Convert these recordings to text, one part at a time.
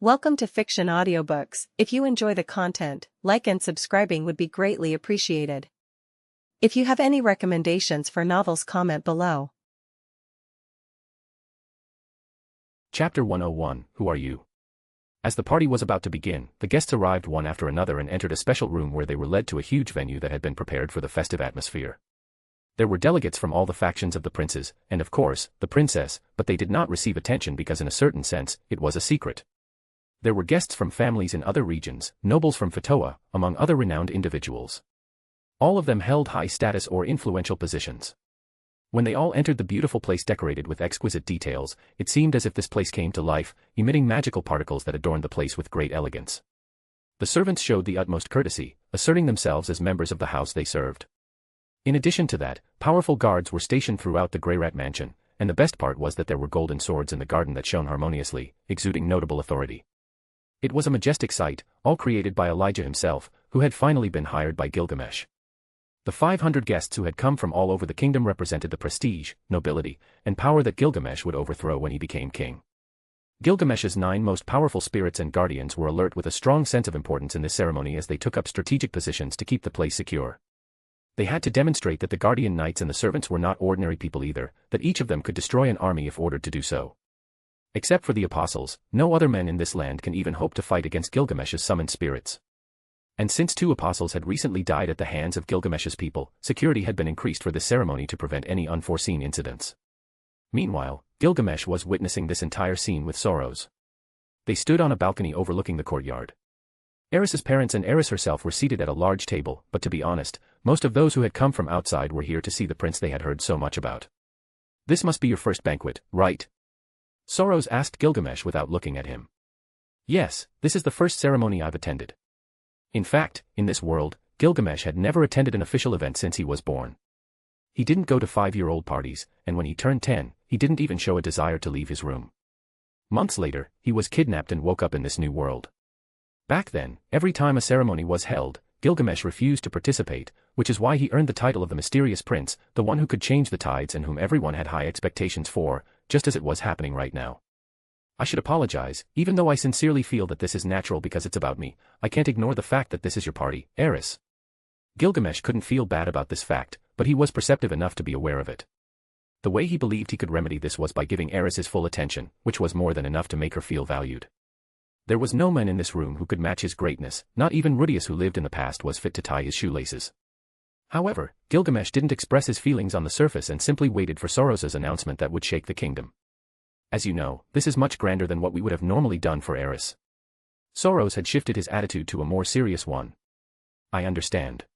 Welcome to Fiction Audiobooks. If you enjoy the content, like and subscribing would be greatly appreciated. If you have any recommendations for novels, comment below. Chapter 101, Who Are You? As the party was about to begin, the guests arrived one after another and entered a special room where they were led to a huge venue that had been prepared for the festive atmosphere. There were delegates from all the factions of the princes, and of course, the princess, but they did not receive attention because in a certain sense, it was a secret. There were guests from families in other regions, nobles from Fatoa, among other renowned individuals. All of them held high status or influential positions. When they all entered the beautiful place decorated with exquisite details, it seemed as if this place came to life, emitting magical particles that adorned the place with great elegance. The servants showed the utmost courtesy, asserting themselves as members of the house they served. In addition to that, powerful guards were stationed throughout the Grey Rat mansion, and the best part was that there were golden swords in the garden that shone harmoniously, exuding notable authority. It was a majestic sight, all created by Elijah himself, who had finally been hired by Gilgamesh. The 500 guests who had come from all over the kingdom represented the prestige, nobility, and power that Gilgamesh would overthrow when he became king. Gilgamesh's 9 most powerful spirits and guardians were alert with a strong sense of importance in this ceremony as they took up strategic positions to keep the place secure. They had to demonstrate that the guardian knights and the servants were not ordinary people either, that each of them could destroy an army if ordered to do so. Except for the apostles, no other men in this land can even hope to fight against Gilgamesh's summoned spirits. And since 2 apostles had recently died at the hands of Gilgamesh's people, security had been increased for this ceremony to prevent any unforeseen incidents. Meanwhile, Gilgamesh was witnessing this entire scene with sorrows. They stood on a balcony overlooking the courtyard. Aerys's parents and Aerys herself were seated at a large table, but to be honest, most of those who had come from outside were here to see the prince they had heard so much about. "This must be your first banquet, right?" Sorrows asked Gilgamesh without looking at him. "Yes, this is the first ceremony I've attended." In fact, in this world, Gilgamesh had never attended an official event since he was born. He didn't go to 5-year-old parties, and when he turned 10, he didn't even show a desire to leave his room. Months later, he was kidnapped and woke up in this new world. Back then, every time a ceremony was held, Gilgamesh refused to participate, which is why he earned the title of the mysterious prince, the one who could change the tides and whom everyone had high expectations for, just as it was happening right now. "I should apologize, even though I sincerely feel that this is natural because it's about me. I can't ignore the fact that this is your party, Aerys." Gilgamesh couldn't feel bad about this fact, but he was perceptive enough to be aware of it. The way he believed he could remedy this was by giving Aerys his full attention, which was more than enough to make her feel valued. There was no man in this room who could match his greatness, not even Rudius who lived in the past was fit to tie his shoelaces. However, Gilgamesh didn't express his feelings on the surface and simply waited for Sorrow's announcement that would shake the kingdom. As you know, this is much grander than what we would have normally done for Aerys. Sorrows had shifted his attitude to a more serious one. "I understand.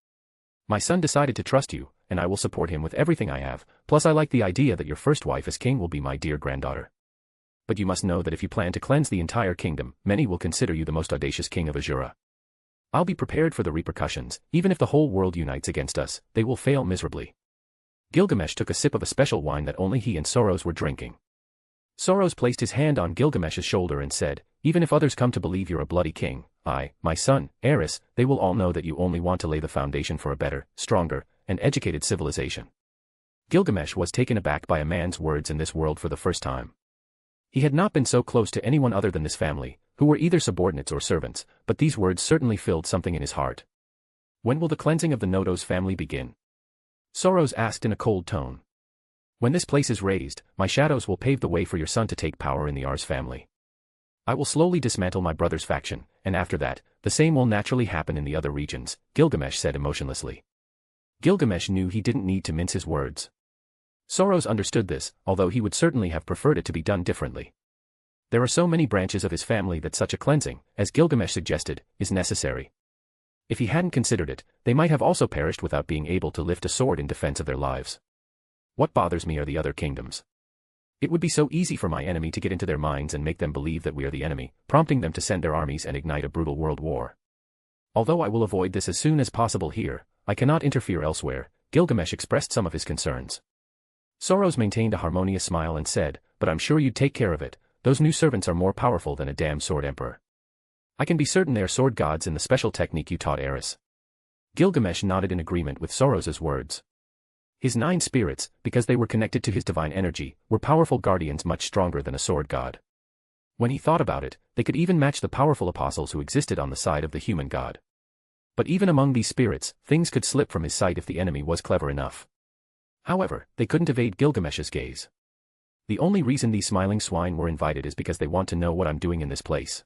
My son decided to trust you, and I will support him with everything I have, plus I like the idea that your first wife as king will be my dear granddaughter. But you must know that if you plan to cleanse the entire kingdom, many will consider you the most audacious king of Asura. I'll be prepared for the repercussions, even if the whole world unites against us, they will fail miserably." Gilgamesh took a sip of a special wine that only he and Sorrows were drinking. Sorrows placed his hand on Gilgamesh's shoulder and said, "Even if others come to believe you're a bloody king, my son, Aerys, they will all know that you only want to lay the foundation for a better, stronger, and educated civilization." Gilgamesh was taken aback by a man's words in this world for the first time. He had not been so close to anyone other than this family, who were either subordinates or servants, but these words certainly filled something in his heart. "When will the cleansing of the Nodos family begin?" Sorrows asked in a cold tone. "When this place is raised, my shadows will pave the way for your son to take power in the Ars family. I will slowly dismantle my brother's faction, and after that, the same will naturally happen in the other regions," Gilgamesh said emotionlessly. Gilgamesh knew he didn't need to mince his words. Sorrows understood this, although he would certainly have preferred it to be done differently. There are so many branches of his family that such a cleansing, as Gilgamesh suggested, is necessary. If he hadn't considered it, they might have also perished without being able to lift a sword in defense of their lives. "What bothers me are the other kingdoms. It would be so easy for my enemy to get into their minds and make them believe that we are the enemy, prompting them to send their armies and ignite a brutal world war. Although I will avoid this as soon as possible here, I cannot interfere elsewhere." Gilgamesh expressed some of his concerns. Sorrows maintained a harmonious smile and said, "But I'm sure you'd take care of it. Those new servants are more powerful than a damn sword emperor. I can be certain they are sword gods in the special technique you taught Aerys." Gilgamesh nodded in agreement with Sorrow's words. His 9 spirits, because they were connected to his divine energy, were powerful guardians much stronger than a sword god. When he thought about it, they could even match the powerful apostles who existed on the side of the human god. But even among these spirits, things could slip from his sight if the enemy was clever enough. However, they couldn't evade Gilgamesh's gaze. The only reason these smiling swine were invited is because they want to know what I'm doing in this place.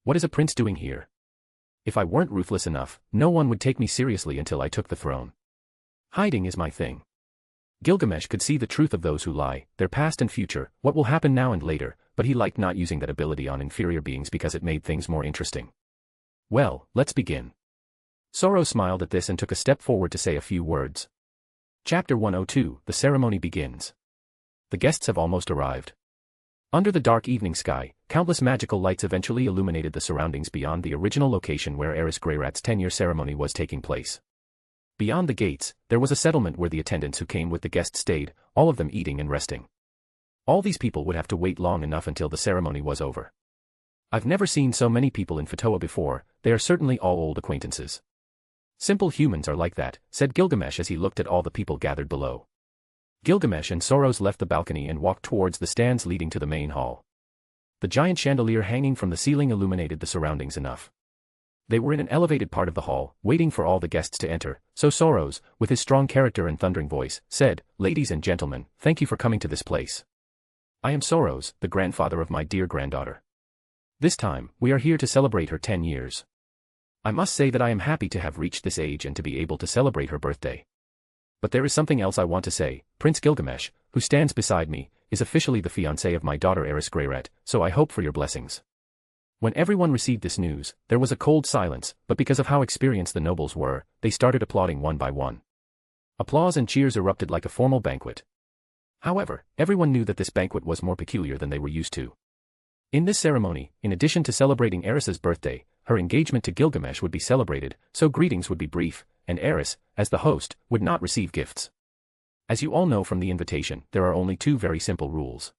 What is a prince doing here? If I weren't ruthless enough, no one would take me seriously until I took the throne. Hiding is my thing. Gilgamesh could see the truth of those who lie, their past and future, what will happen now and later, but he liked not using that ability on inferior beings because it made things more interesting. Well, let's begin. Zoro smiled at this and took a step forward to say a few words. Chapter 102, The Ceremony Begins. The guests have almost arrived. Under the dark evening sky, countless magical lights eventually illuminated the surroundings beyond the original location where Aerys Greyrat's 10-year ceremony was taking place. Beyond the gates, there was a settlement where the attendants who came with the guests stayed, all of them eating and resting. All these people would have to wait long enough until the ceremony was over. I've never seen so many people in Fatoa before, they are certainly all old acquaintances. Simple humans are like that, said Gilgamesh as he looked at all the people gathered below. Gilgamesh and Soros left the balcony and walked towards the stands leading to the main hall. The giant chandelier hanging from the ceiling illuminated the surroundings enough. They were in an elevated part of the hall, waiting for all the guests to enter, so Soros, with his strong character and thundering voice, said, "Ladies and gentlemen, thank you for coming to this place. I am Soros, the grandfather of my dear granddaughter. This time, we are here to celebrate her 10 years. I must say that I am happy to have reached this age and to be able to celebrate her birthday. But there is something else I want to say. Prince Gilgamesh, who stands beside me, is officially the fiancé of my daughter Aerys Greyrat, so I hope for your blessings." When everyone received this news, there was a cold silence, but because of how experienced the nobles were, they started applauding one by one. Applause and cheers erupted like a formal banquet. However, everyone knew that this banquet was more peculiar than they were used to. In this ceremony, in addition to celebrating Aerys's birthday, her engagement to Gilgamesh would be celebrated, so greetings would be brief, and Aerys, as the host, would not receive gifts. As you all know from the invitation, there are only two very simple rules.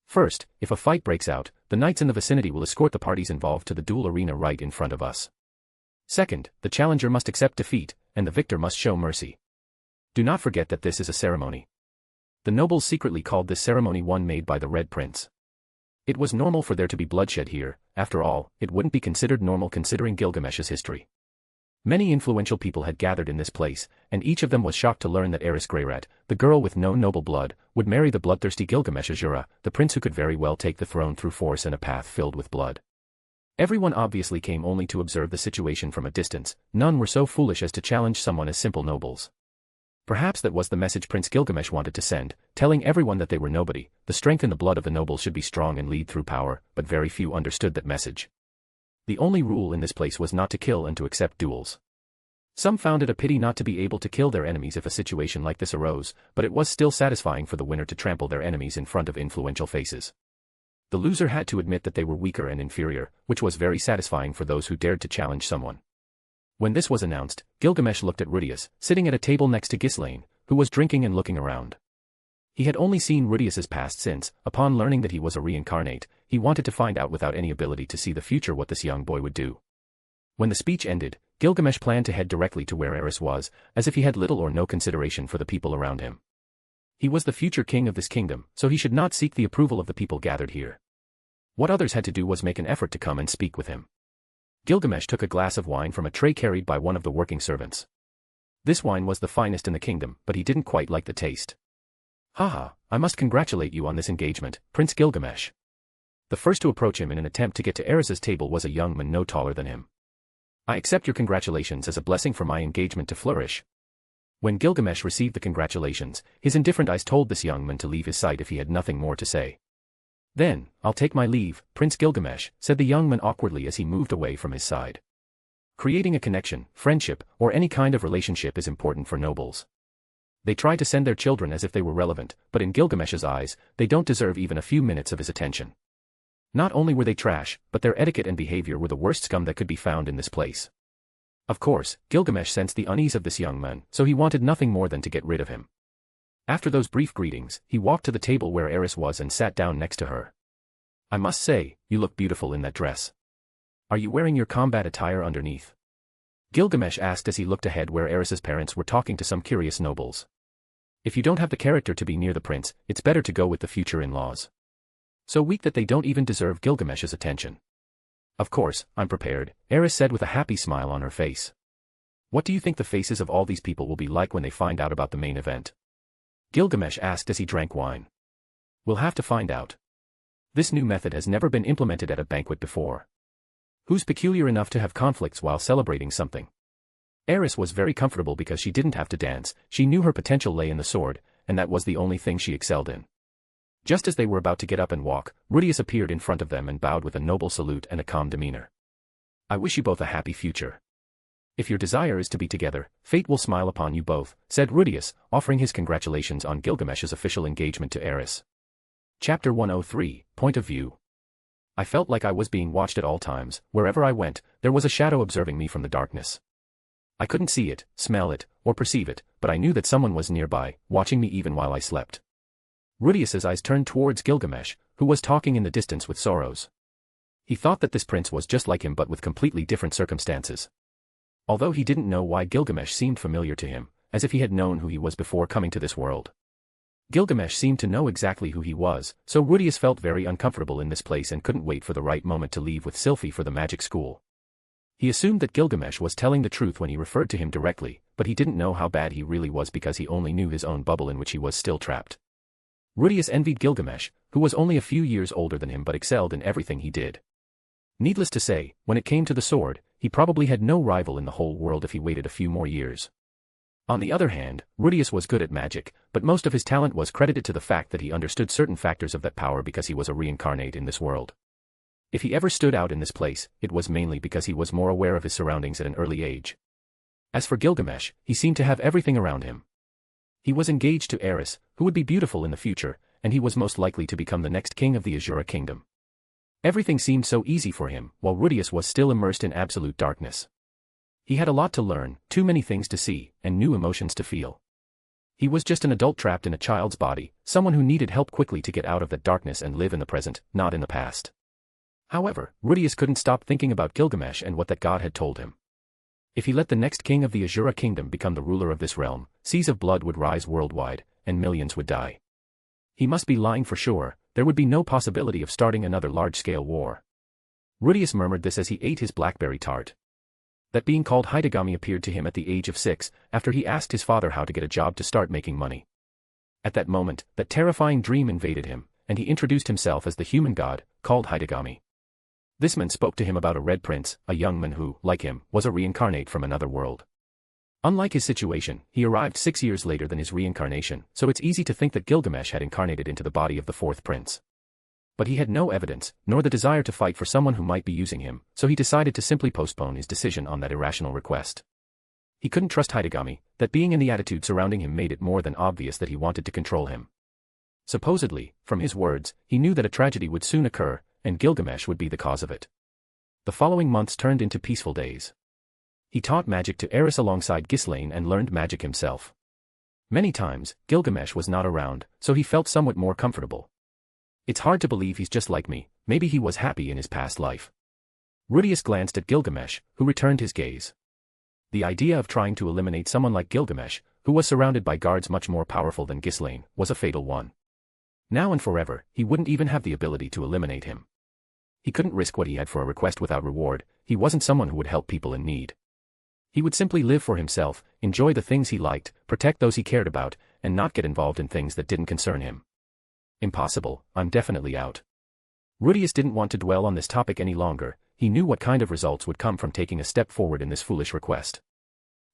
First, if a fight breaks out, the knights in the vicinity will escort the parties involved to the duel arena right in front of us. Second, the challenger must accept defeat, and the victor must show mercy. Do not forget that this is a ceremony. The nobles secretly called this ceremony one made by the Red Prince. It was normal for there to be bloodshed here, after all, it wouldn't be considered normal considering Gilgamesh's history. Many influential people had gathered in this place, and each of them was shocked to learn that Aerys Greyrat, the girl with no noble blood, would marry the bloodthirsty Gilgamesh Asura, the prince who could very well take the throne through force and a path filled with blood. Everyone obviously came only to observe the situation from a distance, none were so foolish as to challenge someone as simple nobles. Perhaps that was the message Prince Gilgamesh wanted to send, telling everyone that they were nobody, the strength in the blood of the nobles should be strong and lead through power, but very few understood that message. The only rule in this place was not to kill and to accept duels. Some found it a pity not to be able to kill their enemies if a situation like this arose, but it was still satisfying for the winner to trample their enemies in front of influential faces. The loser had to admit that they were weaker and inferior, which was very satisfying for those who dared to challenge someone. When this was announced, Gilgamesh looked at Rudius, sitting at a table next to Ghislaine, who was drinking and looking around. He had only seen Rudius's past since, upon learning that he was a reincarnate, he wanted to find out without any ability to see the future what this young boy would do. When the speech ended, Gilgamesh planned to head directly to where Aerys was, as if he had little or no consideration for the people around him. He was the future king of this kingdom, so he should not seek the approval of the people gathered here. What others had to do was make an effort to come and speak with him. Gilgamesh took a glass of wine from a tray carried by one of the working servants. This wine was the finest in the kingdom, but he didn't quite like the taste. "Haha, I must congratulate you on this engagement, Prince Gilgamesh." The first to approach him in an attempt to get to Aerys's table was a young man no taller than him. "I accept your congratulations as a blessing for my engagement to flourish." When Gilgamesh received the congratulations, his indifferent eyes told this young man to leave his sight if he had nothing more to say. "Then, I'll take my leave, Prince Gilgamesh," said the young man awkwardly as he moved away from his side. Creating a connection, friendship, or any kind of relationship is important for nobles. They try to send their children as if they were relevant, but in Gilgamesh's eyes, they don't deserve even a few minutes of his attention. Not only were they trash, but their etiquette and behavior were the worst scum that could be found in this place. Of course, Gilgamesh sensed the unease of this young man, so he wanted nothing more than to get rid of him. After those brief greetings, he walked to the table where Aerys was and sat down next to her. "I must say, you look beautiful in that dress. Are you wearing your combat attire underneath?" Gilgamesh asked as he looked ahead where Aerys's parents were talking to some curious nobles. "If you don't have the character to be near the prince, it's better to go with the future in-laws." So weak that they don't even deserve Gilgamesh's attention. Of course, I'm prepared, Aerys said with a happy smile on her face. What do you think the faces of all these people will be like when they find out about the main event? Gilgamesh asked as he drank wine. We'll have to find out. This new method has never been implemented at a banquet before. Who's peculiar enough to have conflicts while celebrating something? Aerys was very comfortable because she didn't have to dance, she knew her potential lay in the sword, and that was the only thing she excelled in. Just as they were about to get up and walk, Rudius appeared in front of them and bowed with a noble salute and a calm demeanor. I wish you both a happy future. If your desire is to be together, fate will smile upon you both, said Rudius, offering his congratulations on Gilgamesh's official engagement to Aerys. Chapter 103, Point of View. I felt like I was being watched at all times. Wherever I went, there was a shadow observing me from the darkness. I couldn't see it, smell it, or perceive it, but I knew that someone was nearby, watching me even while I slept. Rudius's eyes turned towards Gilgamesh, who was talking in the distance with Soros. He thought that this prince was just like him but with completely different circumstances. Although he didn't know why Gilgamesh seemed familiar to him, as if he had known who he was before coming to this world. Gilgamesh seemed to know exactly who he was, so Rudius felt very uncomfortable in this place and couldn't wait for the right moment to leave with Sylphie for the magic school. He assumed that Gilgamesh was telling the truth when he referred to him directly, but he didn't know how bad he really was because he only knew his own bubble in which he was still trapped. Rudius envied Gilgamesh, who was only a few years older than him but excelled in everything he did. Needless to say, when it came to the sword, he probably had no rival in the whole world if he waited a few more years. On the other hand, Rudius was good at magic, but most of his talent was credited to the fact that he understood certain factors of that power because he was a reincarnate in this world. If he ever stood out in this place, it was mainly because he was more aware of his surroundings at an early age. As for Gilgamesh, he seemed to have everything around him. He was engaged to Aerys, who would be beautiful in the future, and he was most likely to become the next king of the Asura kingdom. Everything seemed so easy for him, while Rudius was still immersed in absolute darkness. He had a lot to learn, too many things to see, and new emotions to feel. He was just an adult trapped in a child's body, someone who needed help quickly to get out of that darkness and live in the present, not in the past. However, Rudius couldn't stop thinking about Gilgamesh and what that god had told him. If he let the next king of the Asura kingdom become the ruler of this realm, seas of blood would rise worldwide, and millions would die. He must be lying for sure, there would be no possibility of starting another large-scale war. Rudius murmured this as he ate his blackberry tart. That being called Hidegami appeared to him at the age of 6, after he asked his father how to get a job to start making money. At that moment, that terrifying dream invaded him, and he introduced himself as the human god, called Hidegami. This man spoke to him about a red prince, a young man who, like him, was a reincarnate from another world. Unlike his situation, he arrived 6 years later than his reincarnation, so it's easy to think that Gilgamesh had incarnated into the body of the fourth prince. But he had no evidence, nor the desire to fight for someone who might be using him, so he decided to simply postpone his decision on that irrational request. He couldn't trust Hidegami, that being in the attitude surrounding him made it more than obvious that he wanted to control him. Supposedly, from his words, he knew that a tragedy would soon occur, and Gilgamesh would be the cause of it. The following months turned into peaceful days. He taught magic to Aerys alongside Ghislaine and learned magic himself. Many times, Gilgamesh was not around, so he felt somewhat more comfortable. It's hard to believe he's just like me, maybe he was happy in his past life. Rudius glanced at Gilgamesh, who returned his gaze. The idea of trying to eliminate someone like Gilgamesh, who was surrounded by guards much more powerful than Ghislaine, was a fatal one. Now and forever, he wouldn't even have the ability to eliminate him. He couldn't risk what he had for a request without reward, he wasn't someone who would help people in need. He would simply live for himself, enjoy the things he liked, protect those he cared about, and not get involved in things that didn't concern him. Impossible, I'm definitely out. Rudius didn't want to dwell on this topic any longer, he knew what kind of results would come from taking a step forward in this foolish request.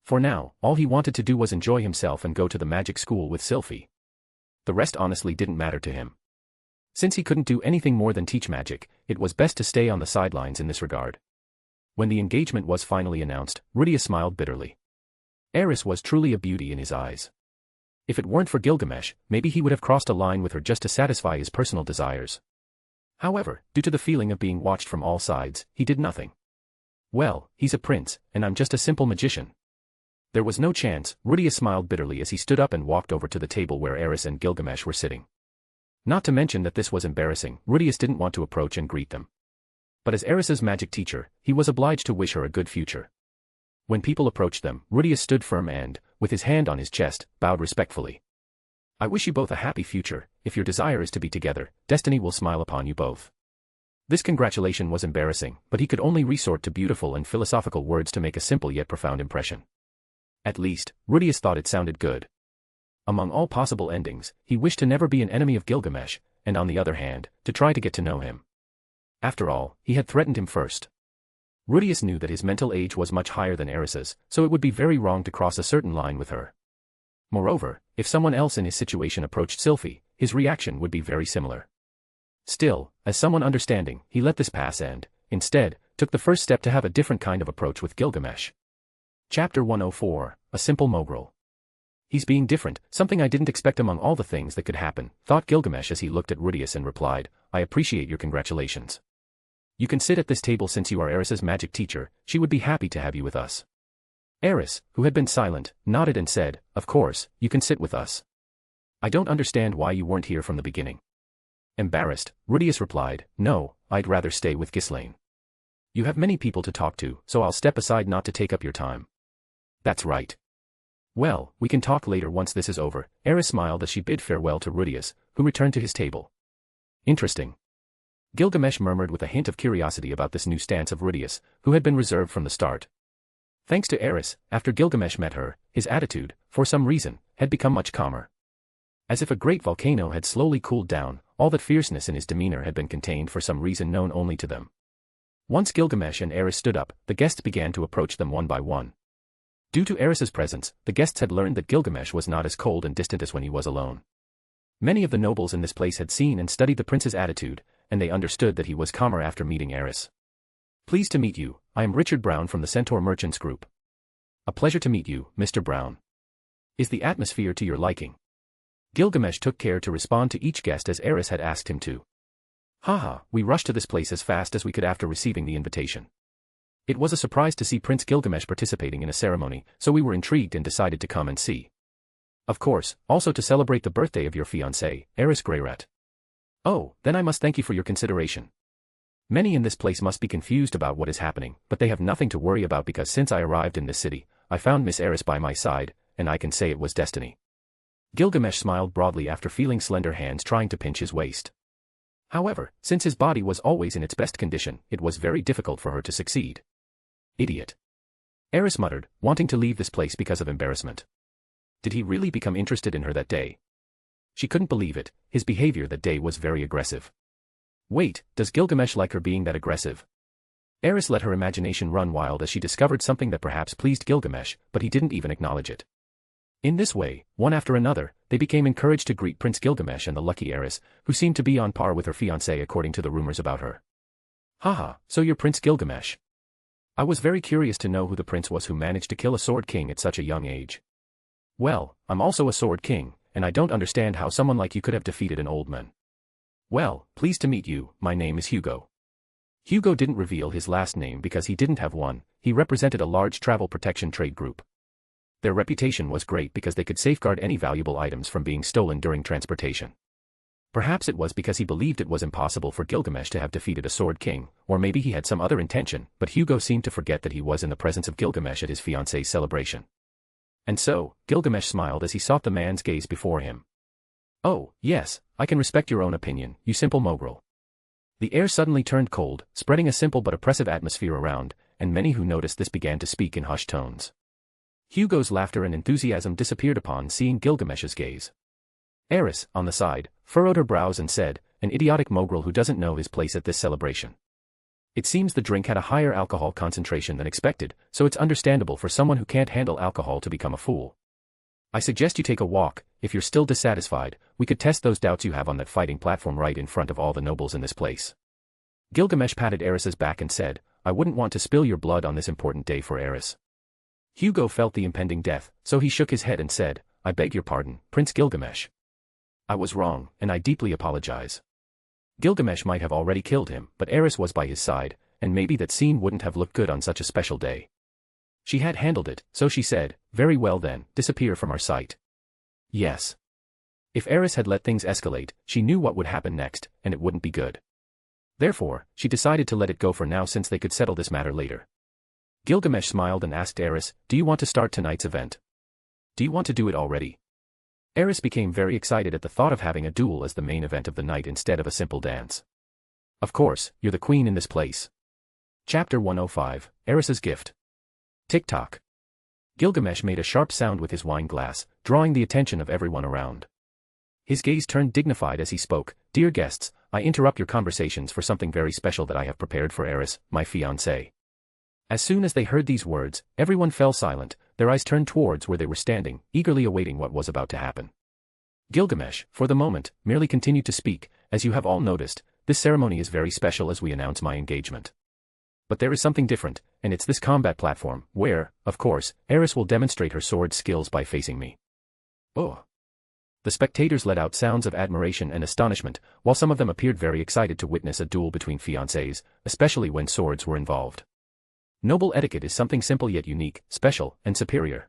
For now, all he wanted to do was enjoy himself and go to the magic school with Sylphie. The rest honestly didn't matter to him. Since he couldn't do anything more than teach magic, it was best to stay on the sidelines in this regard. When the engagement was finally announced, Rudius smiled bitterly. Aerys was truly a beauty in his eyes. If it weren't for Gilgamesh, maybe he would have crossed a line with her just to satisfy his personal desires. However, due to the feeling of being watched from all sides, he did nothing. Well, he's a prince, and I'm just a simple magician. There was no chance. Rudius smiled bitterly as he stood up and walked over to the table where Aerys and Gilgamesh were sitting. Not to mention that this was embarrassing, Rudius didn't want to approach and greet them. But as Aerys's magic teacher, he was obliged to wish her a good future. When people approached them, Rudius stood firm and, with his hand on his chest, bowed respectfully. I wish you both a happy future, if your desire is to be together, destiny will smile upon you both. This congratulation was embarrassing, but he could only resort to beautiful and philosophical words to make a simple yet profound impression. At least, Rudius thought it sounded good. Among all possible endings, he wished to never be an enemy of Gilgamesh, and on the other hand, to try to get to know him. After all, he had threatened him first. Rudius knew that his mental age was much higher than Aerys's, so it would be very wrong to cross a certain line with her. Moreover, if someone else in his situation approached Sylphie, his reaction would be very similar. Still, as someone understanding, he let this pass and, instead, took the first step to have a different kind of approach with Gilgamesh. Chapter 104, A Simple Mogrel. He's being different, something I didn't expect among all the things that could happen, thought Gilgamesh as he looked at Rudius and replied, I appreciate your congratulations. You can sit at this table since you are Aerys's magic teacher, she would be happy to have you with us. Aerys, who had been silent, nodded and said, of course, you can sit with us. I don't understand why you weren't here from the beginning. Embarrassed, Rudius replied, no, I'd rather stay with Ghislaine. You have many people to talk to, so I'll step aside not to take up your time. That's right. Well, we can talk later once this is over, Aerys smiled as she bid farewell to Rudius, who returned to his table. Interesting. Gilgamesh murmured with a hint of curiosity about this new stance of Rudius, who had been reserved from the start. Thanks to Aerys, after Gilgamesh met her, his attitude, for some reason, had become much calmer. As if a great volcano had slowly cooled down, all that fierceness in his demeanor had been contained for some reason known only to them. Once Gilgamesh and Aerys stood up, the guests began to approach them one by one. Due to Aerys's presence, the guests had learned that Gilgamesh was not as cold and distant as when he was alone. Many of the nobles in this place had seen and studied the prince's attitude, and they understood that he was calmer after meeting Aerys. Pleased to meet you, I am Richard Brown from the Centaur Merchants Group. A pleasure to meet you, Mr. Brown. Is the atmosphere to your liking? Gilgamesh took care to respond to each guest as Aerys had asked him to. Haha, we rushed to this place as fast as we could after receiving the invitation. It was a surprise to see Prince Gilgamesh participating in a ceremony, so we were intrigued and decided to come and see. Of course, also to celebrate the birthday of your fiancée, Aerys Greyrat. Oh, then I must thank you for your consideration. Many in this place must be confused about what is happening, but they have nothing to worry about because since I arrived in this city, I found Miss Aerys by my side, and I can say it was destiny. Gilgamesh smiled broadly after feeling slender hands trying to pinch his waist. However, since his body was always in its best condition, it was very difficult for her to succeed. Idiot. Aerys muttered, wanting to leave this place because of embarrassment. Did he really become interested in her that day? She couldn't believe it, his behavior that day was very aggressive. Wait, does Gilgamesh like her being that aggressive? Aerys let her imagination run wild as she discovered something that perhaps pleased Gilgamesh, but he didn't even acknowledge it. In this way, one after another, they became encouraged to greet Prince Gilgamesh and the lucky Aerys, who seemed to be on par with her fiancé according to the rumors about her. Haha, so you're Prince Gilgamesh. I was very curious to know who the prince was who managed to kill a sword king at such a young age. Well, I'm also a sword king, and I don't understand how someone like you could have defeated an old man. Well, pleased to meet you, my name is Hugo. Hugo didn't reveal his last name because he didn't have one, he represented a large travel protection trade group. Their reputation was great because they could safeguard any valuable items from being stolen during transportation. Perhaps it was because he believed it was impossible for Gilgamesh to have defeated a sword king, or maybe he had some other intention, but Hugo seemed to forget that he was in the presence of Gilgamesh at his fiancée's celebration. And so, Gilgamesh smiled as he sought the man's gaze before him. Oh, yes, I can respect your own opinion, you simple mogrel. The air suddenly turned cold, spreading a simple but oppressive atmosphere around, and many who noticed this began to speak in hushed tones. Hugo's laughter and enthusiasm disappeared upon seeing Gilgamesh's gaze. Aerys, on the side, furrowed her brows and said, an idiotic mogrel who doesn't know his place at this celebration. It seems the drink had a higher alcohol concentration than expected, so it's understandable for someone who can't handle alcohol to become a fool. I suggest you take a walk. If you're still dissatisfied, we could test those doubts you have on that fighting platform right in front of all the nobles in this place. Gilgamesh patted Aerys's back and said, I wouldn't want to spill your blood on this important day for Aerys. Hugo felt the impending death, so he shook his head and said, I beg your pardon, Prince Gilgamesh. I was wrong, and I deeply apologize. Gilgamesh might have already killed him, but Aerys was by his side, and maybe that scene wouldn't have looked good on such a special day. She had handled it, so she said, very well then, disappear from our sight. Yes. If Aerys had let things escalate, she knew what would happen next, and it wouldn't be good. Therefore, she decided to let it go for now since they could settle this matter later. Gilgamesh smiled and asked Aerys, do you want to start tonight's event? Do you want to do it already? Aerys became very excited at the thought of having a duel as the main event of the night instead of a simple dance. Of course, you're the queen in this place. Chapter 105, Aerys's Gift. Tick-tock. Gilgamesh made a sharp sound with his wine glass, drawing the attention of everyone around. His gaze turned dignified as he spoke. Dear guests, I interrupt your conversations for something very special that I have prepared for Aerys, my fiancée. As soon as they heard these words, everyone fell silent, their eyes turned towards where they were standing, eagerly awaiting what was about to happen. Gilgamesh, for the moment, merely continued to speak. As you have all noticed, this ceremony is very special as we announce my engagement. But there is something different, and it's this combat platform, where, of course, Aerys will demonstrate her sword skills by facing me. Oh! The spectators let out sounds of admiration and astonishment, while some of them appeared very excited to witness a duel between fiancés, especially when swords were involved. Noble etiquette is something simple yet unique, special, and superior.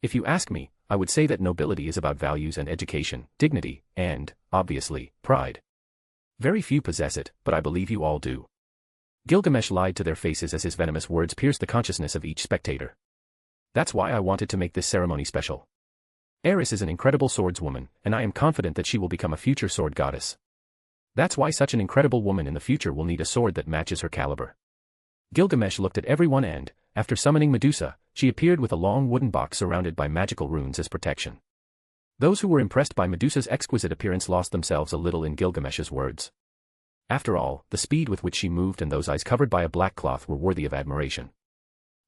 If you ask me, I would say that nobility is about values and education, dignity, and, obviously, pride. Very few possess it, but I believe you all do. Gilgamesh lied to their faces as his venomous words pierced the consciousness of each spectator. That's why I wanted to make this ceremony special. Aerys is an incredible swordswoman, and I am confident that she will become a future sword goddess. That's why such an incredible woman in the future will need a sword that matches her caliber. Gilgamesh looked at everyone and, after summoning Medusa, she appeared with a long wooden box surrounded by magical runes as protection. Those who were impressed by Medusa's exquisite appearance lost themselves a little in Gilgamesh's words. After all, the speed with which she moved and those eyes covered by a black cloth were worthy of admiration.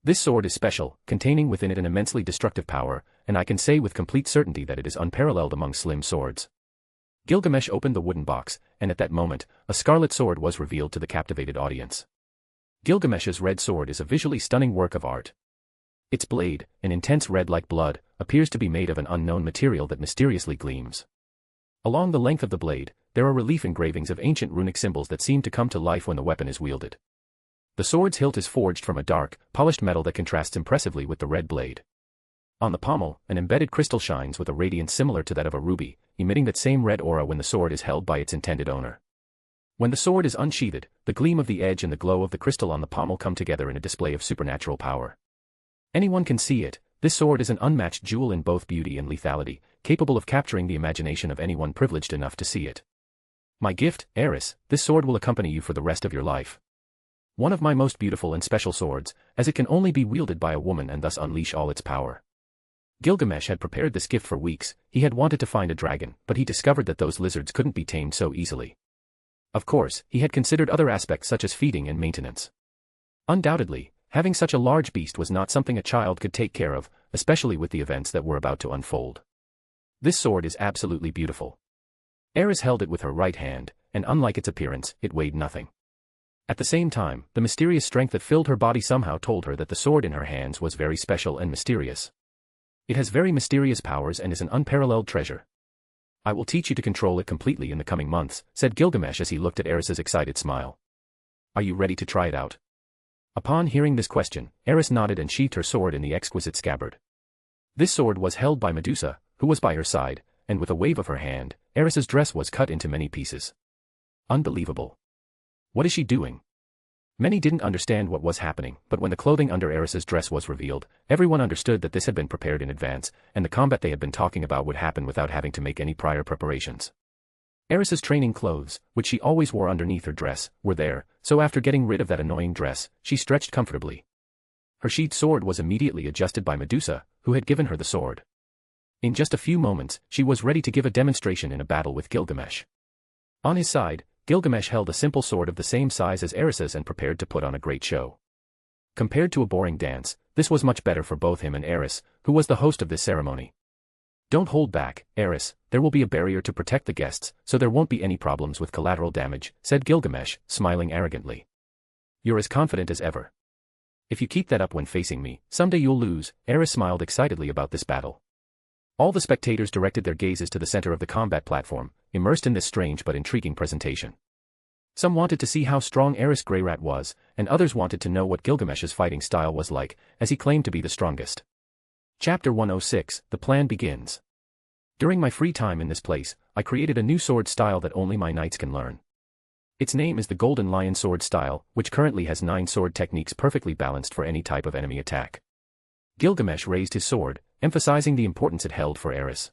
This sword is special, containing within it an immensely destructive power, and I can say with complete certainty that it is unparalleled among slim swords. Gilgamesh opened the wooden box, and at that moment, a scarlet sword was revealed to the captivated audience. Gilgamesh's red sword is a visually stunning work of art. Its blade, an intense red like blood, appears to be made of an unknown material that mysteriously gleams. Along the length of the blade, there are relief engravings of ancient runic symbols that seem to come to life when the weapon is wielded. The sword's hilt is forged from a dark, polished metal that contrasts impressively with the red blade. On the pommel, an embedded crystal shines with a radiance similar to that of a ruby, emitting that same red aura when the sword is held by its intended owner. When the sword is unsheathed, the gleam of the edge and the glow of the crystal on the pommel come together in a display of supernatural power. Anyone can see it. This sword is an unmatched jewel in both beauty and lethality, capable of capturing the imagination of anyone privileged enough to see it. My gift, Aerys, this sword will accompany you for the rest of your life. One of my most beautiful and special swords, as it can only be wielded by a woman and thus unleash all its power. Gilgamesh had prepared this gift for weeks. He had wanted to find a dragon, but he discovered that those lizards couldn't be tamed so easily. Of course, he had considered other aspects such as feeding and maintenance. Undoubtedly, having such a large beast was not something a child could take care of, especially with the events that were about to unfold. This sword is absolutely beautiful. Aerys held it with her right hand, and unlike its appearance, it weighed nothing. At the same time, the mysterious strength that filled her body somehow told her that the sword in her hands was very special and mysterious. It has very mysterious powers and is an unparalleled treasure. I will teach you to control it completely in the coming months, said Gilgamesh as he looked at Aerys's excited smile. Are you ready to try it out? Upon hearing this question, Aerys nodded and sheathed her sword in the exquisite scabbard. This sword was held by Medusa, who was by her side, and with a wave of her hand, Aerys's dress was cut into many pieces. Unbelievable. What is she doing? Many didn't understand what was happening, but when the clothing under Aerys's dress was revealed, everyone understood that this had been prepared in advance, and the combat they had been talking about would happen without having to make any prior preparations. Aerys's training clothes, which she always wore underneath her dress, were there, so after getting rid of that annoying dress, she stretched comfortably. Her sheathed sword was immediately adjusted by Medusa, who had given her the sword. In just a few moments, she was ready to give a demonstration in a battle with Gilgamesh. On his side, Gilgamesh held a simple sword of the same size as Aerys's and prepared to put on a great show. Compared to a boring dance, this was much better for both him and Aerys, who was the host of this ceremony. Don't hold back, Aerys, there will be a barrier to protect the guests, so there won't be any problems with collateral damage, said Gilgamesh, smiling arrogantly. You're as confident as ever. If you keep that up when facing me, someday you'll lose. Aerys smiled excitedly about this battle. All the spectators directed their gazes to the center of the combat platform, immersed in this strange but intriguing presentation. Some wanted to see how strong Aerys Greyrat was, and others wanted to know what Gilgamesh's fighting style was like, as he claimed to be the strongest. Chapter 106, The Plan Begins. During my free time in this place, I created a new sword style that only my knights can learn. Its name is the Golden Lion Sword Style, which currently has 9 sword techniques perfectly balanced for any type of enemy attack. Gilgamesh raised his sword, emphasizing the importance it held for Aerys.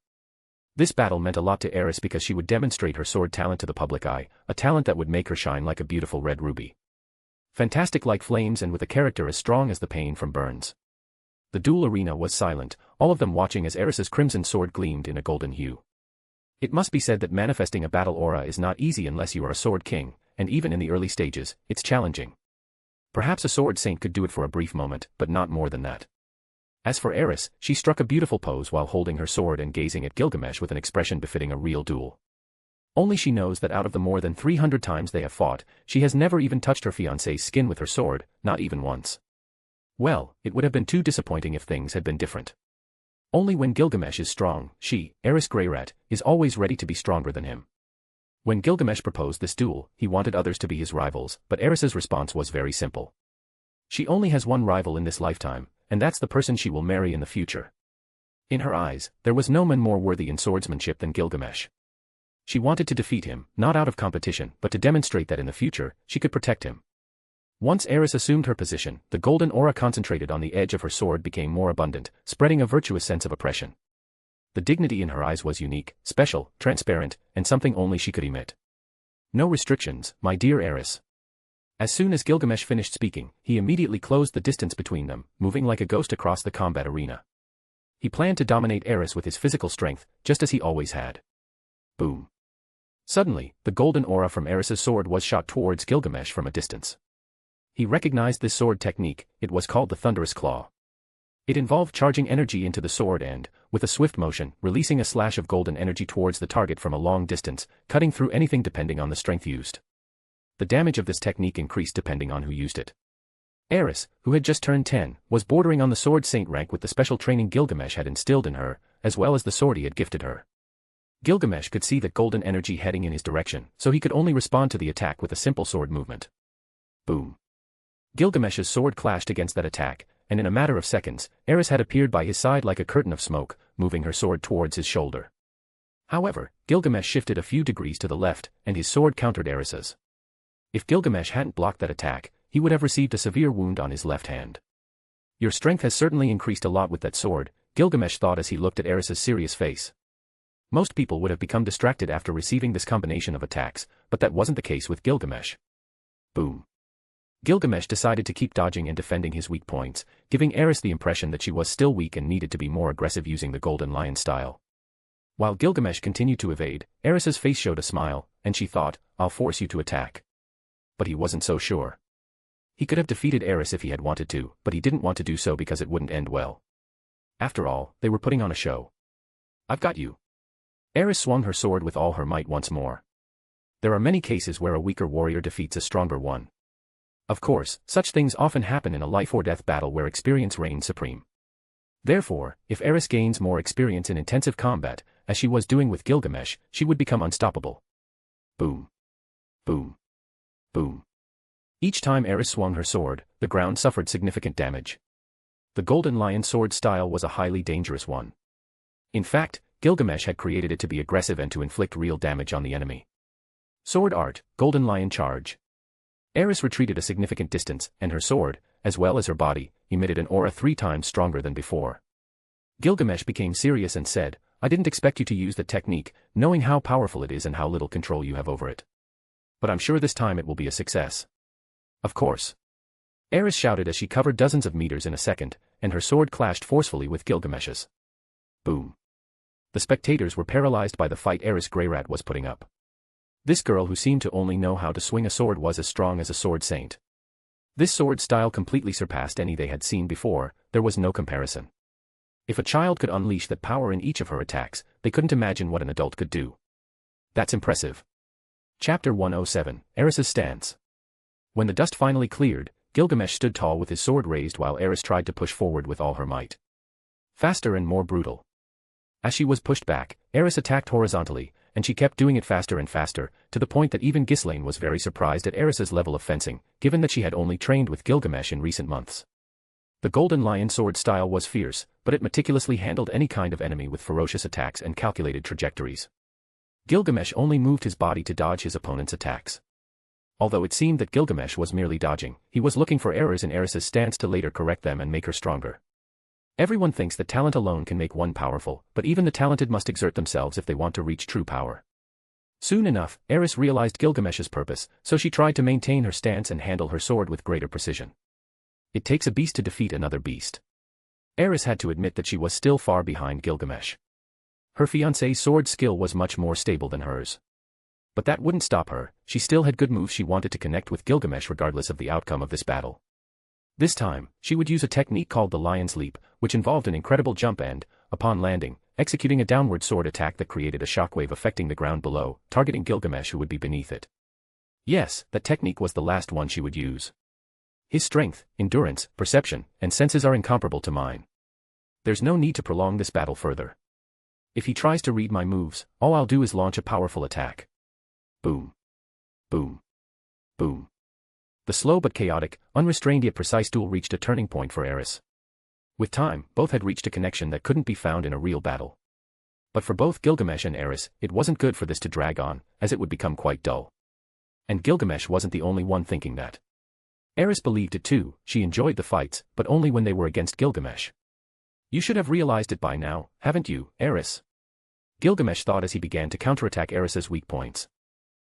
This battle meant a lot to Aerys because she would demonstrate her sword talent to the public eye, a talent that would make her shine like a beautiful red ruby. Fantastic like flames and with a character as strong as the pain from burns. The duel arena was silent, all of them watching as Aerys's crimson sword gleamed in a golden hue. It must be said that manifesting a battle aura is not easy unless you are a sword king, and even in the early stages, it's challenging. Perhaps a sword saint could do it for a brief moment, but not more than that. As for Aerys, she struck a beautiful pose while holding her sword and gazing at Gilgamesh with an expression befitting a real duel. Only she knows that out of the more than 300 times they have fought, she has never even touched her fiancé's skin with her sword, not even once. Well, it would have been too disappointing if things had been different. Only when Gilgamesh is strong, she, Aerys Greyrat, is always ready to be stronger than him. When Gilgamesh proposed this duel, he wanted others to be his rivals, but Aerys's response was very simple. She only has one rival in this lifetime, and that's the person she will marry in the future. In her eyes, there was no man more worthy in swordsmanship than Gilgamesh. She wanted to defeat him, not out of competition, but to demonstrate that in the future, she could protect him. Once Aerys assumed her position, the golden aura concentrated on the edge of her sword became more abundant, spreading a virtuous sense of oppression. The dignity in her eyes was unique, special, transparent, and something only she could emit. No restrictions, my dear Aerys. As soon as Gilgamesh finished speaking, he immediately closed the distance between them, moving like a ghost across the combat arena. He planned to dominate Aerys with his physical strength, just as he always had. Boom. Suddenly, the golden aura from Aerys's sword was shot towards Gilgamesh from a distance. He recognized this sword technique, it was called the Thunderous Claw. It involved charging energy into the sword and, with a swift motion, releasing a slash of golden energy towards the target from a long distance, cutting through anything depending on the strength used. The damage of this technique increased depending on who used it. Aerys, who had just turned 10, was bordering on the sword saint rank with the special training Gilgamesh had instilled in her, as well as the sword he had gifted her. Gilgamesh could see that golden energy heading in his direction, so he could only respond to the attack with a simple sword movement. Boom. Gilgamesh's sword clashed against that attack, and in a matter of seconds, Aerys had appeared by his side like a curtain of smoke, moving her sword towards his shoulder. However, Gilgamesh shifted a few degrees to the left, and his sword countered Aerys's. If Gilgamesh hadn't blocked that attack, he would have received a severe wound on his left hand. Your strength has certainly increased a lot with that sword, Gilgamesh thought as he looked at Aerys's serious face. Most people would have become distracted after receiving this combination of attacks, but that wasn't the case with Gilgamesh. Boom. Gilgamesh decided to keep dodging and defending his weak points, giving Aerys the impression that she was still weak and needed to be more aggressive using the Golden Lion style. While Gilgamesh continued to evade, Aerys's face showed a smile, and she thought, I'll force you to attack. But he wasn't so sure. He could have defeated Aerys if he had wanted to, but he didn't want to do so because it wouldn't end well. After all, they were putting on a show. I've got you. Aerys swung her sword with all her might once more. There are many cases where a weaker warrior defeats a stronger one. Of course, such things often happen in a life-or-death battle where experience reigns supreme. Therefore, if Aerys gains more experience in intensive combat, as she was doing with Gilgamesh, she would become unstoppable. Boom. Boom. Boom. Each time Aerys swung her sword, the ground suffered significant damage. The Golden Lion sword style was a highly dangerous one. In fact, Gilgamesh had created it to be aggressive and to inflict real damage on the enemy. Sword Art, Golden Lion Charge. Aerys retreated a significant distance, and her sword, as well as her body, emitted an aura 3 times stronger than before. Gilgamesh became serious and said, I didn't expect you to use that technique, knowing how powerful it is and how little control you have over it. But I'm sure this time it will be a success. Of course. Aerys shouted as she covered dozens of meters in a second, and her sword clashed forcefully with Gilgamesh's. Boom. The spectators were paralyzed by the fight Aerys Greyrat was putting up. This girl who seemed to only know how to swing a sword was as strong as a sword saint. This sword style completely surpassed any they had seen before, there was no comparison. If a child could unleash that power in each of her attacks, they couldn't imagine what an adult could do. That's impressive. Chapter 107, Aerys's Stance. When the dust finally cleared, Gilgamesh stood tall with his sword raised while Aerys tried to push forward with all her might. Faster and more brutal. As she was pushed back, Aerys attacked horizontally, and she kept doing it faster and faster, to the point that even Ghislaine was very surprised at Aerys's level of fencing, given that she had only trained with Gilgamesh in recent months. The Golden Lion sword style was fierce, but it meticulously handled any kind of enemy with ferocious attacks and calculated trajectories. Gilgamesh only moved his body to dodge his opponent's attacks. Although it seemed that Gilgamesh was merely dodging, he was looking for errors in Aerys's stance to later correct them and make her stronger. Everyone thinks that talent alone can make one powerful, but even the talented must exert themselves if they want to reach true power. Soon enough, Aerys realized Gilgamesh's purpose, so she tried to maintain her stance and handle her sword with greater precision. It takes a beast to defeat another beast. Aerys had to admit that she was still far behind Gilgamesh. Her fiancé's sword skill was much more stable than hers. But that wouldn't stop her, she still had good moves. She wanted to connect with Gilgamesh regardless of the outcome of this battle. This time, she would use a technique called the Lion's Leap, which involved an incredible jump and, upon landing, executing a downward sword attack that created a shockwave affecting the ground below, targeting Gilgamesh who would be beneath it. Yes, that technique was the last one she would use. His strength, endurance, perception, and senses are incomparable to mine. There's no need to prolong this battle further. If he tries to read my moves, all I'll do is launch a powerful attack. Boom. Boom. Boom. The slow but chaotic, unrestrained yet precise duel reached a turning point for Aerys. With time, both had reached a connection that couldn't be found in a real battle. But for both Gilgamesh and Aerys, it wasn't good for this to drag on, as it would become quite dull. And Gilgamesh wasn't the only one thinking that. Aerys believed it too. She enjoyed the fights, but only when they were against Gilgamesh. You should have realized it by now, haven't you, Aerys? Gilgamesh thought as he began to counterattack Aerys's weak points.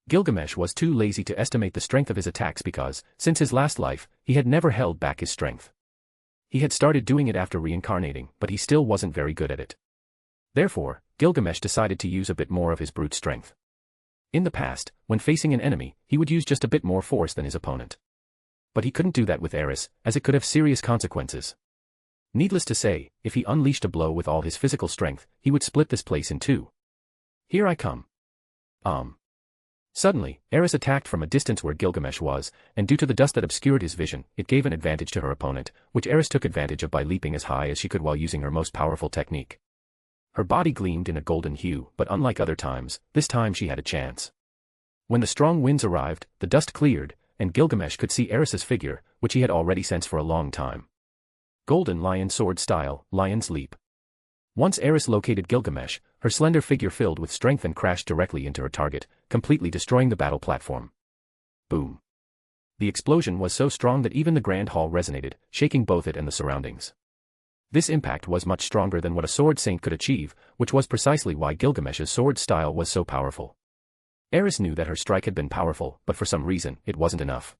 Gilgamesh was too lazy to estimate the strength of his attacks because, since his last life, he had never held back his strength. He had started doing it after reincarnating, but he still wasn't very good at it. Therefore, Gilgamesh decided to use a bit more of his brute strength. In the past, when facing an enemy, he would use just a bit more force than his opponent. But he couldn't do that with Aerys, as it could have serious consequences. Needless to say, if he unleashed a blow with all his physical strength, he would split this place in two. Here I come. Suddenly, Aerys attacked from a distance where Gilgamesh was, and due to the dust that obscured his vision, it gave an advantage to her opponent, which Aerys took advantage of by leaping as high as she could while using her most powerful technique. Her body gleamed in a golden hue, but unlike other times, this time she had a chance. When the strong winds arrived, the dust cleared, and Gilgamesh could see Aerys's figure, which he had already sensed for a long time. Golden Lion Sword Style, Lion's Leap. Once Aerys located Gilgamesh, her slender figure filled with strength and crashed directly into her target, completely destroying the battle platform. Boom. The explosion was so strong that even the Grand Hall resonated, shaking both it and the surroundings. This impact was much stronger than what a sword saint could achieve, which was precisely why Gilgamesh's sword style was so powerful. Aerys knew that her strike had been powerful, but for some reason, it wasn't enough.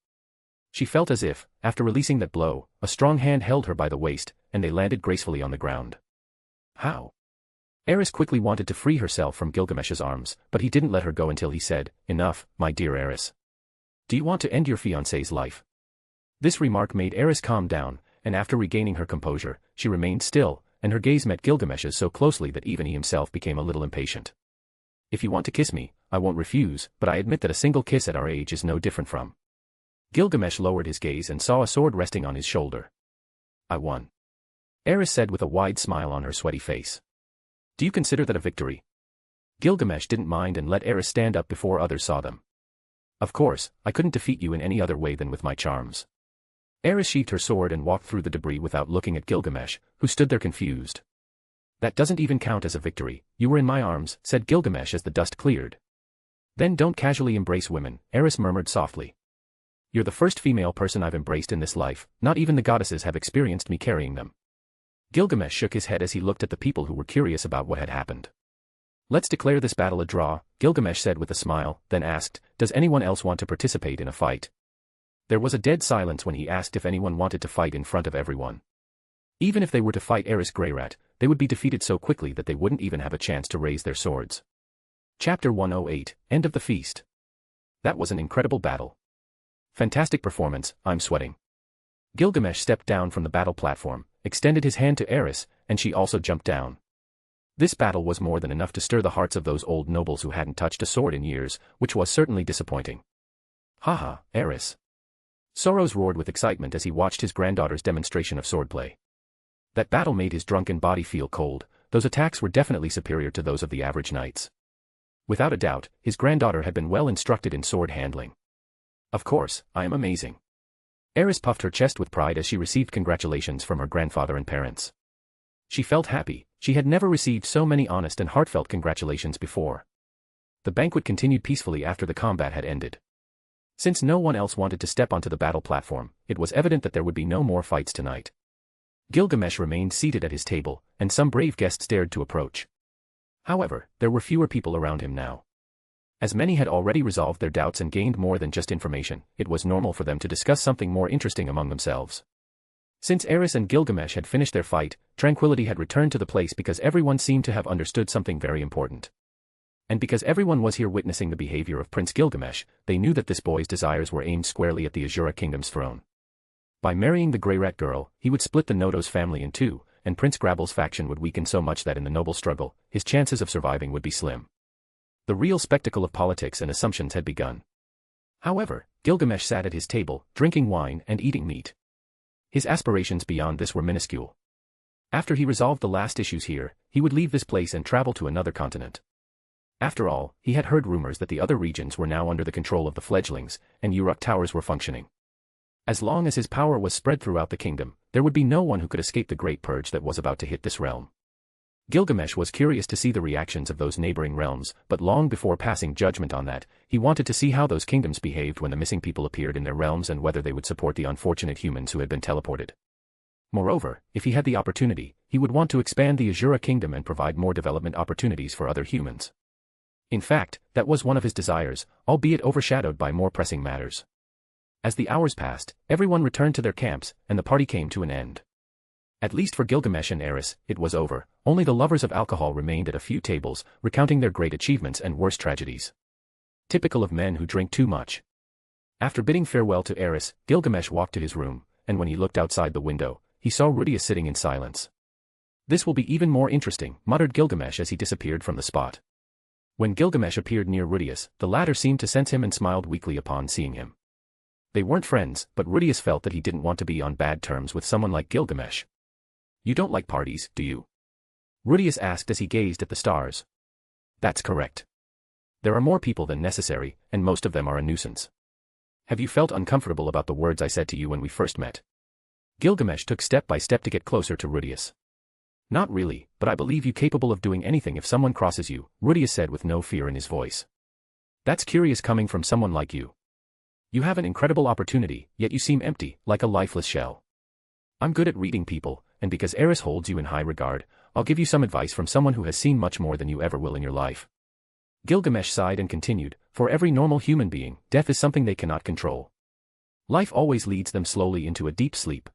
She felt as if, after releasing that blow, a strong hand held her by the waist, and they landed gracefully on the ground. How? Aerys quickly wanted to free herself from Gilgamesh's arms, but he didn't let her go until he said, "Enough, my dear Aerys. Do you want to end your fiancé's life?" This remark made Aerys calm down, and after regaining her composure, she remained still, and her gaze met Gilgamesh's so closely that even he himself became a little impatient. "If you want to kiss me, I won't refuse, but I admit that a single kiss at our age is no different from." Gilgamesh lowered his gaze and saw a sword resting on his shoulder. "I won," Aerys said with a wide smile on her sweaty face. "Do you consider that a victory?" Gilgamesh didn't mind and let Aerys stand up before others saw them. "Of course, I couldn't defeat you in any other way than with my charms." Aerys sheathed her sword and walked through the debris without looking at Gilgamesh, who stood there confused. "That doesn't even count as a victory. You were in my arms," said Gilgamesh as the dust cleared. "Then don't casually embrace women," Aerys murmured softly. "You're the first female person I've embraced in this life, not even the goddesses have experienced me carrying them." Gilgamesh shook his head as he looked at the people who were curious about what had happened. "Let's declare this battle a draw," Gilgamesh said with a smile, then asked, "Does anyone else want to participate in a fight?" There was a dead silence when he asked if anyone wanted to fight in front of everyone. Even if they were to fight Aerys Greyrat, they would be defeated so quickly that they wouldn't even have a chance to raise their swords. Chapter 108, End of the Feast. That was an incredible battle. Fantastic performance, I'm sweating. Gilgamesh stepped down from the battle platform, extended his hand to Aerys, and she also jumped down. This battle was more than enough to stir the hearts of those old nobles who hadn't touched a sword in years, which was certainly disappointing. "Haha, Aerys." Soros roared with excitement as he watched his granddaughter's demonstration of swordplay. That battle made his drunken body feel cold. Those attacks were definitely superior to those of the average knights. Without a doubt, his granddaughter had been well instructed in sword handling. "Of course, I am amazing." Aerys puffed her chest with pride as she received congratulations from her grandfather and parents. She felt happy. She had never received so many honest and heartfelt congratulations before. The banquet continued peacefully after the combat had ended. Since no one else wanted to step onto the battle platform, it was evident that there would be no more fights tonight. Gilgamesh remained seated at his table, and some brave guests dared to approach. However, there were fewer people around him now. As many had already resolved their doubts and gained more than just information, it was normal for them to discuss something more interesting among themselves. Since Aerys and Gilgamesh had finished their fight, tranquility had returned to the place because everyone seemed to have understood something very important. And because everyone was here witnessing the behavior of Prince Gilgamesh, they knew that this boy's desires were aimed squarely at the Asura kingdom's throne. By marrying the Grey Rat girl, he would split the Nodo's family in two, and Prince Grabble's faction would weaken so much that in the noble struggle, his chances of surviving would be slim. The real spectacle of politics and assumptions had begun. However, Gilgamesh sat at his table, drinking wine and eating meat. His aspirations beyond this were minuscule. After he resolved the last issues here, he would leave this place and travel to another continent. After all, he had heard rumors that the other regions were now under the control of the fledglings, and Uruk towers were functioning. As long as his power was spread throughout the kingdom, there would be no one who could escape the great purge that was about to hit this realm. Gilgamesh was curious to see the reactions of those neighboring realms, but long before passing judgment on that, he wanted to see how those kingdoms behaved when the missing people appeared in their realms and whether they would support the unfortunate humans who had been teleported. Moreover, if he had the opportunity, he would want to expand the Asura kingdom and provide more development opportunities for other humans. In fact, that was one of his desires, albeit overshadowed by more pressing matters. As the hours passed, everyone returned to their camps, and the party came to an end. At least for Gilgamesh and Aerys, it was over. Only the lovers of alcohol remained at a few tables, recounting their great achievements and worst tragedies. Typical of men who drink too much. After bidding farewell to Aerys, Gilgamesh walked to his room, and when he looked outside the window, he saw Rudius sitting in silence. "This will be even more interesting," muttered Gilgamesh as he disappeared from the spot. When Gilgamesh appeared near Rudius, the latter seemed to sense him and smiled weakly upon seeing him. They weren't friends, but Rudius felt that he didn't want to be on bad terms with someone like Gilgamesh. "You don't like parties, do you?" Rudius asked as he gazed at the stars. "That's correct. There are more people than necessary, and most of them are a nuisance. Have you felt uncomfortable about the words I said to you when we first met?" Gilgamesh took step by step to get closer to Rudius. "Not really, but I believe you capable of doing anything if someone crosses you," Rudius said with no fear in his voice. "That's curious coming from someone like you. You have an incredible opportunity, yet you seem empty, like a lifeless shell. I'm good at reading people, and because Aerys holds you in high regard, I'll give you some advice from someone who has seen much more than you ever will in your life." Gilgamesh sighed and continued, "For every normal human being, death is something they cannot control. Life always leads them slowly into a deep sleep.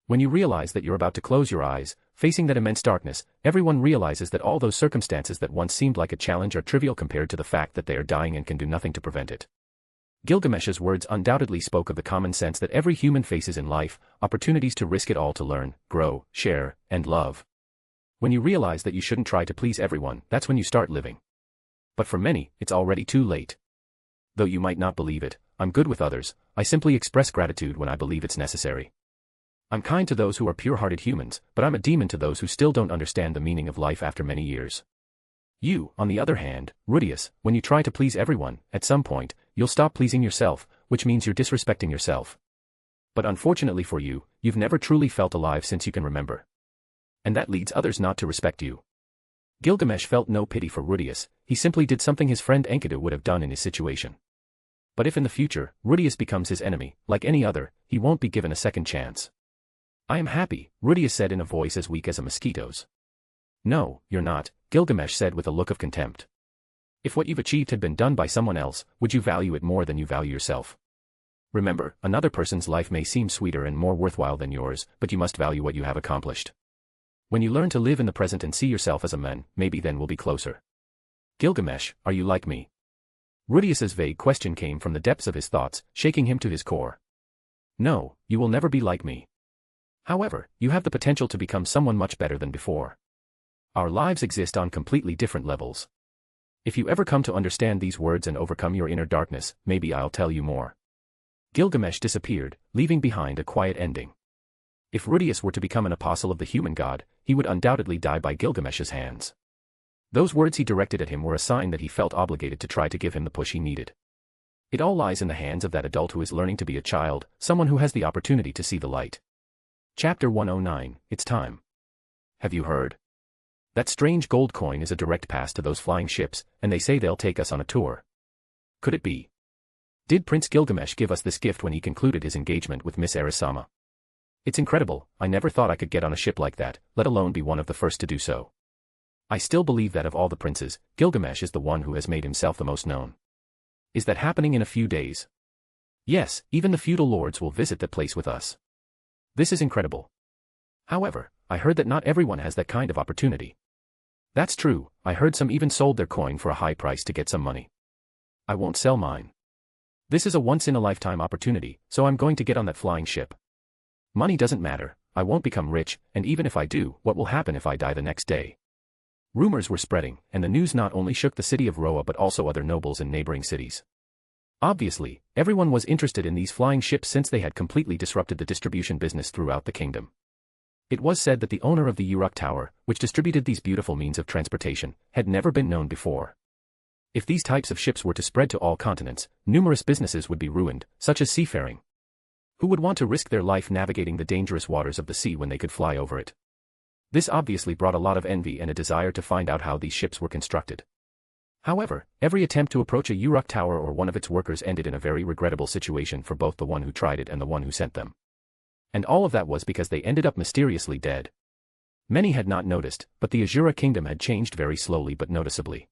When you realize that you're about to close your eyes, facing that immense darkness, everyone realizes that all those circumstances that once seemed like a challenge are trivial compared to the fact that they are dying and can do nothing to prevent it." Gilgamesh's words undoubtedly spoke of the common sense that every human faces in life, opportunities to risk it all to learn, grow, share, and love. When you realize that you shouldn't try to please everyone, that's when you start living. But for many, it's already too late. Though you might not believe it, I'm good with others, I simply express gratitude when I believe it's necessary. I'm kind to those who are pure-hearted humans, but I'm a demon to those who still don't understand the meaning of life after many years. You, on the other hand, Rudius, when you try to please everyone, at some point, you'll stop pleasing yourself, which means you're disrespecting yourself. But unfortunately for you, you've never truly felt alive since you can remember. And that leads others not to respect you." Gilgamesh felt no pity for Rudius, he simply did something his friend Enkidu would have done in his situation. But if in the future, Rudius becomes his enemy, like any other, he won't be given a second chance. "I am happy," Rudius said in a voice as weak as a mosquito's. "No, you're not," Gilgamesh said with a look of contempt. "If what you've achieved had been done by someone else, would you value it more than you value yourself? Remember, another person's life may seem sweeter and more worthwhile than yours, but you must value what you have accomplished. When you learn to live in the present and see yourself as a man, maybe then we'll be closer." "Gilgamesh, are you like me?" Rudius's vague question came from the depths of his thoughts, shaking him to his core. "No, you will never be like me. However, you have the potential to become someone much better than before. Our lives exist on completely different levels. If you ever come to understand these words and overcome your inner darkness, maybe I'll tell you more." Gilgamesh disappeared, leaving behind a quiet ending. If Rudius were to become an apostle of the human god, he would undoubtedly die by Gilgamesh's hands. Those words he directed at him were a sign that he felt obligated to try to give him the push he needed. It all lies in the hands of that adult who is learning to be a child, someone who has the opportunity to see the light. Chapter 109, It's Time. Have you heard? That strange gold coin is a direct pass to those flying ships, and they say they'll take us on a tour. Could it be? Did Prince Gilgamesh give us this gift when he concluded his engagement with Miss Aerys-sama? It's incredible, I never thought I could get on a ship like that, let alone be one of the first to do so. I still believe that of all the princes, Gilgamesh is the one who has made himself the most known. Is that happening in a few days? Yes, even the feudal lords will visit the place with us. This is incredible. However, I heard that not everyone has that kind of opportunity. That's true, I heard some even sold their coin for a high price to get some money. I won't sell mine. This is a once-in-a-lifetime opportunity, so I'm going to get on that flying ship. Money doesn't matter, I won't become rich, and even if I do, what will happen if I die the next day? Rumors were spreading, and the news not only shook the city of Roa but also other nobles in neighboring cities. Obviously, everyone was interested in these flying ships since they had completely disrupted the distribution business throughout the kingdom. It was said that the owner of the Uruk Tower, which distributed these beautiful means of transportation, had never been known before. If these types of ships were to spread to all continents, numerous businesses would be ruined, such as seafaring. Who would want to risk their life navigating the dangerous waters of the sea when they could fly over it? This obviously brought a lot of envy and a desire to find out how these ships were constructed. However, every attempt to approach a Uruk tower or one of its workers ended in a very regrettable situation for both the one who tried it and the one who sent them. And all of that was because they ended up mysteriously dead. Many had not noticed, but the Asura kingdom had changed very slowly but noticeably.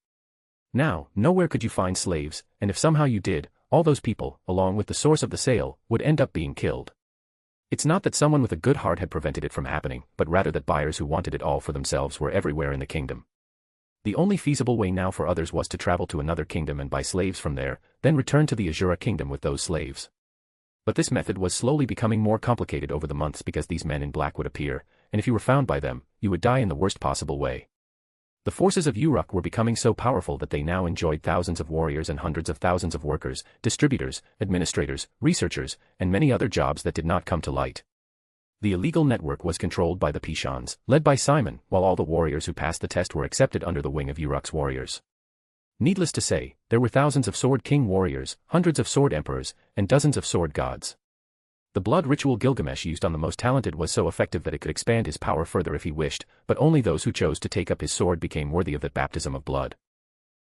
Now, nowhere could you find slaves, and if somehow you did, all those people, along with the source of the sale, would end up being killed. It's not that someone with a good heart had prevented it from happening, but rather that buyers who wanted it all for themselves were everywhere in the kingdom. The only feasible way now for others was to travel to another kingdom and buy slaves from there, then return to the Asura kingdom with those slaves. But this method was slowly becoming more complicated over the months because these men in black would appear, and if you were found by them, you would die in the worst possible way. The forces of Uruk were becoming so powerful that they now enjoyed thousands of warriors and hundreds of thousands of workers, distributors, administrators, researchers, and many other jobs that did not come to light. The illegal network was controlled by the Pishans, led by Simon, while all the warriors who passed the test were accepted under the wing of Uruk's warriors. Needless to say, there were thousands of Sword King warriors, hundreds of Sword Emperors, and dozens of Sword Gods. The blood ritual Gilgamesh used on the most talented was so effective that it could expand his power further if he wished, but only those who chose to take up his sword became worthy of that baptism of blood.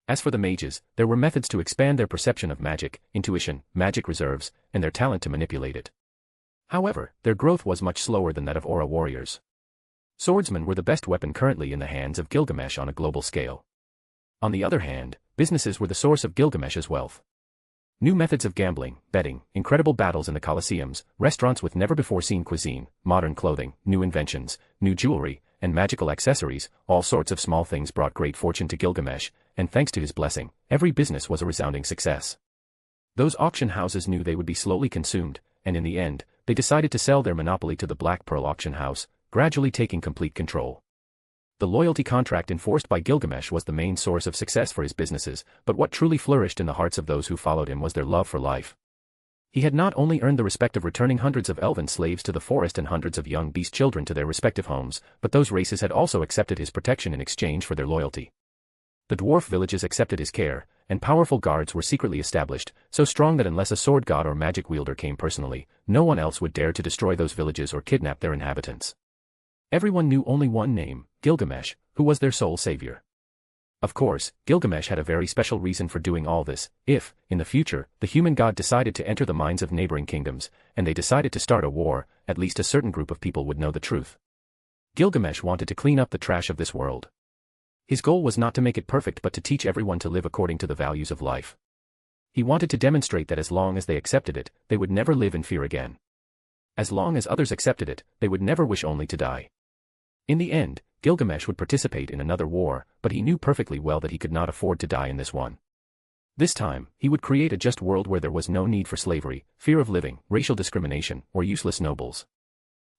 As for the mages, there were methods to expand their perception of magic, intuition, magic reserves, and their talent to manipulate it. However, their growth was much slower than that of Aura warriors. Swordsmen were the best weapon currently in the hands of Gilgamesh on a global scale. On the other hand, businesses were the source of Gilgamesh's wealth. New methods of gambling, betting, incredible battles in the Colosseums, restaurants with never-before-seen cuisine, modern clothing, new inventions, new jewelry, and magical accessories, all sorts of small things brought great fortune to Gilgamesh, and thanks to his blessing, every business was a resounding success. Those auction houses knew they would be slowly consumed, and in the end, they decided to sell their monopoly to the Black Pearl auction house, gradually taking complete control. The loyalty contract enforced by Gilgamesh was the main source of success for his businesses, but what truly flourished in the hearts of those who followed him was their love for life. He had not only earned the respect of returning hundreds of elven slaves to the forest and hundreds of young beast children to their respective homes, but those races had also accepted his protection in exchange for their loyalty. The dwarf villages accepted his care, and powerful guards were secretly established, so strong that unless a sword god or magic wielder came personally, no one else would dare to destroy those villages or kidnap their inhabitants. Everyone knew only one name, Gilgamesh, who was their sole savior. Of course, Gilgamesh had a very special reason for doing all this. If, in the future, the human god decided to enter the minds of neighboring kingdoms, and they decided to start a war, at least a certain group of people would know the truth. Gilgamesh wanted to clean up the trash of this world. His goal was not to make it perfect but to teach everyone to live according to the values of life. He wanted to demonstrate that as long as they accepted it, they would never live in fear again. As long as others accepted it, they would never wish only to die. In the end, Gilgamesh would participate in another war, but he knew perfectly well that he could not afford to die in this one. This time, he would create a just world where there was no need for slavery, fear of living, racial discrimination, or useless nobles.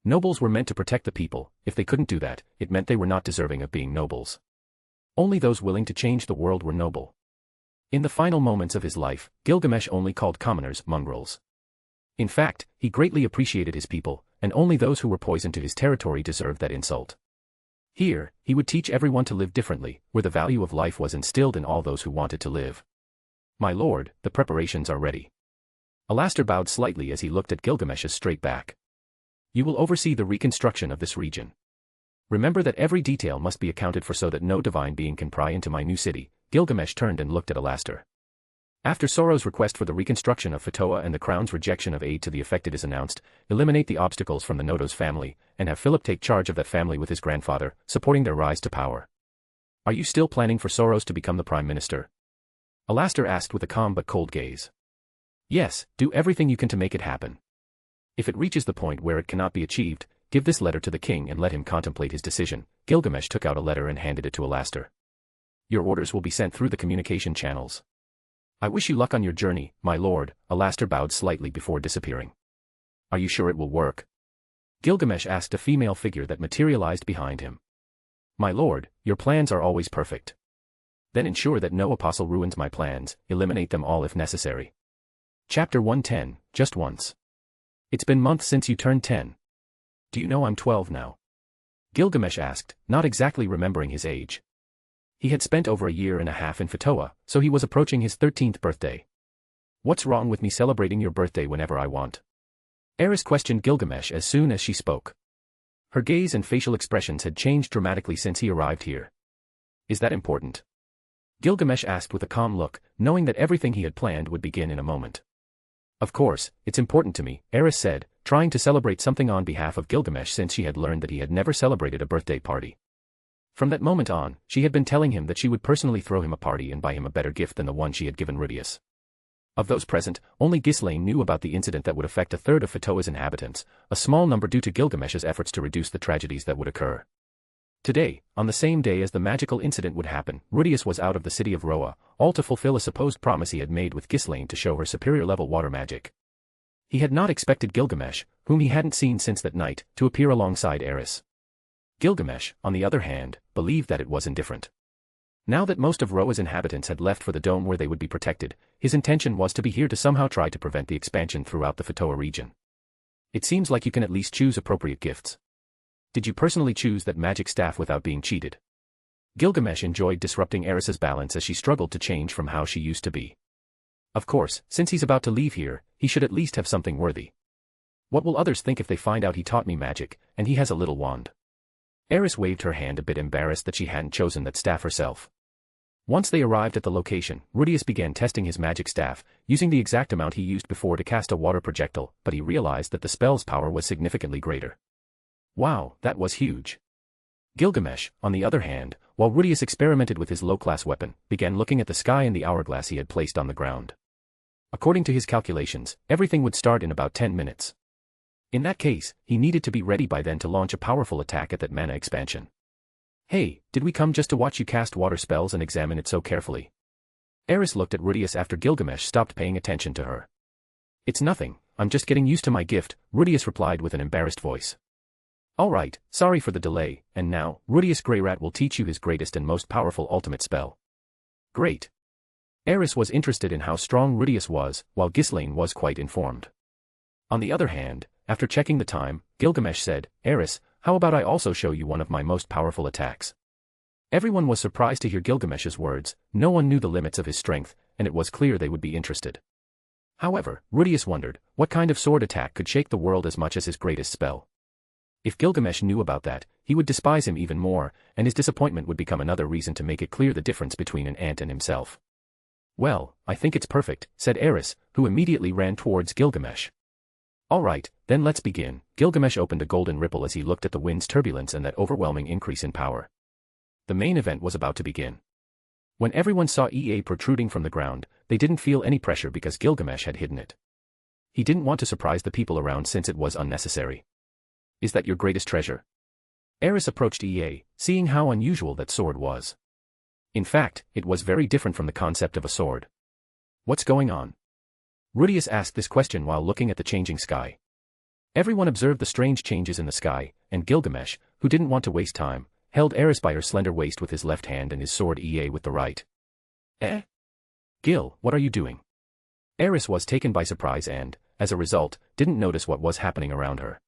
Nobles were meant to protect the people. If they couldn't do that, it meant they were not deserving of being nobles. Only those willing to change the world were noble. In the final moments of his life, Gilgamesh only called commoners mongrels. In fact, he greatly appreciated his people, and only those who were poison to his territory deserved that insult. Here, he would teach everyone to live differently, where the value of life was instilled in all those who wanted to live. My lord, the preparations are ready. Alastor bowed slightly as he looked at Gilgamesh's straight back. You will oversee the reconstruction of this region. Remember that every detail must be accounted for so that no divine being can pry into my new city. Gilgamesh turned and looked at Alastor. After Soro's request for the reconstruction of Fatoa and the crown's rejection of aid to the affected is announced, eliminate the obstacles from the Nodo's family, and have Philip take charge of that family with his grandfather, supporting their rise to power. Are you still planning for Soros to become the prime minister? Alastair asked with a calm but cold gaze. Yes, do everything you can to make it happen. If it reaches the point where it cannot be achieved, give this letter to the king and let him contemplate his decision. Gilgamesh took out a letter and handed it to Alastair. Your orders will be sent through the communication channels. I wish you luck on your journey, my lord. Alastair bowed slightly before disappearing. Are you sure it will work? Gilgamesh asked a female figure that materialized behind him. My lord, your plans are always perfect. Then ensure that no apostle ruins my plans, eliminate them all if necessary. Chapter 110, Just Once. It's been months since you turned 10. Do you know I'm 12 now? Gilgamesh asked, not exactly remembering his age. He had spent over a year and a half in Fatoa, so he was approaching his 13th birthday. What's wrong with me celebrating your birthday whenever I want? Aerys questioned Gilgamesh as soon as she spoke. Her gaze and facial expressions had changed dramatically since he arrived here. Is that important? Gilgamesh asked with a calm look, knowing that everything he had planned would begin in a moment. Of course, it's important to me, Aerys said, trying to celebrate something on behalf of Gilgamesh since she had learned that he had never celebrated a birthday party. From that moment on, she had been telling him that she would personally throw him a party and buy him a better gift than the one she had given Rudius. Of those present, only Ghislaine knew about the incident that would affect a third of Fatoa's inhabitants, a small number due to Gilgamesh's efforts to reduce the tragedies that would occur. Today, on the same day as the magical incident would happen, Rudius was out of the city of Roa, all to fulfill a supposed promise he had made with Ghislaine to show her superior-level water magic. He had not expected Gilgamesh, whom he hadn't seen since that night, to appear alongside Aerys. Gilgamesh, on the other hand, believed that it was indifferent. Now that most of Roa's inhabitants had left for the dome where they would be protected, his intention was to be here to somehow try to prevent the expansion throughout the Fatoa region. It seems like you can at least choose appropriate gifts. Did you personally choose that magic staff without being cheated? Gilgamesh enjoyed disrupting Aerys's balance as she struggled to change from how she used to be. Of course, since he's about to leave here, he should at least have something worthy. What will others think if they find out he taught me magic, and he has a little wand? Aerys waved her hand, a bit embarrassed that she hadn't chosen that staff herself. Once they arrived at the location, Rudius began testing his magic staff, using the exact amount he used before to cast a water projectile, but he realized that the spell's power was significantly greater. Wow, that was huge. Gilgamesh, on the other hand, while Rudius experimented with his low-class weapon, began looking at the sky and the hourglass he had placed on the ground. According to his calculations, everything would start in about 10 minutes. In that case, he needed to be ready by then to launch a powerful attack at that mana expansion. Hey, did we come just to watch you cast water spells and examine it so carefully? Aerys looked at Rudius after Gilgamesh stopped paying attention to her. It's nothing, I'm just getting used to my gift, Rudius replied with an embarrassed voice. Alright, sorry for the delay, and now, Rudius Greyrat will teach you his greatest and most powerful ultimate spell. Great. Aerys was interested in how strong Rudius was, while Ghislaine was quite informed. On the other hand, after checking the time, Gilgamesh said, Aerys, how about I also show you one of my most powerful attacks? Everyone was surprised to hear Gilgamesh's words, no one knew the limits of his strength, and it was clear they would be interested. However, Rudius wondered, what kind of sword attack could shake the world as much as his greatest spell? If Gilgamesh knew about that, he would despise him even more, and his disappointment would become another reason to make it clear the difference between an ant and himself. Well, I think it's perfect, said Aerys, who immediately ran towards Gilgamesh. Alright, then let's begin. Gilgamesh opened a golden ripple as he looked at the wind's turbulence and that overwhelming increase in power. The main event was about to begin. When everyone saw EA protruding from the ground, they didn't feel any pressure because Gilgamesh had hidden it. He didn't want to surprise the people around since it was unnecessary. Is that your greatest treasure? Aerys approached EA, seeing how unusual that sword was. In fact, it was very different from the concept of a sword. What's going on? Rudius asked this question while looking at the changing sky. Everyone observed the strange changes in the sky, and Gilgamesh, who didn't want to waste time, held Aerys by her slender waist with his left hand and his sword EA with the right. Eh? Gil, what are you doing? Aerys was taken by surprise and, as a result, didn't notice what was happening around her.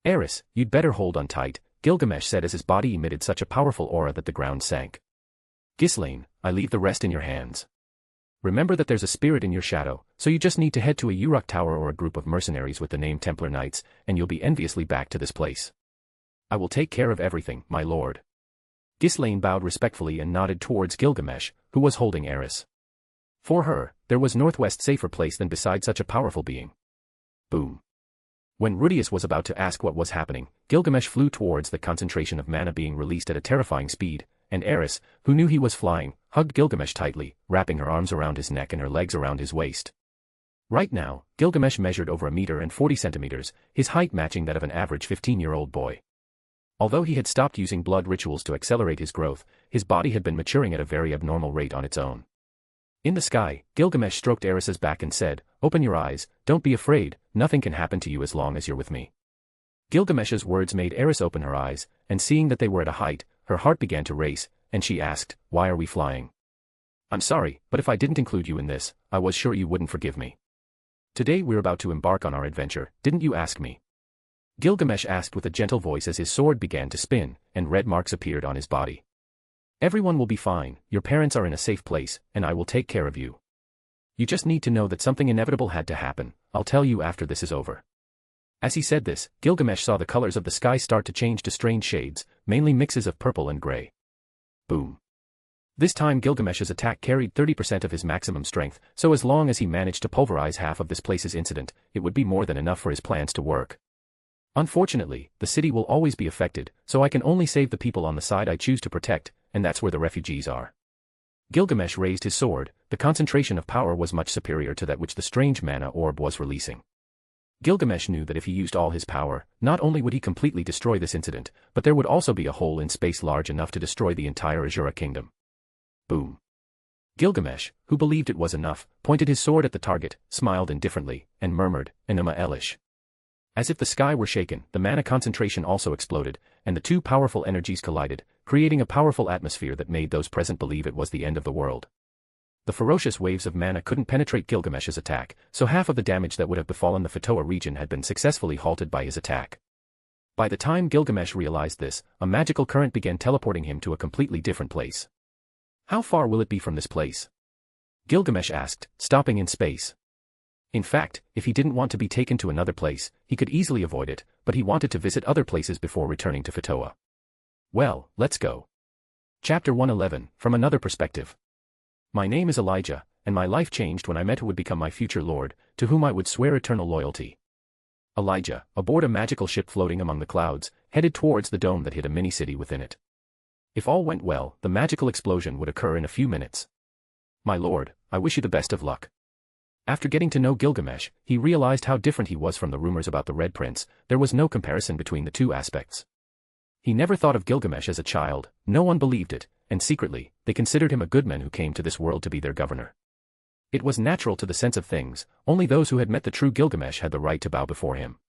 Aerys, you'd better hold on tight, Gilgamesh said as his body emitted such a powerful aura that the ground sank. Ghislaine, I leave the rest in your hands. Remember that there's a spirit in your shadow, so you just need to head to a Uruk tower or a group of mercenaries with the name Templar Knights, and you'll be enviously back to this place. I will take care of everything, my lord. Ghislaine bowed respectfully and nodded towards Gilgamesh, who was holding Aerys. For her, there was northwest safer place than beside such a powerful being. Boom. When Rudius was about to ask what was happening, Gilgamesh flew towards the concentration of mana being released at a terrifying speed, and Aerys, who knew he was flying, hugged Gilgamesh tightly, wrapping her arms around his neck and her legs around his waist. Right now, Gilgamesh measured over 1 meter and 40 centimeters, his height matching that of an average 15-year-old boy. Although he had stopped using blood rituals to accelerate his growth, his body had been maturing at a very abnormal rate on its own. In the sky, Gilgamesh stroked Aerys's back and said, "Open your eyes, don't be afraid, nothing can happen to you as long as you're with me." Gilgamesh's words made Aerys open her eyes, and seeing that they were at a height, her heart began to race, and she asked, "Why are we flying?" "I'm sorry, but if I didn't include you in this, I was sure you wouldn't forgive me. Today we're about to embark on our adventure, didn't you ask me?" Gilgamesh asked with a gentle voice as his sword began to spin, and red marks appeared on his body. "Everyone will be fine, your parents are in a safe place, and I will take care of you. You just need to know that something inevitable had to happen, I'll tell you after this is over." As he said this, Gilgamesh saw the colors of the sky start to change to strange shades, mainly mixes of purple and gray. Boom. This time Gilgamesh's attack carried 30% of his maximum strength, so as long as he managed to pulverize half of this place's incident, it would be more than enough for his plans to work. Unfortunately, the city will always be affected, so I can only save the people on the side I choose to protect, and that's where the refugees are. Gilgamesh raised his sword, the concentration of power was much superior to that which the strange mana orb was releasing. Gilgamesh knew that if he used all his power, not only would he completely destroy this incident, but there would also be a hole in space large enough to destroy the entire Asura kingdom. Boom. Gilgamesh, who believed it was enough, pointed his sword at the target, smiled indifferently, and murmured, "Enuma Elish." As if the sky were shaken, the mana concentration also exploded, and the two powerful energies collided, creating a powerful atmosphere that made those present believe it was the end of the world. The ferocious waves of mana couldn't penetrate Gilgamesh's attack, so half of the damage that would have befallen the Fetoa region had been successfully halted by his attack. By the time Gilgamesh realized this, a magical current began teleporting him to a completely different place. "How far will it be from this place?" Gilgamesh asked, stopping in space. In fact, if he didn't want to be taken to another place, he could easily avoid it, but he wanted to visit other places before returning to Fetoa. Well, let's go. Chapter 111, From Another Perspective. My name is Elijah, and my life changed when I met who would become my future lord, to whom I would swear eternal loyalty. Elijah, aboard a magical ship floating among the clouds, headed towards the dome that hid a mini-city within it. If all went well, the magical explosion would occur in a few minutes. "My lord, I wish you the best of luck." After getting to know Gilgamesh, he realized how different he was from the rumors about the Red Prince. There was no comparison between the two aspects. He never thought of Gilgamesh as a child, no one believed it, and secretly, they considered him a good man who came to this world to be their governor. It was natural to the sense of things, only those who had met the true Gilgamesh had the right to bow before him.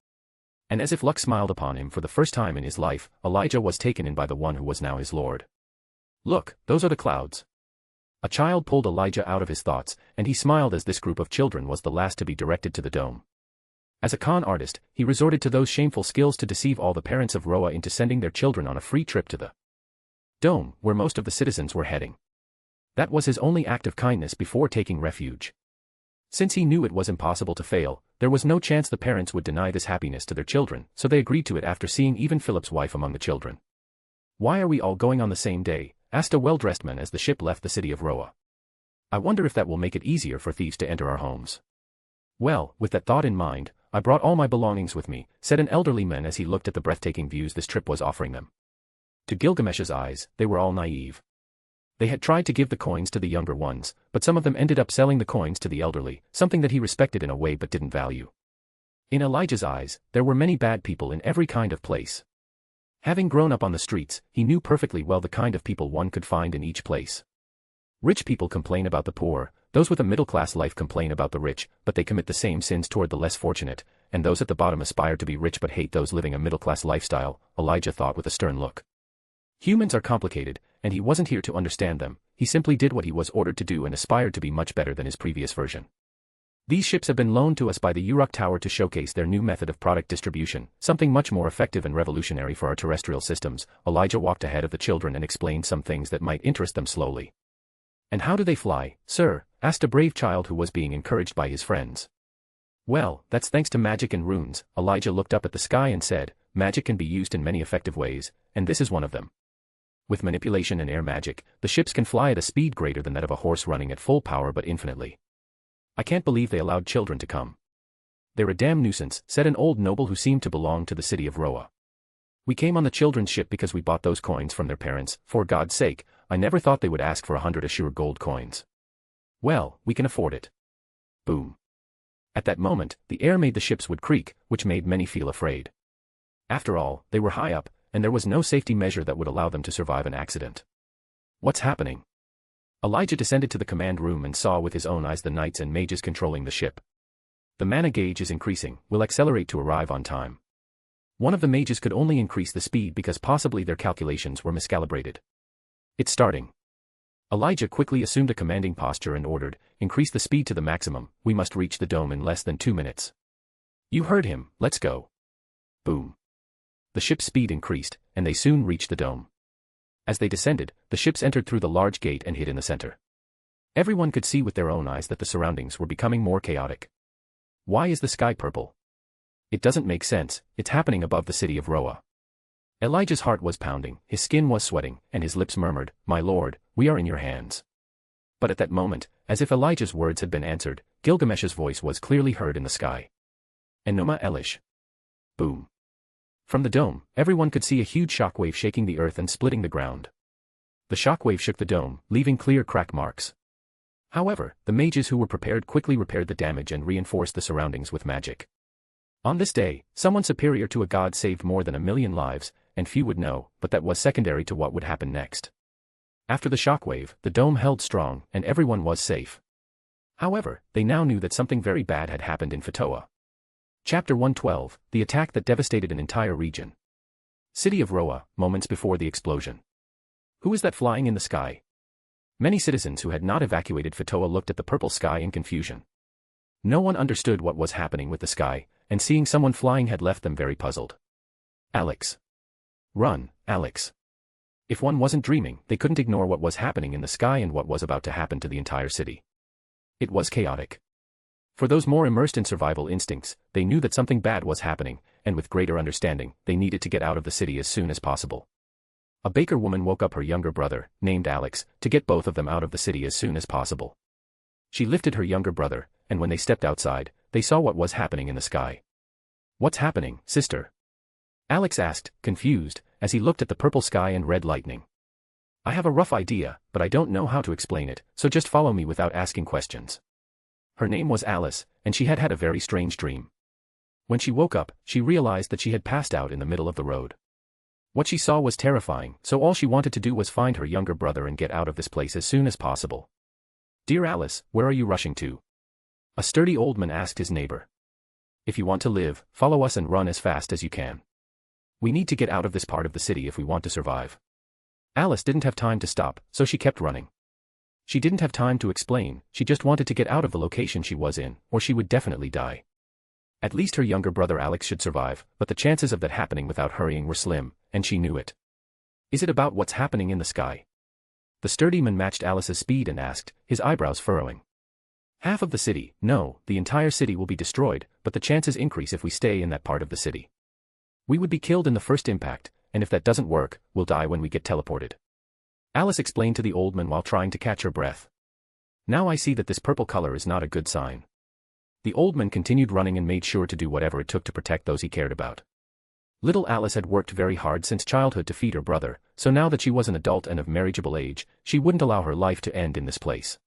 And as if luck smiled upon him for the first time in his life, Elijah was taken in by the one who was now his lord. "Look, those are the clouds." A child pulled Elijah out of his thoughts, and he smiled as this group of children was the last to be directed to the dome. As a con artist, he resorted to those shameful skills to deceive all the parents of Roa into sending their children on a free trip to the dome, where most of the citizens were heading. That was his only act of kindness before taking refuge. Since he knew it was impossible to fail, there was no chance the parents would deny this happiness to their children, so they agreed to it after seeing even Philip's wife among the children. "Why are we all going on the same day?" asked a well-dressed man as the ship left the city of Roa. "I wonder if that will make it easier for thieves to enter our homes." "Well, with that thought in mind, I brought all my belongings with me," said an elderly man as he looked at the breathtaking views this trip was offering them. To Gilgamesh's eyes, they were all naive. They had tried to give the coins to the younger ones, but some of them ended up selling the coins to the elderly, something that he respected in a way but didn't value. In Elijah's eyes, there were many bad people in every kind of place. Having grown up on the streets, he knew perfectly well the kind of people one could find in each place. Rich people complain about the poor, those with a middle-class life complain about the rich, but they commit the same sins toward the less fortunate, and those at the bottom aspire to be rich but hate those living a middle-class lifestyle, Elijah thought with a stern look. Humans are complicated, and he wasn't here to understand them, he simply did what he was ordered to do and aspired to be much better than his previous version. "These ships have been loaned to us by the Uruk Tower to showcase their new method of product distribution, something much more effective and revolutionary for our terrestrial systems." Elijah walked ahead of the children and explained some things that might interest them slowly. "And how do they fly, sir?" asked a brave child who was being encouraged by his friends. "Well, that's thanks to magic and runes." Elijah looked up at the sky and said, "Magic can be used in many effective ways, and this is one of them." With manipulation and air magic, the ships can fly at a speed greater than that of a horse running at full power but infinitely. I can't believe they allowed children to come. They're a damn nuisance, said an old noble who seemed to belong to the city of Roa. We came on the children's ship because we bought those coins from their parents. For God's sake, I never thought they would ask for 100 Asura gold coins. Well, we can afford it. Boom. At that moment, the air made the ships would creak, which made many feel afraid. After all, they were high up, and there was no safety measure that would allow them to survive an accident. What's happening? Elijah descended to the command room and saw with his own eyes the knights and mages controlling the ship. The mana gauge is increasing, will accelerate to arrive on time. One of the mages could only increase the speed because possibly their calculations were miscalibrated. It's starting. Elijah quickly assumed a commanding posture and ordered, increase the speed to the maximum, we must reach the dome in less than 2 minutes. You heard him, let's go. Boom. The ship's speed increased, and they soon reached the dome. As they descended, the ships entered through the large gate and hid in the center. Everyone could see with their own eyes that the surroundings were becoming more chaotic. Why is the sky purple? It doesn't make sense, it's happening above the city of Roa. Elijah's heart was pounding, his skin was sweating, and his lips murmured, My lord, we are in your hands. But at that moment, as if Elijah's words had been answered, Gilgamesh's voice was clearly heard in the sky. Enoma Elish. Boom. From the dome, everyone could see a huge shockwave shaking the earth and splitting the ground. The shockwave shook the dome, leaving clear crack marks. However, the mages who were prepared quickly repaired the damage and reinforced the surroundings with magic. On this day, someone superior to a god saved more than 1 million lives, and few would know, but that was secondary to what would happen next. After the shockwave, the dome held strong, and everyone was safe. However, they now knew that something very bad had happened in Fatoa. Chapter 112, The Attack That Devastated an Entire Region. City of Roa, moments before the explosion. Who is that flying in the sky? Many citizens who had not evacuated Fatoa looked at the purple sky in confusion. No one understood what was happening with the sky, and seeing someone flying had left them very puzzled. Alex. Run, Alex. If one wasn't dreaming, they couldn't ignore what was happening in the sky and what was about to happen to the entire city. It was chaotic. For those more immersed in survival instincts, they knew that something bad was happening, and with greater understanding, they needed to get out of the city as soon as possible. A baker woman woke up her younger brother, named Alex, to get both of them out of the city as soon as possible. She lifted her younger brother, and when they stepped outside, they saw what was happening in the sky. What's happening, sister? Alex asked, confused, as he looked at the purple sky and red lightning. I have a rough idea, but I don't know how to explain it, so just follow me without asking questions. Her name was Alice, and she had had a very strange dream. When she woke up, she realized that she had passed out in the middle of the road. What she saw was terrifying, so all she wanted to do was find her younger brother and get out of this place as soon as possible. Dear Alice, where are you rushing to? A sturdy old man asked his neighbor. If you want to live, follow us and run as fast as you can. We need to get out of this part of the city if we want to survive. Alice didn't have time to stop, so she kept running. She didn't have time to explain, she just wanted to get out of the location she was in, or she would definitely die. At least her younger brother Alex should survive, but the chances of that happening without hurrying were slim, and she knew it. Is it about what's happening in the sky? The sturdy man matched Alice's speed and asked, his eyebrows furrowing. Half of the city, no, the entire city will be destroyed, but the chances increase if we stay in that part of the city. We would be killed in the first impact, and if that doesn't work, we'll die when we get teleported. Alice explained to the old man while trying to catch her breath. Now I see that this purple color is not a good sign. The old man continued running and made sure to do whatever it took to protect those he cared about. Little Alice had worked very hard since childhood to feed her brother, so now that she was an adult and of marriageable age, she wouldn't allow her life to end in this place.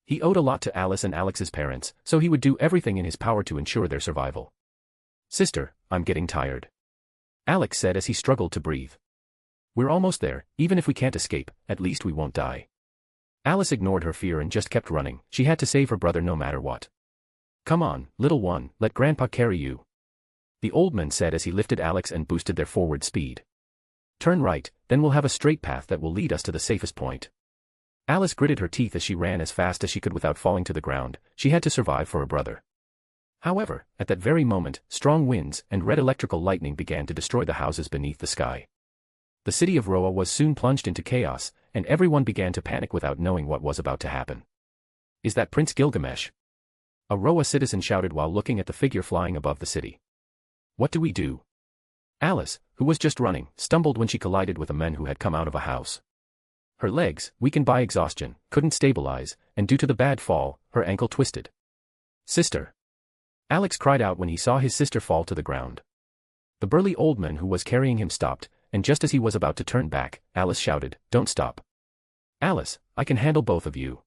He owed a lot to Alice and Alex's parents, so he would do everything in his power to ensure their survival. Sister, I'm getting tired. Alex said as he struggled to breathe. We're almost there, even if we can't escape, at least we won't die. Alice ignored her fear and just kept running, she had to save her brother no matter what. Come on, little one, let Grandpa carry you. The old man said as he lifted Alex and boosted their forward speed. Turn right, then we'll have a straight path that will lead us to the safest point. Alice gritted her teeth as she ran as fast as she could without falling to the ground, she had to survive for her brother. However, at that very moment, strong winds and red electrical lightning began to destroy the houses beneath the sky. The city of Roa was soon plunged into chaos, and everyone began to panic without knowing what was about to happen. Is that Prince Gilgamesh? A Roa citizen shouted while looking at the figure flying above the city. What do we do? Alice, who was just running, stumbled when she collided with a man who had come out of a house. Her legs, weakened by exhaustion, couldn't stabilize, and due to the bad fall, her ankle twisted. "Sister!" Alex cried out when he saw his sister fall to the ground. The burly old man who was carrying him stopped, and just as he was about to turn back, Alice shouted, "Don't stop. Alice, I can handle both of you.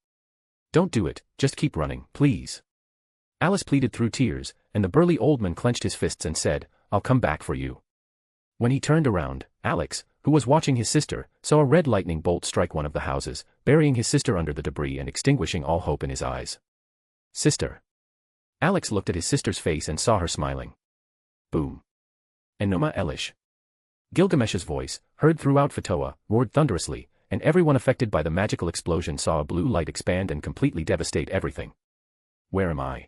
Don't do it, just keep running, please." Alice pleaded through tears, and the burly old man clenched his fists and said, "I'll come back for you." When he turned around, Alex, who was watching his sister, saw a red lightning bolt strike one of the houses, burying his sister under the debris and extinguishing all hope in his eyes. "Sister." Alex looked at his sister's face and saw her smiling. Boom. Enoma Elish. Gilgamesh's voice, heard throughout Fatoa, roared thunderously, and everyone affected by the magical explosion saw a blue light expand and completely devastate everything. Where am I?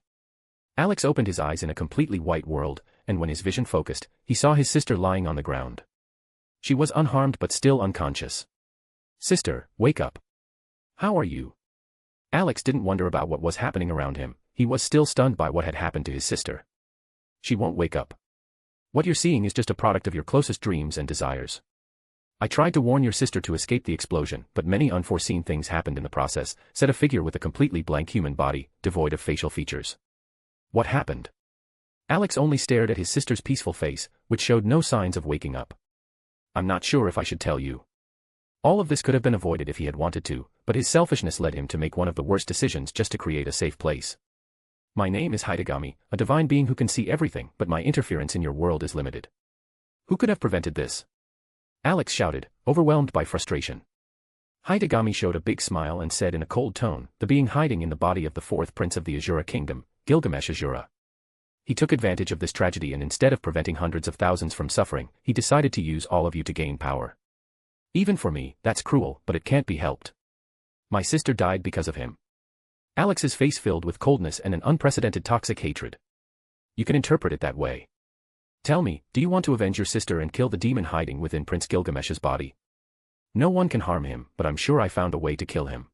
Alex opened his eyes in a completely white world, and when his vision focused, he saw his sister lying on the ground. She was unharmed but still unconscious. "Sister, wake up. How are you?" Alex didn't wonder about what was happening around him, he was still stunned by what had happened to his sister. "She won't wake up. What you're seeing is just a product of your closest dreams and desires. I tried to warn your sister to escape the explosion, but many unforeseen things happened in the process," said a figure with a completely blank human body, devoid of facial features. "What happened?" Alex only stared at his sister's peaceful face, which showed no signs of waking up. "I'm not sure if I should tell you." All of this could have been avoided if he had wanted to, but his selfishness led him to make one of the worst decisions just to create a safe place. "My name is Hidegami, a divine being who can see everything, but my interference in your world is limited. Who could have prevented this?" Alex shouted, overwhelmed by frustration. Hidegami showed a big smile and said in a cold tone, "The being hiding in the body of the fourth prince of the Asura kingdom, Gilgamesh Asura. He took advantage of this tragedy and instead of preventing hundreds of thousands from suffering, he decided to use all of you to gain power. Even for me, that's cruel, but it can't be helped. My sister died because of him." Alex's face filled with coldness and an unprecedented toxic hatred. "You can interpret it that way. Tell me, do you want to avenge your sister and kill the demon hiding within Prince Gilgamesh's body? No one can harm him, but I'm sure I found a way to kill him.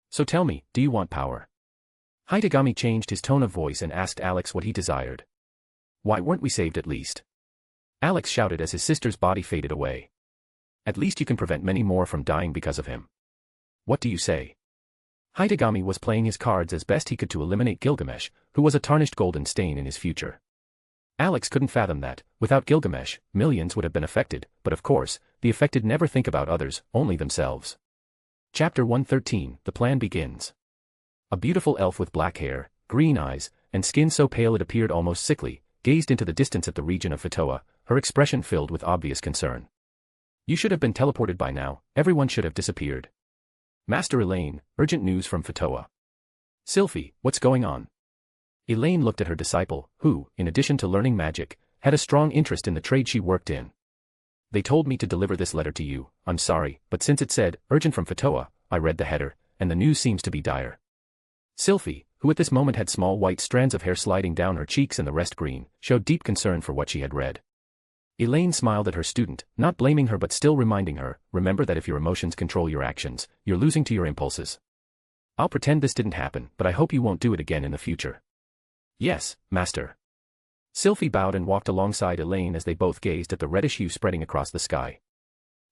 So tell me, do you want power?" Hidegami changed his tone of voice and asked Alex what he desired. "Why weren't we saved at least?" Alex shouted as his sister's body faded away. "At least you can prevent many more from dying because of him. What do you say?" Hidegami was playing his cards as best he could to eliminate Gilgamesh, who was a tarnished golden stain in his future. Alex couldn't fathom that, without Gilgamesh, millions would have been affected, but of course, the affected never think about others, only themselves. Chapter 113, The Plan Begins. A beautiful elf with black hair, green eyes, and skin so pale it appeared almost sickly, gazed into the distance at the region of Fatoa, her expression filled with obvious concern. "You should have been teleported by now, everyone should have disappeared. Master Elaine, urgent news from Fatoa." "Sylphie, what's going on?" Elaine looked at her disciple, who, in addition to learning magic, had a strong interest in the trade she worked in. "They told me to deliver this letter to you, I'm sorry, but since it said, urgent from Fatoa, I read the header, and the news seems to be dire." Sylphie, who at this moment had small white strands of hair sliding down her cheeks and the rest green, showed deep concern for what she had read. Elaine smiled at her student, not blaming her but still reminding her, "Remember that if your emotions control your actions, you're losing to your impulses. I'll pretend this didn't happen, but I hope you won't do it again in the future." "Yes, Master." Sylphie bowed and walked alongside Elaine as they both gazed at the reddish hue spreading across the sky.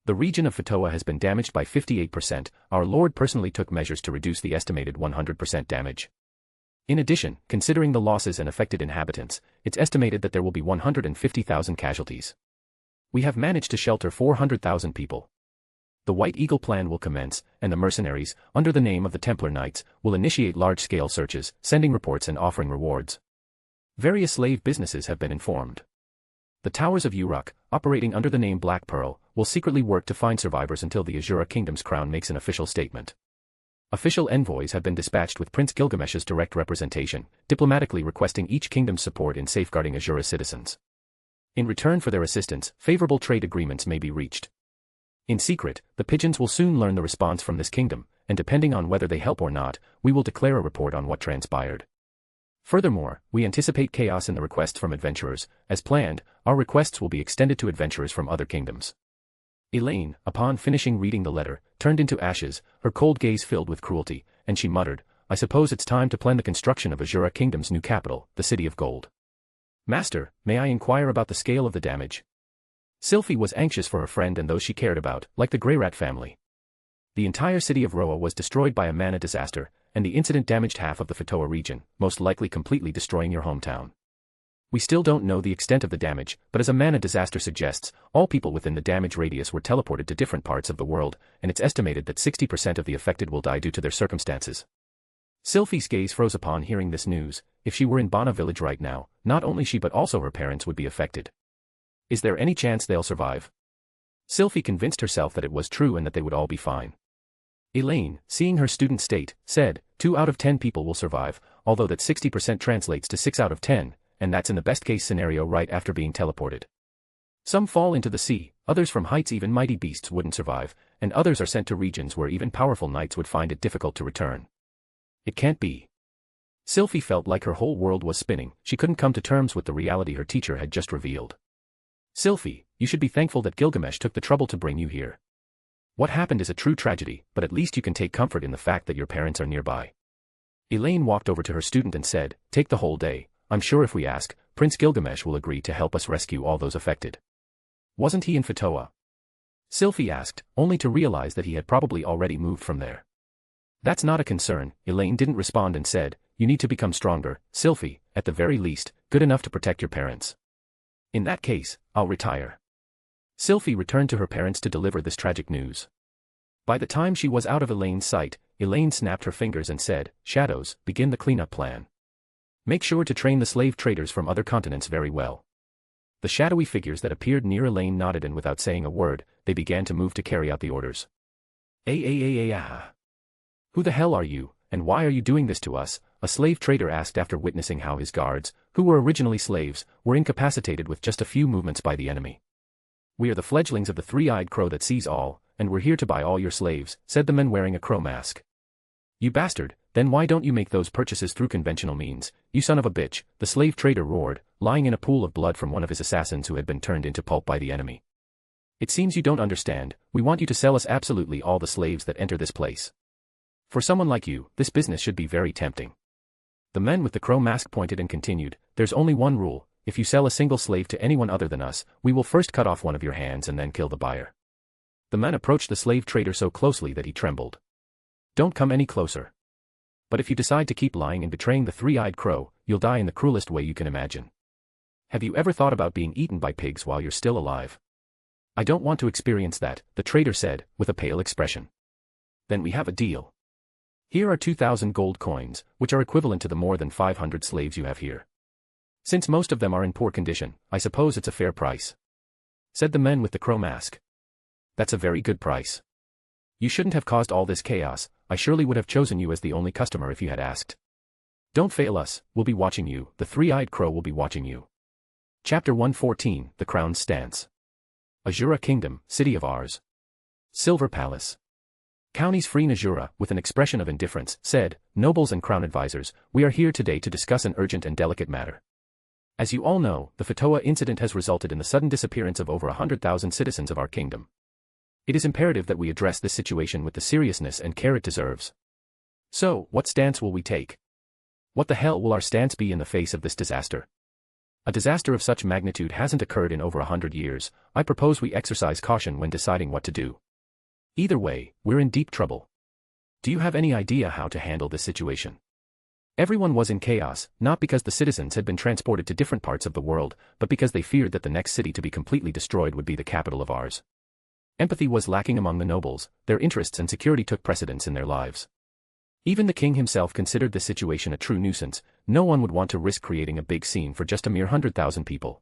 "The region of Fatoa has been damaged by 58%, our Lord personally took measures to reduce the estimated 100% damage. In addition, considering the losses and affected inhabitants, it's estimated that there will be 150,000 casualties. We have managed to shelter 400,000 people. The White Eagle plan will commence, and the mercenaries, under the name of the Templar Knights, will initiate large-scale searches, sending reports and offering rewards. Various slave businesses have been informed. The Towers of Uruk, operating under the name Black Pearl, will secretly work to find survivors until the Asura Kingdom's crown makes an official statement. Official envoys have been dispatched with Prince Gilgamesh's direct representation, diplomatically requesting each kingdom's support in safeguarding Asura's citizens. In return for their assistance, favorable trade agreements may be reached. In secret, the pigeons will soon learn the response from this kingdom, and depending on whether they help or not, we will declare a report on what transpired. Furthermore, we anticipate chaos in the requests from adventurers. As planned, our requests will be extended to adventurers from other kingdoms." Elaine, upon finishing reading the letter, turned into ashes, her cold gaze filled with cruelty, and she muttered, "I suppose it's time to plan the construction of Asura Kingdom's new capital, the City of Gold. Master, may I inquire about the scale of the damage?" Sylphie was anxious for her friend and those she cared about, like the Grey Rat family. The entire city of Roa was destroyed by a mana disaster, and the incident damaged half of the Fatoa region, most likely completely destroying your hometown. We still don't know the extent of the damage, but as a mana disaster suggests, all people within the damage radius were teleported to different parts of the world, and it's estimated that 60% of the affected will die due to their circumstances. Sylphie's gaze froze upon hearing this news. If she were in Bana village right now, not only she but also her parents would be affected. Is there any chance they'll survive? Sylphie convinced herself that it was true and that they would all be fine. Elaine, seeing her student state, said, 2 out of 10 people will survive, although that 60% translates to 6 out of 10, and that's in the best-case scenario right after being teleported. Some fall into the sea, others from heights even mighty beasts wouldn't survive, and others are sent to regions where even powerful knights would find it difficult to return. It can't be. Sylphie felt like her whole world was spinning. She couldn't come to terms with the reality her teacher had just revealed. Sylphie, you should be thankful that Gilgamesh took the trouble to bring you here. What happened is a true tragedy, but at least you can take comfort in the fact that your parents are nearby. Elaine walked over to her student and said, take the whole day. I'm sure if we ask, Prince Gilgamesh will agree to help us rescue all those affected. Wasn't he in Fatoa? Sylphie asked, only to realize that he had probably already moved from there. That's not a concern, Elaine didn't respond and said, you need to become stronger, Sylphie, at the very least, good enough to protect your parents. In that case, I'll retire. Sylphie returned to her parents to deliver this tragic news. By the time she was out of Elaine's sight, Elaine snapped her fingers and said, Shadows, begin the cleanup plan. Make sure to train the slave traders from other continents very well. The shadowy figures that appeared near Elaine nodded and without saying a word, they began to move to carry out the orders. Who the hell are you, and why are you doing this to us? A slave trader asked after witnessing how his guards, who were originally slaves, were incapacitated with just a few movements by the enemy. We are the fledglings of the three-eyed crow that sees all, and we're here to buy all your slaves, said the man wearing a crow mask. You bastard, then why don't you make those purchases through conventional means, you son of a bitch, the slave trader roared, lying in a pool of blood from one of his assassins who had been turned into pulp by the enemy. It seems you don't understand, we want you to sell us absolutely all the slaves that enter this place. For someone like you, this business should be very tempting. The man with the crow mask pointed and continued, there's only one rule, if you sell a single slave to anyone other than us, we will first cut off one of your hands and then kill the buyer. The man approached the slave trader so closely that he trembled. Don't come any closer. But if you decide to keep lying and betraying the three-eyed crow, you'll die in the cruelest way you can imagine. Have you ever thought about being eaten by pigs while you're still alive? I don't want to experience that, the trader said, with a pale expression. Then we have a deal. Here are 2,000 gold coins, which are equivalent to the more than 500 slaves you have here. Since most of them are in poor condition, I suppose it's a fair price. Said the man with the crow mask. That's a very good price. You shouldn't have caused all this chaos, I surely would have chosen you as the only customer if you had asked. Don't fail us, we'll be watching you, the three-eyed crow will be watching you. Chapter 114, The Crown's Stance. Asura Kingdom, City of Ours. Silver Palace. County's Free Asura, with an expression of indifference, said, Nobles and Crown Advisors, we are here today to discuss an urgent and delicate matter. As you all know, the Fatoa incident has resulted in the sudden disappearance of over 100,000 citizens of our kingdom. It is imperative that we address this situation with the seriousness and care it deserves. So, what stance will we take? What the hell will our stance be in the face of this disaster? A disaster of such magnitude hasn't occurred in over 100 years, I propose we exercise caution when deciding what to do. Either way, we're in deep trouble. Do you have any idea how to handle this situation? Everyone was in chaos, not because the citizens had been transported to different parts of the world, but because they feared that the next city to be completely destroyed would be the capital of ours. Empathy was lacking among the nobles, their interests and security took precedence in their lives. Even the king himself considered this situation a true nuisance, no one would want to risk creating a big scene for just a mere 100,000 people.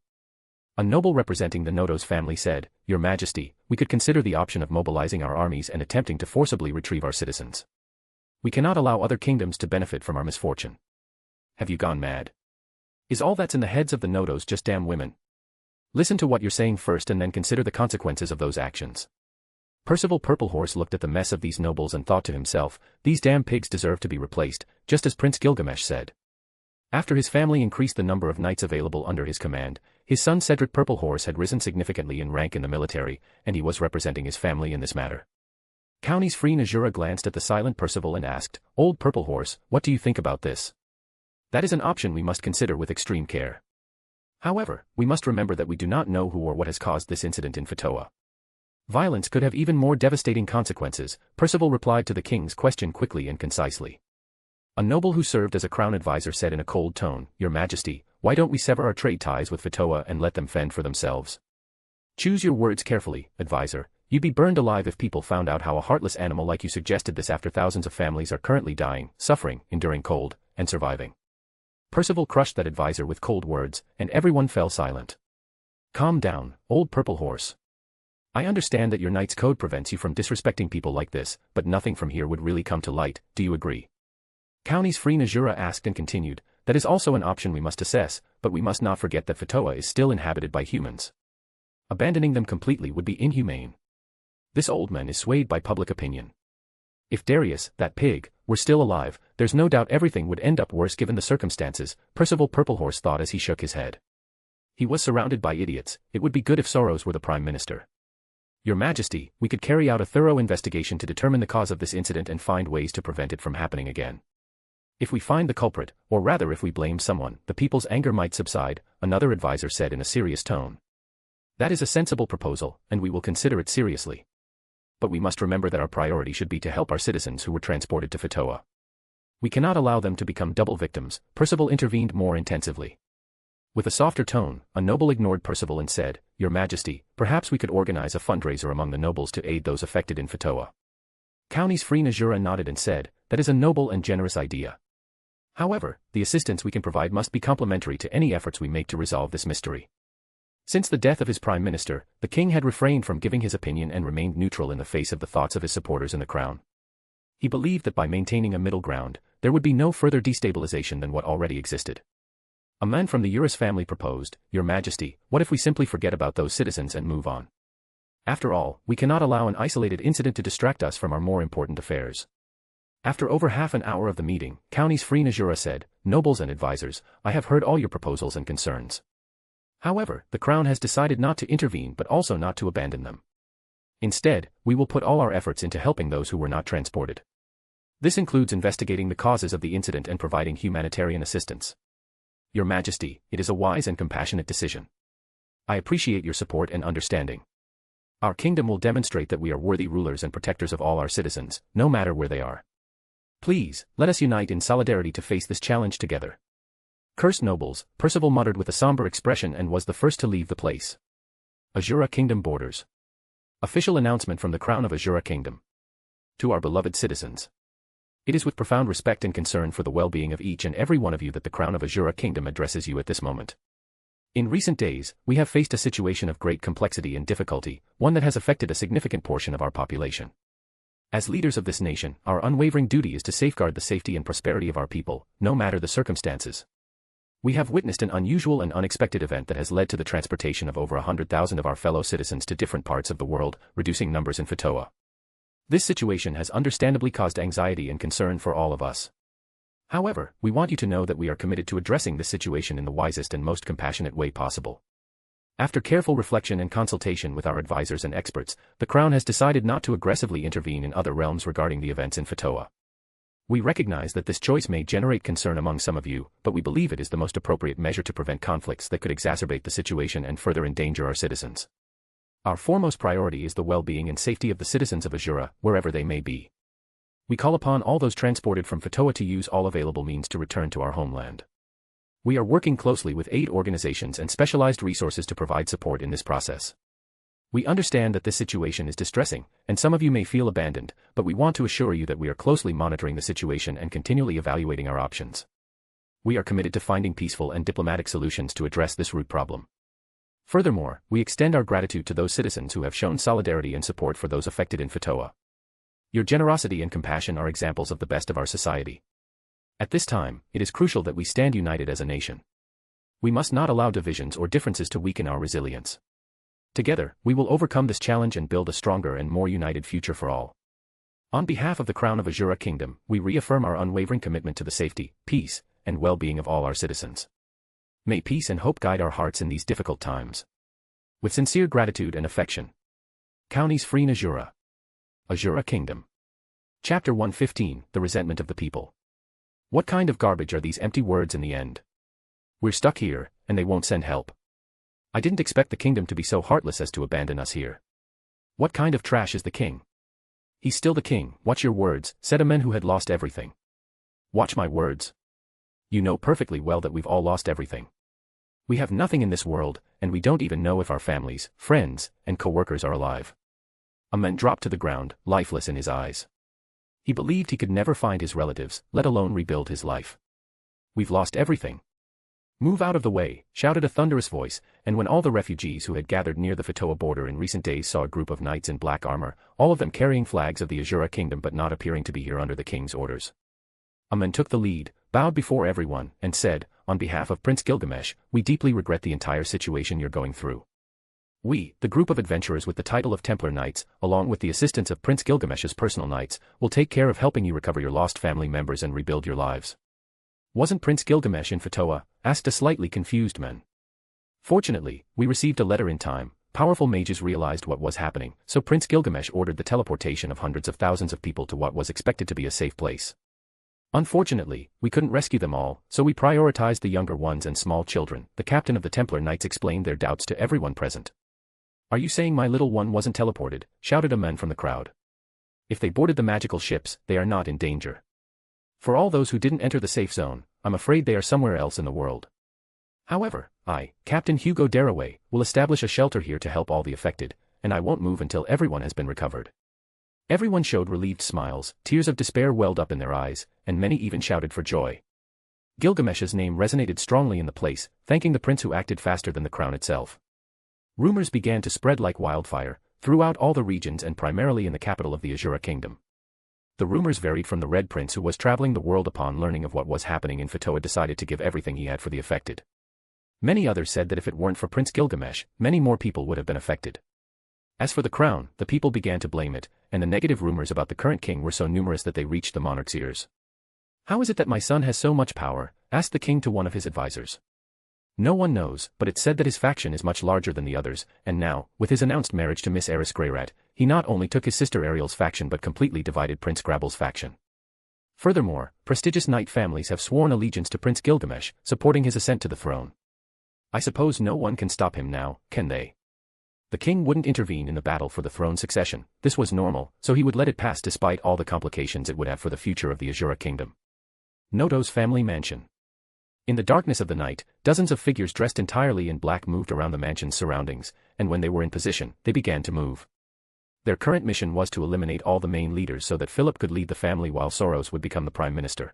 A noble representing the Nodo's family said, Your Majesty, we could consider the option of mobilizing our armies and attempting to forcibly retrieve our citizens. We cannot allow other kingdoms to benefit from our misfortune. Have you gone mad? Is all that's in the heads of the Nodos just damn women? Listen to what you're saying first and then consider the consequences of those actions. Percival Purplehorse looked at the mess of these nobles and thought to himself, these damn pigs deserve to be replaced, just as Prince Gilgamesh said. After his family increased the number of knights available under his command, his son Cedric Purplehorse had risen significantly in rank in the military, and he was representing his family in this matter. County's Free Asura glanced at the silent Percival and asked, Old Purplehorse, what do you think about this? That is an option we must consider with extreme care. However, we must remember that we do not know who or what has caused this incident in Fatoa. Violence could have even more devastating consequences, Percival replied to the king's question quickly and concisely. A noble who served as a crown advisor said in a cold tone, "Your Majesty, why don't we sever our trade ties with Fatoa and let them fend for themselves?" Choose your words carefully, advisor. You'd be burned alive if people found out how a heartless animal like you suggested this after thousands of families are currently dying, suffering, enduring cold, and surviving. Percival crushed that advisor with cold words, and everyone fell silent. Calm down, old purple horse. I understand that your knight's code prevents you from disrespecting people like this, but nothing from here would really come to light, do you agree? County's Free Najura asked and continued, that is also an option we must assess, but we must not forget that Fatoa is still inhabited by humans. Abandoning them completely would be inhumane. This old man is swayed by public opinion. If Darius, that pig, were still alive, there's no doubt everything would end up worse given the circumstances, Percival Purplehorse thought as he shook his head. He was surrounded by idiots, it would be good if Soros were the Prime Minister. Your Majesty, we could carry out a thorough investigation to determine the cause of this incident and find ways to prevent it from happening again. If we find the culprit, or rather if we blame someone, the people's anger might subside, another advisor said in a serious tone. That is a sensible proposal, and we will consider it seriously. But we must remember that our priority should be to help our citizens who were transported to Fatoa. We cannot allow them to become double victims, Percival intervened more intensively. With a softer tone, a noble ignored Percival and said, Your Majesty, perhaps we could organize a fundraiser among the nobles to aid those affected in Fatoa. County's Free Najura nodded and said, that is a noble and generous idea. However, the assistance we can provide must be complementary to any efforts we make to resolve this mystery. Since the death of his prime minister, the king had refrained from giving his opinion and remained neutral in the face of the thoughts of his supporters in the crown. He believed that by maintaining a middle ground, there would be no further destabilization than what already existed. A man from the Aerys family proposed, Your Majesty, what if we simply forget about those citizens and move on? After all, we cannot allow an isolated incident to distract us from our more important affairs. After over half an hour of the meeting, County's Free Najura said, Nobles and advisors, I have heard all your proposals and concerns. However, the crown has decided not to intervene but also not to abandon them. Instead, we will put all our efforts into helping those who were not transported. This includes investigating the causes of the incident and providing humanitarian assistance. Your Majesty, it is a wise and compassionate decision. I appreciate your support and understanding. Our kingdom will demonstrate that we are worthy rulers and protectors of all our citizens, no matter where they are. Please, let us unite in solidarity to face this challenge together. Cursed nobles, Percival muttered with a somber expression and was the first to leave the place. Asura Kingdom borders. Official announcement from the Crown of Asura Kingdom. To our beloved citizens. It is with profound respect and concern for the well-being of each and every one of you that the Crown of Asura Kingdom addresses you at this moment. In recent days, we have faced a situation of great complexity and difficulty, one that has affected a significant portion of our population. As leaders of this nation, our unwavering duty is to safeguard the safety and prosperity of our people, no matter the circumstances. We have witnessed an unusual and unexpected event that has led to the transportation of over 100,000 of our fellow citizens to different parts of the world, reducing numbers in Fatoa. This situation has understandably caused anxiety and concern for all of us. However, we want you to know that we are committed to addressing this situation in the wisest and most compassionate way possible. After careful reflection and consultation with our advisors and experts, the Crown has decided not to aggressively intervene in other realms regarding the events in Fatoa. We recognize that this choice may generate concern among some of you, but we believe it is the most appropriate measure to prevent conflicts that could exacerbate the situation and further endanger our citizens. Our foremost priority is the well-being and safety of the citizens of Asura, wherever they may be. We call upon all those transported from Fatoa to use all available means to return to our homeland. We are working closely with aid organizations and specialized resources to provide support in this process. We understand that this situation is distressing, and some of you may feel abandoned, but we want to assure you that we are closely monitoring the situation and continually evaluating our options. We are committed to finding peaceful and diplomatic solutions to address this root problem. Furthermore, we extend our gratitude to those citizens who have shown solidarity and support for those affected in Fatoa. Your generosity and compassion are examples of the best of our society. At this time, it is crucial that we stand united as a nation. We must not allow divisions or differences to weaken our resilience. Together, we will overcome this challenge and build a stronger and more united future for all. On behalf of the Crown of Asura Kingdom, we reaffirm our unwavering commitment to the safety, peace, and well-being of all our citizens. May peace and hope guide our hearts in these difficult times. With sincere gratitude and affection. County's Free Asura. Asura Kingdom. Chapter 115, The Resentment of the People. What kind of garbage are these empty words in the end? We're stuck here, and they won't send help. I didn't expect the kingdom to be so heartless as to abandon us here. What kind of trash is the king? He's still the king, watch your words, said a man who had lost everything. Watch my words. You know perfectly well that we've all lost everything. We have nothing in this world, and we don't even know if our families, friends, and co-workers are alive. A man dropped to the ground, lifeless in his eyes. He believed he could never find his relatives, let alone rebuild his life. We've lost everything. Move out of the way, shouted a thunderous voice, and when all the refugees who had gathered near the Fetoa border in recent days saw a group of knights in black armor, all of them carrying flags of the Asura kingdom but not appearing to be here under the king's orders. A man took the lead, bowed before everyone, and said, on behalf of Prince Gilgamesh, we deeply regret the entire situation you're going through. We, the group of adventurers with the title of Templar Knights, along with the assistance of Prince Gilgamesh's personal knights, will take care of helping you recover your lost family members and rebuild your lives. Wasn't Prince Gilgamesh in Fetoa? Asked a slightly confused man. Fortunately, we received a letter in time. Powerful mages realized what was happening, so Prince Gilgamesh ordered the teleportation of hundreds of thousands of people to what was expected to be a safe place. Unfortunately, we couldn't rescue them all, so we prioritized the younger ones and small children. The captain of the Templar Knights explained their doubts to everyone present. Are you saying my little one wasn't teleported? Shouted a man from the crowd. If they boarded the magical ships, they are not in danger. For all those who didn't enter the safe zone, I'm afraid they are somewhere else in the world. However, I, Captain Hugo Daraway, will establish a shelter here to help all the affected, and I won't move until everyone has been recovered. Everyone showed relieved smiles, tears of despair welled up in their eyes, and many even shouted for joy. Gilgamesh's name resonated strongly in the place, thanking the prince who acted faster than the crown itself. Rumors began to spread like wildfire, throughout all the regions and primarily in the capital of the Asura kingdom. The rumors varied from the Red Prince who was traveling the world upon learning of what was happening in Fetoa decided to give everything he had for the affected. Many others said that if it weren't for Prince Gilgamesh, many more people would have been affected. As for the crown, the people began to blame it, and the negative rumors about the current king were so numerous that they reached the monarch's ears. How is it that my son has so much power? Asked the king to one of his advisors. No one knows, but it's said that his faction is much larger than the others, and now, with his announced marriage to Miss Aerys Greyrat, he not only took his sister Ariel's faction but completely divided Prince Grabble's faction. Furthermore, prestigious knight families have sworn allegiance to Prince Gilgamesh, supporting his ascent to the throne. I suppose no one can stop him now, can they? The king wouldn't intervene in the battle for the throne succession, this was normal, so he would let it pass despite all the complications it would have for the future of the Asura kingdom. Noto's family mansion. In the darkness of the night, dozens of figures dressed entirely in black moved around the mansion's surroundings, and when they were in position, they began to move. Their current mission was to eliminate all the main leaders so that Philip could lead the family while Soros would become the prime minister.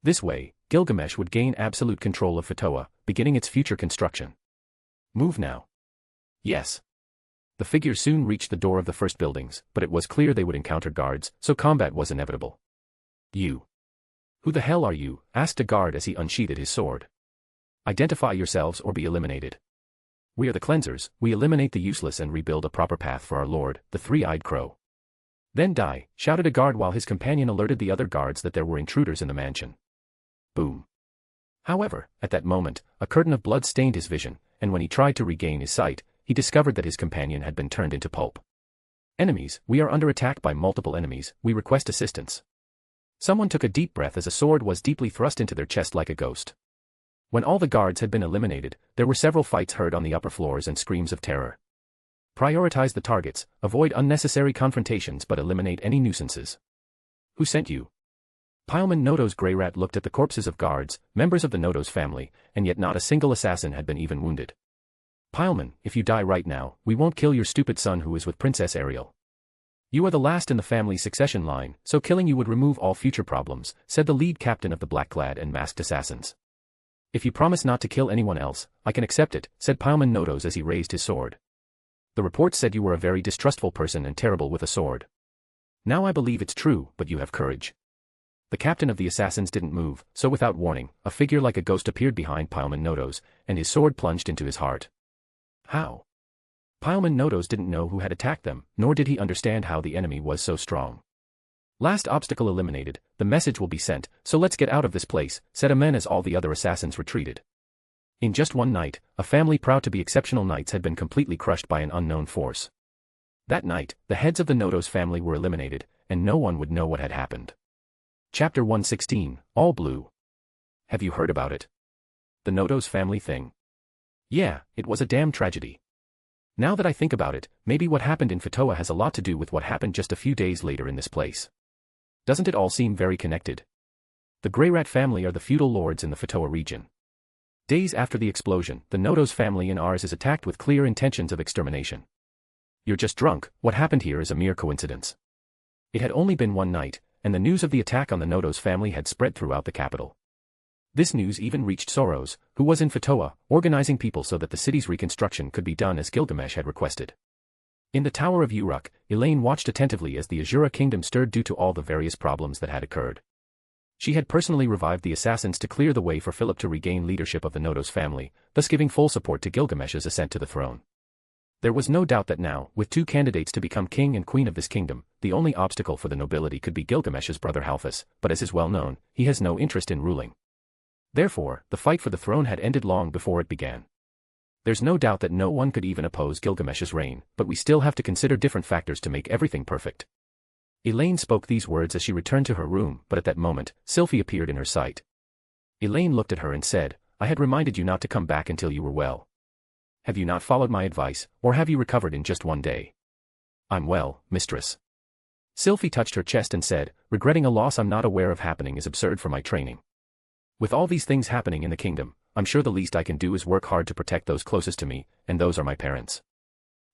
This way, Gilgamesh would gain absolute control of Fetoa, beginning its future construction. Move now. Yes. The figures soon reached the door of the first buildings, but it was clear they would encounter guards, so combat was inevitable. You. Who the hell are you? Asked a guard as he unsheathed his sword. Identify yourselves or be eliminated. We are the cleansers, we eliminate the useless and rebuild a proper path for our lord, the three-eyed crow. Then die, shouted a guard while his companion alerted the other guards that there were intruders in the mansion. Boom. However, at that moment, a curtain of blood stained his vision, and when he tried to regain his sight, he discovered that his companion had been turned into pulp. Enemies, we are under attack by multiple enemies, we request assistance. Someone took a deep breath as a sword was deeply thrust into their chest like a ghost. When all the guards had been eliminated, there were several fights heard on the upper floors and screams of terror. Prioritize the targets, avoid unnecessary confrontations but eliminate any nuisances. Who sent you? Pileman Noto's Greyrat looked at the corpses of guards, members of the Noto's family, and yet not a single assassin had been even wounded. Pileman, if you die right now, we won't kill your stupid son who is with Princess Ariel. You are the last in the family's succession line, so killing you would remove all future problems, said the lead captain of the black-clad and masked assassins. If you promise not to kill anyone else, I can accept it, said Pileman Notos as he raised his sword. The reports said you were a very distrustful person and terrible with a sword. Now I believe it's true, but you have courage. The captain of the assassins didn't move, so without warning, a figure like a ghost appeared behind Pileman Notos, and his sword plunged into his heart. How? Pileman Notos didn't know who had attacked them, nor did he understand how the enemy was so strong. Last obstacle eliminated, the message will be sent, so let's get out of this place, said a man as all the other assassins retreated. In just one night, a family proud to be exceptional knights had been completely crushed by an unknown force. That night, the heads of the Notos family were eliminated, and no one would know what had happened. Chapter 116, All Blue. Have you heard about it? The Nodo's family thing. Yeah, it was a damn tragedy. Now that I think about it, maybe what happened in Fatoa has a lot to do with what happened just a few days later in this place. Doesn't it all seem very connected? The Grey Rat family are the feudal lords in the Fatoa region. Days after the explosion, the Nodo's family in Aerys is attacked with clear intentions of extermination. You're just drunk, what happened here is a mere coincidence. It had only been one night, and the news of the attack on the Nodo's family had spread throughout the capital. This news even reached Soros, who was in Fatoa, organizing people so that the city's reconstruction could be done as Gilgamesh had requested. In the Tower of Uruk, Elaine watched attentively as the Asura kingdom stirred due to all the various problems that had occurred. She had personally revived the assassins to clear the way for Philip to regain leadership of the Nodo's family, thus giving full support to Gilgamesh's ascent to the throne. There was no doubt that now, with two candidates to become king and queen of this kingdom, the only obstacle for the nobility could be Gilgamesh's brother Halfus, but as is well known, he has no interest in ruling. Therefore, the fight for the throne had ended long before it began. There's no doubt that no one could even oppose Gilgamesh's reign, but we still have to consider different factors to make everything perfect. Elaine spoke these words as she returned to her room, but at that moment, Sylphie appeared in her sight. Elaine looked at her and said, I had reminded you not to come back until you were well. Have you not followed my advice, or have you recovered in just one day? I'm well, mistress. Sylphie touched her chest and said, regretting a loss I'm not aware of happening is absurd for my training. With all these things happening in the kingdom, I'm sure the least I can do is work hard to protect those closest to me, and those are my parents.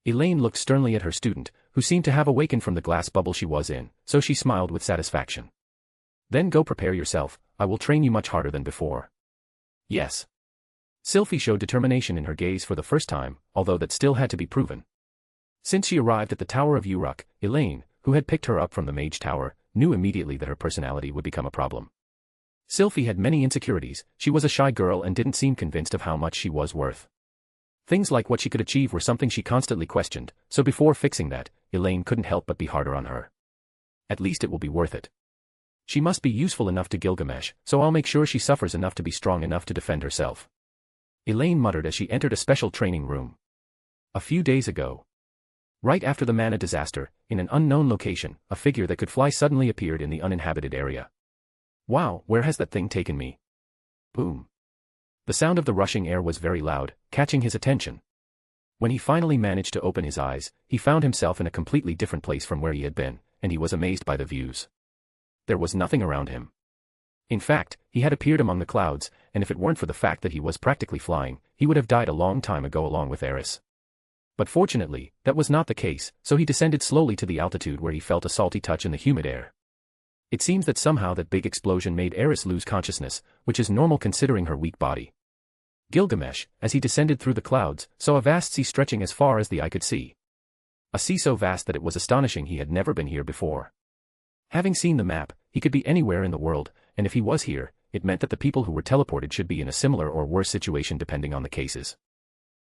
Elaine looked sternly at her student, who seemed to have awakened from the glass bubble she was in, so she smiled with satisfaction. Then go prepare yourself, I will train you much harder than before. Yes. Sylphie showed determination in her gaze for the first time, although that still had to be proven. Since she arrived at the Tower of Uruk, Elaine, who had picked her up from the Mage Tower, knew immediately that her personality would become a problem. Sylphie had many insecurities, she was a shy girl and didn't seem convinced of how much she was worth. Things like what she could achieve were something she constantly questioned, so before fixing that, Elaine couldn't help but be harder on her. At least it will be worth it. She must be useful enough to Gilgamesh, so I'll make sure she suffers enough to be strong enough to defend herself. Elaine muttered as she entered a special training room. A few days ago. Right after the mana disaster, in an unknown location, a figure that could fly suddenly appeared in the uninhabited area. Wow, where has that thing taken me? Boom. The sound of the rushing air was very loud, catching his attention. When he finally managed to open his eyes, he found himself in a completely different place from where he had been, and he was amazed by the views. There was nothing around him. In fact, he had appeared among the clouds, and if it weren't for the fact that he was practically flying, he would have died a long time ago along with Aerys. But fortunately, that was not the case, so he descended slowly to the altitude where he felt a salty touch in the humid air. It seems that somehow that big explosion made Aerys lose consciousness, which is normal considering her weak body. Gilgamesh, as he descended through the clouds, saw a vast sea stretching as far as the eye could see. A sea so vast that it was astonishing he had never been here before. Having seen the map, he could be anywhere in the world, and if he was here, it meant that the people who were teleported should be in a similar or worse situation depending on the cases.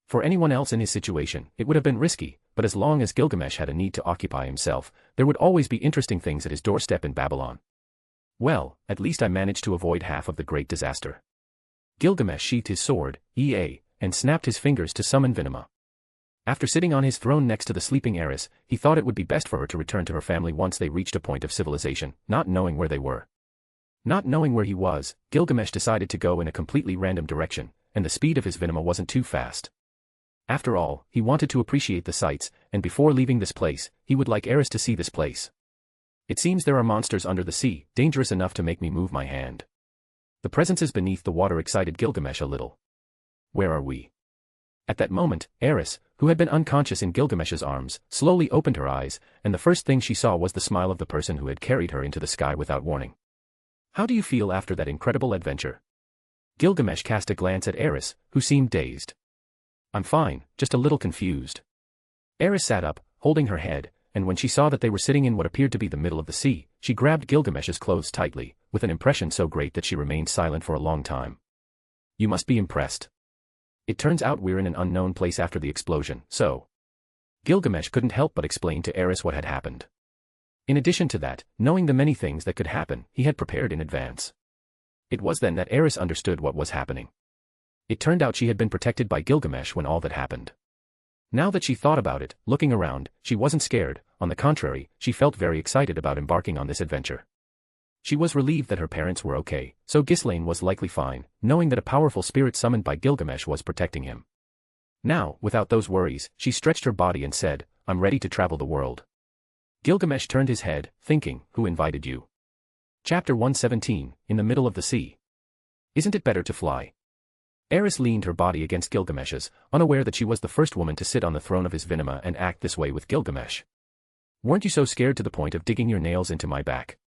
For anyone else in his situation, it would have been risky, but as long as Gilgamesh had a need to occupy himself, there would always be interesting things at his doorstep in Babylon. Well, at least I managed to avoid half of the great disaster. Gilgamesh sheathed his sword, and snapped his fingers to summon Vinema. After sitting on his throne next to the sleeping Aerys, he thought it would be best for her to return to her family once they reached a point of civilization, not knowing where they were. Not knowing where he was, Gilgamesh decided to go in a completely random direction, and the speed of his Vinema wasn't too fast. After all, he wanted to appreciate the sights, and before leaving this place, he would like Aerys to see this place. It seems there are monsters under the sea, dangerous enough to make me move my hand. The presences beneath the water excited Gilgamesh a little. Where are we? At that moment, Aerys, who had been unconscious in Gilgamesh's arms, slowly opened her eyes, and the first thing she saw was the smile of the person who had carried her into the sky without warning. How do you feel after that incredible adventure? Gilgamesh cast a glance at Aerys, who seemed dazed. I'm fine, just a little confused. Aerys sat up, holding her head, and when she saw that they were sitting in what appeared to be the middle of the sea, she grabbed Gilgamesh's clothes tightly, with an impression so great that she remained silent for a long time. You must be impressed. It turns out we're in an unknown place after the explosion, so. Gilgamesh couldn't help but explain to Aerys what had happened. In addition to that, knowing the many things that could happen, he had prepared in advance. It was then that Aerys understood what was happening. It turned out she had been protected by Gilgamesh when all that happened. Now that she thought about it, looking around, she wasn't scared, on the contrary, she felt very excited about embarking on this adventure. She was relieved that her parents were okay, so Ghislaine was likely fine, knowing that a powerful spirit summoned by Gilgamesh was protecting him. Now, without those worries, she stretched her body and said, "I'm ready to travel the world." Gilgamesh turned his head, thinking, "Who invited you?" Chapter 117, In the Middle of the Sea. Isn't it better to fly? Aerys leaned her body against Gilgamesh's, unaware that she was the first woman to sit on the throne of his Vinema and act this way with Gilgamesh. "Weren't you so scared to the point of digging your nails into my back?"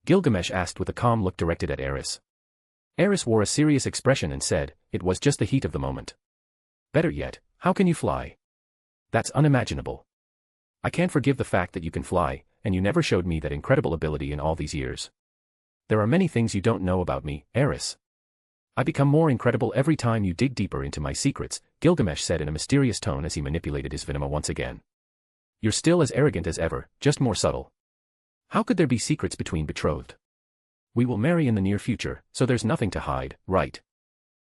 Gilgamesh asked with a calm look directed at Aerys. Aerys wore a serious expression and said, "It was just the heat of the moment." "Better yet, how can you fly?" "That's unimaginable. I can't forgive the fact that you can fly, and you never showed me that incredible ability in all these years. There are many things you don't know about me, Aerys. I become more incredible every time you dig deeper into my secrets," Gilgamesh said in a mysterious tone as he manipulated his Vinema once again. "You're still as arrogant as ever, just more subtle. How could there be secrets between betrothed? We will marry in the near future, so there's nothing to hide, right?"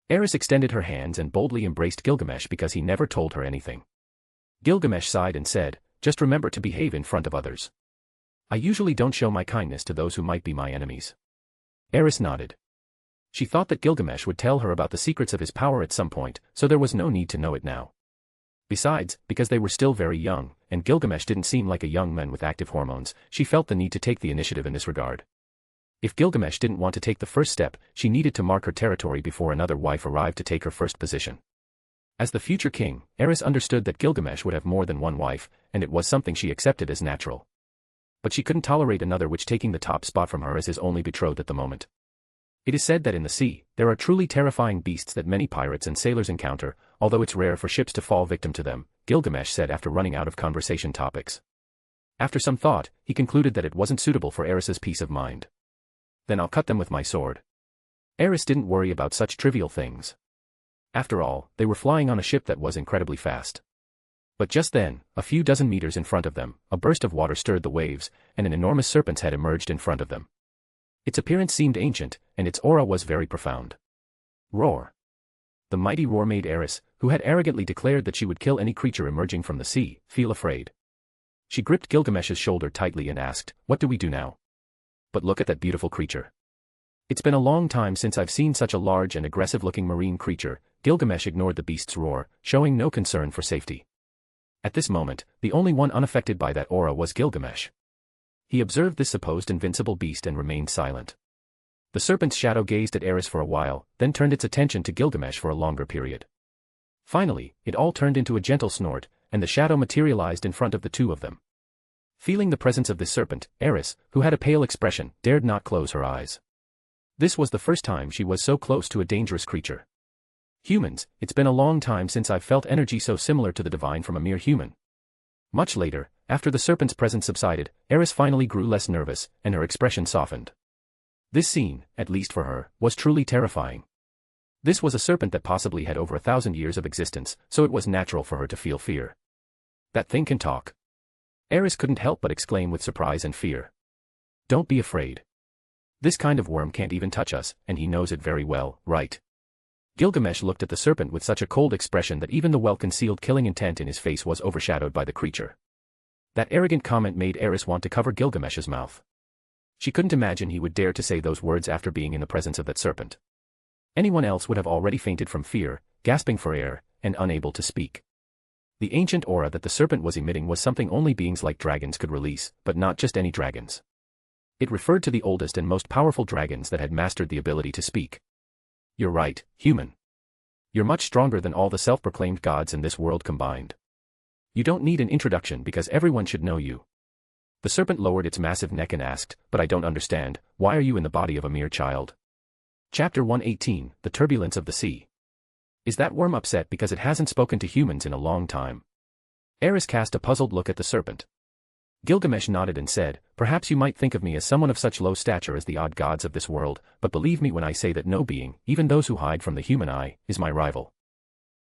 Aerys extended her hands and boldly embraced Gilgamesh because he never told her anything. Gilgamesh sighed and said, "Just remember to behave in front of others. I usually don't show my kindness to those who might be my enemies." Aerys nodded. She thought that Gilgamesh would tell her about the secrets of his power at some point, so there was no need to know it now. Besides, because they were still very young, and Gilgamesh didn't seem like a young man with active hormones, she felt the need to take the initiative in this regard. If Gilgamesh didn't want to take the first step, she needed to mark her territory before another wife arrived to take her first position. As the future king, Aerys understood that Gilgamesh would have more than one wife, and it was something she accepted as natural. But she couldn't tolerate another witch taking the top spot from her as his only betrothed at the moment. It is said that in the sea, there are truly terrifying beasts that many pirates and sailors encounter, although it's rare for ships to fall victim to them, Gilgamesh said after running out of conversation topics. After some thought, he concluded that it wasn't suitable for Aerys's peace of mind. "Then I'll cut them with my sword." Aerys didn't worry about such trivial things. After all, they were flying on a ship that was incredibly fast. But just then, a few dozen meters in front of them, a burst of water stirred the waves, and an enormous serpent's head emerged in front of them. Its appearance seemed ancient, and its aura was very profound. Roar. The mighty roar made Aerys, who had arrogantly declared that she would kill any creature emerging from the sea, feel afraid. She gripped Gilgamesh's shoulder tightly and asked, "What do we do now?" "But look at that beautiful creature. It's been a long time since I've seen such a large and aggressive-looking marine creature." Gilgamesh ignored the beast's roar, showing no concern for safety. At this moment, the only one unaffected by that aura was Gilgamesh. He observed this supposed invincible beast and remained silent. The serpent's shadow gazed at Aerys for a while, then turned its attention to Gilgamesh for a longer period. Finally, it all turned into a gentle snort, and the shadow materialized in front of the two of them. Feeling the presence of this serpent, Aerys, who had a pale expression, dared not close her eyes. This was the first time she was so close to a dangerous creature. "Humans, it's been a long time since I've felt energy so similar to the divine from a mere human." Much later, after the serpent's presence subsided, Aerys finally grew less nervous, and her expression softened. This scene, at least for her, was truly terrifying. This was a serpent that possibly had over 1,000 years of existence, so it was natural for her to feel fear. "That thing can talk." Aerys couldn't help but exclaim with surprise and fear. "Don't be afraid. This kind of worm can't even touch us, and he knows it very well, right?" Gilgamesh looked at the serpent with such a cold expression that even the well-concealed killing intent in his face was overshadowed by the creature. That arrogant comment made Aerys want to cover Gilgamesh's mouth. She couldn't imagine he would dare to say those words after being in the presence of that serpent. Anyone else would have already fainted from fear, gasping for air, and unable to speak. The ancient aura that the serpent was emitting was something only beings like dragons could release, but not just any dragons. It referred to the oldest and most powerful dragons that had mastered the ability to speak. "You're right, human. You're much stronger than all the self-proclaimed gods in this world combined. You don't need an introduction because everyone should know you." The serpent lowered its massive neck and asked, "But I don't understand, why are you in the body of a mere child?" Chapter 118, The Turbulence of the Sea. Is that worm upset because it hasn't spoken to humans in a long time? Aerys cast a puzzled look at the serpent. Gilgamesh nodded and said, "Perhaps you might think of me as someone of such low stature as the odd gods of this world, but believe me when I say that no being, even those who hide from the human eye, is my rival.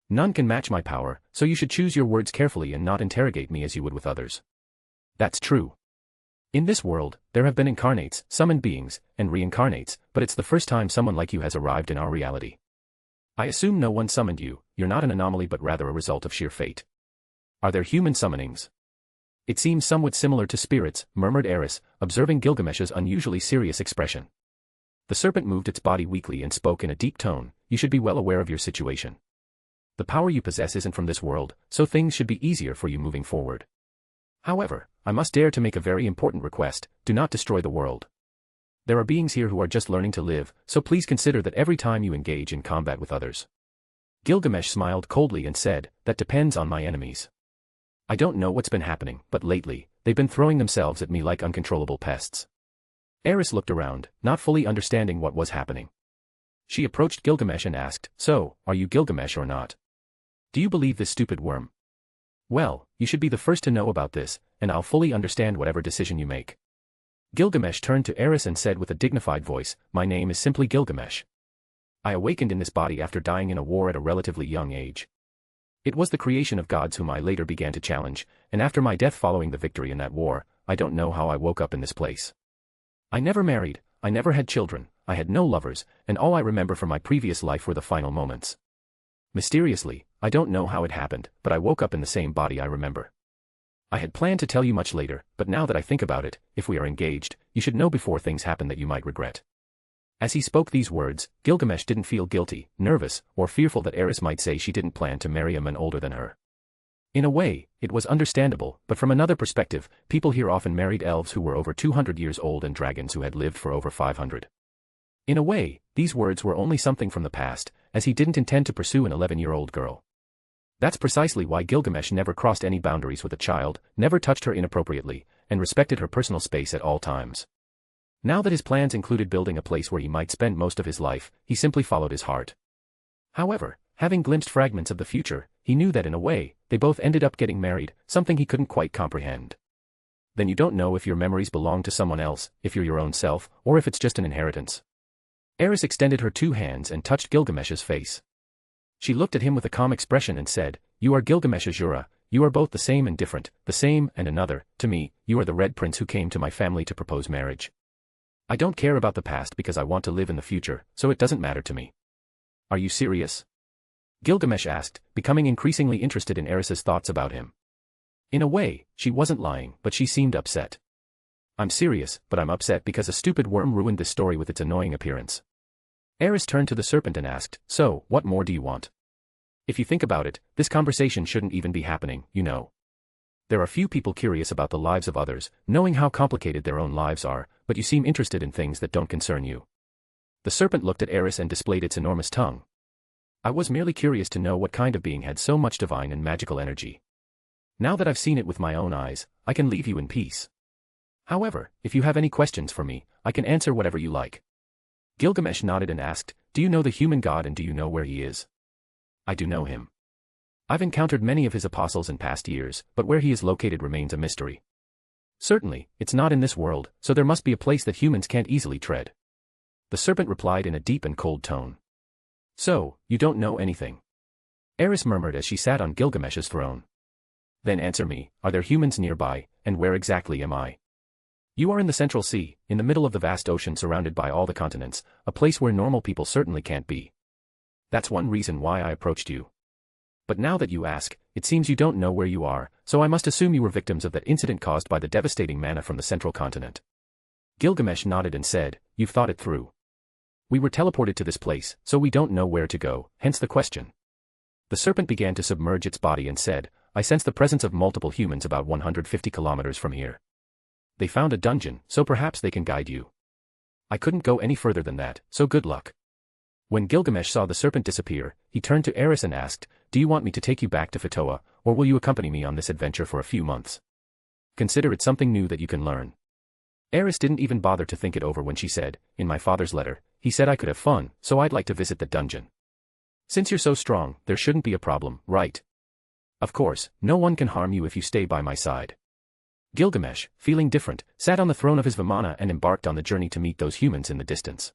None can match my power, so you should choose your words carefully and not interrogate me as you would with others." "That's true. In this world, there have been incarnates, summoned beings, and reincarnates, but it's the first time someone like you has arrived in our reality. I assume no one summoned you, you're not an anomaly but rather a result of sheer fate. Are there human summonings?" It seems somewhat similar to spirits, murmured Aerys, observing Gilgamesh's unusually serious expression. The serpent moved its body weakly and spoke in a deep tone, you should be well aware of your situation. The power you possess isn't from this world, so things should be easier for you moving forward. However, I must dare to make a very important request, do not destroy the world. There are beings here who are just learning to live, so please consider that every time you engage in combat with others. Gilgamesh smiled coldly and said, that depends on my enemies. I don't know what's been happening, but lately, they've been throwing themselves at me like uncontrollable pests. Aerys looked around, not fully understanding what was happening. She approached Gilgamesh and asked, so, are you Gilgamesh or not? Do you believe this stupid worm? Well, you should be the first to know about this, and I'll fully understand whatever decision you make. Gilgamesh turned to Aerys and said with a dignified voice, my name is simply Gilgamesh. I awakened in this body after dying in a war at a relatively young age. It was the creation of gods whom I later began to challenge, and after my death following the victory in that war, I don't know how I woke up in this place. I never married, I never had children, I had no lovers, and all I remember from my previous life were the final moments. Mysteriously, I don't know how it happened, but I woke up in the same body I remember. I had planned to tell you much later, but now that I think about it, if we are engaged, you should know before things happen that you might regret. As he spoke these words, Gilgamesh didn't feel guilty, nervous, or fearful that Aerys might say she didn't plan to marry a man older than her. In a way, it was understandable, but from another perspective, people here often married elves who were over 200 years old and dragons who had lived for over 500. In a way, these words were only something from the past, as he didn't intend to pursue an 11-year-old girl. That's precisely why Gilgamesh never crossed any boundaries with a child, never touched her inappropriately, and respected her personal space at all times. Now that his plans included building a place where he might spend most of his life, he simply followed his heart. However, having glimpsed fragments of the future, he knew that in a way, they both ended up getting married, something he couldn't quite comprehend. Then you don't know if your memories belong to someone else, if you're your own self, or if it's just an inheritance. Aerys extended her two hands and touched Gilgamesh's face. She looked at him with a calm expression and said, you are Gilgamesh Asura, you are both the same and different, the same and another, to me, you are the Red Prince who came to my family to propose marriage. I don't care about the past because I want to live in the future, so it doesn't matter to me. Are you serious? Gilgamesh asked, becoming increasingly interested in Aerys's thoughts about him. In a way, she wasn't lying, but she seemed upset. I'm serious, but I'm upset because a stupid worm ruined this story with its annoying appearance. Aerys turned to the serpent and asked, so, what more do you want? If you think about it, this conversation shouldn't even be happening, you know. There are few people curious about the lives of others, knowing how complicated their own lives are, but you seem interested in things that don't concern you. The serpent looked at Aerys and displayed its enormous tongue. I was merely curious to know what kind of being had so much divine and magical energy. Now that I've seen it with my own eyes, I can leave you in peace. However, if you have any questions for me, I can answer whatever you like. Gilgamesh nodded and asked, do you know the human god and do you know where he is? I do know him. I've encountered many of his apostles in past years, but where he is located remains a mystery. Certainly, it's not in this world, so there must be a place that humans can't easily tread. The serpent replied in a deep and cold tone. So, you don't know anything? Aerys murmured as she sat on Gilgamesh's throne. Then answer me, are there humans nearby, and where exactly am I? You are in the Central Sea, in the middle of the vast ocean surrounded by all the continents, a place where normal people certainly can't be. That's one reason why I approached you. But now that you ask, it seems you don't know where you are, so I must assume you were victims of that incident caused by the devastating manna from the central continent. Gilgamesh nodded and said, you've thought it through. We were teleported to this place, so we don't know where to go, hence the question. The serpent began to submerge its body and said, I sense the presence of multiple humans about 150 kilometers from here. They found a dungeon, so perhaps they can guide you. I couldn't go any further than that, so good luck. When Gilgamesh saw the serpent disappear, he turned to Aerys and asked, do you want me to take you back to Fetoa, or will you accompany me on this adventure for a few months? Consider it something new that you can learn. Aerys didn't even bother to think it over when she said, in my father's letter, he said I could have fun, so I'd like to visit the dungeon. Since you're so strong, there shouldn't be a problem, right? Of course, no one can harm you if you stay by my side. Gilgamesh, feeling different, sat on the throne of his Vimana and embarked on the journey to meet those humans in the distance.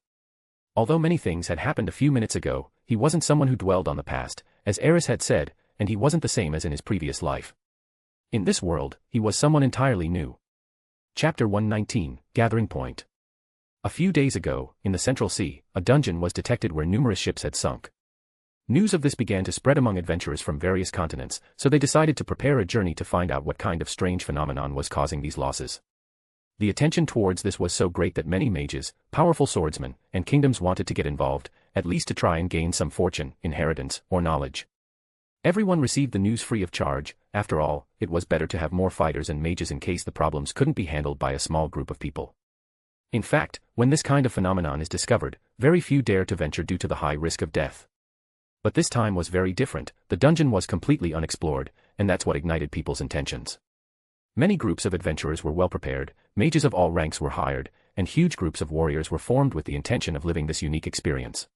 Although many things had happened a few minutes ago, he wasn't someone who dwelled on the past, as Aerys had said, and he wasn't the same as in his previous life. In this world, he was someone entirely new. Chapter 119, Gathering Point. A few days ago, in the Central Sea, a dungeon was detected where numerous ships had sunk. News of this began to spread among adventurers from various continents, so they decided to prepare a journey to find out what kind of strange phenomenon was causing these losses. The attention towards this was so great that many mages, powerful swordsmen, and kingdoms wanted to get involved, at least to try and gain some fortune, inheritance, or knowledge. Everyone received the news free of charge. After all, it was better to have more fighters and mages in case the problems couldn't be handled by a small group of people. In fact, when this kind of phenomenon is discovered, very few dare to venture due to the high risk of death. But this time was very different. The dungeon was completely unexplored, and that's what ignited people's intentions. Many groups of adventurers were well prepared, mages of all ranks were hired, and huge groups of warriors were formed with the intention of living this unique experience.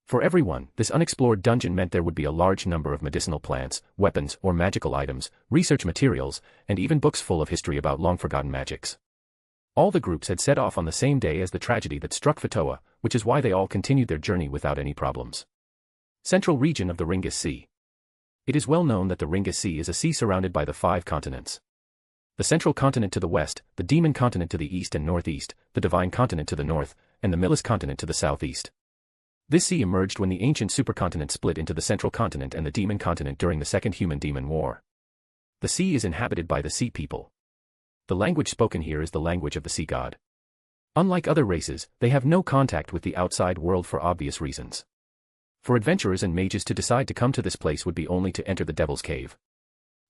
For everyone, this unexplored dungeon meant there would be a large number of medicinal plants, weapons or magical items, research materials, and even books full of history about long-forgotten magics. All the groups had set off on the same day as the tragedy that struck Fatoa, which is why they all continued their journey without any problems. Central region of the Ringus Sea. It is well known that the Ringus Sea is a sea surrounded by the 5 continents. The central continent to the west, the demon continent to the east and northeast, the divine continent to the north, and the Milis continent to the southeast. This sea emerged when the ancient supercontinent split into the central continent and the demon continent during the Second Human-Demon War. The sea is inhabited by the sea people. The language spoken here is the language of the sea god. Unlike other races, they have no contact with the outside world for obvious reasons. For adventurers and mages to decide to come to this place would be only to enter the Devil's Cave,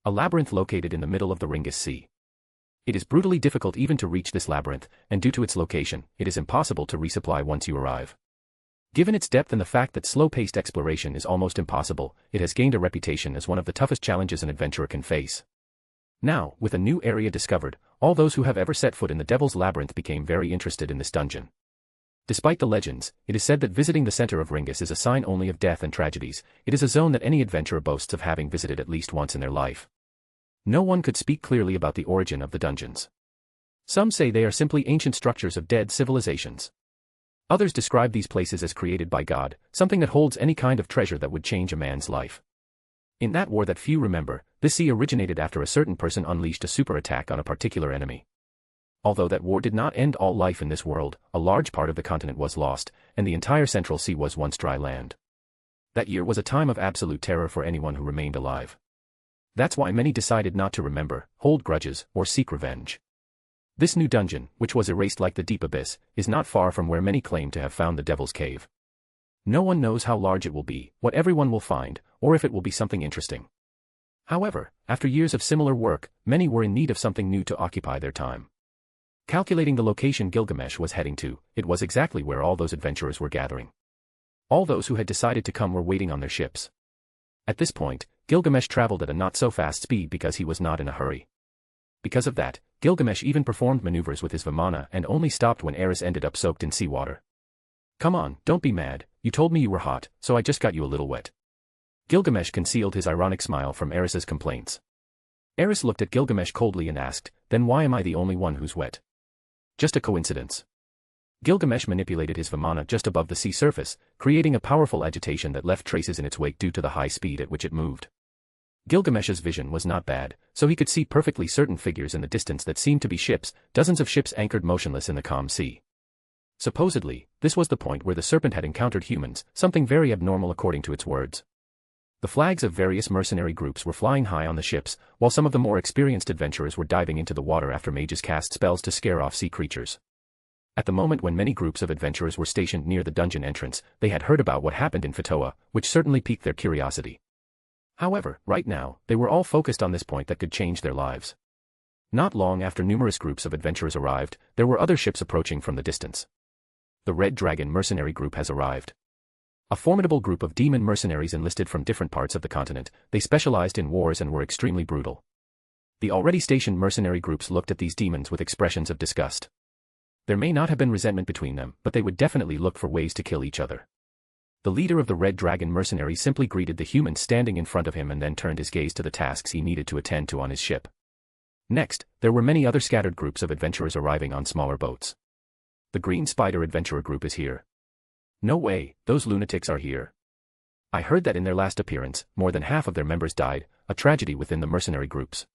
a labyrinth located in the middle of the Ringus Sea. It is brutally difficult even to reach this labyrinth, and due to its location, it is impossible to resupply once you arrive. Given its depth and the fact that slow-paced exploration is almost impossible, it has gained a reputation as one of the toughest challenges an adventurer can face. Now, with a new area discovered, all those who have ever set foot in the Devil's Labyrinth became very interested in this dungeon. Despite the legends, it is said that visiting the center of Ringus is a sign only of death and tragedies. It is a zone that any adventurer boasts of having visited at least once in their life. No one could speak clearly about the origin of the dungeons. Some say they are simply ancient structures of dead civilizations. Others describe these places as created by God, something that holds any kind of treasure that would change a man's life. In that war that few remember, this sea originated after a certain person unleashed a super attack on a particular enemy. Although that war did not end all life in this world, a large part of the continent was lost, and the entire Central Sea was once dry land. That year was a time of absolute terror for anyone who remained alive. That's why many decided not to remember, hold grudges, or seek revenge. This new dungeon, which was erased like the deep abyss, is not far from where many claim to have found the Devil's Cave. No one knows how large it will be, what everyone will find, or if it will be something interesting. However, after years of similar work, many were in need of something new to occupy their time. Calculating the location Gilgamesh was heading to, it was exactly where all those adventurers were gathering. All those who had decided to come were waiting on their ships. At this point, Gilgamesh traveled at a not-so-fast speed because he was not in a hurry. Because of that, Gilgamesh even performed maneuvers with his Vimana and only stopped when Aerys ended up soaked in seawater. Come on, don't be mad, you told me you were hot, so I just got you a little wet. Gilgamesh concealed his ironic smile from Aerys's complaints. Aerys looked at Gilgamesh coldly and asked, then why am I the only one who's wet? Just a coincidence. Gilgamesh manipulated his Vimana just above the sea surface, creating a powerful agitation that left traces in its wake due to the high speed at which it moved. Gilgamesh's vision was not bad, so he could see perfectly certain figures in the distance that seemed to be ships, dozens of ships anchored motionless in the calm sea. Supposedly, this was the point where the serpent had encountered humans, something very abnormal according to its words. The flags of various mercenary groups were flying high on the ships, while some of the more experienced adventurers were diving into the water after mages cast spells to scare off sea creatures. At the moment when many groups of adventurers were stationed near the dungeon entrance, they had heard about what happened in Fatoa, which certainly piqued their curiosity. However, right now, they were all focused on this point that could change their lives. Not long after numerous groups of adventurers arrived, there were other ships approaching from the distance. The Red Dragon mercenary group has arrived. A formidable group of demon mercenaries enlisted from different parts of the continent. They specialized in wars and were extremely brutal. The already stationed mercenary groups looked at these demons with expressions of disgust. There may not have been resentment between them, but they would definitely look for ways to kill each other. The leader of the Red Dragon mercenaries simply greeted the humans standing in front of him and then turned his gaze to the tasks he needed to attend to on his ship. Next, there were many other scattered groups of adventurers arriving on smaller boats. The Green Spider Adventurer group is here. No way, those lunatics are here. I heard that in their last appearance, more than half of their members died, a tragedy within the mercenary groups.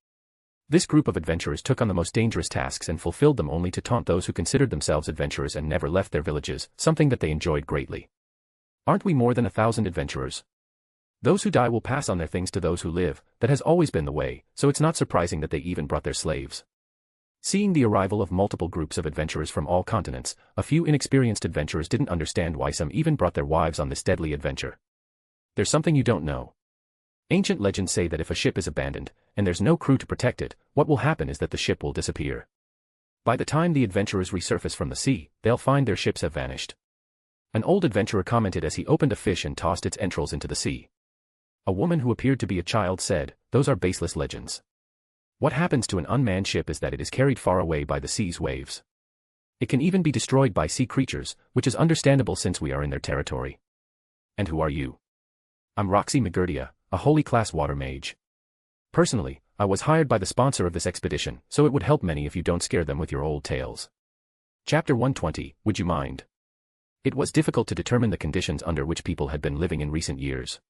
This group of adventurers took on the most dangerous tasks and fulfilled them only to taunt those who considered themselves adventurers and never left their villages, something that they enjoyed greatly. Aren't we more than 1,000 adventurers? Those who die will pass on their things to those who live. That has always been the way, so it's not surprising that they even brought their slaves. Seeing the arrival of multiple groups of adventurers from all continents, a few inexperienced adventurers didn't understand why some even brought their wives on this deadly adventure. There's something you don't know. Ancient legends say that if a ship is abandoned, and there's no crew to protect it, what will happen is that the ship will disappear. By the time the adventurers resurface from the sea, they'll find their ships have vanished. An old adventurer commented as he opened a fish and tossed its entrails into the sea. A woman who appeared to be a child said, "Those are baseless legends. What happens to an unmanned ship is that it is carried far away by the sea's waves. It can even be destroyed by sea creatures, which is understandable since we are in their territory." And who are you? I'm Roxy, a holy class water mage. Personally, I was hired by the sponsor of this expedition, so it would help many if you don't scare them with your old tales. Chapter 120, Would you mind? It was difficult to determine the conditions under which people had been living in recent years.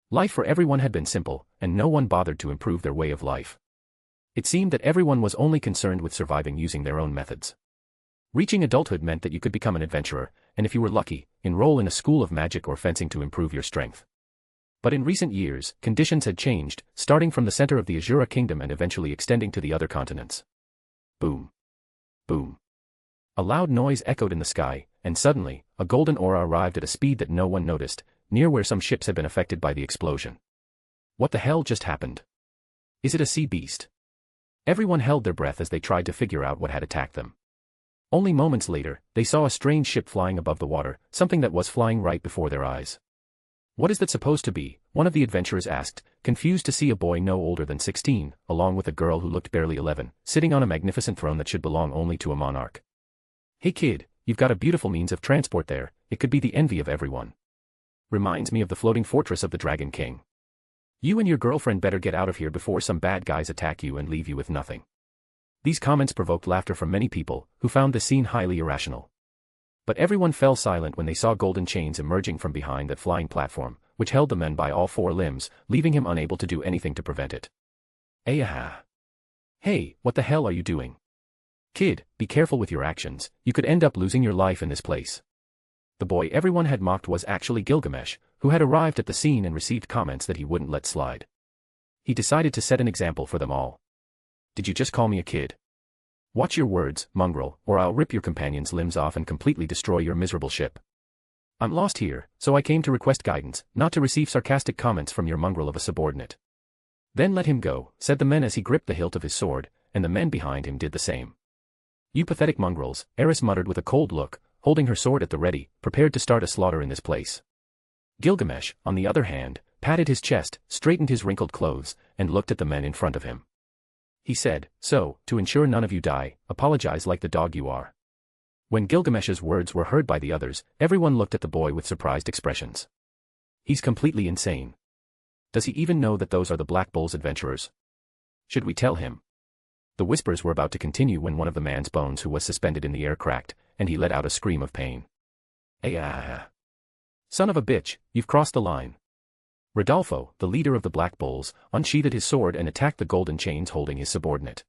Life for everyone had been simple, and no one bothered to improve their way of life. It seemed that everyone was only concerned with surviving using their own methods. Reaching adulthood meant that you could become an adventurer, and if you were lucky, enroll in a school of magic or fencing to improve your strength. But in recent years, conditions had changed, starting from the center of the Asura kingdom and eventually extending to the other continents. Boom. Boom. A loud noise echoed in the sky, and suddenly, a golden aura arrived at a speed that no one noticed, near where some ships had been affected by the explosion. What the hell just happened? Is it a sea beast? Everyone held their breath as they tried to figure out what had attacked them. Only moments later, they saw a strange ship flying above the water, something that was flying right before their eyes. "What is that supposed to be?" one of the adventurers asked, confused to see a boy no older than 16, along with a girl who looked barely 11, sitting on a magnificent throne that should belong only to a monarch. "Hey kid, you've got a beautiful means of transport there, it could be the envy of everyone. Reminds me of the floating fortress of the Dragon King. You and your girlfriend better get out of here before some bad guys attack you and leave you with nothing." These comments provoked laughter from many people, who found the scene highly irrational. But everyone fell silent when they saw golden chains emerging from behind that flying platform, which held the man by all four limbs, leaving him unable to do anything to prevent it. Ayaha. "Hey, what the hell are you doing? Kid, be careful with your actions, you could end up losing your life in this place." The boy everyone had mocked was actually Gilgamesh, who had arrived at the scene and received comments that he wouldn't let slide. He decided to set an example for them all. "Did you just call me a kid? Watch your words, mongrel, or I'll rip your companion's limbs off and completely destroy your miserable ship. I'm lost here, so I came to request guidance, not to receive sarcastic comments from your mongrel of a subordinate." "Then let him go," said the man as he gripped the hilt of his sword, and the men behind him did the same. "You pathetic mongrels," Aerys muttered with a cold look, holding her sword at the ready, prepared to start a slaughter in this place. Gilgamesh, on the other hand, patted his chest, straightened his wrinkled clothes, and looked at the men in front of him. He said, "So, to ensure none of you die, apologize like the dog you are." When Gilgamesh's words were heard by the others, everyone looked at the boy with surprised expressions. He's completely insane. Does he even know that those are the Black Bull's adventurers? Should we tell him? The whispers were about to continue when one of the man's bones who was suspended in the air cracked, and he let out a scream of pain. "Ah! Son of a bitch, you've crossed the line." Rodolfo, the leader of the Black Bulls, unsheathed his sword and attacked the golden chains holding his subordinate.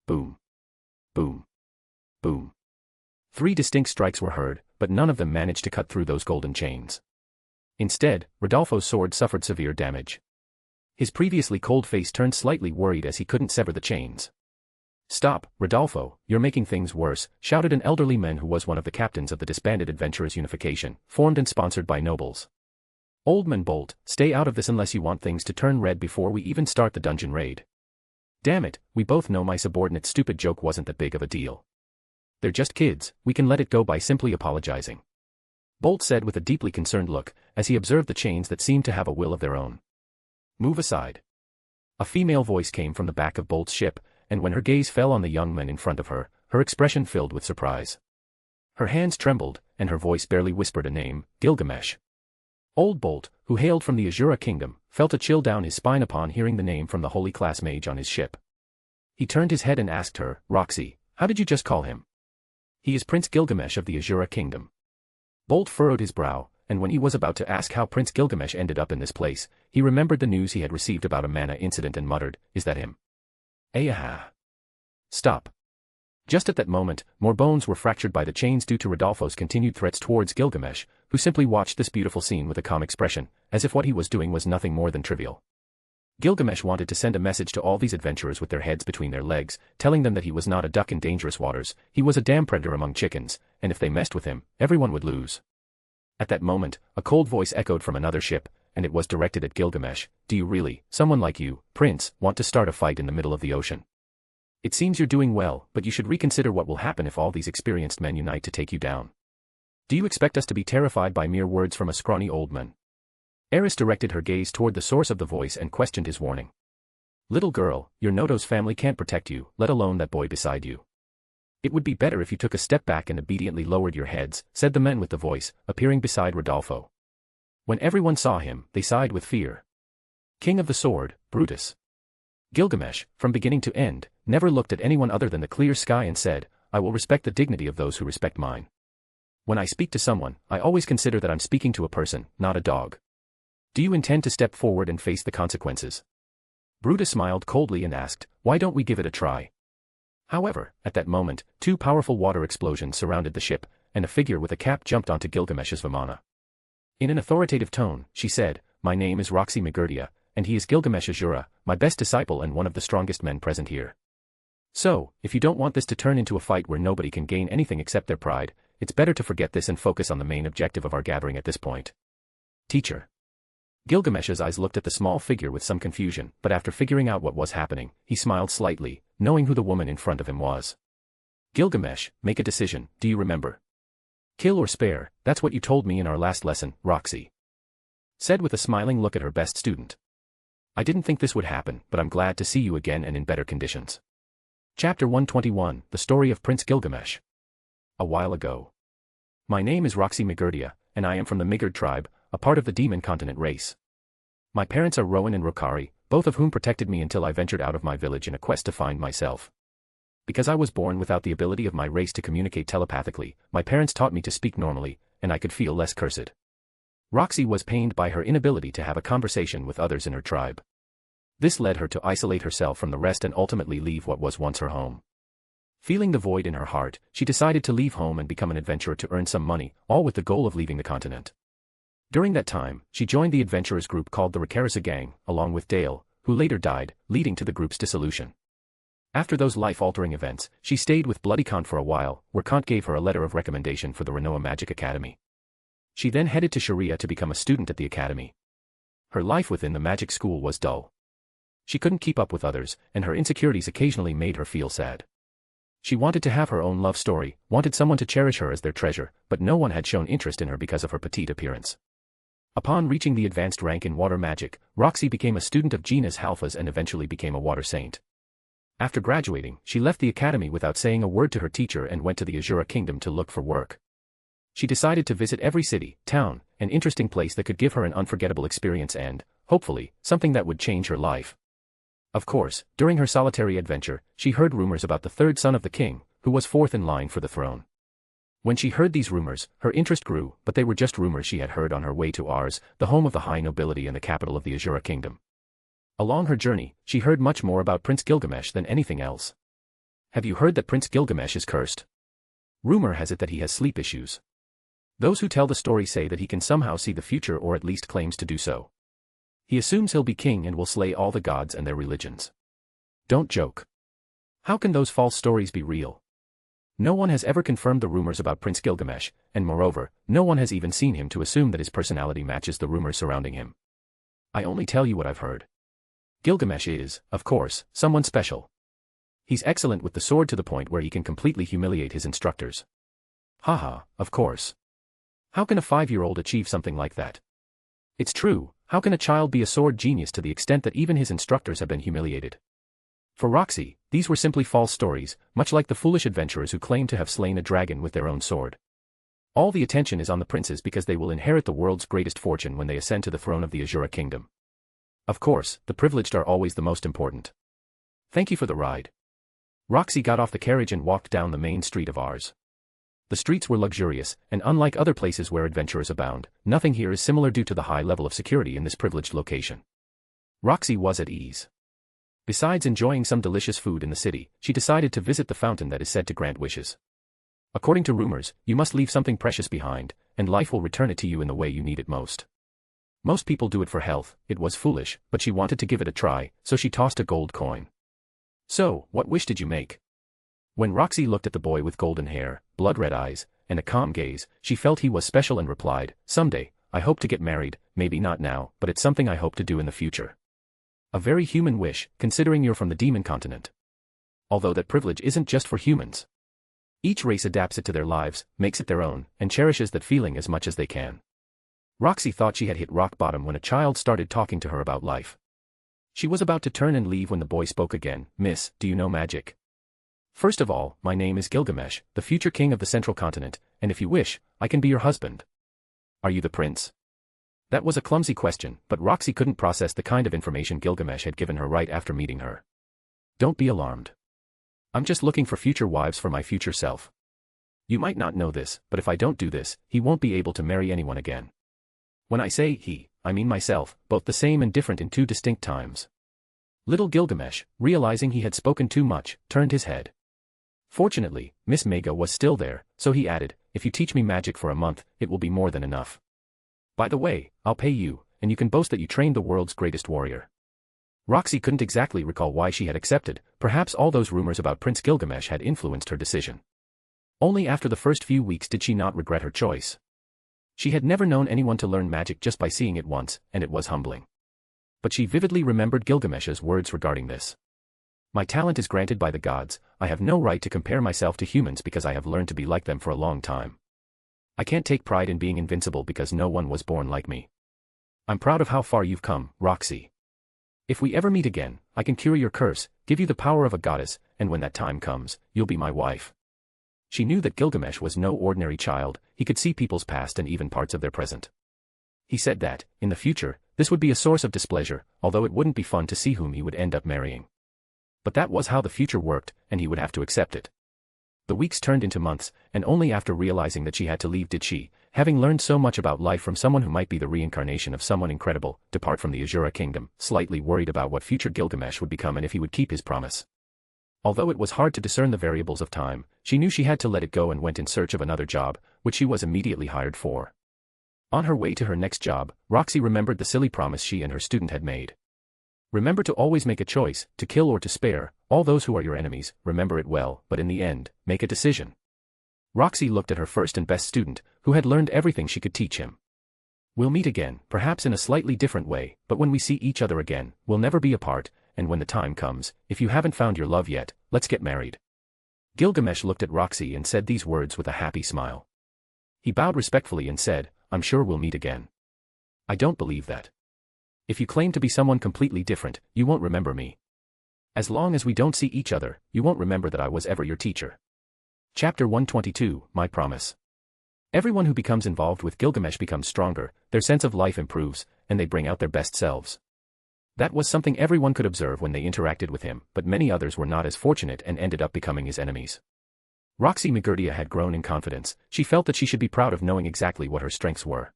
Boom. Boom. Boom. 3 distinct strikes were heard, but none of them managed to cut through those golden chains. Instead, Rodolfo's sword suffered severe damage. His previously cold face turned slightly worried as he couldn't sever the chains. "Stop, Rodolfo, you're making things worse," shouted an elderly man who was one of the captains of the disbanded Adventurers Unification, formed and sponsored by nobles. "Old man Bolt, stay out of this unless you want things to turn red before we even start the dungeon raid." "Damn it, we both know my subordinate's stupid joke wasn't that big of a deal. They're just kids, we can let it go by simply apologizing," Bolt said with a deeply concerned look, as he observed the chains that seemed to have a will of their own. "Move aside." A female voice came from the back of Bolt's ship, and when her gaze fell on the young men in front of her, her expression filled with surprise. Her hands trembled, and her voice barely whispered a name, Gilgamesh. Old Bolt, who hailed from the Asura kingdom, felt a chill down his spine upon hearing the name from the holy class mage on his ship. He turned his head and asked her, "Roxy, how did you just call him?" "He is Prince Gilgamesh of the Asura kingdom." Bolt furrowed his brow, and when he was about to ask how Prince Gilgamesh ended up in this place, he remembered the news he had received about a mana incident and muttered, "Is that him?" "Ayaha. Stop. Just at that moment, more bones were fractured by the chains due to Rodolfo's continued threats towards Gilgamesh, who simply watched this beautiful scene with a calm expression, as if what he was doing was nothing more than trivial. Gilgamesh wanted to send a message to all these adventurers with their heads between their legs, telling them that he was not a duck in dangerous waters, he was a damn predator among chickens, and if they messed with him, everyone would lose. At that moment, a cold voice echoed from another ship, and it was directed at Gilgamesh. Do you really, someone like you, Prince, want to start a fight in the middle of the ocean? It seems you're doing well, but you should reconsider what will happen if all these experienced men unite to take you down. Do you expect us to be terrified by mere words from a scrawny old man? Aerys directed her gaze toward the source of the voice and questioned his warning. Little girl, your Noto's family can't protect you, let alone that boy beside you. It would be better if you took a step back and obediently lowered your heads, said the man with the voice, appearing beside Rodolfo. When everyone saw him, they sighed with fear. King of the Sword, Brutus. Gilgamesh, from beginning to end, never looked at anyone other than the clear sky and said, I will respect the dignity of those who respect mine. When I speak to someone, I always consider that I'm speaking to a person, not a dog. Do you intend to step forward and face the consequences? Brutus smiled coldly and asked, why don't we give it a try? However, at that moment, two powerful water explosions surrounded the ship, and a figure with a cap jumped onto Gilgamesh's Vimana. In an authoritative tone, she said, my name is Roxy, and he is Gilgamesh Asura, my best disciple and one of the strongest men present here. So, if you don't want this to turn into a fight where nobody can gain anything except their pride, it's better to forget this and focus on the main objective of our gathering at this point. Teacher. Gilgamesh's eyes looked at the small figure with some confusion, but after figuring out what was happening, he smiled slightly, knowing who the woman in front of him was. Gilgamesh, make a decision, do you remember? Kill or spare, that's what you told me in our last lesson, Roxy said with a smiling look at her best student. I didn't think this would happen, but I'm glad to see you again and in better conditions. Chapter 121, The Story of Prince Gilgamesh. A while ago. My name is Roxy, and I am from the Migard tribe, a part of the demon continent race. My parents are Rowan and Rokari, both of whom protected me until I ventured out of my village in a quest to find myself. Because I was born without the ability of my race to communicate telepathically, my parents taught me to speak normally, and I could feel less cursed. Roxy was pained by her inability to have a conversation with others in her tribe. This led her to isolate herself from the rest and ultimately leave what was once her home. Feeling the void in her heart, she decided to leave home and become an adventurer to earn some money, all with the goal of leaving the continent. During that time, she joined the adventurers group called the Rekarasa Gang, along with Dale, who later died, leading to the group's dissolution. After those life-altering events, she stayed with Bloody Kant for a while, where Kant gave her a letter of recommendation for the Renoa Magic Academy. She then headed to Sharia to become a student at the academy. Her life within the magic school was dull. She couldn't keep up with others, and her insecurities occasionally made her feel sad. She wanted to have her own love story, wanted someone to cherish her as their treasure, but no one had shown interest in her because of her petite appearance. Upon reaching the advanced rank in water magic, Roxy became a student of genus Halfas and eventually became a water saint. After graduating, she left the academy without saying a word to her teacher and went to the Asura kingdom to look for work. She decided to visit every city, town, and interesting place that could give her an unforgettable experience and, hopefully, something that would change her life. Of course, during her solitary adventure, she heard rumors about the third son of the king, who was fourth in line for the throne. When she heard these rumors, her interest grew, but they were just rumors she had heard on her way to Aerys, the home of the high nobility and the capital of the Asura kingdom. Along her journey, she heard much more about Prince Gilgamesh than anything else. Have you heard that Prince Gilgamesh is cursed? Rumor has it that he has sleep issues. Those who tell the story say that he can somehow see the future or at least claims to do so. He assumes he'll be king and will slay all the gods and their religions. Don't joke. How can those false stories be real? No one has ever confirmed the rumors about Prince Gilgamesh, and moreover, no one has even seen him to assume that his personality matches the rumors surrounding him. I only tell you what I've heard. Gilgamesh is, of course, someone special. He's excellent with the sword to the point where he can completely humiliate his instructors. Haha, of course. How can a 5-year-old achieve something like that? It's true, how can a child be a sword genius to the extent that even his instructors have been humiliated? For Roxy, these were simply false stories, much like the foolish adventurers who claim to have slain a dragon with their own sword. All the attention is on the princes because they will inherit the world's greatest fortune when they ascend to the throne of the Asura kingdom. Of course, the privileged are always the most important. Thank you for the ride. Roxy got off the carriage and walked down the main street of Aerys. The streets were luxurious, and unlike other places where adventurers abound, nothing here is similar due to the high level of security in this privileged location. Roxy was at ease. Besides enjoying some delicious food in the city, she decided to visit the fountain that is said to grant wishes. According to rumors, you must leave something precious behind, and life will return it to you in the way you need it most. Most people do it for health. It was foolish, but she wanted to give it a try, so she tossed a gold coin. So, what wish did you make? When Roxy looked at the boy with golden hair, blood-red eyes, and a calm gaze, she felt he was special and replied, "Someday, I hope to get married, maybe not now, but it's something I hope to do in the future." A very human wish, considering you're from the demon continent. Although that privilege isn't just for humans. Each race adapts it to their lives, makes it their own, and cherishes that feeling as much as they can. Roxy thought she had hit rock bottom when a child started talking to her about life. She was about to turn and leave when the boy spoke again. "Miss, do you know magic?" "First of all, my name is Gilgamesh, the future king of the central continent, and if you wish, I can be your husband." "Are you the prince?" That was a clumsy question, but Roxy couldn't process the kind of information Gilgamesh had given her right after meeting her. "Don't be alarmed. I'm just looking for future wives for my future self. You might not know this, but if I don't do this, he won't be able to marry anyone again." When I say he, I mean myself, both the same and different in two distinct times. Little Gilgamesh, realizing he had spoken too much, turned his head. Fortunately, Miss Mega was still there, so he added, "If you teach me magic for a month, it will be more than enough. By the way, I'll pay you, and you can boast that you trained the world's greatest warrior." Roxy couldn't exactly recall why she had accepted. Perhaps all those rumors about Prince Gilgamesh had influenced her decision. Only after the first few weeks did she not regret her choice. She had never known anyone to learn magic just by seeing it once, and it was humbling. But she vividly remembered Gilgamesh's words regarding this. "My talent is granted by the gods, I have no right to compare myself to humans because I have learned to be like them for a long time. I can't take pride in being invincible because no one was born like me. I'm proud of how far you've come, Roxy. If we ever meet again, I can cure your curse, give you the power of a goddess, and when that time comes, you'll be my wife." She knew that Gilgamesh was no ordinary child. He could see people's past and even parts of their present. He said that, in the future, this would be a source of displeasure, although it wouldn't be fun to see whom he would end up marrying. But that was how the future worked, and he would have to accept it. The weeks turned into months, and only after realizing that she had to leave did she, having learned so much about life from someone who might be the reincarnation of someone incredible, depart from the Asura kingdom, slightly worried about what future Gilgamesh would become and if he would keep his promise. Although it was hard to discern the variables of time, she knew she had to let it go and went in search of another job, which she was immediately hired for. On her way to her next job, Roxy remembered the silly promise she and her student had made. "Remember to always make a choice, to kill or to spare, all those who are your enemies, remember it well, but in the end, make a decision." Roxy looked at her first and best student, who had learned everything she could teach him. "We'll meet again, perhaps in a slightly different way, but when we see each other again, we'll never be apart, and when the time comes, if you haven't found your love yet, let's get married." Gilgamesh looked at Roxy and said these words with a happy smile. He bowed respectfully and said, "I'm sure we'll meet again." "I don't believe that. If you claim to be someone completely different, you won't remember me. As long as we don't see each other, you won't remember that I was ever your teacher." Chapter 122, My Promise. Everyone who becomes involved with Gilgamesh becomes stronger, their sense of life improves, and they bring out their best selves. That was something everyone could observe when they interacted with him, but many others were not as fortunate and ended up becoming his enemies. Roxy Magurdia had grown in confidence. She felt that she should be proud of knowing exactly what her strengths were.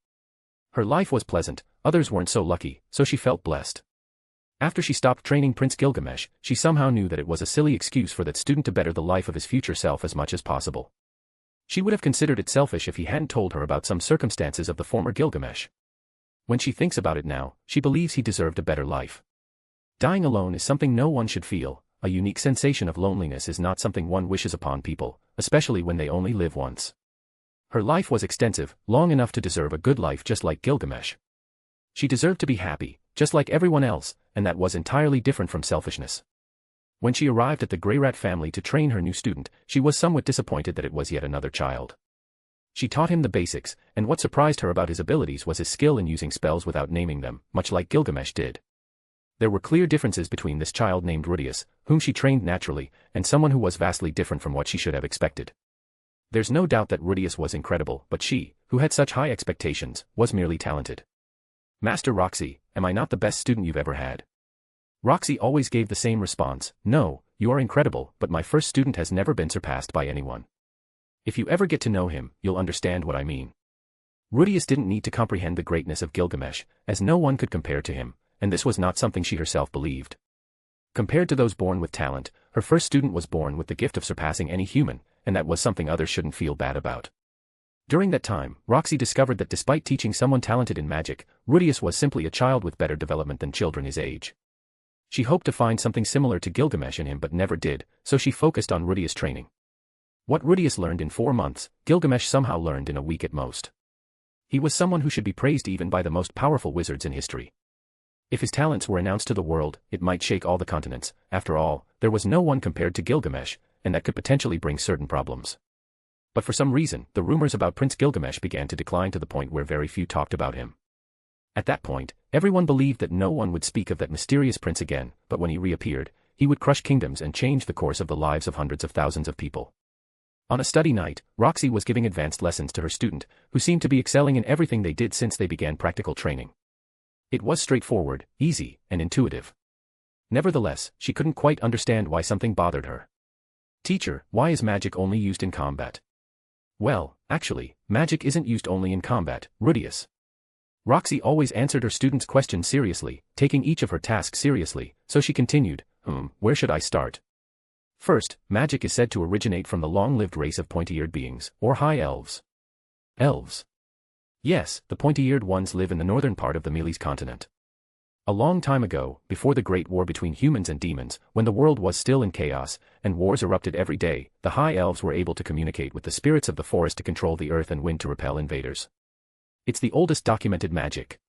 Her life was pleasant, others weren't so lucky, so she felt blessed. After she stopped training Prince Gilgamesh, she somehow knew that it was a silly excuse for that student to better the life of his future self as much as possible. She would have considered it selfish if he hadn't told her about some circumstances of the former Gilgamesh. When she thinks about it now, she believes he deserved a better life. Dying alone is something no one should feel. A unique sensation of loneliness is not something one wishes upon people, especially when they only live once. Her life was extensive, long enough to deserve a good life just like Gilgamesh. She deserved to be happy, just like everyone else, and that was entirely different from selfishness. When she arrived at the Grey Rat family to train her new student, she was somewhat disappointed that it was yet another child. She taught him the basics, and what surprised her about his abilities was his skill in using spells without naming them, much like Gilgamesh did. There were clear differences between this child named Rudius, whom she trained naturally, and someone who was vastly different from what she should have expected. There's no doubt that Rudius was incredible, but she, who had such high expectations, was merely talented. "Master Roxy, am I not the best student you've ever had?" Roxy always gave the same response, "No, you are incredible, but my first student has never been surpassed by anyone. If you ever get to know him, you'll understand what I mean." Rudius didn't need to comprehend the greatness of Gilgamesh, as no one could compare to him, and this was not something she herself believed. Compared to those born with talent, her first student was born with the gift of surpassing any human, and that was something others shouldn't feel bad about. During that time, Roxy discovered that despite teaching someone talented in magic, Rudius was simply a child with better development than children his age. She hoped to find something similar to Gilgamesh in him but never did, so she focused on Rudius training. What Rudius learned in 4 months, Gilgamesh somehow learned in a week at most. He was someone who should be praised even by the most powerful wizards in history. If his talents were announced to the world, it might shake all the continents. After all, there was no one compared to Gilgamesh, and that could potentially bring certain problems. But for some reason, the rumors about Prince Gilgamesh began to decline to the point where very few talked about him. At that point, everyone believed that no one would speak of that mysterious prince again, but when he reappeared, he would crush kingdoms and change the course of the lives of hundreds of thousands of people. On a study night, Roxy was giving advanced lessons to her student, who seemed to be excelling in everything they did since they began practical training. It was straightforward, easy, and intuitive. Nevertheless, she couldn't quite understand why something bothered her. "Teacher, why is magic only used in combat?" "Well, actually, magic isn't used only in combat, Rudius." Roxy always answered her students' questions seriously, taking each of her tasks seriously, so she continued, where should I start? First, magic is said to originate from the long-lived race of pointy-eared beings, or high elves. Elves. Yes, the pointy-eared ones live in the northern part of the Meles continent. A long time ago, before the Great War between humans and demons, when the world was still in chaos, and wars erupted every day, the high elves were able to communicate with the spirits of the forest to control the earth and wind to repel invaders. It's the oldest documented magic.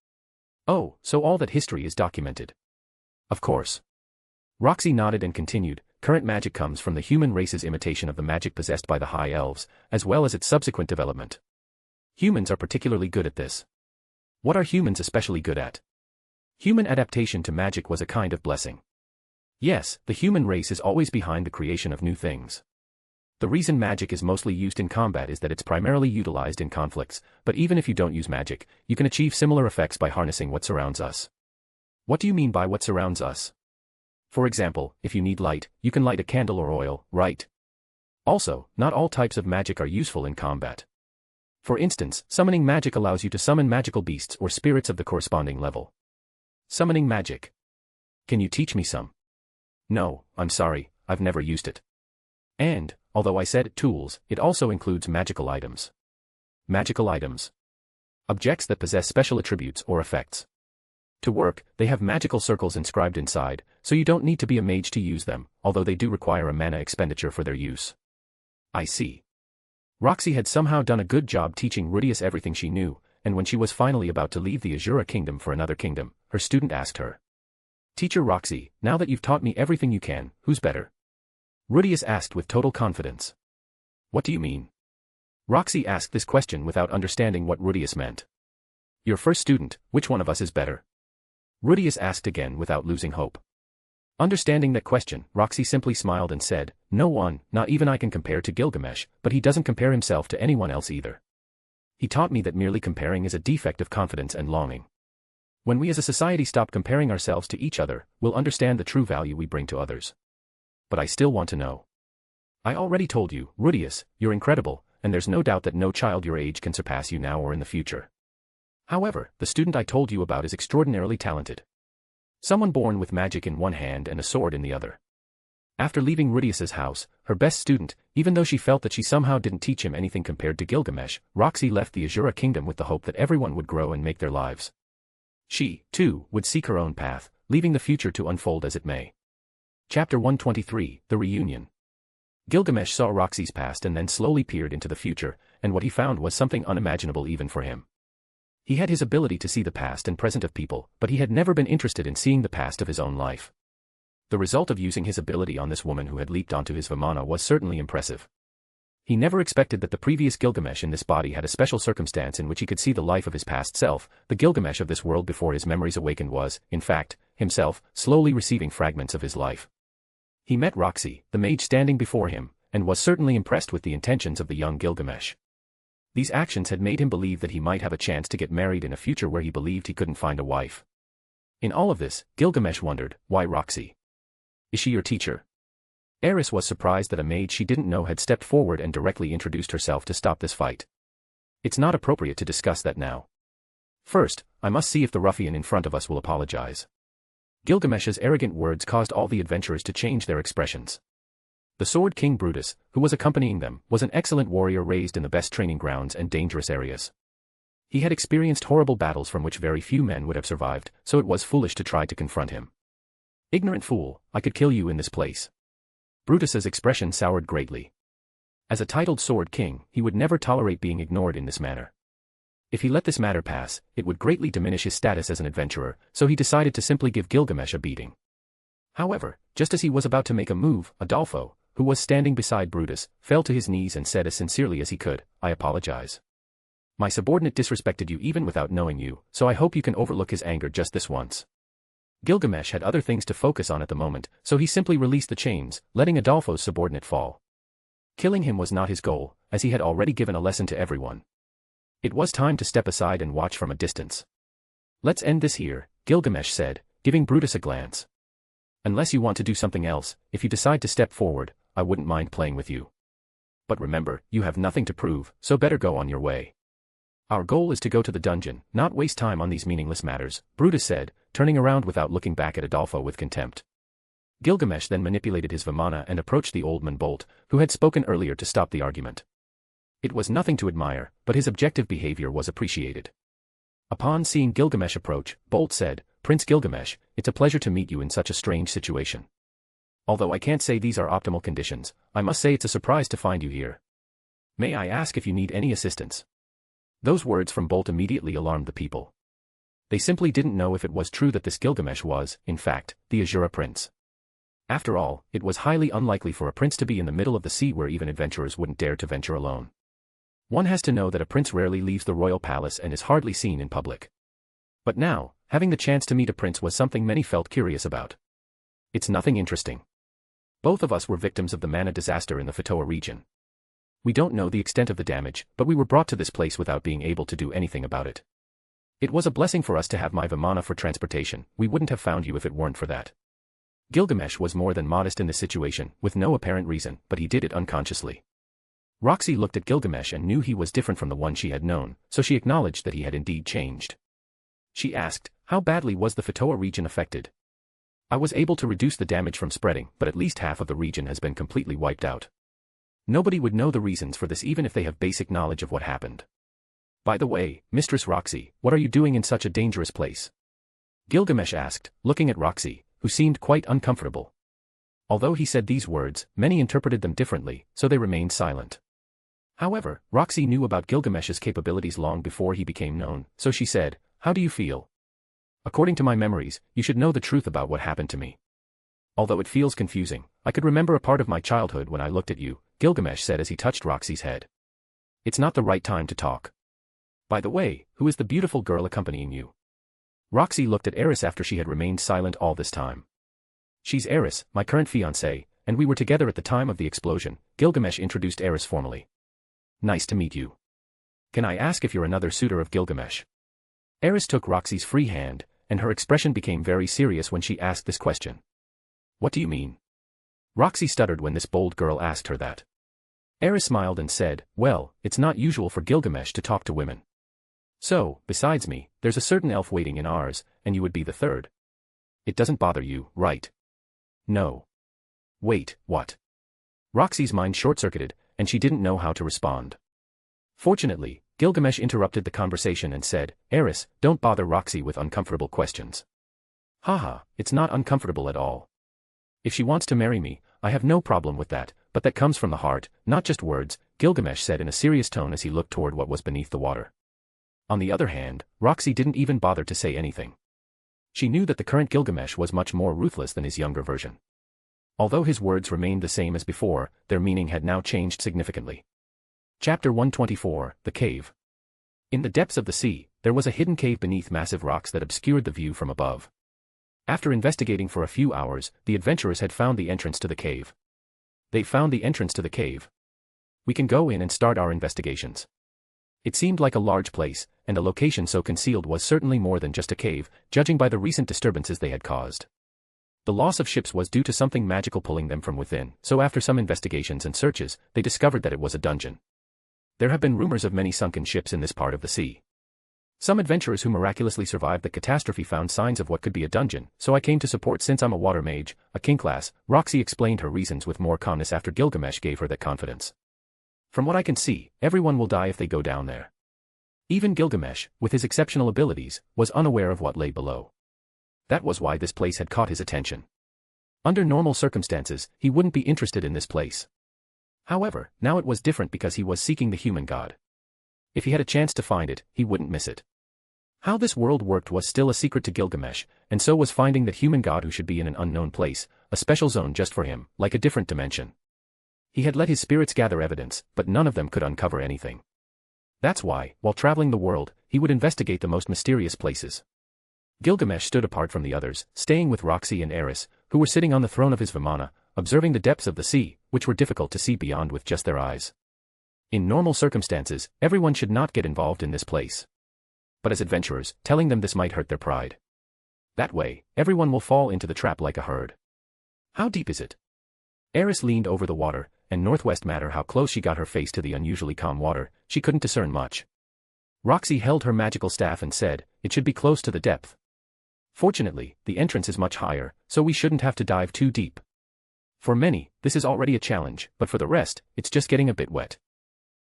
Oh, so all that history is documented. Of course. Roxy nodded and continued, current magic comes from the human race's imitation of the magic possessed by the high elves, as well as its subsequent development. Humans are particularly good at this. What are humans especially good at? Human adaptation to magic was a kind of blessing. Yes, the human race is always behind the creation of new things. The reason magic is mostly used in combat is that it's primarily utilized in conflicts, but even if you don't use magic, you can achieve similar effects by harnessing what surrounds us. What do you mean by what surrounds us? For example, if you need light, you can light a candle or oil, right? Also, not all types of magic are useful in combat. For instance, summoning magic allows you to summon magical beasts or spirits of the corresponding level. Summoning magic. Can you teach me some? No, I'm sorry, I've never used it. And, although I said tools, it also includes magical items. Magical items. Objects that possess special attributes or effects. To work, they have magical circles inscribed inside, so you don't need to be a mage to use them, although they do require a mana expenditure for their use. I see. Roxy had somehow done a good job teaching Rudius everything she knew, and when she was finally about to leave the Asura kingdom for another kingdom, her student asked her. "Teacher Roxy, now that you've taught me everything you can, who's better?" Rudius asked with total confidence. "What do you mean?" Roxy asked this question without understanding what Rudius meant. "Your first student, which one of us is better?" Rudius asked again without losing hope. Understanding that question, Roxy simply smiled and said, "No one, not even I can compare to Gilgamesh, but he doesn't compare himself to anyone else either. He taught me that merely comparing is a defect of confidence and longing. When we as a society stop comparing ourselves to each other, we'll understand the true value we bring to others. But I still want to know. I already told you, Rudius, you're incredible, and there's no doubt that no child your age can surpass you now or in the future. However, the student I told you about is extraordinarily talented. Someone born with magic in one hand and a sword in the other." After leaving Rudius's house, her best student, even though she felt that she somehow didn't teach him anything compared to Gilgamesh, Roxy left the Asura kingdom with the hope that everyone would grow and make their lives. She, too, would seek her own path, leaving the future to unfold as it may. Chapter 123, The Reunion. Gilgamesh saw Roxy's past and then slowly peered into the future, and what he found was something unimaginable even for him. He had his ability to see the past and present of people, but he had never been interested in seeing the past of his own life. The result of using his ability on this woman who had leaped onto his Vimana was certainly impressive. He never expected that the previous Gilgamesh in this body had a special circumstance in which he could see the life of his past self. The Gilgamesh of this world before his memories awakened was, in fact, himself, slowly receiving fragments of his life. He met Roxy, the mage standing before him, and was certainly impressed with the intentions of the young Gilgamesh. These actions had made him believe that he might have a chance to get married in a future where he believed he couldn't find a wife. In all of this, Gilgamesh wondered, why Roxy? Is she your teacher? Aerys was surprised that a mage she didn't know had stepped forward and directly introduced herself to stop this fight. It's not appropriate to discuss that now. First, I must see if the ruffian in front of us will apologize. Gilgamesh's arrogant words caused all the adventurers to change their expressions. The Sword King Brutus, who was accompanying them, was an excellent warrior raised in the best training grounds and dangerous areas. He had experienced horrible battles from which very few men would have survived, so it was foolish to try to confront him. Ignorant fool, I could kill you in this place. Brutus's expression soured greatly. As a titled Sword King, he would never tolerate being ignored in this manner. If he let this matter pass, it would greatly diminish his status as an adventurer, so he decided to simply give Gilgamesh a beating. However, just as he was about to make a move, Adolfo, who was standing beside Brutus, fell to his knees and said as sincerely as he could, "I apologize. My subordinate disrespected you even without knowing you, so I hope you can overlook his anger just this once." Gilgamesh had other things to focus on at the moment, so he simply released the chains, letting Adolfo's subordinate fall. Killing him was not his goal, as he had already given a lesson to everyone. It was time to step aside and watch from a distance. "Let's end this here," Gilgamesh said, giving Brutus a glance. "Unless you want to do something else, if you decide to step forward, I wouldn't mind playing with you. But remember, you have nothing to prove, so better go on your way. Our goal is to go to the dungeon, not waste time on these meaningless matters," Brutus said, turning around without looking back at Adolfo with contempt. Gilgamesh then manipulated his Vimana and approached the old man Bolt, who had spoken earlier to stop the argument. It was nothing to admire, but his objective behavior was appreciated. Upon seeing Gilgamesh approach, Bolt said, "Prince Gilgamesh, it's a pleasure to meet you in such a strange situation. Although I can't say these are optimal conditions, I must say it's a surprise to find you here. May I ask if you need any assistance?" Those words from Bolt immediately alarmed the people. They simply didn't know if it was true that this Gilgamesh was, in fact, the Asura prince. After all, it was highly unlikely for a prince to be in the middle of the sea where even adventurers wouldn't dare to venture alone. One has to know that a prince rarely leaves the royal palace and is hardly seen in public. But now, having the chance to meet a prince was something many felt curious about. "It's nothing interesting. Both of us were victims of the mana disaster in the Fatoa region. We don't know the extent of the damage, but we were brought to this place without being able to do anything about it. It was a blessing for us to have my Vimana for transportation. We wouldn't have found you if it weren't for that." Gilgamesh was more than modest in this situation, with no apparent reason, but he did it unconsciously. Roxy looked at Gilgamesh and knew he was different from the one she had known, so she acknowledged that he had indeed changed. She asked, "How badly was the Fatoa region affected?" "I was able to reduce the damage from spreading, but at least half of the region has been completely wiped out. Nobody would know the reasons for this even if they have basic knowledge of what happened. By the way, Mistress Roxy, what are you doing in such a dangerous place?" Gilgamesh asked, looking at Roxy, who seemed quite uncomfortable. Although he said these words, many interpreted them differently, so they remained silent. However, Roxy knew about Gilgamesh's capabilities long before he became known, so she said, "How do you feel? According to my memories, you should know the truth about what happened to me. Although it feels confusing, I could remember a part of my childhood when I looked at you," Gilgamesh said as he touched Roxy's head. "It's not the right time to talk. By the way, who is the beautiful girl accompanying you?" Roxy looked at Aerys after she had remained silent all this time. "She's Aerys, my current fiancée, and we were together at the time of the explosion," Gilgamesh introduced Aerys formally. "Nice to meet you. Can I ask if you're another suitor of Gilgamesh?" Aerys took Roxy's free hand, and her expression became very serious when she asked this question. "What do you mean?" Roxy stuttered when this bold girl asked her that. Aerys smiled and said, "Well, it's not usual for Gilgamesh to talk to women. So, besides me, there's a certain elf waiting in ours, and you would be the third. It doesn't bother you, right?" "No. Wait, what?" Roxy's mind short-circuited, and she didn't know how to respond. Fortunately, Gilgamesh interrupted the conversation and said, "Aerys, don't bother Roxy with uncomfortable questions. Haha, it's not uncomfortable at all. If she wants to marry me, I have no problem with that, but that comes from the heart, not just words," Gilgamesh said in a serious tone as he looked toward what was beneath the water. On the other hand, Roxy didn't even bother to say anything. She knew that the current Gilgamesh was much more ruthless than his younger version. Although his words remained the same as before, their meaning had now changed significantly. Chapter 124, The Cave. In the depths of the sea, there was a hidden cave beneath massive rocks that obscured the view from above. After investigating for a few hours, the adventurers had found the entrance to the cave. "They found the entrance to the cave. We can go in and start our investigations." It seemed like a large place, and a location so concealed was certainly more than just a cave, judging by the recent disturbances they had caused. The loss of ships was due to something magical pulling them from within, so after some investigations and searches, they discovered that it was a dungeon. There have been rumors of many sunken ships in this part of the sea. Some adventurers who miraculously survived the catastrophe found signs of what could be a dungeon, so I came to support since I'm a water mage, a king class. Roxy explained her reasons with more calmness after Gilgamesh gave her that confidence. From what I can see, everyone will die if they go down there. Even Gilgamesh, with his exceptional abilities, was unaware of what lay below. That was why this place had caught his attention. Under normal circumstances, he wouldn't be interested in this place. However, now it was different because he was seeking the human god. If he had a chance to find it, he wouldn't miss it. How this world worked was still a secret to Gilgamesh, and so was finding that human god who should be in an unknown place, a special zone just for him, like a different dimension. He had let his spirits gather evidence, but none of them could uncover anything. That's why, while traveling the world, he would investigate the most mysterious places. Gilgamesh stood apart from the others, staying with Roxy and Aerys, who were sitting on the throne of his Vimana, observing the depths of the sea, which were difficult to see beyond with just their eyes. In normal circumstances, everyone should not get involved in this place. But as adventurers, telling them this might hurt their pride. That way, everyone will fall into the trap like a herd. How deep is it? Aerys leaned over the water, and northwest matter how close she got her face to the unusually calm water, she couldn't discern much. Roxy held her magical staff and said, it should be close to the depth. Fortunately, the entrance is much higher, so we shouldn't have to dive too deep. For many, this is already a challenge, but for the rest, it's just getting a bit wet.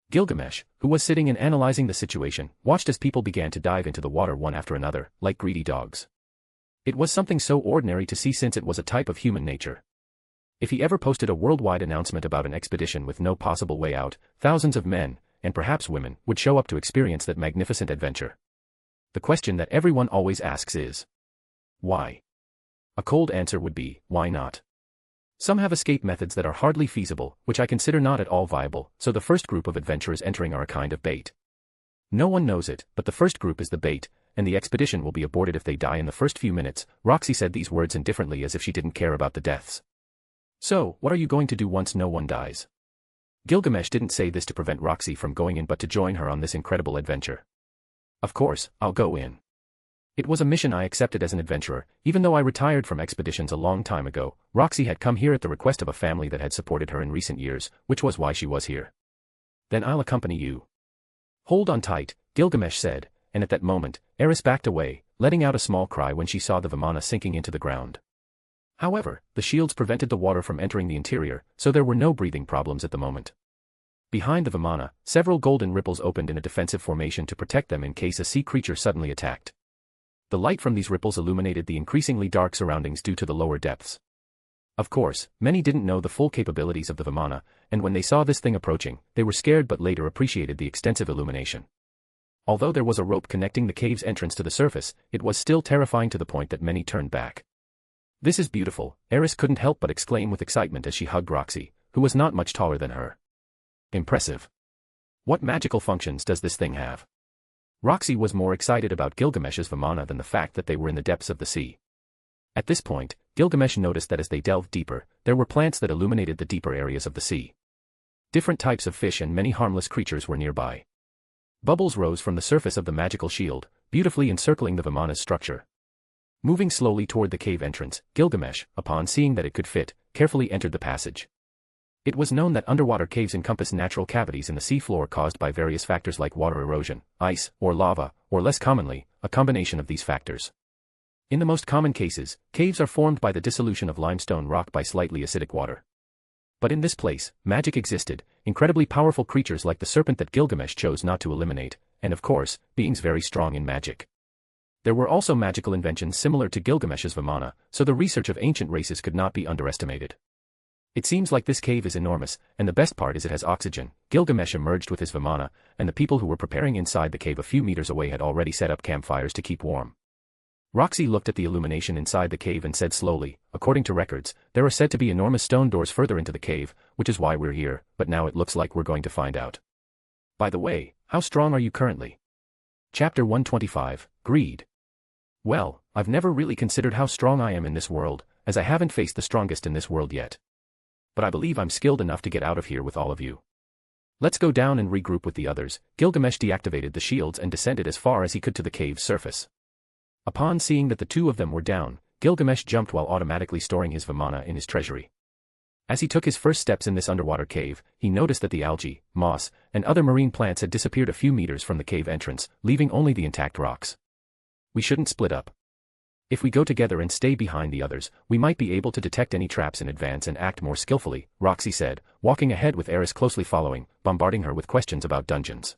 Gilgamesh, who was sitting and analyzing the situation, watched as people began to dive into the water one after another, like greedy dogs. It was something so ordinary to see since it was a type of human nature. If he ever posted a worldwide announcement about an expedition with no possible way out, thousands of men, and perhaps women, would show up to experience that magnificent adventure. The question that everyone always asks is, why? A cold answer would be, why not? Some have escape methods that are hardly feasible, which I consider not at all viable, so the first group of adventurers entering are a kind of bait. No one knows it, but the first group is the bait, and the expedition will be aborted if they die in the first few minutes. Roxy said these words indifferently as if she didn't care about the deaths. So, what are you going to do once no one dies? Gilgamesh didn't say this to prevent Roxy from going in but to join her on this incredible adventure. Of course, I'll go in. It was a mission I accepted as an adventurer, even though I retired from expeditions a long time ago. Roxy had come here at the request of a family that had supported her in recent years, which was why she was here. Then I'll accompany you. Hold on tight, Gilgamesh said, and at that moment, Aerys backed away, letting out a small cry when she saw the Vimana sinking into the ground. However, the shields prevented the water from entering the interior, so there were no breathing problems at the moment. Behind the Vimana, several golden ripples opened in a defensive formation to protect them in case a sea creature suddenly attacked. The light from these ripples illuminated the increasingly dark surroundings due to the lower depths. Of course, many didn't know the full capabilities of the Vimana, and when they saw this thing approaching, they were scared but later appreciated the extensive illumination. Although there was a rope connecting the cave's entrance to the surface, it was still terrifying to the point that many turned back. This is beautiful, Aerys couldn't help but exclaim with excitement as she hugged Roxy, who was not much taller than her. Impressive. What magical functions does this thing have? Roxy was more excited about Gilgamesh's Vimana than the fact that they were in the depths of the sea. At this point, Gilgamesh noticed that as they delved deeper, there were plants that illuminated the deeper areas of the sea. Different types of fish and many harmless creatures were nearby. Bubbles rose from the surface of the magical shield, beautifully encircling the Vimana's structure. Moving slowly toward the cave entrance, Gilgamesh, upon seeing that it could fit, carefully entered the passage. It was known that underwater caves encompass natural cavities in the seafloor caused by various factors like water erosion, ice, or lava, or less commonly, a combination of these factors. In the most common cases, caves are formed by the dissolution of limestone rock by slightly acidic water. But in this place, magic existed, incredibly powerful creatures like the serpent that Gilgamesh chose not to eliminate, and of course, beings very strong in magic. There were also magical inventions similar to Gilgamesh's Vimana, so the research of ancient races could not be underestimated. It seems like this cave is enormous, and the best part is it has oxygen. Gilgamesh emerged with his Vimana, and the people who were preparing inside the cave a few meters away had already set up campfires to keep warm. Roxy looked at the illumination inside the cave and said slowly, according to records, there are said to be enormous stone doors further into the cave, which is why we're here, but now it looks like we're going to find out. By the way, how strong are you currently? Chapter 125, Greed. Well, I've never really considered how strong I am in this world, as I haven't faced the strongest in this world yet. But I believe I'm skilled enough to get out of here with all of you. Let's go down and regroup with the others. Gilgamesh deactivated the shields and descended as far as he could to the cave's surface. Upon seeing that the two of them were down, Gilgamesh jumped while automatically storing his Vimana in his treasury. As he took his first steps in this underwater cave, he noticed that the algae, moss, and other marine plants had disappeared a few meters from the cave entrance, leaving only the intact rocks. We shouldn't split up. If we go together and stay behind the others, we might be able to detect any traps in advance and act more skillfully, Roxy said, walking ahead with Aerys closely following, bombarding her with questions about dungeons.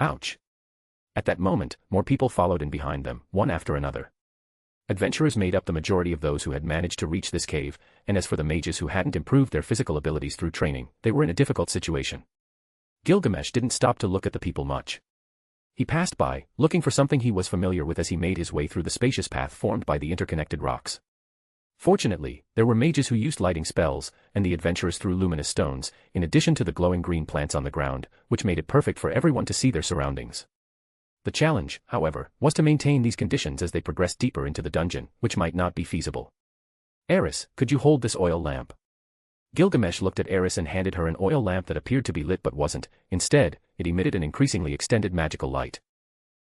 Ouch. At that moment, more people followed in behind them, one after another. Adventurers made up the majority of those who had managed to reach this cave, and as for the mages who hadn't improved their physical abilities through training, they were in a difficult situation. Gilgamesh didn't stop to look at the people much. He passed by, looking for something he was familiar with as he made his way through the spacious path formed by the interconnected rocks. Fortunately, there were mages who used lighting spells, and the adventurers threw luminous stones, in addition to the glowing green plants on the ground, which made it perfect for everyone to see their surroundings. The challenge, however, was to maintain these conditions as they progressed deeper into the dungeon, which might not be feasible. Aerys, could you hold this oil lamp? Gilgamesh looked at Aerys and handed her an oil lamp that appeared to be lit but wasn't. Instead, it emitted an increasingly extended magical light.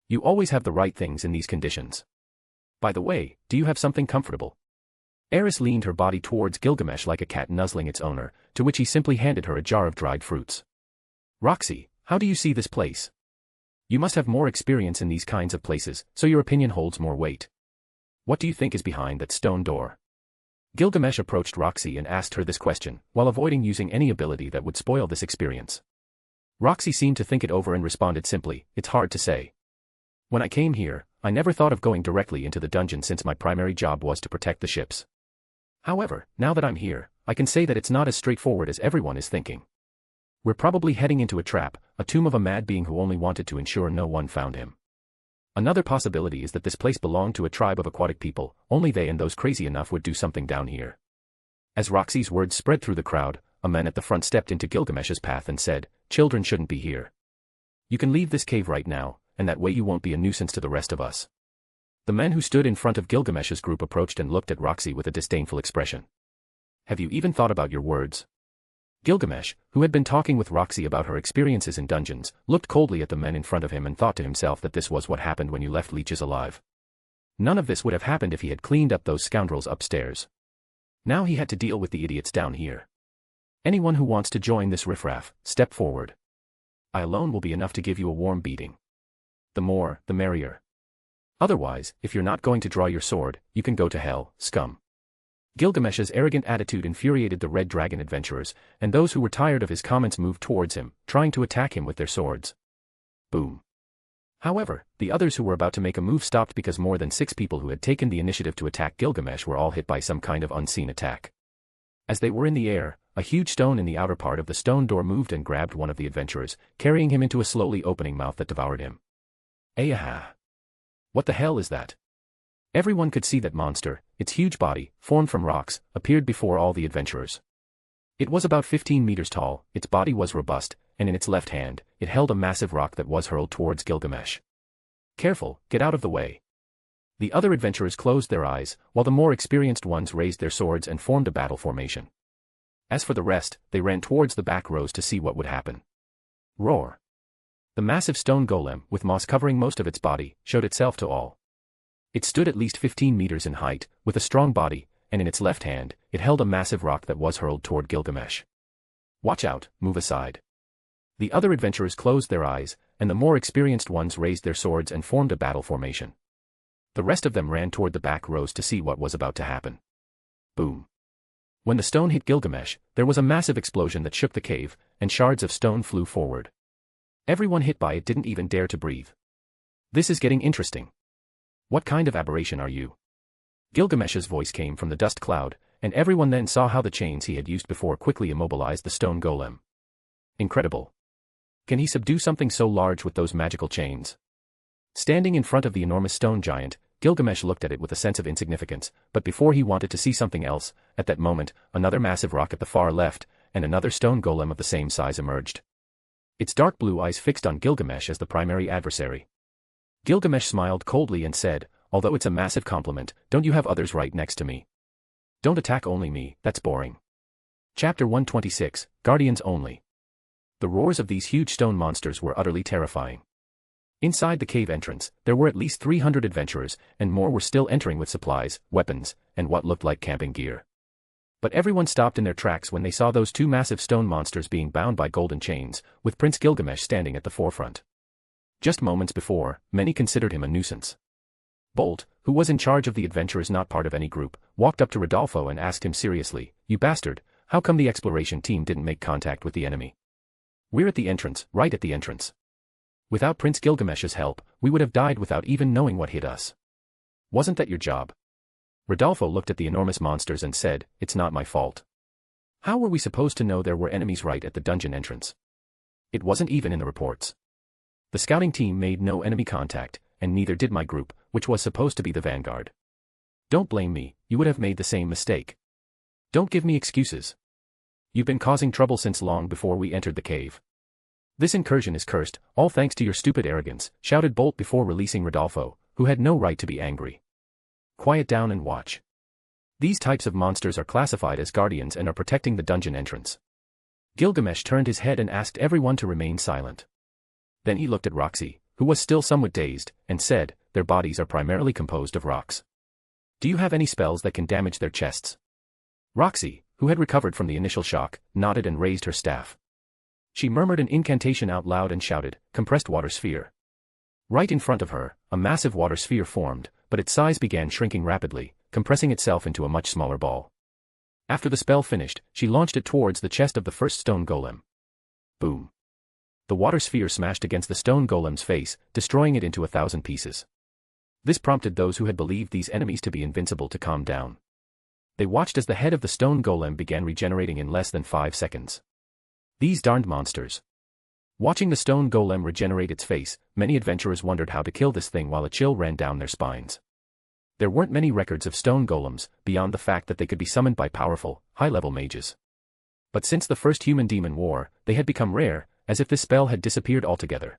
You always have the right things in these conditions. By the way, do you have something comfortable? Aerys leaned her body towards Gilgamesh like a cat nuzzling its owner, to which he simply handed her a jar of dried fruits. Roxy, how do you see this place? You must have more experience in these kinds of places, so your opinion holds more weight. What do you think is behind that stone door? Gilgamesh approached Roxy and asked her this question, while avoiding using any ability that would spoil this experience. Roxy seemed to think it over and responded simply, it's hard to say. When I came here, I never thought of going directly into the dungeon since my primary job was to protect the ships. However, now that I'm here, I can say that it's not as straightforward as everyone is thinking. We're probably heading into a trap, a tomb of a mad being who only wanted to ensure no one found him. Another possibility is that this place belonged to a tribe of aquatic people, only they and those crazy enough would do something down here. As Roxy's words spread through the crowd, a man at the front stepped into Gilgamesh's path and said, children shouldn't be here. You can leave this cave right now, and that way you won't be a nuisance to the rest of us. The man who stood in front of Gilgamesh's group approached and looked at Roxy with a disdainful expression. Have you even thought about your words? Gilgamesh, who had been talking with Roxy about her experiences in dungeons, looked coldly at the men in front of him and thought to himself that this was what happened when you left leeches alive. None of this would have happened if he had cleaned up those scoundrels upstairs. Now he had to deal with the idiots down here. Anyone who wants to join this riffraff, step forward. I alone will be enough to give you a warm beating. The more, the merrier. Otherwise, if you're not going to draw your sword, you can go to hell, scum. Gilgamesh's arrogant attitude infuriated the Red Dragon adventurers, and those who were tired of his comments moved towards him, trying to attack him with their swords. Boom. However, the others who were about to make a move stopped because more than 6 people who had taken the initiative to attack Gilgamesh were all hit by some kind of unseen attack. As they were in the air, a huge stone in the outer part of the stone door moved and grabbed one of the adventurers, carrying him into a slowly opening mouth that devoured him. Ayaha! What the hell is that? Everyone could see that monster, its huge body, formed from rocks, appeared before all the adventurers. It was about 15 meters tall, its body was robust, and in its left hand, it held a massive rock that was hurled towards Gilgamesh. Careful, get out of the way. The other adventurers closed their eyes, while the more experienced ones raised their swords and formed a battle formation. As for the rest, they ran towards the back rows to see what would happen. Roar. The massive stone golem, with moss covering most of its body, showed itself to all. It stood at least 15 meters in height, with a strong body, and in its left hand, it held a massive rock that was hurled toward Gilgamesh. Watch out, move aside. The other adventurers closed their eyes, and the more experienced ones raised their swords and formed a battle formation. The rest of them ran toward the back rows to see what was about to happen. Boom. When the stone hit Gilgamesh, there was a massive explosion that shook the cave, and shards of stone flew forward. Everyone hit by it didn't even dare to breathe. This is getting interesting. What kind of aberration are you? Gilgamesh's voice came from the dust cloud, and everyone then saw how the chains he had used before quickly immobilized the stone golem. Incredible. Can he subdue something so large with those magical chains? Standing in front of the enormous stone giant, Gilgamesh looked at it with a sense of insignificance, but before he wanted to see something else, at that moment, another massive rock at the far left, and another stone golem of the same size emerged. Its dark blue eyes fixed on Gilgamesh as the primary adversary. Gilgamesh smiled coldly and said, although it's a massive compliment, don't you have others right next to me? Don't attack only me, that's boring. Chapter 126, Guardians Only. The roars of these huge stone monsters were utterly terrifying. Inside the cave entrance, there were at least 300 adventurers, and more were still entering with supplies, weapons, and what looked like camping gear. But everyone stopped in their tracks when they saw those two massive stone monsters being bound by golden chains, with Prince Gilgamesh standing at the forefront. Just moments before, many considered him a nuisance. Bolt, who was in charge of the adventurers not part of any group, walked up to Rodolfo and asked him seriously, "You bastard, how come the exploration team didn't make contact with the enemy? We're at the entrance, right at the entrance. Without Prince Gilgamesh's help, we would have died without even knowing what hit us. Wasn't that your job?" Rodolfo looked at the enormous monsters and said, "It's not my fault. How were we supposed to know there were enemies right at the dungeon entrance? It wasn't even in the reports. The scouting team made no enemy contact, and neither did my group, which was supposed to be the vanguard. Don't blame me, you would have made the same mistake. Don't give me excuses. You've been causing trouble since long before we entered the cave. This incursion is cursed, all thanks to your stupid arrogance," shouted Bolt before releasing Rodolfo, who had no right to be angry. "Quiet down and watch. These types of monsters are classified as guardians and are protecting the dungeon entrance." Gilgamesh turned his head and asked everyone to remain silent. Then he looked at Roxy, who was still somewhat dazed, and said, "Their bodies are primarily composed of rocks. Do you have any spells that can damage their chests?" Roxy, who had recovered from the initial shock, nodded and raised her staff. She murmured an incantation out loud and shouted, "Compressed water sphere." Right in front of her, a massive water sphere formed, but its size began shrinking rapidly, compressing itself into a much smaller ball. After the spell finished, she launched it towards the chest of the first stone golem. Boom. The water sphere smashed against the stone golem's face, destroying it into 1,000 pieces. This prompted those who had believed these enemies to be invincible to calm down. They watched as the head of the stone golem began regenerating in less than 5 seconds. These darned monsters. Watching the stone golem regenerate its face, many adventurers wondered how to kill this thing while a chill ran down their spines. There weren't many records of stone golems, beyond the fact that they could be summoned by powerful, high-level mages. But since the first human-demon war, they had become rare, as if this spell had disappeared altogether.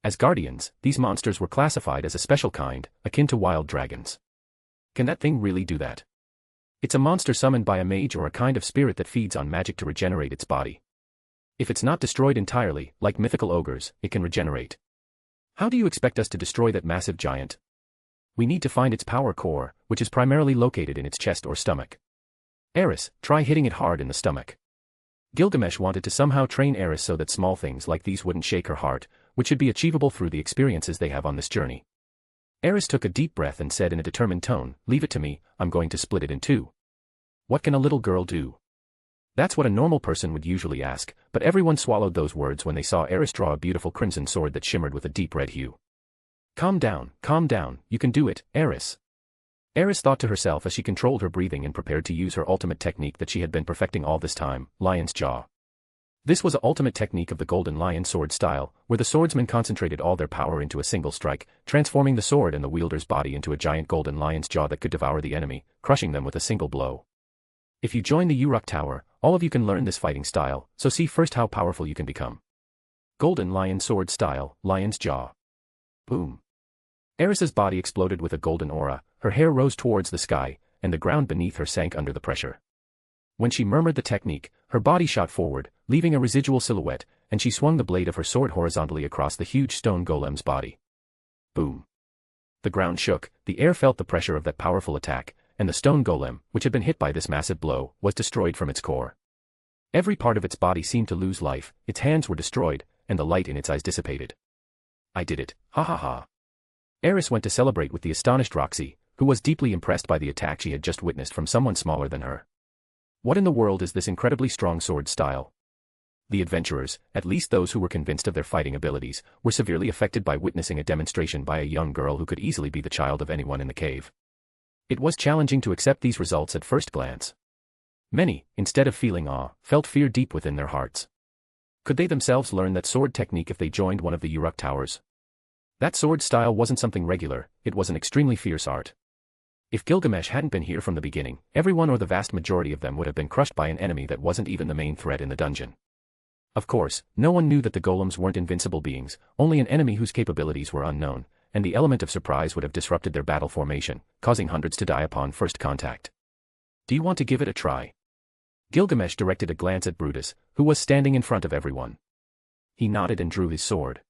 As guardians, these monsters were classified as a special kind, akin to wild dragons. Can that thing really do that? It's a monster summoned by a mage or a kind of spirit that feeds on magic to regenerate its body. If it's not destroyed entirely, like mythical ogres, it can regenerate. How do you expect us to destroy that massive giant? We need to find its power core, which is primarily located in its chest or stomach. Aerys, try hitting it hard in the stomach. Gilgamesh wanted to somehow train Aerys so that small things like these wouldn't shake her heart, which should be achievable through the experiences they have on this journey. Aerys took a deep breath and said in a determined tone, "Leave it to me, I'm going to split it in two." What can a little girl do? That's what a normal person would usually ask, but everyone swallowed those words when they saw Aerys draw a beautiful crimson sword that shimmered with a deep red hue. Calm down, you can do it, Aerys. Aerys thought to herself as she controlled her breathing and prepared to use her ultimate technique that she had been perfecting all this time, Lion's Jaw. This was an ultimate technique of the Golden Lion sword style, where the swordsmen concentrated all their power into a single strike, transforming the sword and the wielder's body into a giant golden lion's jaw that could devour the enemy, crushing them with a single blow. If you join the Uruk Tower, all of you can learn this fighting style, so see first how powerful you can become. Golden Lion sword style, Lion's Jaw. Boom. Aerys's body exploded with a golden aura, her hair rose towards the sky, and the ground beneath her sank under the pressure. When she murmured the technique, her body shot forward, leaving a residual silhouette, and she swung the blade of her sword horizontally across the huge stone golem's body. Boom. The ground shook, the air felt the pressure of that powerful attack, and the stone golem, which had been hit by this massive blow, was destroyed from its core. Every part of its body seemed to lose life, its hands were destroyed, and the light in its eyes dissipated. I did it, ha ha ha. Aerys went to celebrate with the astonished Roxy, who was deeply impressed by the attack she had just witnessed from someone smaller than her. What in the world is this incredibly strong sword style? The adventurers, at least those who were convinced of their fighting abilities, were severely affected by witnessing a demonstration by a young girl who could easily be the child of anyone in the cave. It was challenging to accept these results at first glance. Many, instead of feeling awe, felt fear deep within their hearts. Could they themselves learn that sword technique if they joined one of the Uruk Towers? That sword style wasn't something regular, it was an extremely fierce art. If Gilgamesh hadn't been here from the beginning, everyone or the vast majority of them would have been crushed by an enemy that wasn't even the main threat in the dungeon. Of course, no one knew that the golems weren't invincible beings, only an enemy whose capabilities were unknown, and the element of surprise would have disrupted their battle formation, causing hundreds to die upon first contact. Do you want to give it a try? Gilgamesh directed a glance at Brutus, who was standing in front of everyone. He nodded and drew his sword.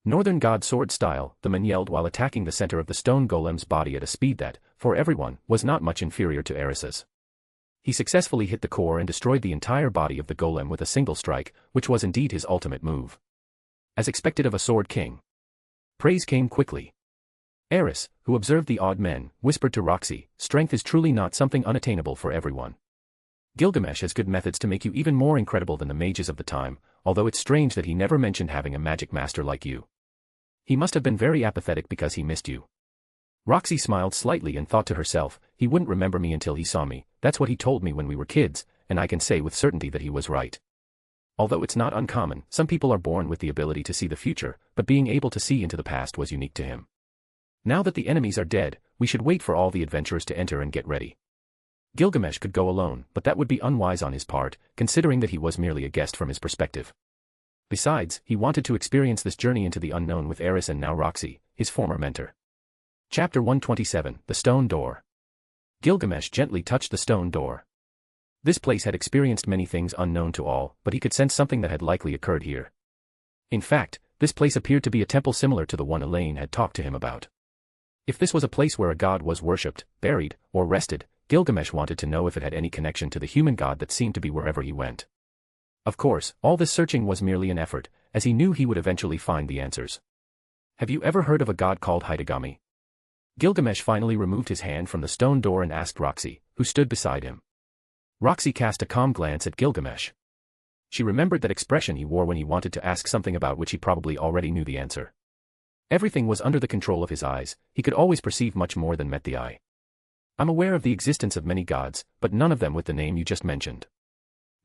Northern God sword style, the man yelled while attacking the center of the stone golem's body at a speed that, for everyone, was not much inferior to Aerys's. He successfully hit the core and destroyed the entire body of the golem with a single strike, which was indeed his ultimate move. As expected of a sword king. Praise came quickly. Aerys, who observed the odd men, whispered to Roxy, "Strength is truly not something unattainable for everyone. Gilgamesh has good methods to make you even more incredible than the mages of the time, although it's strange that he never mentioned having a magic master like you. He must have been very apathetic because he missed you." Roxy smiled slightly and thought to herself, he wouldn't remember me until he saw me. That's what he told me when we were kids, and I can say with certainty that he was right. Although it's not uncommon, some people are born with the ability to see the future, but being able to see into the past was unique to him. Now that the enemies are dead, we should wait for all the adventurers to enter and get ready. Gilgamesh could go alone, but that would be unwise on his part, considering that he was merely a guest from his perspective. Besides, he wanted to experience this journey into the unknown with Aerys and now Roxy, his former mentor. Chapter 127, The Stone Door. Gilgamesh gently touched the stone door. This place had experienced many things unknown to all, but he could sense something that had likely occurred here. In fact, this place appeared to be a temple similar to the one Elaine had talked to him about. If this was a place where a god was worshipped, buried, or rested, Gilgamesh wanted to know if it had any connection to the human god that seemed to be wherever he went. Of course, all this searching was merely an effort, as he knew he would eventually find the answers. Have you ever heard of a god called Hitagami? Gilgamesh finally removed his hand from the stone door and asked Roxy, who stood beside him. Roxy cast a calm glance at Gilgamesh. She remembered that expression he wore when he wanted to ask something about which he probably already knew the answer. Everything was under the control of his eyes, he could always perceive much more than met the eye. I'm aware of the existence of many gods, but none of them with the name you just mentioned.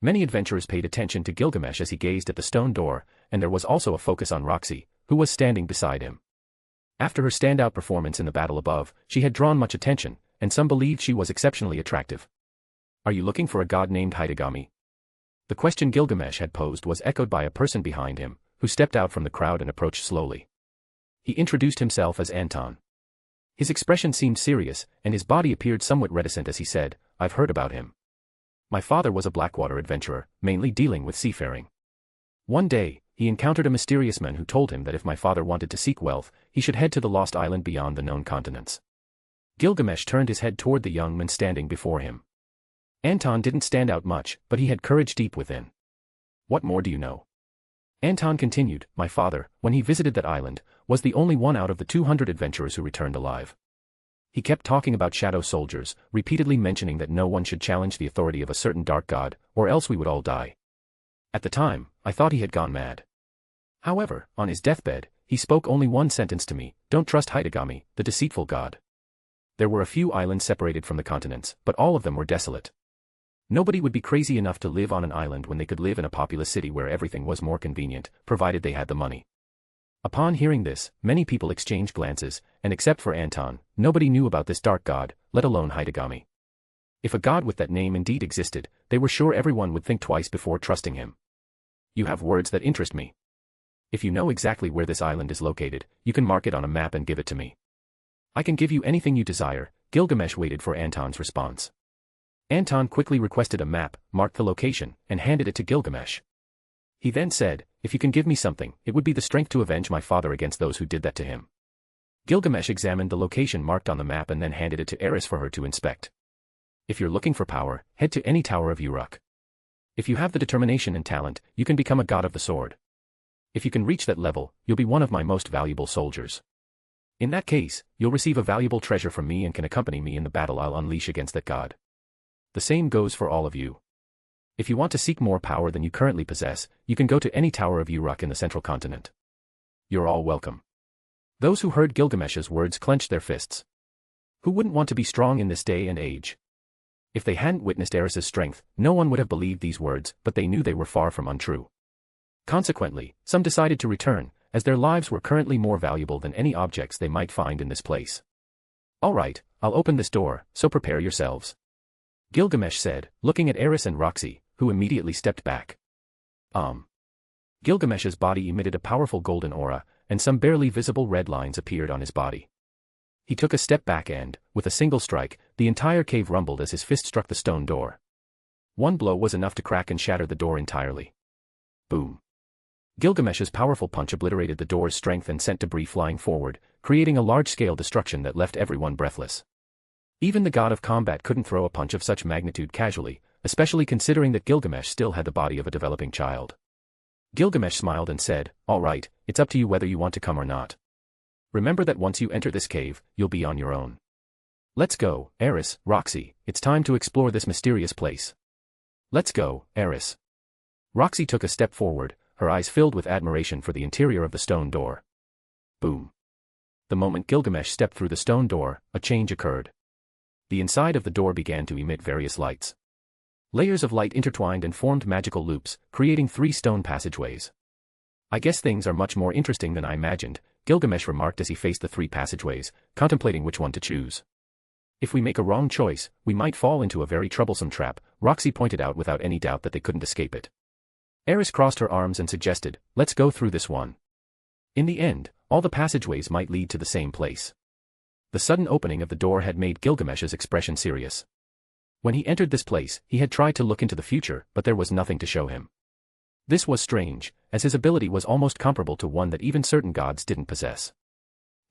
Many adventurers paid attention to Gilgamesh as he gazed at the stone door, and there was also a focus on Roxy, who was standing beside him. After her standout performance in the battle above, she had drawn much attention, and some believed she was exceptionally attractive. Are you looking for a god named Hitagami? The question Gilgamesh had posed was echoed by a person behind him, who stepped out from the crowd and approached slowly. He introduced himself as Anton. His expression seemed serious, and his body appeared somewhat reticent as he said, "I've heard about him. My father was a blackwater adventurer, mainly dealing with seafaring. One day, he encountered a mysterious man who told him that if my father wanted to seek wealth, he should head to the lost island beyond the known continents." Gilgamesh turned his head toward the young man standing before him. Anton didn't stand out much, but he had courage deep within. "What more do you know?" Anton continued, "My father, when he visited that island, was the only one out of the 200 adventurers who returned alive. He kept talking about shadow soldiers, repeatedly mentioning that no one should challenge the authority of a certain dark god, or else we would all die. At the time, I thought he had gone mad. However, on his deathbed, he spoke only one sentence to me, 'Don't trust Hitagami, the deceitful god.' There were a few islands separated from the continents, but all of them were desolate. Nobody would be crazy enough to live on an island when they could live in a populous city where everything was more convenient, provided they had the money." Upon hearing this, many people exchanged glances, and except for Anton, nobody knew about this dark god, let alone Hitagami. If a god with that name indeed existed, they were sure everyone would think twice before trusting him. "You have words that interest me. If you know exactly where this island is located, you can mark it on a map and give it to me." "I can give you anything you desire." Gilgamesh waited for Anton's response. Anton quickly requested a map, marked the location, and handed it to Gilgamesh. He then said, "If you can give me something, it would be the strength to avenge my father against those who did that to him." Gilgamesh examined the location marked on the map and then handed it to Aerys for her to inspect. "If you're looking for power, head to any tower of Uruk. If you have the determination and talent, you can become a god of the sword. If you can reach that level, you'll be one of my most valuable soldiers. In that case, you'll receive a valuable treasure from me and can accompany me in the battle I'll unleash against that god. The same goes for all of you. If you want to seek more power than you currently possess, you can go to any tower of Uruk in the central continent. You're all welcome." Those who heard Gilgamesh's words clenched their fists. Who wouldn't want to be strong in this day and age? If they hadn't witnessed Aerys' strength, no one would have believed these words, but they knew they were far from untrue. Consequently, some decided to return, as their lives were currently more valuable than any objects they might find in this place. "All right, I'll open this door, so prepare yourselves," Gilgamesh said, looking at Aerys and Roxy, who immediately stepped back. Gilgamesh's body emitted a powerful golden aura, and some barely visible red lines appeared on his body. He took a step back and, with a single strike, the entire cave rumbled as his fist struck the stone door. One blow was enough to crack and shatter the door entirely. Boom. Gilgamesh's powerful punch obliterated the door's strength and sent debris flying forward, creating a large-scale destruction that left everyone breathless. Even the god of combat couldn't throw a punch of such magnitude casually, especially considering that Gilgamesh still had the body of a developing child. Gilgamesh smiled and said, "All right, it's up to you whether you want to come or not. Remember that once you enter this cave, you'll be on your own. Let's go, Aerys, Roxy, it's time to explore this mysterious place. Let's go, Aerys." Roxy took a step forward, her eyes filled with admiration for the interior of the stone door. Boom. The moment Gilgamesh stepped through the stone door, a change occurred. The inside of the door began to emit various lights. Layers of light intertwined and formed magical loops, creating 3 stone passageways. "I guess things are much more interesting than I imagined," Gilgamesh remarked as he faced the 3 passageways, contemplating which one to choose. "If we make a wrong choice, we might fall into a very troublesome trap," Roxy pointed out without any doubt that they couldn't escape it. Aerys crossed her arms and suggested, "Let's go through this one. In the end, all the passageways might lead to the same place." The sudden opening of the door had made Gilgamesh's expression serious. When he entered this place, he had tried to look into the future, but there was nothing to show him. This was strange, as his ability was almost comparable to one that even certain gods didn't possess.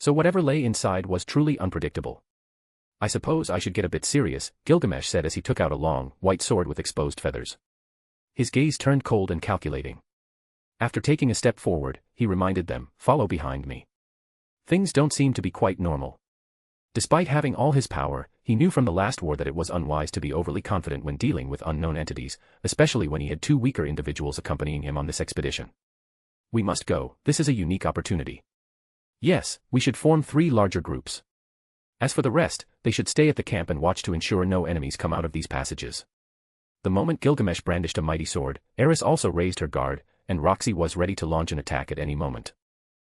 So whatever lay inside was truly unpredictable. "I suppose I should get a bit serious," Gilgamesh said as he took out a long, white sword with exposed feathers. His gaze turned cold and calculating. After taking a step forward, he reminded them, "Follow behind me. Things don't seem to be quite normal." Despite having all his power, he knew from the last war that it was unwise to be overly confident when dealing with unknown entities, especially when he had 2 weaker individuals accompanying him on this expedition. "We must go, this is a unique opportunity. Yes, we should form 3 larger groups. As for the rest, they should stay at the camp and watch to ensure no enemies come out of these passages." The moment Gilgamesh brandished a mighty sword, Aerys also raised her guard, and Roxy was ready to launch an attack at any moment.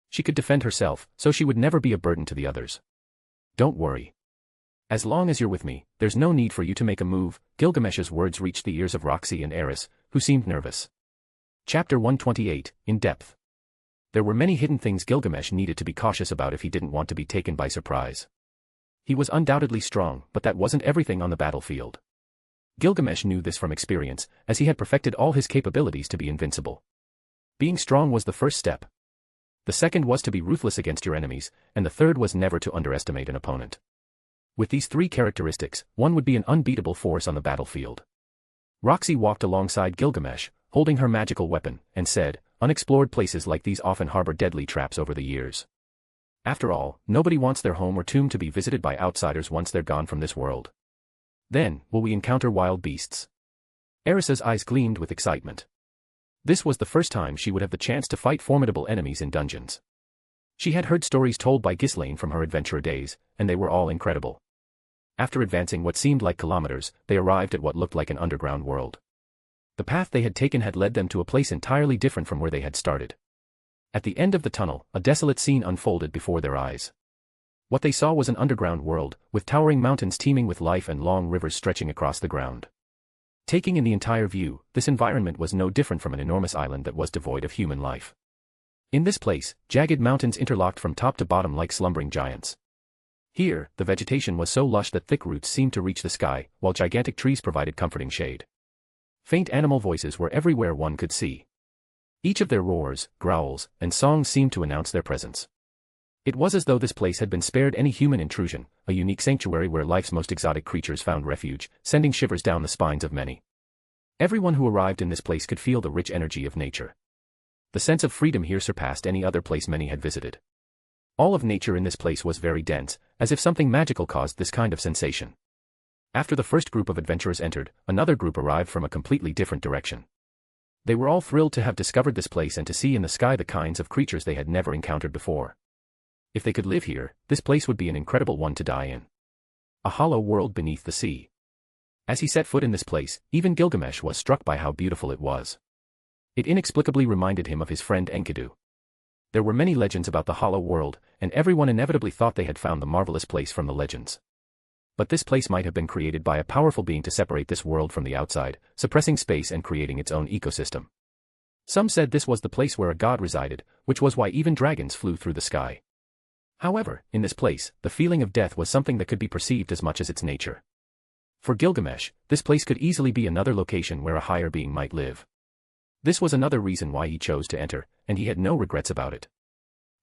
She could defend herself, so she would never be a burden to the others. "Don't worry. As long as you're with me, there's no need for you to make a move." Gilgamesh's words reached the ears of Roxy and Aerys, who seemed nervous. Chapter 128, In Depth. There were many hidden things Gilgamesh needed to be cautious about if he didn't want to be taken by surprise. He was undoubtedly strong, but that wasn't everything on the battlefield. Gilgamesh knew this from experience, as he had perfected all his capabilities to be invincible. Being strong was the first step. The second was to be ruthless against your enemies, and the third was never to underestimate an opponent. With these 3 characteristics, one would be an unbeatable force on the battlefield. Roxy walked alongside Gilgamesh, holding her magical weapon, and said, "Unexplored places like these often harbor deadly traps over the years. After all, nobody wants their home or tomb to be visited by outsiders once they're gone from this world. Then, will we encounter wild beasts?" Aerys's eyes gleamed with excitement. This was the first time she would have the chance to fight formidable enemies in dungeons. She had heard stories told by Ghislaine from her adventurer days, and they were all incredible. After advancing what seemed like kilometers, they arrived at what looked like an underground world. The path they had taken had led them to a place entirely different from where they had started. At the end of the tunnel, a desolate scene unfolded before their eyes. What they saw was an underground world, with towering mountains teeming with life and long rivers stretching across the ground. Taking in the entire view, this environment was no different from an enormous island that was devoid of human life. In this place, jagged mountains interlocked from top to bottom like slumbering giants. Here, the vegetation was so lush that thick roots seemed to reach the sky, while gigantic trees provided comforting shade. Faint animal voices were everywhere one could see. Each of their roars, growls, and songs seemed to announce their presence. It was as though this place had been spared any human intrusion, a unique sanctuary where life's most exotic creatures found refuge, sending shivers down the spines of many. Everyone who arrived in this place could feel the rich energy of nature. The sense of freedom here surpassed any other place many had visited. All of nature in this place was very dense, as if something magical caused this kind of sensation. After the first group of adventurers entered, another group arrived from a completely different direction. They were all thrilled to have discovered this place and to see in the sky the kinds of creatures they had never encountered before. If they could live here, this place would be an incredible one to die in. A hollow world beneath the sea. As he set foot in this place, even Gilgamesh was struck by how beautiful it was. It inexplicably reminded him of his friend Enkidu. There were many legends about the hollow world, and everyone inevitably thought they had found the marvelous place from the legends. But this place might have been created by a powerful being to separate this world from the outside, suppressing space and creating its own ecosystem. Some said this was the place where a god resided, which was why even dragons flew through the sky. However, in this place, the feeling of death was something that could be perceived as much as its nature. For Gilgamesh, this place could easily be another location where a higher being might live. This was another reason why he chose to enter, and he had no regrets about it.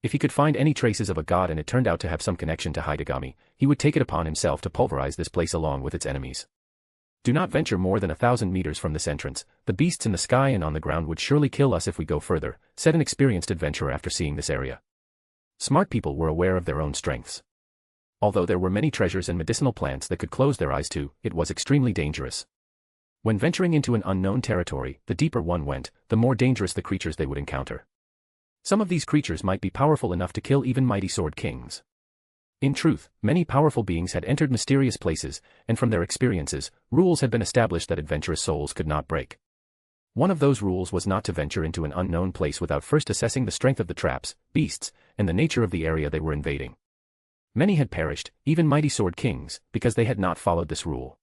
If he could find any traces of a god and it turned out to have some connection to Hidegami, he would take it upon himself to pulverize this place along with its enemies. Do not venture more than 1,000 meters from this entrance. The beasts in the sky and on the ground would surely kill us if we go further, said an experienced adventurer after seeing this area. Smart people were aware of their own strengths. Although there were many treasures and medicinal plants that could close their eyes to, it was extremely dangerous. When venturing into an unknown territory, the deeper one went, the more dangerous the creatures they would encounter. Some of these creatures might be powerful enough to kill even mighty sword kings. In truth, many powerful beings had entered mysterious places, and from their experiences, rules had been established that adventurous souls could not break. One of those rules was not to venture into an unknown place without first assessing the strength of the traps, beasts, and the nature of the area they were invading. Many had perished, even mighty sword kings, because they had not followed this rule.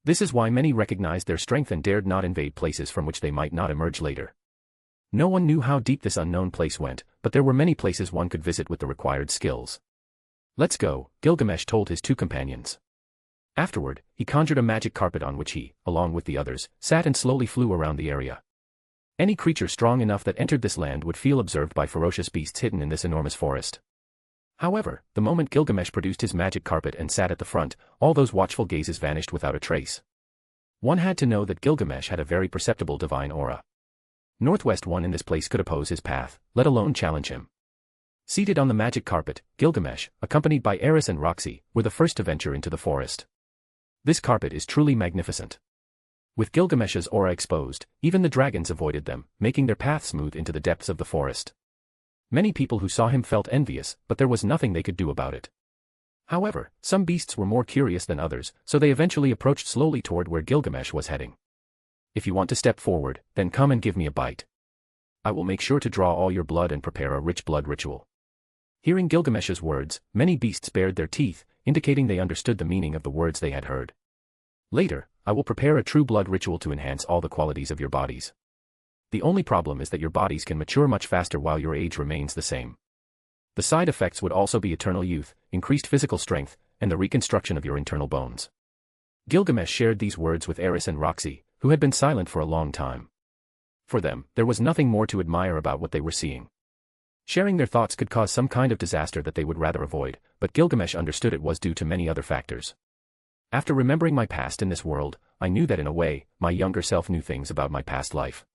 This is why many recognized their strength and dared not invade places from which they might not emerge later. No one knew how deep this unknown place went, but there were many places one could visit with the required skills. Let's go, Gilgamesh told his two companions. Afterward, he conjured a magic carpet on which he, along with the others, sat and slowly flew around the area. Any creature strong enough that entered this land would feel observed by ferocious beasts hidden in this enormous forest. However, the moment Gilgamesh produced his magic carpet and sat at the front, all those watchful gazes vanished without a trace. One had to know that Gilgamesh had a very perceptible divine aura. Northwest one in this place could oppose his path, let alone challenge him. Seated on the magic carpet, Gilgamesh, accompanied by Aerys and Roxy, were the first to venture into the forest. This carpet is truly magnificent. With Gilgamesh's aura exposed, even the dragons avoided them, making their path smooth into the depths of the forest. Many people who saw him felt envious, but there was nothing they could do about it. However, some beasts were more curious than others, so they eventually approached slowly toward where Gilgamesh was heading. If you want to step forward, then come and give me a bite. I will make sure to draw all your blood and prepare a rich blood ritual. Hearing Gilgamesh's words, many beasts bared their teeth, indicating they understood the meaning of the words they had heard. Later, I will prepare a true blood ritual to enhance all the qualities of your bodies. The only problem is that your bodies can mature much faster while your age remains the same. The side effects would also be eternal youth, increased physical strength, and the reconstruction of your internal bones. Gilgamesh shared these words with Aerys and Roxy, who had been silent for a long time. For them, there was nothing more to admire about what they were seeing. Sharing their thoughts could cause some kind of disaster that they would rather avoid, but Gilgamesh understood it was due to many other factors. After remembering my past in this world, I knew that in a way, my younger self knew things about my past life.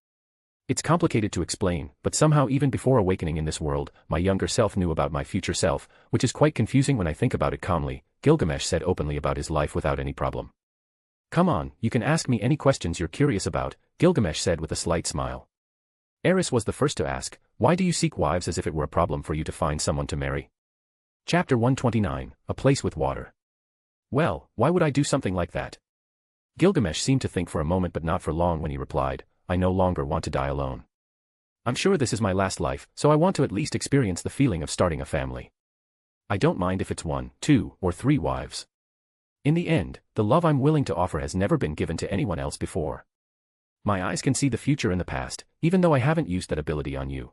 It's complicated to explain, but somehow even before awakening in this world, my younger self knew about my future self, which is quite confusing when I think about it calmly, Gilgamesh said openly about his life without any problem. Come on, you can ask me any questions you're curious about, Gilgamesh said with a slight smile. Aerys was the first to ask, why do you seek wives as if it were a problem for you to find someone to marry? Chapter 129, A Place with Water. Well, why would I do something like that? Gilgamesh seemed to think for a moment but not for long when he replied, I no longer want to die alone. I'm sure this is my last life, so I want to at least experience the feeling of starting a family. I don't mind if it's 1, 2, or 3 wives. In the end, the love I'm willing to offer has never been given to anyone else before. My eyes can see the future and the past, even though I haven't used that ability on you.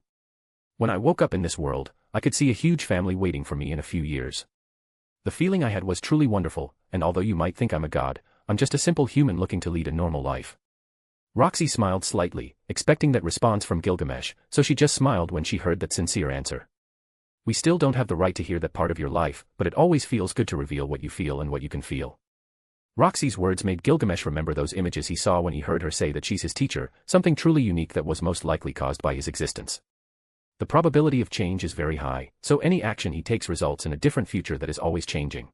When I woke up in this world, I could see a huge family waiting for me in a few years. The feeling I had was truly wonderful, and although you might think I'm a god, I'm just a simple human looking to lead a normal life. Roxy smiled slightly, expecting that response from Gilgamesh, so she just smiled when she heard that sincere answer. We still don't have the right to hear that part of your life, but it always feels good to reveal what you feel and what you can feel. Roxy's words made Gilgamesh remember those images he saw when he heard her say that she's his teacher, something truly unique that was most likely caused by his existence. The probability of change is very high, so any action he takes results in a different future that is always changing.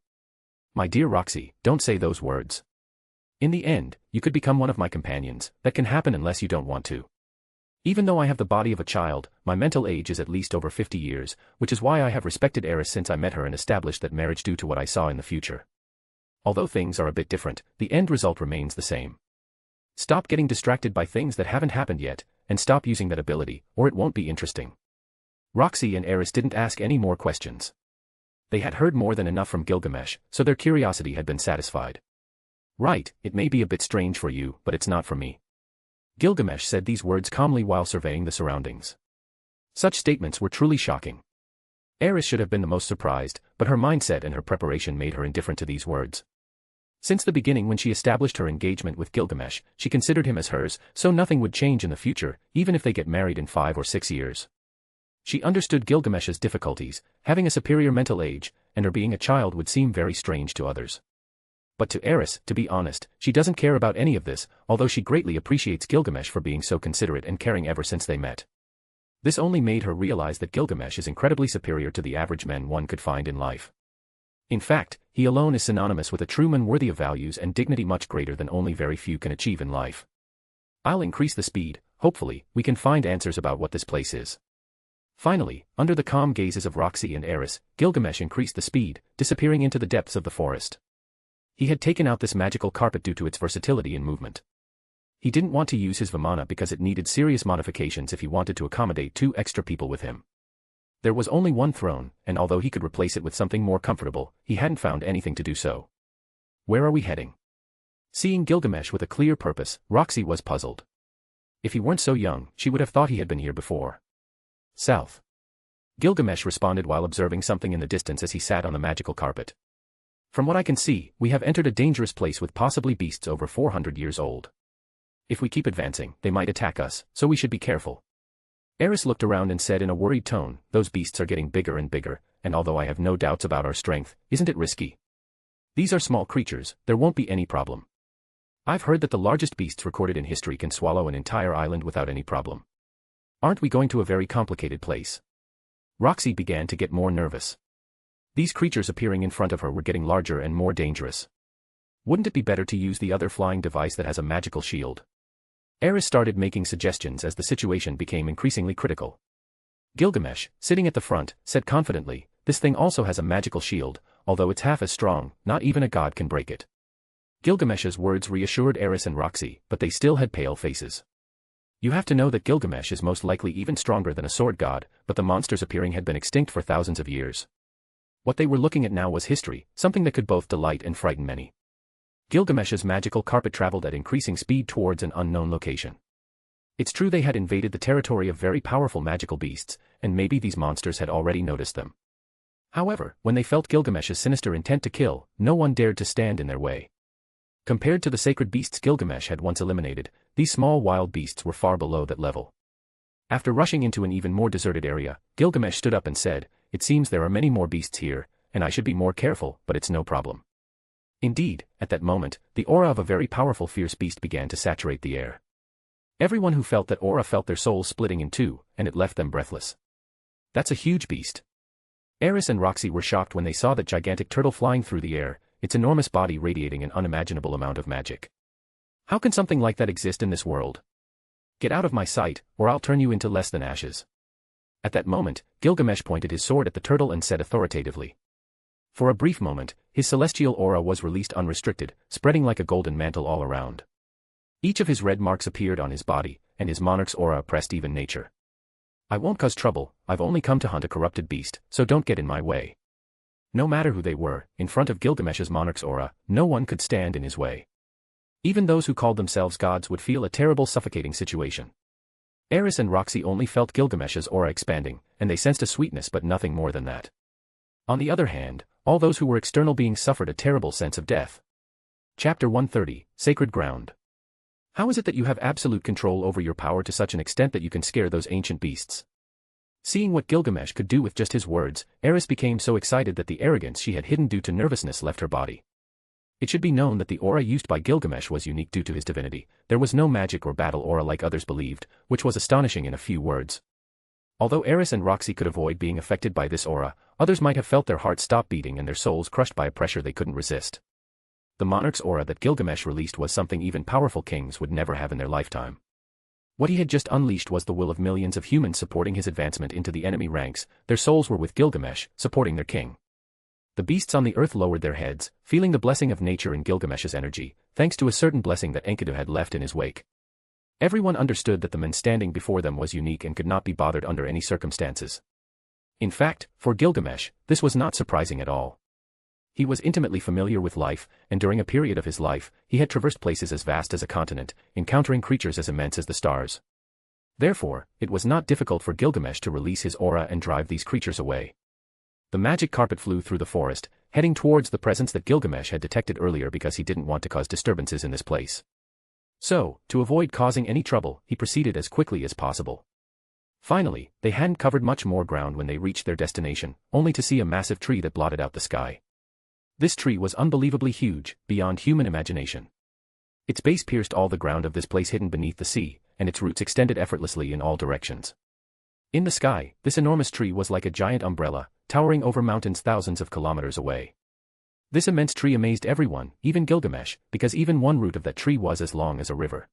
My dear Roxy, don't say those words. In the end, you could become one of my companions. That can happen unless you don't want to. Even though I have the body of a child, my mental age is at least over 50 years, which is why I have respected Aerys since I met her and established that marriage due to what I saw in the future. Although things are a bit different, the end result remains the same. Stop getting distracted by things that haven't happened yet, and stop using that ability, or it won't be interesting. Roxy and Aerys didn't ask any more questions. They had heard more than enough from Gilgamesh, so their curiosity had been satisfied. Right, it may be a bit strange for you, but it's not for me. Gilgamesh said these words calmly while surveying the surroundings. Such statements were truly shocking. Aerys should have been the most surprised, but her mindset and her preparation made her indifferent to these words. Since the beginning when she established her engagement with Gilgamesh, she considered him as hers, so nothing would change in the future, even if they get married in 5 or 6 years. She understood Gilgamesh's difficulties, having a superior mental age, and her being a child would seem very strange to others. But to Aerys, to be honest, she doesn't care about any of this, although she greatly appreciates Gilgamesh for being so considerate and caring ever since they met. This only made her realize that Gilgamesh is incredibly superior to the average men one could find in life. In fact, he alone is synonymous with a true man worthy of values and dignity much greater than only very few can achieve in life. I'll increase the speed, hopefully, we can find answers about what this place is. Finally, under the calm gazes of Roxy and Aerys, Gilgamesh increased the speed, disappearing into the depths of the forest. He had taken out this magical carpet due to its versatility in movement. He didn't want to use his Vimana because it needed serious modifications if he wanted to accommodate 2 extra people with him. There was only one throne, and although he could replace it with something more comfortable, he hadn't found anything to do so. Where are we heading? Seeing Gilgamesh with a clear purpose, Roxy was puzzled. If he weren't so young, she would have thought he had been here before. South. Gilgamesh responded while observing something in the distance as he sat on the magical carpet. From what I can see, we have entered a dangerous place with possibly beasts over 400 years old. If we keep advancing, they might attack us, so we should be careful. Aerys looked around and said in a worried tone, those beasts are getting bigger and bigger, and although I have no doubts about our strength, isn't it risky? These are small creatures, there won't be any problem. I've heard that the largest beasts recorded in history can swallow an entire island without any problem. Aren't we going to a very complicated place? Roxy began to get more nervous. These creatures appearing in front of her were getting larger and more dangerous. Wouldn't it be better to use the other flying device that has a magical shield? Aerys started making suggestions as the situation became increasingly critical. Gilgamesh, sitting at the front, said confidently, this thing also has a magical shield, although it's half as strong, not even a god can break it. Gilgamesh's words reassured Aerys and Roxy, but they still had pale faces. You have to know that Gilgamesh is most likely even stronger than a sword god, but the monsters appearing had been extinct for thousands of years. What they were looking at now was history, something that could both delight and frighten many. Gilgamesh's magical carpet traveled at increasing speed towards an unknown location. It's true they had invaded the territory of very powerful magical beasts, and maybe these monsters had already noticed them. However, when they felt Gilgamesh's sinister intent to kill, no one dared to stand in their way. Compared to the sacred beasts Gilgamesh had once eliminated, these small wild beasts were far below that level. After rushing into an even more deserted area, Gilgamesh stood up and said, it seems there are many more beasts here, and I should be more careful, but it's no problem. Indeed, at that moment, the aura of a very powerful fierce beast began to saturate the air. Everyone who felt that aura felt their souls splitting in two, and it left them breathless. That's a huge beast. Aerys and Roxy were shocked when they saw that gigantic turtle flying through the air, its enormous body radiating an unimaginable amount of magic. How can something like that exist in this world? Get out of my sight, or I'll turn you into less than ashes. At that moment, Gilgamesh pointed his sword at the turtle and said authoritatively. For a brief moment, his celestial aura was released unrestricted, spreading like a golden mantle all around. Each of his red marks appeared on his body, and his monarch's aura oppressed even nature. I won't cause trouble, I've only come to hunt a corrupted beast, so don't get in my way. No matter who they were, in front of Gilgamesh's monarch's aura, no one could stand in his way. Even those who called themselves gods would feel a terrible suffocating situation. Aerys and Roxy only felt Gilgamesh's aura expanding, and they sensed a sweetness but nothing more than that. On the other hand, all those who were external beings suffered a terrible sense of death. Chapter 130, Sacred Ground. How is it that you have absolute control over your power to such an extent that you can scare those ancient beasts? Seeing what Gilgamesh could do with just his words, Aerys became so excited that the arrogance she had hidden due to nervousness left her body. It should be known that the aura used by Gilgamesh was unique due to his divinity. There was no magic or battle aura like others believed, which was astonishing in a few words. Although Aerys and Roxy could avoid being affected by this aura, others might have felt their hearts stop beating and their souls crushed by a pressure they couldn't resist. The monarch's aura that Gilgamesh released was something even powerful kings would never have in their lifetime. What he had just unleashed was the will of millions of humans supporting his advancement into the enemy ranks. Their souls were with Gilgamesh, supporting their king. The beasts on the earth lowered their heads, feeling the blessing of nature in Gilgamesh's energy, thanks to a certain blessing that Enkidu had left in his wake. Everyone understood that the man standing before them was unique and could not be bothered under any circumstances. In fact, for Gilgamesh, this was not surprising at all. He was intimately familiar with life, and during a period of his life, he had traversed places as vast as a continent, encountering creatures as immense as the stars. Therefore, it was not difficult for Gilgamesh to release his aura and drive these creatures away. The magic carpet flew through the forest, heading towards the presence that Gilgamesh had detected earlier because he didn't want to cause disturbances in this place. So, to avoid causing any trouble, he proceeded as quickly as possible. Finally, they hadn't covered much more ground when they reached their destination, only to see a massive tree that blotted out the sky. This tree was unbelievably huge, beyond human imagination. Its base pierced all the ground of this place hidden beneath the sea, and its roots extended effortlessly in all directions. In the sky, this enormous tree was like a giant umbrella, towering over mountains thousands of kilometers away. This immense tree amazed everyone, even Gilgamesh, because even one root of that tree was as long as a river.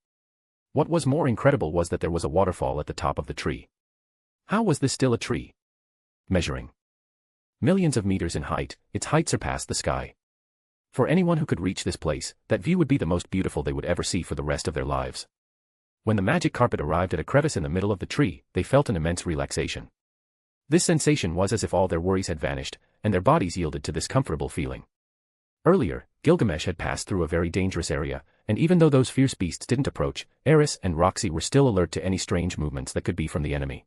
What was more incredible was that there was a waterfall at the top of the tree. How was this still a tree? Measuring millions of meters in height, its height surpassed the sky. For anyone who could reach this place, that view would be the most beautiful they would ever see for the rest of their lives. When the magic carpet arrived at a crevice in the middle of the tree, they felt an immense relaxation. This sensation was as if all their worries had vanished, and their bodies yielded to this comfortable feeling. Earlier, Gilgamesh had passed through a very dangerous area, and even though those fierce beasts didn't approach, Aerys and Roxy were still alert to any strange movements that could be from the enemy.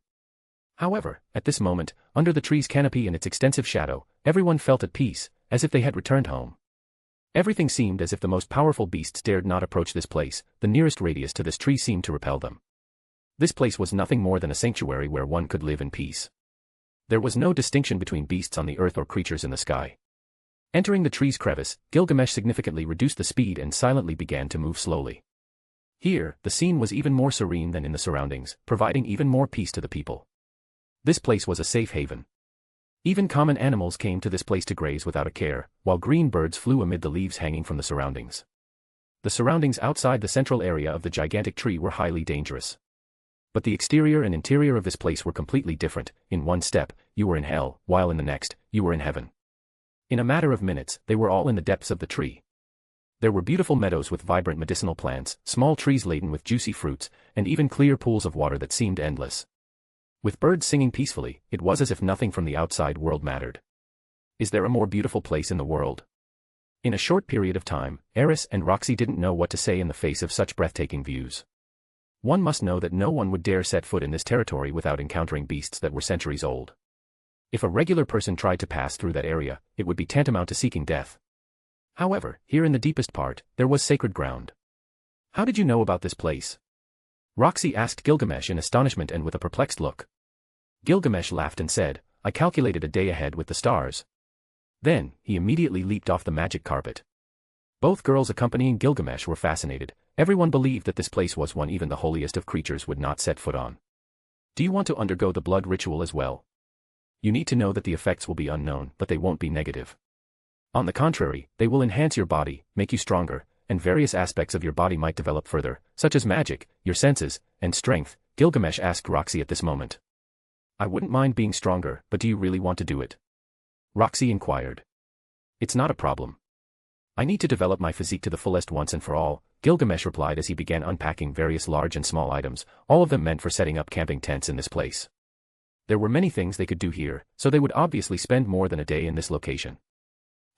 However, at this moment, under the tree's canopy and its extensive shadow, everyone felt at peace, as if they had returned home. Everything seemed as if the most powerful beasts dared not approach this place. The nearest radius to this tree seemed to repel them. This place was nothing more than a sanctuary where one could live in peace. There was no distinction between beasts on the earth or creatures in the sky. Entering the tree's crevice, Gilgamesh significantly reduced the speed and silently began to move slowly. Here, the scene was even more serene than in the surroundings, providing even more peace to the people. This place was a safe haven. Even common animals came to this place to graze without a care, while green birds flew amid the leaves hanging from the surroundings. The surroundings outside the central area of the gigantic tree were highly dangerous. But the exterior and interior of this place were completely different. In one step, you were in hell, while in the next, you were in heaven. In a matter of minutes, they were all in the depths of the tree. There were beautiful meadows with vibrant medicinal plants, small trees laden with juicy fruits, and even clear pools of water that seemed endless. With birds singing peacefully, it was as if nothing from the outside world mattered. Is there a more beautiful place in the world? In a short period of time, Aerys and Roxy didn't know what to say in the face of such breathtaking views. One must know that no one would dare set foot in this territory without encountering beasts that were centuries old. If a regular person tried to pass through that area, it would be tantamount to seeking death. However, here in the deepest part, there was sacred ground. How did you know about this place? Roxy asked Gilgamesh in astonishment and with a perplexed look. Gilgamesh laughed and said, I calculated a day ahead with the stars. Then, he immediately leaped off the magic carpet. Both girls accompanying Gilgamesh were fascinated. Everyone believed that this place was one even the holiest of creatures would not set foot on. Do you want to undergo the blood ritual as well? You need to know that the effects will be unknown, but they won't be negative. On the contrary, they will enhance your body, make you stronger, and various aspects of your body might develop further, such as magic, your senses, and strength. Gilgamesh asked Roxy at this moment. I wouldn't mind being stronger, but do you really want to do it? Roxy inquired. It's not a problem. I need to develop my physique to the fullest once and for all, Gilgamesh replied as he began unpacking various large and small items, all of them meant for setting up camping tents in this place. There were many things they could do here, so they would obviously spend more than a day in this location.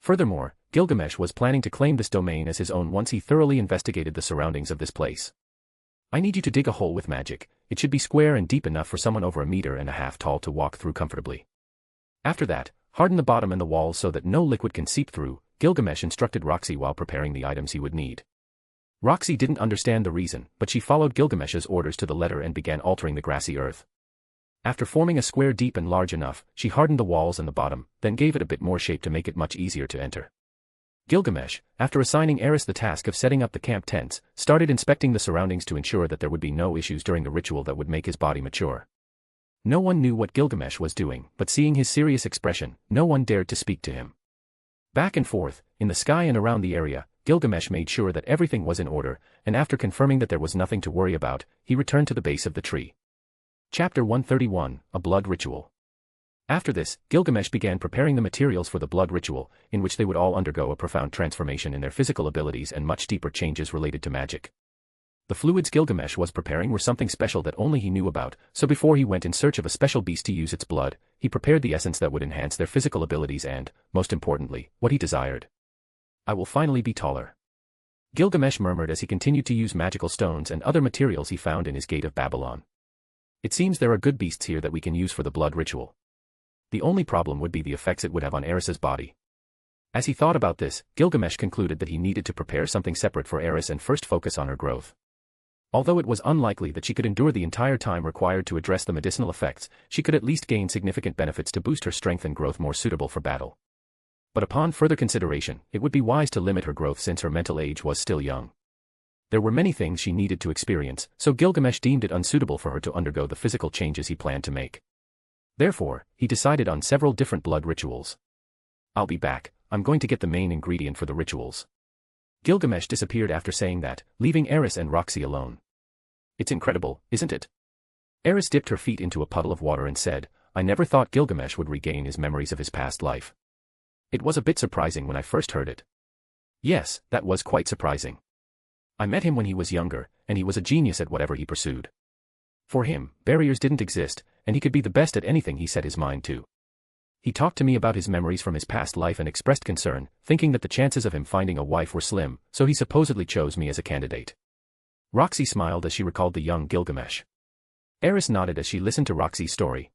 Furthermore, Gilgamesh was planning to claim this domain as his own once he thoroughly investigated the surroundings of this place. I need you to dig a hole with magic. It should be square and deep enough for someone over 1.5 meters tall to walk through comfortably. After that, harden the bottom and the walls so that no liquid can seep through, Gilgamesh instructed Roxy while preparing the items he would need. Roxy didn't understand the reason, but she followed Gilgamesh's orders to the letter and began altering the grassy earth. After forming a square deep and large enough, she hardened the walls and the bottom, then gave it a bit more shape to make it much easier to enter. Gilgamesh, after assigning Aerys the task of setting up the camp tents, started inspecting the surroundings to ensure that there would be no issues during the ritual that would make his body mature. No one knew what Gilgamesh was doing, but seeing his serious expression, no one dared to speak to him. Back and forth, in the sky and around the area, Gilgamesh made sure that everything was in order, and after confirming that there was nothing to worry about, he returned to the base of the tree. Chapter 131, A Blood Ritual. After this, Gilgamesh began preparing the materials for the blood ritual, in which they would all undergo a profound transformation in their physical abilities and much deeper changes related to magic. The fluids Gilgamesh was preparing were something special that only he knew about, so before he went in search of a special beast to use its blood, he prepared the essence that would enhance their physical abilities and, most importantly, what he desired. I will finally be taller. Gilgamesh murmured as he continued to use magical stones and other materials he found in his gate of Babylon. It seems there are good beasts here that we can use for the blood ritual. The only problem would be the effects it would have on Aerys' body. As he thought about this, Gilgamesh concluded that he needed to prepare something separate for Aerys and first focus on her growth. Although it was unlikely that she could endure the entire time required to address the medicinal effects, she could at least gain significant benefits to boost her strength and growth more suitable for battle. But upon further consideration, it would be wise to limit her growth since her mental age was still young. There were many things she needed to experience, so Gilgamesh deemed it unsuitable for her to undergo the physical changes he planned to make. Therefore, he decided on several different blood rituals. "I'll be back, I'm going to get the main ingredient for the rituals." Gilgamesh disappeared after saying that, leaving Aerys and Roxy alone. "It's incredible, isn't it?" Aerys dipped her feet into a puddle of water and said, "I never thought Gilgamesh would regain his memories of his past life. It was a bit surprising when I first heard it." "Yes, that was quite surprising. I met him when he was younger, and he was a genius at whatever he pursued. For him, barriers didn't exist, and he could be the best at anything he set his mind to. He talked to me about his memories from his past life and expressed concern, thinking that the chances of him finding a wife were slim, so he supposedly chose me as a candidate." Roxy smiled as she recalled the young Gilgamesh. Aerys nodded as she listened to Roxy's story.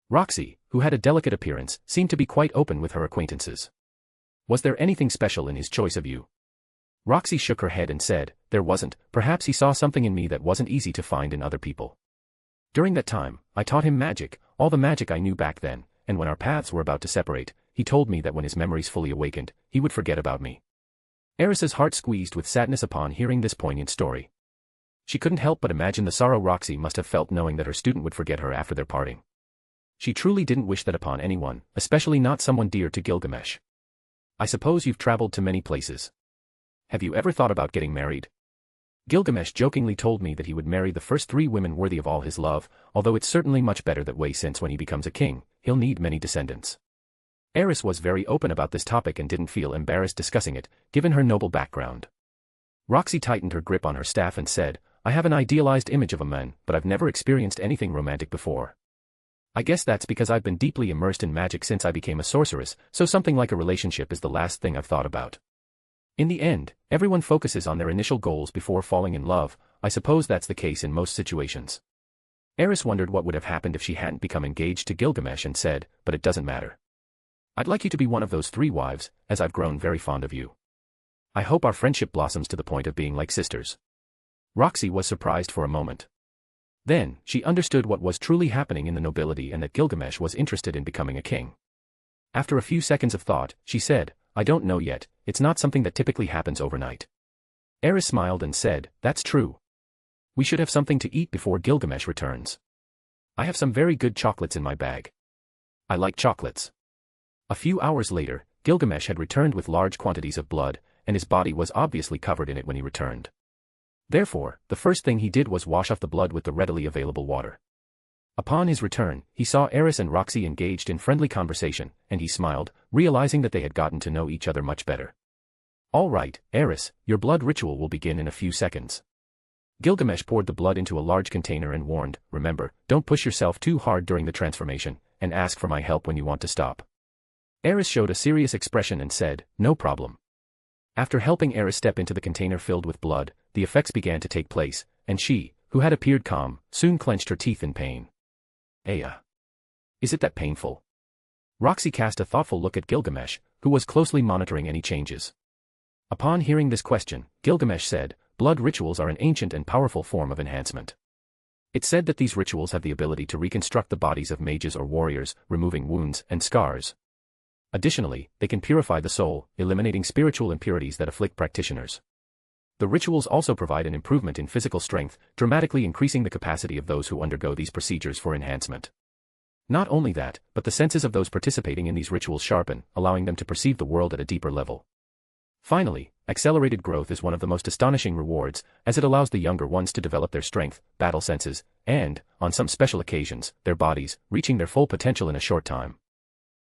Roxy, who had a delicate appearance, seemed to be quite open with her acquaintances. "Was there anything special in his choice of you?" Roxy shook her head and said, "There wasn't. Perhaps he saw something in me that wasn't easy to find in other people. During that time, I taught him magic, all the magic I knew back then, and when our paths were about to separate, he told me that when his memories fully awakened, he would forget about me." Aerys's heart squeezed with sadness upon hearing this poignant story. She couldn't help but imagine the sorrow Roxy must have felt knowing that her student would forget her after their parting. She truly didn't wish that upon anyone, especially not someone dear to Gilgamesh. "I suppose you've traveled to many places. Have you ever thought about getting married?" Gilgamesh jokingly told me that he would marry the first 3 women worthy of all his love, although it's certainly much better that way since when he becomes a king, he'll need many descendants. Aerys was very open about this topic and didn't feel embarrassed discussing it, given her noble background. Roxy tightened her grip on her staff and said, "I have an idealized image of a man, but I've never experienced anything romantic before. I guess that's because I've been deeply immersed in magic since I became a sorceress, so something like a relationship is the last thing I've thought about. In the end, everyone focuses on their initial goals before falling in love. I suppose that's the case in most situations." Aerys wondered what would have happened if she hadn't become engaged to Gilgamesh and said, "But it doesn't matter. I'd like you to be one of those 3 wives, as I've grown very fond of you. I hope our friendship blossoms to the point of being like sisters." Roxy was surprised for a moment. Then, she understood what was truly happening in the nobility and that Gilgamesh was interested in becoming a king. After a few seconds of thought, she said, "I don't know yet, it's not something that typically happens overnight." Aerys smiled and said, "That's true. We should have something to eat before Gilgamesh returns. I have some very good chocolates in my bag. I like chocolates." A few hours later, Gilgamesh had returned with large quantities of blood, and his body was obviously covered in it when he returned. Therefore, the first thing he did was wash off the blood with the readily available water. Upon his return, he saw Aerys and Roxy engaged in friendly conversation, and he smiled, realizing that they had gotten to know each other much better. "All right, Aerys, your blood ritual will begin in a few seconds." Gilgamesh poured the blood into a large container and warned, "Remember, don't push yourself too hard during the transformation, and ask for my help when you want to stop." Aerys showed a serious expression and said, "No problem." After helping Aerys step into the container filled with blood, the effects began to take place, and she, who had appeared calm, soon clenched her teeth in pain. "Aya. Is it that painful?" Roxy cast a thoughtful look at Gilgamesh, who was closely monitoring any changes. Upon hearing this question, Gilgamesh said, "Blood rituals are an ancient and powerful form of enhancement. It's said that these rituals have the ability to reconstruct the bodies of mages or warriors, removing wounds and scars. Additionally, they can purify the soul, eliminating spiritual impurities that afflict practitioners. The rituals also provide an improvement in physical strength, dramatically increasing the capacity of those who undergo these procedures for enhancement. Not only that, but the senses of those participating in these rituals sharpen, allowing them to perceive the world at a deeper level. Finally, accelerated growth is one of the most astonishing rewards, as it allows the younger ones to develop their strength, battle senses, and, on some special occasions, their bodies, reaching their full potential in a short time."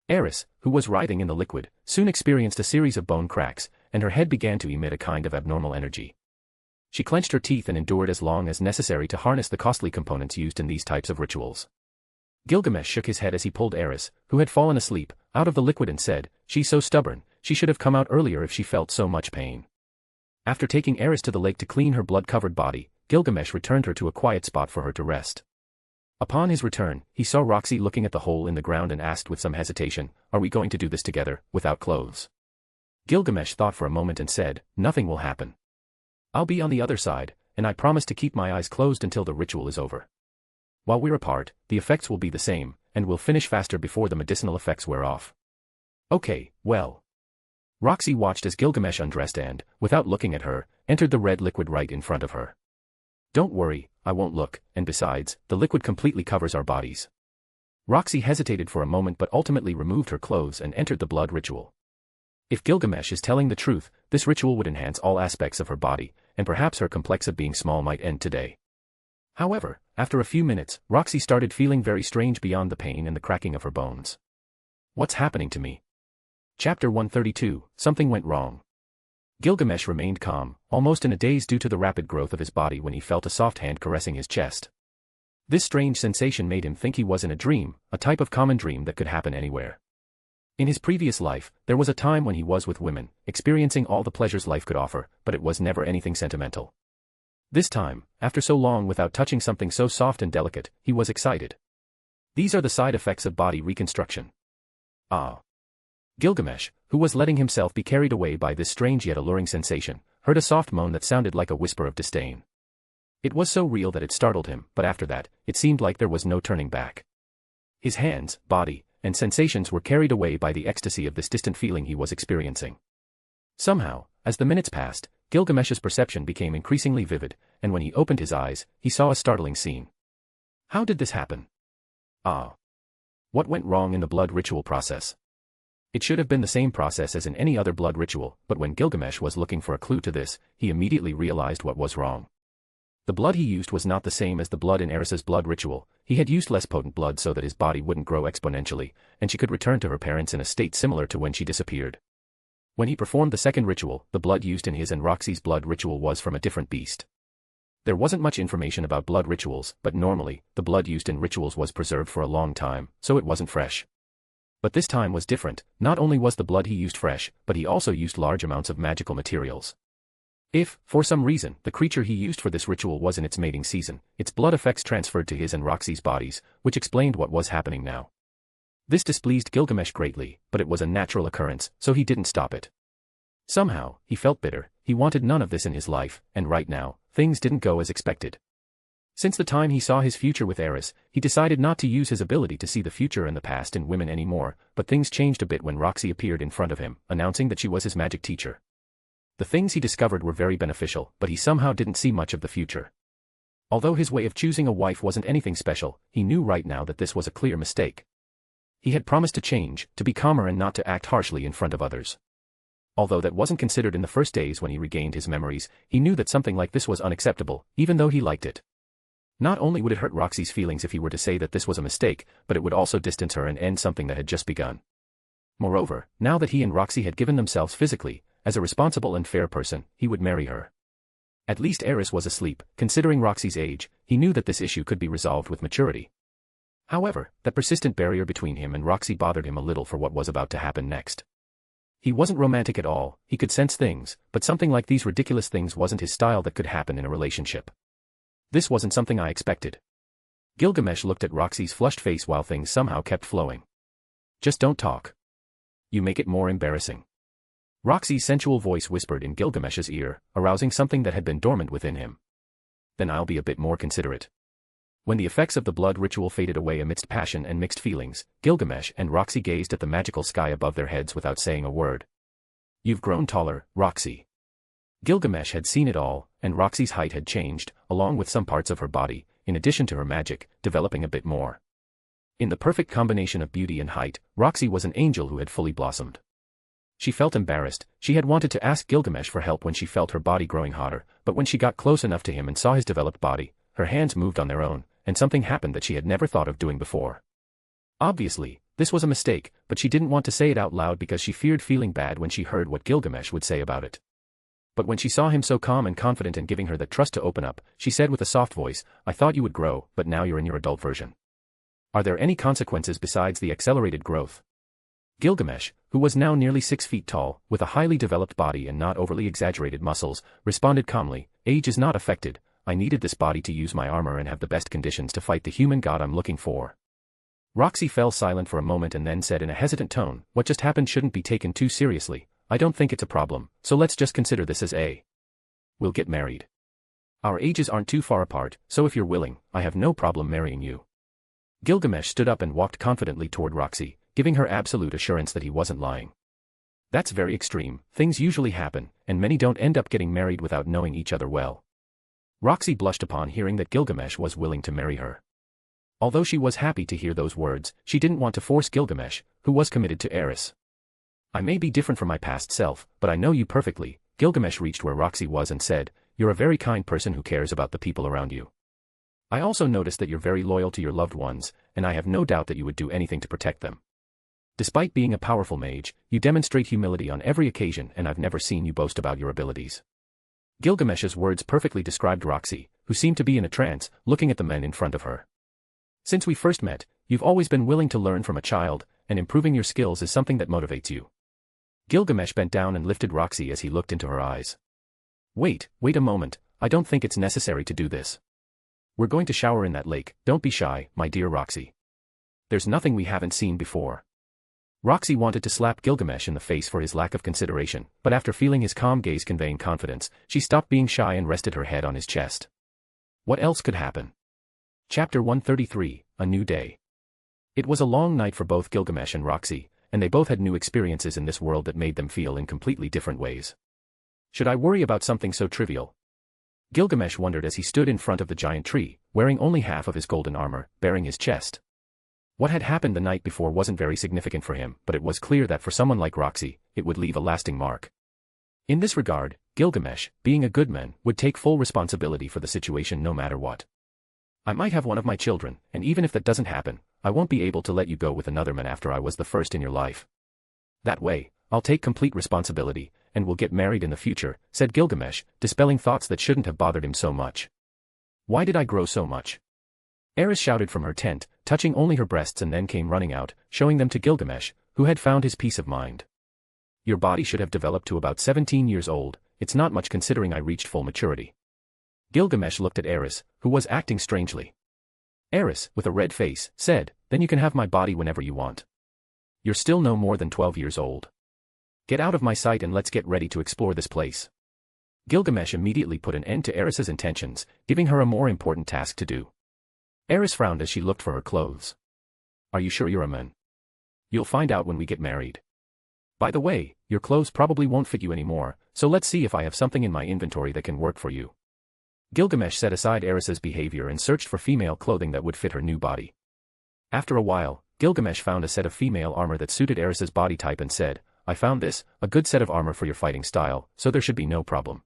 Aerys, who was writhing in the liquid, soon experienced a series of bone cracks, and her head began to emit a kind of abnormal energy. She clenched her teeth and endured as long as necessary to harness the costly components used in these types of rituals. Gilgamesh shook his head as he pulled Aerys, who had fallen asleep, out of the liquid and said, "She's so stubborn, she should have come out earlier if she felt so much pain." After taking Aerys to the lake to clean her blood-covered body, Gilgamesh returned her to a quiet spot for her to rest. Upon his return, he saw Roxy looking at the hole in the ground and asked with some hesitation, "Are we going to do this together, without clothes?" Gilgamesh thought for a moment and said, "Nothing will happen. I'll be on the other side, and I promise to keep my eyes closed until the ritual is over. While we're apart, the effects will be the same, and we'll finish faster before the medicinal effects wear off. Okay, well. Roxy watched as Gilgamesh undressed and, without looking at her, entered the red liquid right in front of her. Don't worry, I won't look, and besides, the liquid completely covers our bodies. Roxy hesitated for a moment but ultimately removed her clothes and entered the blood ritual. If Gilgamesh is telling the truth, this ritual would enhance all aspects of her body, and perhaps her complex of being small might end today. However, after a few minutes, Roxy started feeling very strange beyond the pain and the cracking of her bones. What's happening to me? Chapter 132, Something Went Wrong. Gilgamesh remained calm, almost in a daze due to the rapid growth of his body when he felt a soft hand caressing his chest. This strange sensation made him think he was in a dream, a type of common dream that could happen anywhere. In his previous life, there was a time when he was with women, experiencing all the pleasures life could offer, but it was never anything sentimental. This time, after so long without touching something so soft and delicate, he was excited. These are the side effects of body reconstruction. Ah. Gilgamesh, who was letting himself be carried away by this strange yet alluring sensation, heard a soft moan that sounded like a whisper of disdain. It was so real that it startled him, but after that, it seemed like there was no turning back. His hands, body, and sensations were carried away by the ecstasy of this distant feeling he was experiencing. Somehow, as the minutes passed, Gilgamesh's perception became increasingly vivid, and when he opened his eyes, he saw a startling scene. How did this happen? Ah. What went wrong in the blood ritual process? It should have been the same process as in any other blood ritual, but when Gilgamesh was looking for a clue to this, he immediately realized what was wrong. The blood he used was not the same as the blood in Aerys's blood ritual. He had used less potent blood so that his body wouldn't grow exponentially, and she could return to her parents in a state similar to when she disappeared. When he performed the second ritual, the blood used in his and Roxy's blood ritual was from a different beast. There wasn't much information about blood rituals, but normally, the blood used in rituals was preserved for a long time, so it wasn't fresh. But this time was different. Not only was the blood he used fresh, but he also used large amounts of magical materials. If, for some reason, the creature he used for this ritual was in its mating season, its blood effects transferred to his and Roxy's bodies, which explained what was happening now. This displeased Gilgamesh greatly, but it was a natural occurrence, so he didn't stop it. Somehow, he felt bitter. He wanted none of this in his life, and right now, things didn't go as expected. Since the time he saw his future with Aerys, he decided not to use his ability to see the future and the past in women anymore, but things changed a bit when Roxy appeared in front of him, announcing that she was his magic teacher. The things he discovered were very beneficial, but he somehow didn't see much of the future. Although his way of choosing a wife wasn't anything special, he knew right now that this was a clear mistake. He had promised to change, to be calmer and not to act harshly in front of others. Although that wasn't considered in the first days when he regained his memories, he knew that something like this was unacceptable, even though he liked it. Not only would it hurt Roxy's feelings if he were to say that this was a mistake, but it would also distance her and end something that had just begun. Moreover, now that he and Roxy had given themselves physically, as a responsible and fair person, he would marry her. At least Aerys was asleep. Considering Roxy's age, he knew that this issue could be resolved with maturity. However, that persistent barrier between him and Roxy bothered him a little for what was about to happen next. He wasn't romantic at all, he could sense things, but something like these ridiculous things wasn't his style that could happen in a relationship. This wasn't something I expected. Gilgamesh looked at Roxy's flushed face while things somehow kept flowing. Just don't talk. You make it more embarrassing. Roxy's sensual voice whispered in Gilgamesh's ear, arousing something that had been dormant within him. Then I'll be a bit more considerate. When the effects of the blood ritual faded away amidst passion and mixed feelings, Gilgamesh and Roxy gazed at the magical sky above their heads without saying a word. You've grown taller, Roxy. Gilgamesh had seen it all, and Roxy's height had changed, along with some parts of her body, in addition to her magic, developing a bit more. In the perfect combination of beauty and height, Roxy was an angel who had fully blossomed. She felt embarrassed. She had wanted to ask Gilgamesh for help when she felt her body growing hotter, but when she got close enough to him and saw his developed body, her hands moved on their own, and something happened that she had never thought of doing before. Obviously, this was a mistake, but she didn't want to say it out loud because she feared feeling bad when she heard what Gilgamesh would say about it. But when she saw him so calm and confident and giving her the trust to open up, she said with a soft voice, I thought you would grow, but now you're in your adult version. Are there any consequences besides the accelerated growth? Gilgamesh, who was now nearly 6 feet tall, with a highly developed body and not overly exaggerated muscles, responded calmly, age is not affected. I needed this body to use my armor and have the best conditions to fight the human god I'm looking for. Roxy fell silent for a moment and then said in a hesitant tone, what just happened shouldn't be taken too seriously. I don't think it's a problem, so let's just consider this as we'll get married. Our ages aren't too far apart, so if you're willing, I have no problem marrying you. Gilgamesh stood up and walked confidently toward Roxy, giving her absolute assurance that he wasn't lying. That's very extreme, things usually happen, and many don't end up getting married without knowing each other well. Roxy blushed upon hearing that Gilgamesh was willing to marry her. Although she was happy to hear those words, she didn't want to force Gilgamesh, who was committed to Aerys. I may be different from my past self, but I know you perfectly. Gilgamesh reached where Roxy was and said, you're a very kind person who cares about the people around you. I also noticed that you're very loyal to your loved ones, and I have no doubt that you would do anything to protect them. Despite being a powerful mage, you demonstrate humility on every occasion, and I've never seen you boast about your abilities. Gilgamesh's words perfectly described Roxy, who seemed to be in a trance, looking at the men in front of her. Since we first met, you've always been willing to learn from a child, and improving your skills is something that motivates you. Gilgamesh bent down and lifted Roxy as he looked into her eyes. Wait a moment, I don't think it's necessary to do this. We're going to shower in that lake, don't be shy, my dear Roxy. There's nothing we haven't seen before. Roxy wanted to slap Gilgamesh in the face for his lack of consideration, but after feeling his calm gaze conveying confidence, she stopped being shy and rested her head on his chest. What else could happen? Chapter 133, A New Day. It was a long night for both Gilgamesh and Roxy, and they both had new experiences in this world that made them feel in completely different ways. Should I worry about something so trivial? Gilgamesh wondered as he stood in front of the giant tree, wearing only half of his golden armor, bearing his chest. What had happened the night before wasn't very significant for him, but it was clear that for someone like Roxy, it would leave a lasting mark. In this regard, Gilgamesh, being a good man, would take full responsibility for the situation no matter what. I might have one of my children, and even if that doesn't happen, I won't be able to let you go with another man after I was the first in your life. That way, I'll take complete responsibility, and we'll get married in the future, said Gilgamesh, dispelling thoughts that shouldn't have bothered him so much. Why did I grow so much? Aerys shouted from her tent, touching only her breasts, and then came running out, showing them to Gilgamesh, who had found his peace of mind. Your body should have developed to about 17 years old, it's not much considering I reached full maturity. Gilgamesh looked at Aerys, who was acting strangely. Aerys, with a red face, said, then you can have my body whenever you want. You're still no more than 12 years old. Get out of my sight and let's get ready to explore this place. Gilgamesh immediately put an end to Aerys's intentions, giving her a more important task to do. Aerys frowned as she looked for her clothes. Are you sure you're a man? You'll find out when we get married. By the way, your clothes probably won't fit you anymore, so let's see if I have something in my inventory that can work for you. Gilgamesh set aside Aerys's behavior and searched for female clothing that would fit her new body. After a while, Gilgamesh found a set of female armor that suited Aerys's body type and said, I found this, a good set of armor for your fighting style, so there should be no problem.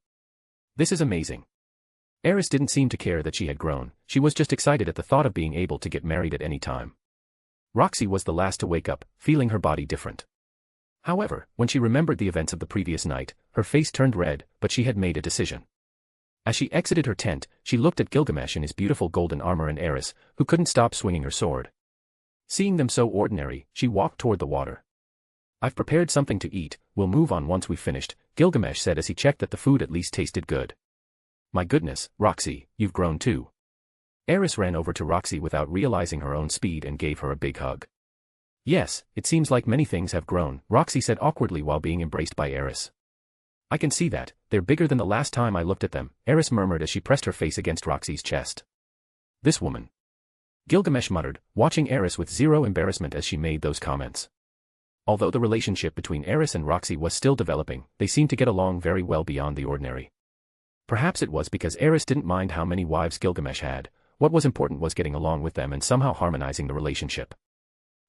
This is amazing. Aerys didn't seem to care that she had grown, she was just excited at the thought of being able to get married at any time. Roxy was the last to wake up, feeling her body different. However, when she remembered the events of the previous night, her face turned red, but she had made a decision. As she exited her tent, she looked at Gilgamesh in his beautiful golden armor and Aerys, who couldn't stop swinging her sword. Seeing them so ordinary, she walked toward the water. I've prepared something to eat, we'll move on once we've finished, Gilgamesh said as he checked that the food at least tasted good. My goodness, Roxy, you've grown too. Aerys ran over to Roxy without realizing her own speed and gave her a big hug. Yes, it seems like many things have grown, Roxy said awkwardly while being embraced by Aerys. I can see that, they're bigger than the last time I looked at them, Aerys murmured as she pressed her face against Roxy's chest. This woman. Gilgamesh muttered, watching Aerys with zero embarrassment as she made those comments. Although the relationship between Aerys and Roxy was still developing, they seemed to get along very well beyond the ordinary. Perhaps it was because Aerys didn't mind how many wives Gilgamesh had, what was important was getting along with them and somehow harmonizing the relationship.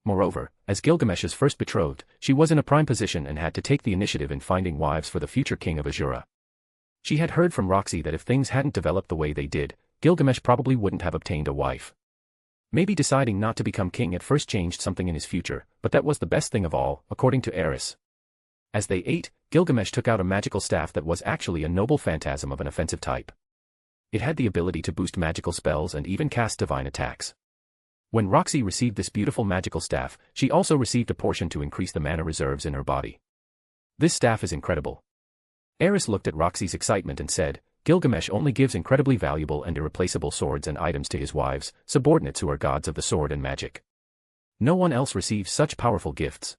Moreover, as Gilgamesh's first betrothed, she was in a prime position and had to take the initiative in finding wives for the future king of Asura. She had heard from Roxy that if things hadn't developed the way they did, Gilgamesh probably wouldn't have obtained a wife. Maybe deciding not to become king at first changed something in his future, but that was the best thing of all, according to Aerys. As they ate, Gilgamesh took out a magical staff that was actually a noble phantasm of an offensive type. It had the ability to boost magical spells and even cast divine attacks. When Roxy received this beautiful magical staff, she also received a portion to increase the mana reserves in her body. This staff is incredible. Aerys looked at Roxy's excitement and said, Gilgamesh only gives incredibly valuable and irreplaceable swords and items to his wives, subordinates who are gods of the sword and magic. No one else receives such powerful gifts.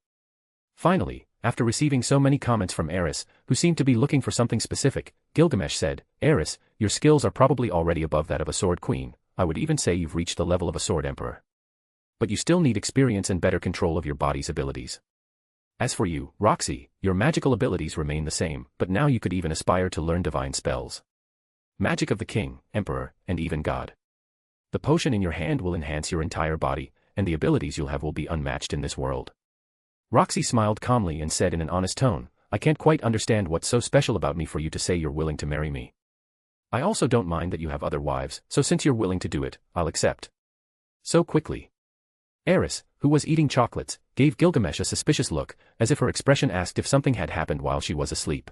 Finally, After receiving so many comments from Aerys, who seemed to be looking for something specific, Gilgamesh said, Aerys, your skills are probably already above that of a sword queen. I would even say you've reached the level of a sword emperor. But you still need experience and better control of your body's abilities. As for you, Roxy, your magical abilities remain the same, but now you could even aspire to learn divine spells. Magic of the king, emperor, and even god. The potion in your hand will enhance your entire body, and the abilities you'll have will be unmatched in this world. Roxy smiled calmly and said in an honest tone, I can't quite understand what's so special about me for you to say you're willing to marry me. I also don't mind that you have other wives, so since you're willing to do it, I'll accept. So quickly. Aerys, who was eating chocolates, gave Gilgamesh a suspicious look, as if her expression asked if something had happened while she was asleep.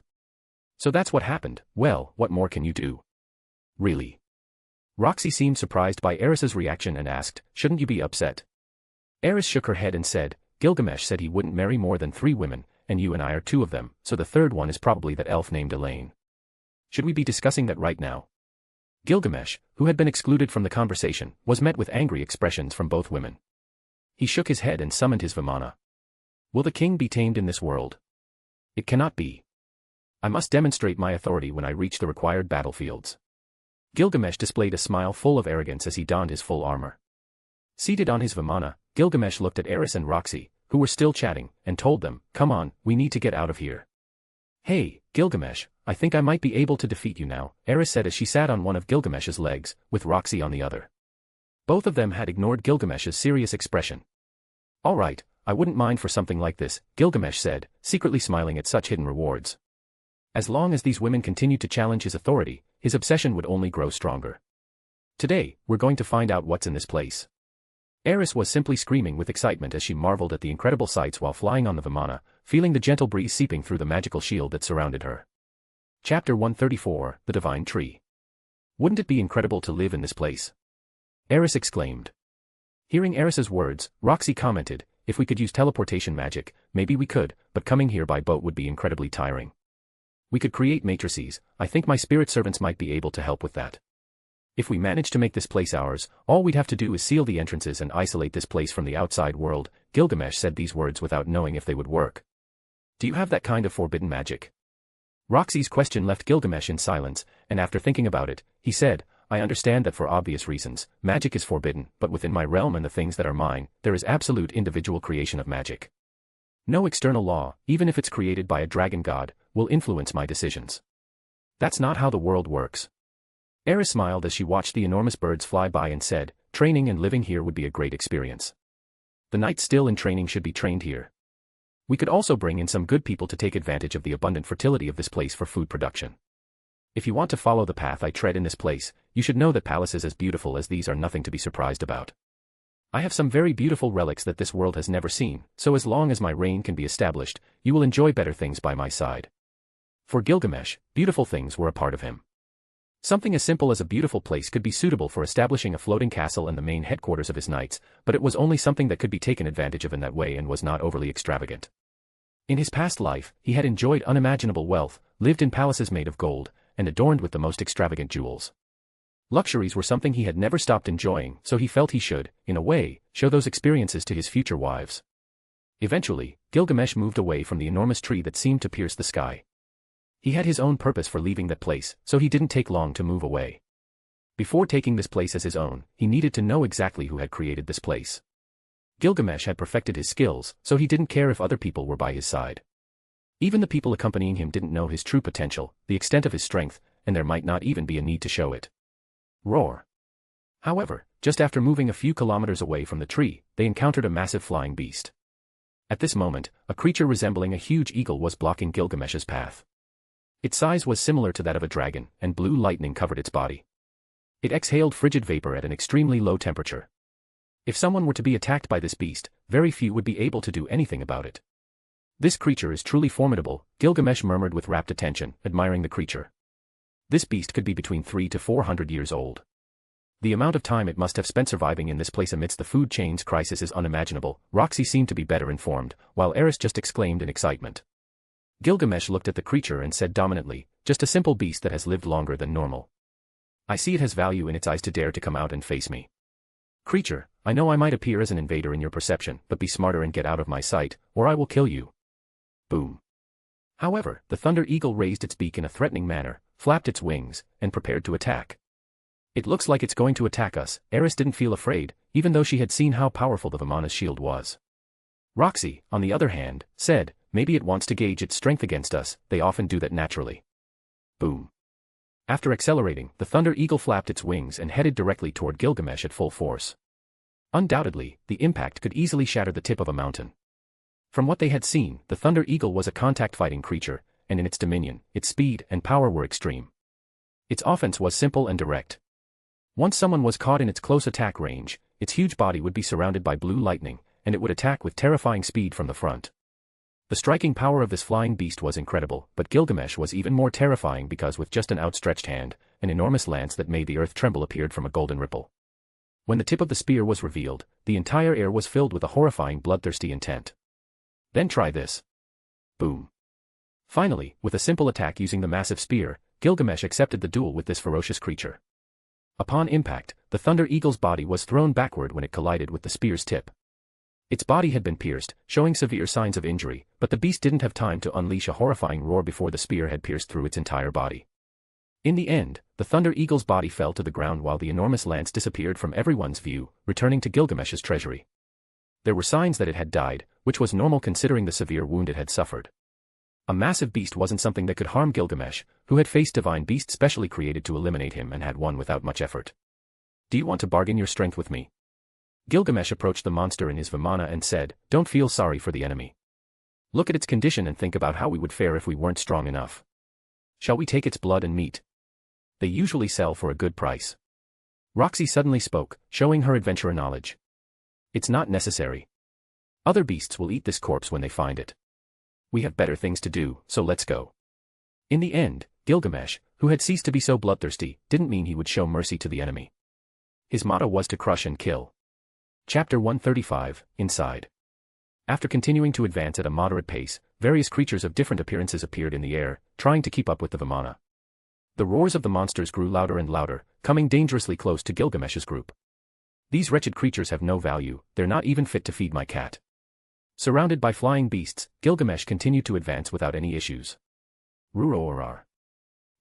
So that's what happened. Well, what more can you do? Really? Roxy seemed surprised by Aerys's reaction and asked, shouldn't you be upset? Aerys shook her head and said, Gilgamesh said he wouldn't marry more than 3 women, and you and I are 2 of them, so the third one is probably that elf named Elaine. Should we be discussing that right now? Gilgamesh, who had been excluded from the conversation, was met with angry expressions from both women. He shook his head and summoned his Vimana. Will the king be tamed in this world? It cannot be. I must demonstrate my authority when I reach the required battlefields. Gilgamesh displayed a smile full of arrogance as he donned his full armor. Seated on his Vimana, Gilgamesh looked at Aerys and Roxy, who were still chatting, and told them, come on, we need to get out of here. Hey, Gilgamesh, I think I might be able to defeat you now, Aerys said as she sat on one of Gilgamesh's legs, with Roxy on the other. Both of them had ignored Gilgamesh's serious expression. All right, I wouldn't mind for something like this, Gilgamesh said, secretly smiling at such hidden rewards. As long as these women continued to challenge his authority, his obsession would only grow stronger. Today, we're going to find out what's in this place. Aerys was simply screaming with excitement as she marveled at the incredible sights while flying on the Vimana, feeling the gentle breeze seeping through the magical shield that surrounded her. Chapter 134, The Divine Tree. Wouldn't it be incredible to live in this place? Aerys exclaimed. Hearing Aerys's words, Roxy commented, if we could use teleportation magic, maybe we could, but coming here by boat would be incredibly tiring. We could create matrices. I think my spirit servants might be able to help with that. If we manage to make this place ours, all we'd have to do is seal the entrances and isolate this place from the outside world. Gilgamesh said these words without knowing if they would work. Do you have that kind of forbidden magic? Roxy's question left Gilgamesh in silence, and after thinking about it, he said, I understand that for obvious reasons, magic is forbidden, but within my realm and the things that are mine, there is absolute individual creation of magic. No external law, even if it's created by a dragon god, will influence my decisions. That's not how the world works. Aerys smiled as she watched the enormous birds fly by and said, training and living here would be a great experience. The knights still in training should be trained here. We could also bring in some good people to take advantage of the abundant fertility of this place for food production. If you want to follow the path I tread in this place, you should know that palaces as beautiful as these are nothing to be surprised about. I have some very beautiful relics that this world has never seen, so as long as my reign can be established, you will enjoy better things by my side. For Gilgamesh, beautiful things were a part of him. Something as simple as a beautiful place could be suitable for establishing a floating castle and the main headquarters of his knights, but it was only something that could be taken advantage of in that way and was not overly extravagant. In his past life, he had enjoyed unimaginable wealth, lived in palaces made of gold, and adorned with the most extravagant jewels. Luxuries were something he had never stopped enjoying, so he felt he should, in a way, show those experiences to his future wives. Eventually, Gilgamesh moved away from the enormous tree that seemed to pierce the sky. He had his own purpose for leaving that place, so he didn't take long to move away. Before taking this place as his own, he needed to know exactly who had created this place. Gilgamesh had perfected his skills, so he didn't care if other people were by his side. Even the people accompanying him didn't know his true potential, the extent of his strength, and there might not even be a need to show it. Roar. However, just after moving a few kilometers away from the tree, they encountered a massive flying beast. At this moment, a creature resembling a huge eagle was blocking Gilgamesh's path. Its size was similar to that of a dragon, and blue lightning covered its body. It exhaled frigid vapor at an extremely low temperature. If someone were to be attacked by this beast, very few would be able to do anything about it. This creature is truly formidable, Gilgamesh murmured with rapt attention, admiring the creature. This beast could be between 300 to 400 years old. The amount of time it must have spent surviving in this place amidst the food chain's crisis is unimaginable. Roxy seemed to be better informed, while Aerys just exclaimed in excitement. Gilgamesh looked at the creature and said dominantly, just a simple beast that has lived longer than normal. I see it has value in its eyes to dare to come out and face me. Creature, I know I might appear as an invader in your perception, but be smarter and get out of my sight, or I will kill you. Boom. However, the thunder eagle raised its beak in a threatening manner, flapped its wings, and prepared to attack. It looks like it's going to attack us. Aerys didn't feel afraid, even though she had seen how powerful the Vimana's shield was. Roxy, on the other hand, said, maybe it wants to gauge its strength against us, they often do that naturally. Boom. After accelerating, the thunder eagle flapped its wings and headed directly toward Gilgamesh at full force. Undoubtedly, the impact could easily shatter the tip of a mountain. From what they had seen, the thunder eagle was a contact-fighting creature, and in its dominion, its speed and power were extreme. Its offense was simple and direct. Once someone was caught in its close attack range, its huge body would be surrounded by blue lightning, and it would attack with terrifying speed from the front. The striking power of this flying beast was incredible, but Gilgamesh was even more terrifying because with just an outstretched hand, an enormous lance that made the earth tremble appeared from a golden ripple. When the tip of the spear was revealed, the entire air was filled with a horrifying bloodthirsty intent. Then try this. Boom. Finally, with a simple attack using the massive spear, Gilgamesh accepted the duel with this ferocious creature. Upon impact, the thunder eagle's body was thrown backward when it collided with the spear's tip. Its body had been pierced, showing severe signs of injury, but the beast didn't have time to unleash a horrifying roar before the spear had pierced through its entire body. In the end, the thunder eagle's body fell to the ground while the enormous lance disappeared from everyone's view, returning to Gilgamesh's treasury. There were signs that it had died, which was normal considering the severe wound it had suffered. A massive beast wasn't something that could harm Gilgamesh, who had faced divine beasts specially created to eliminate him and had won without much effort. Do you want to bargain your strength with me? Gilgamesh approached the monster in his Vimana and said, don't feel sorry for the enemy. Look at its condition and think about how we would fare if we weren't strong enough. Shall we take its blood and meat? They usually sell for a good price. Roxy suddenly spoke, showing her adventurer knowledge. It's not necessary. Other beasts will eat this corpse when they find it. We have better things to do, so let's go. In the end, Gilgamesh, who had ceased to be so bloodthirsty, didn't mean he would show mercy to the enemy. His motto was to crush and kill. Chapter 135, Inside. After continuing to advance at a moderate pace, various creatures of different appearances appeared in the air, trying to keep up with the Vimana. The roars of the monsters grew louder and louder, coming dangerously close to Gilgamesh's group. These wretched creatures have no value, they're not even fit to feed my cat. Surrounded by flying beasts, Gilgamesh continued to advance without any issues. Roar.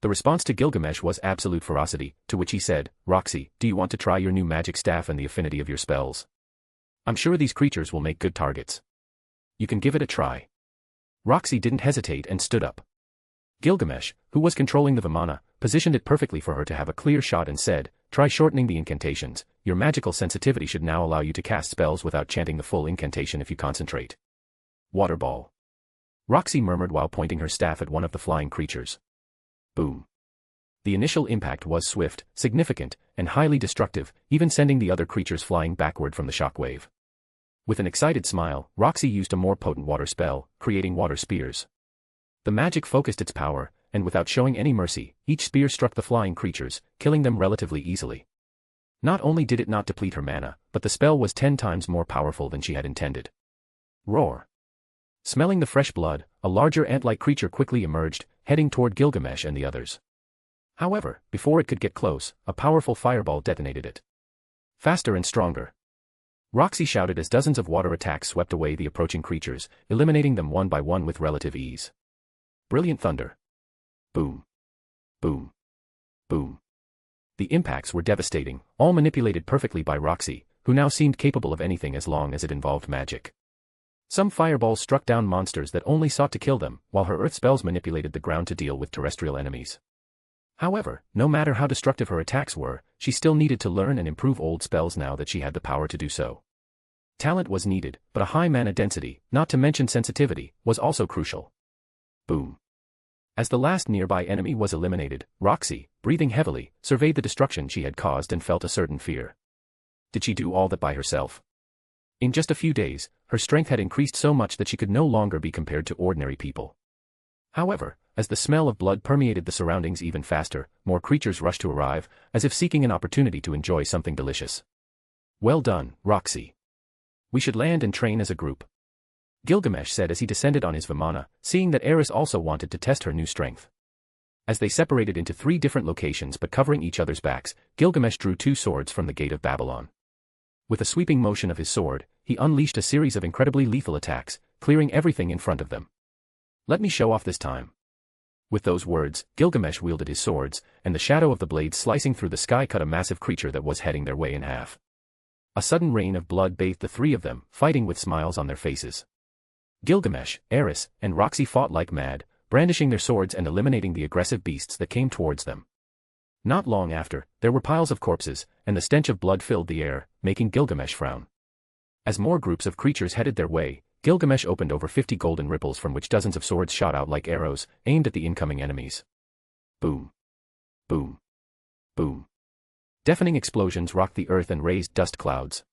The response to Gilgamesh was absolute ferocity, to which he said, Roxy, do you want to try your new magic staff and the affinity of your spells? I'm sure these creatures will make good targets. You can give it a try. Roxy didn't hesitate and stood up. Gilgamesh, who was controlling the Vimana, positioned it perfectly for her to have a clear shot and said, try shortening the incantations. Your magical sensitivity should now allow you to cast spells without chanting the full incantation if you concentrate. Water ball. Roxy murmured while pointing her staff at one of the flying creatures. Boom. The initial impact was swift, significant, and highly destructive, even sending the other creatures flying backward from the shockwave. With an excited smile, Roxy used a more potent water spell, creating water spears. The magic focused its power, and without showing any mercy, each spear struck the flying creatures, killing them relatively easily. Not only did it not deplete her mana, but the spell was 10 times more powerful than she had intended. Roar. Smelling the fresh blood, a larger ant-like creature quickly emerged, heading toward Gilgamesh and the others. However, before it could get close, a powerful fireball detonated it. Faster and stronger. Roxy shouted as dozens of water attacks swept away the approaching creatures, eliminating them one by one with relative ease. Brilliant thunder. Boom. Boom. Boom. The impacts were devastating, all manipulated perfectly by Roxy, who now seemed capable of anything as long as it involved magic. Some fireballs struck down monsters that only sought to kill them, while her earth spells manipulated the ground to deal with terrestrial enemies. However, no matter how destructive her attacks were, she still needed to learn and improve old spells now that she had the power to do so. Talent was needed, but a high mana density, not to mention sensitivity, was also crucial. Boom. As the last nearby enemy was eliminated, Roxy, breathing heavily, surveyed the destruction she had caused and felt a certain fear. Did she do all that by herself? In just a few days, her strength had increased so much that she could no longer be compared to ordinary people. However, as the smell of blood permeated the surroundings even faster, more creatures rushed to arrive, as if seeking an opportunity to enjoy something delicious. Well done, Roxy. We should land and train as a group. Gilgamesh said as he descended on his Vimana, seeing that Aerys also wanted to test her new strength. As they separated into 3 different locations but covering each other's backs, Gilgamesh drew 2 swords from the Gate of Babylon. With a sweeping motion of his sword, he unleashed a series of incredibly lethal attacks, clearing everything in front of them. Let me show off this time. With those words, Gilgamesh wielded his swords, and the shadow of the blades slicing through the sky cut a massive creature that was heading their way in half. A sudden rain of blood bathed the three of them, fighting with smiles on their faces. Gilgamesh, Aerys, and Roxy fought like mad, brandishing their swords and eliminating the aggressive beasts that came towards them. Not long after, there were piles of corpses, and the stench of blood filled the air, making Gilgamesh frown. As more groups of creatures headed their way, Gilgamesh opened over 50 golden ripples from which dozens of swords shot out like arrows, aimed at the incoming enemies. Boom. Boom. Boom. Deafening explosions rocked the earth and raised dust clouds.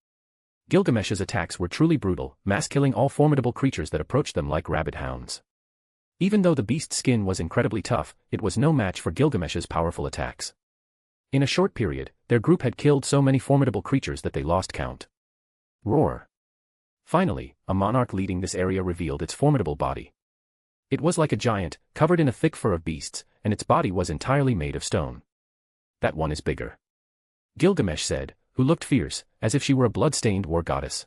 Gilgamesh's attacks were truly brutal, mass-killing all formidable creatures that approached them like rabid hounds. Even though the beast's skin was incredibly tough, it was no match for Gilgamesh's powerful attacks. In a short period, their group had killed so many formidable creatures that they lost count. Roar. Finally, a monarch leading this area revealed its formidable body. It was like a giant, covered in a thick fur of beasts, and its body was entirely made of stone. That one is bigger, Gilgamesh said, who looked fierce, as if she were a blood-stained war goddess.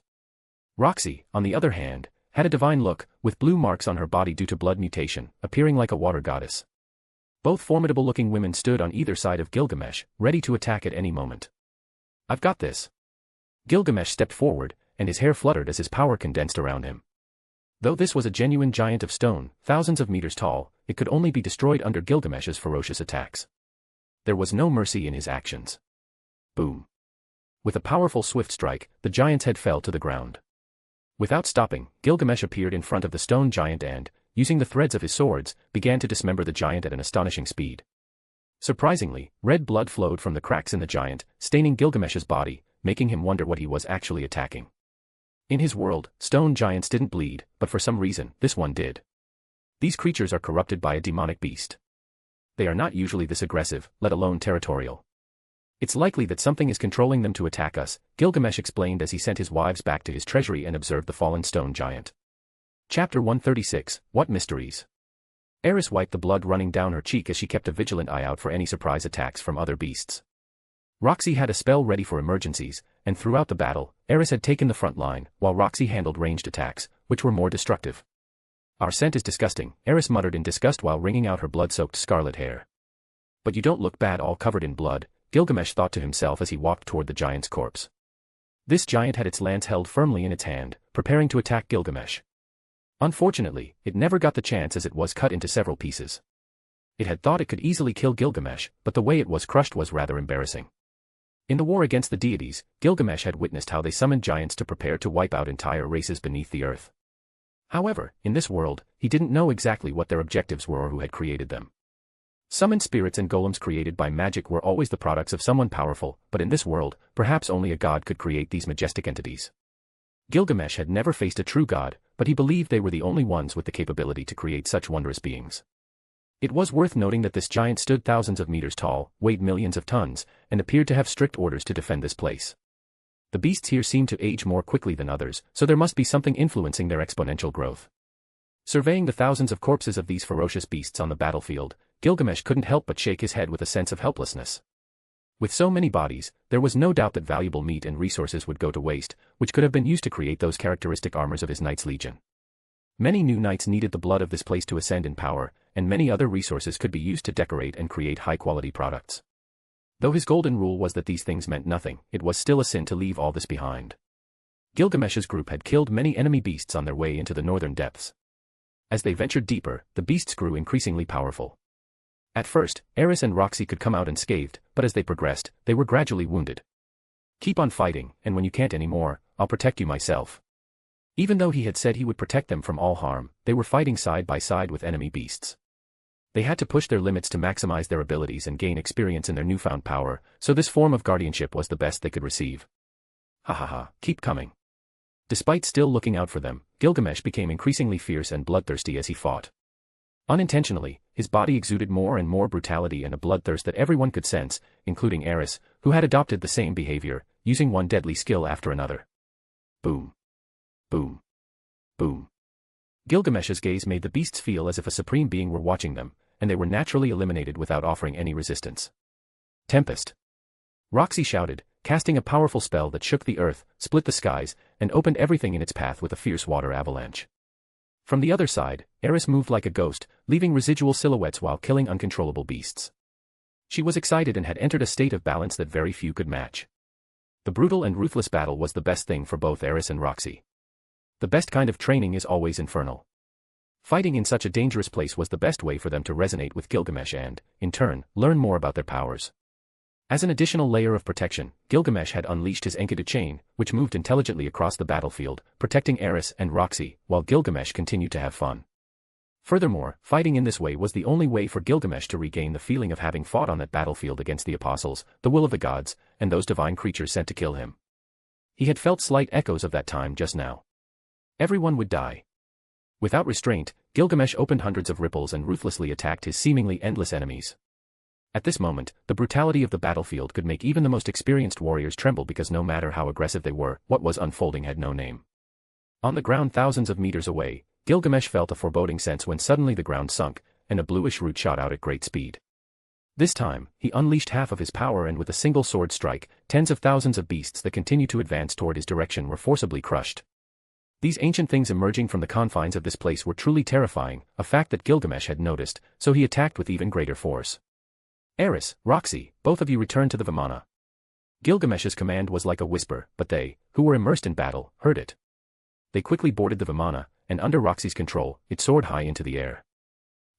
Roxy, on the other hand, had a divine look, with blue marks on her body due to blood mutation, appearing like a water goddess. Both formidable-looking women stood on either side of Gilgamesh, ready to attack at any moment. I've got this. Gilgamesh stepped forward, and his hair fluttered as his power condensed around him. Though this was a genuine giant of stone, thousands of meters tall, it could only be destroyed under Gilgamesh's ferocious attacks. There was no mercy in his actions. Boom. With a powerful swift strike, the giant's head fell to the ground. Without stopping, Gilgamesh appeared in front of the stone giant and, using the threads of his swords, began to dismember the giant at an astonishing speed. Surprisingly, red blood flowed from the cracks in the giant, staining Gilgamesh's body, making him wonder what he was actually attacking. In his world, stone giants didn't bleed, but for some reason, this one did. These creatures are corrupted by a demonic beast. They are not usually this aggressive, let alone territorial. It's likely that something is controlling them to attack us, Gilgamesh explained as he sent his wives back to his treasury and observed the fallen stone giant. Chapter 136, What Mysteries? Aerys wiped the blood running down her cheek as she kept a vigilant eye out for any surprise attacks from other beasts. Roxy had a spell ready for emergencies, and throughout the battle, Aerys had taken the front line, while Roxy handled ranged attacks, which were more destructive. Our scent is disgusting, Aerys muttered in disgust while wringing out her blood-soaked scarlet hair. But you don't look bad all covered in blood, Gilgamesh thought to himself as he walked toward the giant's corpse. This giant had its lance held firmly in its hand, preparing to attack Gilgamesh. Unfortunately, it never got the chance as it was cut into several pieces. It had thought it could easily kill Gilgamesh, but the way it was crushed was rather embarrassing. In the war against the deities, Gilgamesh had witnessed how they summoned giants to prepare to wipe out entire races beneath the earth. However, in this world, he didn't know exactly what their objectives were or who had created them. Summoned spirits and golems created by magic were always the products of someone powerful, but in this world, perhaps only a god could create these majestic entities. Gilgamesh had never faced a true god, but he believed they were the only ones with the capability to create such wondrous beings. It was worth noting that this giant stood thousands of meters tall, weighed millions of tons, and appeared to have strict orders to defend this place. The beasts here seemed to age more quickly than others, so there must be something influencing their exponential growth. Surveying the thousands of corpses of these ferocious beasts on the battlefield, Gilgamesh couldn't help but shake his head with a sense of helplessness. With so many bodies, there was no doubt that valuable meat and resources would go to waste, which could have been used to create those characteristic armors of his Knights' Legion. Many new knights needed the blood of this place to ascend in power, and many other resources could be used to decorate and create high-quality products. Though his golden rule was that these things meant nothing, it was still a sin to leave all this behind. Gilgamesh's group had killed many enemy beasts on their way into the northern depths. As they ventured deeper, the beasts grew increasingly powerful. At first, Aerys and Roxy could come out unscathed, but as they progressed, they were gradually wounded. Keep on fighting, and when you can't anymore, I'll protect you myself. Even though he had said he would protect them from all harm, they were fighting side by side with enemy beasts. They had to push their limits to maximize their abilities and gain experience in their newfound power, so this form of guardianship was the best they could receive. Ha ha ha, keep coming. Despite still looking out for them, Gilgamesh became increasingly fierce and bloodthirsty as he fought. Unintentionally, his body exuded more and more brutality and a bloodthirst that everyone could sense, including Aerys, who had adopted the same behavior, using one deadly skill after another. Boom. Boom. Boom. Gilgamesh's gaze made the beasts feel as if a supreme being were watching them, and they were naturally eliminated without offering any resistance. Tempest. Roxy shouted, casting a powerful spell that shook the earth, split the skies, and opened everything in its path with a fierce water avalanche. From the other side, Aerys moved like a ghost, leaving residual silhouettes while killing uncontrollable beasts. She was excited and had entered a state of balance that very few could match. The brutal and ruthless battle was the best thing for both Aerys and Roxy. The best kind of training is always infernal. Fighting in such a dangerous place was the best way for them to resonate with Gilgamesh and, in turn, learn more about their powers. As an additional layer of protection, Gilgamesh had unleashed his Enkidu chain, which moved intelligently across the battlefield, protecting Aerys and Roxy, while Gilgamesh continued to have fun. Furthermore, fighting in this way was the only way for Gilgamesh to regain the feeling of having fought on that battlefield against the apostles, the will of the gods, and those divine creatures sent to kill him. He had felt slight echoes of that time just now. Everyone would die. Without restraint, Gilgamesh opened hundreds of ripples and ruthlessly attacked his seemingly endless enemies. At this moment, the brutality of the battlefield could make even the most experienced warriors tremble because no matter how aggressive they were, what was unfolding had no name. On the ground thousands of meters away, Gilgamesh felt a foreboding sense when suddenly the ground sunk, and a bluish root shot out at great speed. This time, he unleashed half of his power and with a single sword strike, tens of thousands of beasts that continued to advance toward his direction were forcibly crushed. These ancient things emerging from the confines of this place were truly terrifying, a fact that Gilgamesh had noticed, so he attacked with even greater force. Aerys, Roxy, both of you return to the Vimana. Gilgamesh's command was like a whisper, but they, who were immersed in battle, heard it. They quickly boarded the Vimana, and under Roxy's control, it soared high into the air.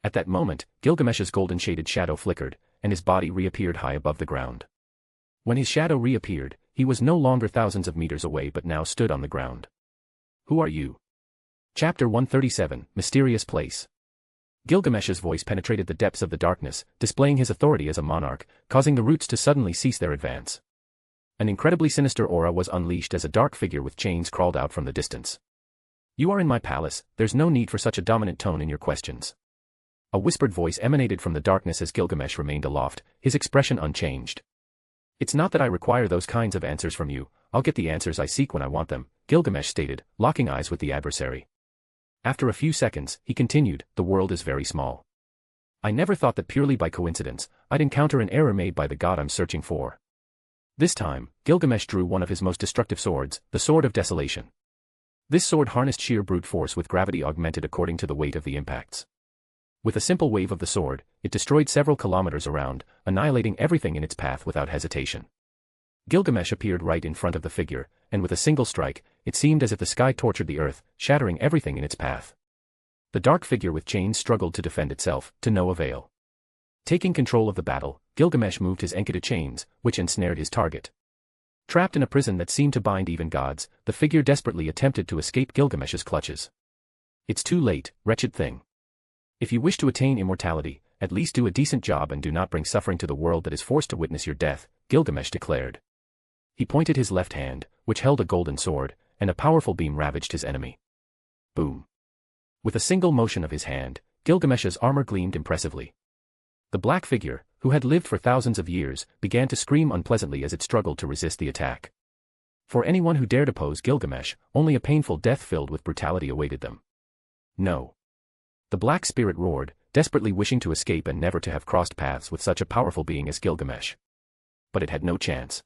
At that moment, Gilgamesh's golden-shaded shadow flickered, and his body reappeared high above the ground. When his shadow reappeared, he was no longer thousands of meters away but now stood on the ground. Who are you? Chapter 137, Mysterious Place. Gilgamesh's voice penetrated the depths of the darkness, displaying his authority as a monarch, causing the roots to suddenly cease their advance. An incredibly sinister aura was unleashed as a dark figure with chains crawled out from the distance. You are in my palace, there's no need for such a dominant tone in your questions. A whispered voice emanated from the darkness as Gilgamesh remained aloft, his expression unchanged. It's not that I require those kinds of answers from you, I'll get the answers I seek when I want them, Gilgamesh stated, locking eyes with the adversary. After a few seconds, he continued, the world is very small. I never thought that purely by coincidence, I'd encounter an error made by the god I'm searching for. This time, Gilgamesh drew one of his most destructive swords, the Sword of Desolation. This sword harnessed sheer brute force with gravity augmented according to the weight of the impacts. With a simple wave of the sword, it destroyed several kilometers around, annihilating everything in its path without hesitation. Gilgamesh appeared right in front of the figure, and with a single strike, it seemed as if the sky tortured the earth, shattering everything in its path. The dark figure with chains struggled to defend itself, to no avail. Taking control of the battle, Gilgamesh moved his Enkidu chains, which ensnared his target. Trapped in a prison that seemed to bind even gods, the figure desperately attempted to escape Gilgamesh's clutches. It's too late, wretched thing. If you wish to attain immortality, at least do a decent job and do not bring suffering to the world that is forced to witness your death, Gilgamesh declared. He pointed his left hand, which held a golden sword, and a powerful beam ravaged his enemy. Boom. With a single motion of his hand, Gilgamesh's armor gleamed impressively. The black figure, who had lived for thousands of years, began to scream unpleasantly as it struggled to resist the attack. For anyone who dared oppose Gilgamesh, only a painful death filled with brutality awaited them. No. The black spirit roared, desperately wishing to escape and never to have crossed paths with such a powerful being as Gilgamesh. But it had no chance.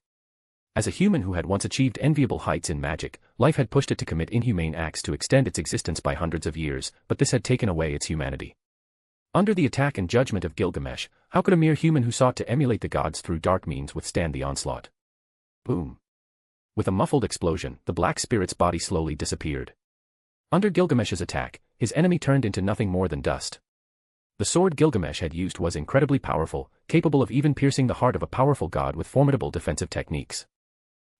As a human who had once achieved enviable heights in magic, life had pushed it to commit inhumane acts to extend its existence by hundreds of years, but this had taken away its humanity. Under the attack and judgment of Gilgamesh, how could a mere human who sought to emulate the gods through dark means withstand the onslaught? Boom. With a muffled explosion, the black spirit's body slowly disappeared. Under Gilgamesh's attack, his enemy turned into nothing more than dust. The sword Gilgamesh had used was incredibly powerful, capable of even piercing the heart of a powerful god with formidable defensive techniques.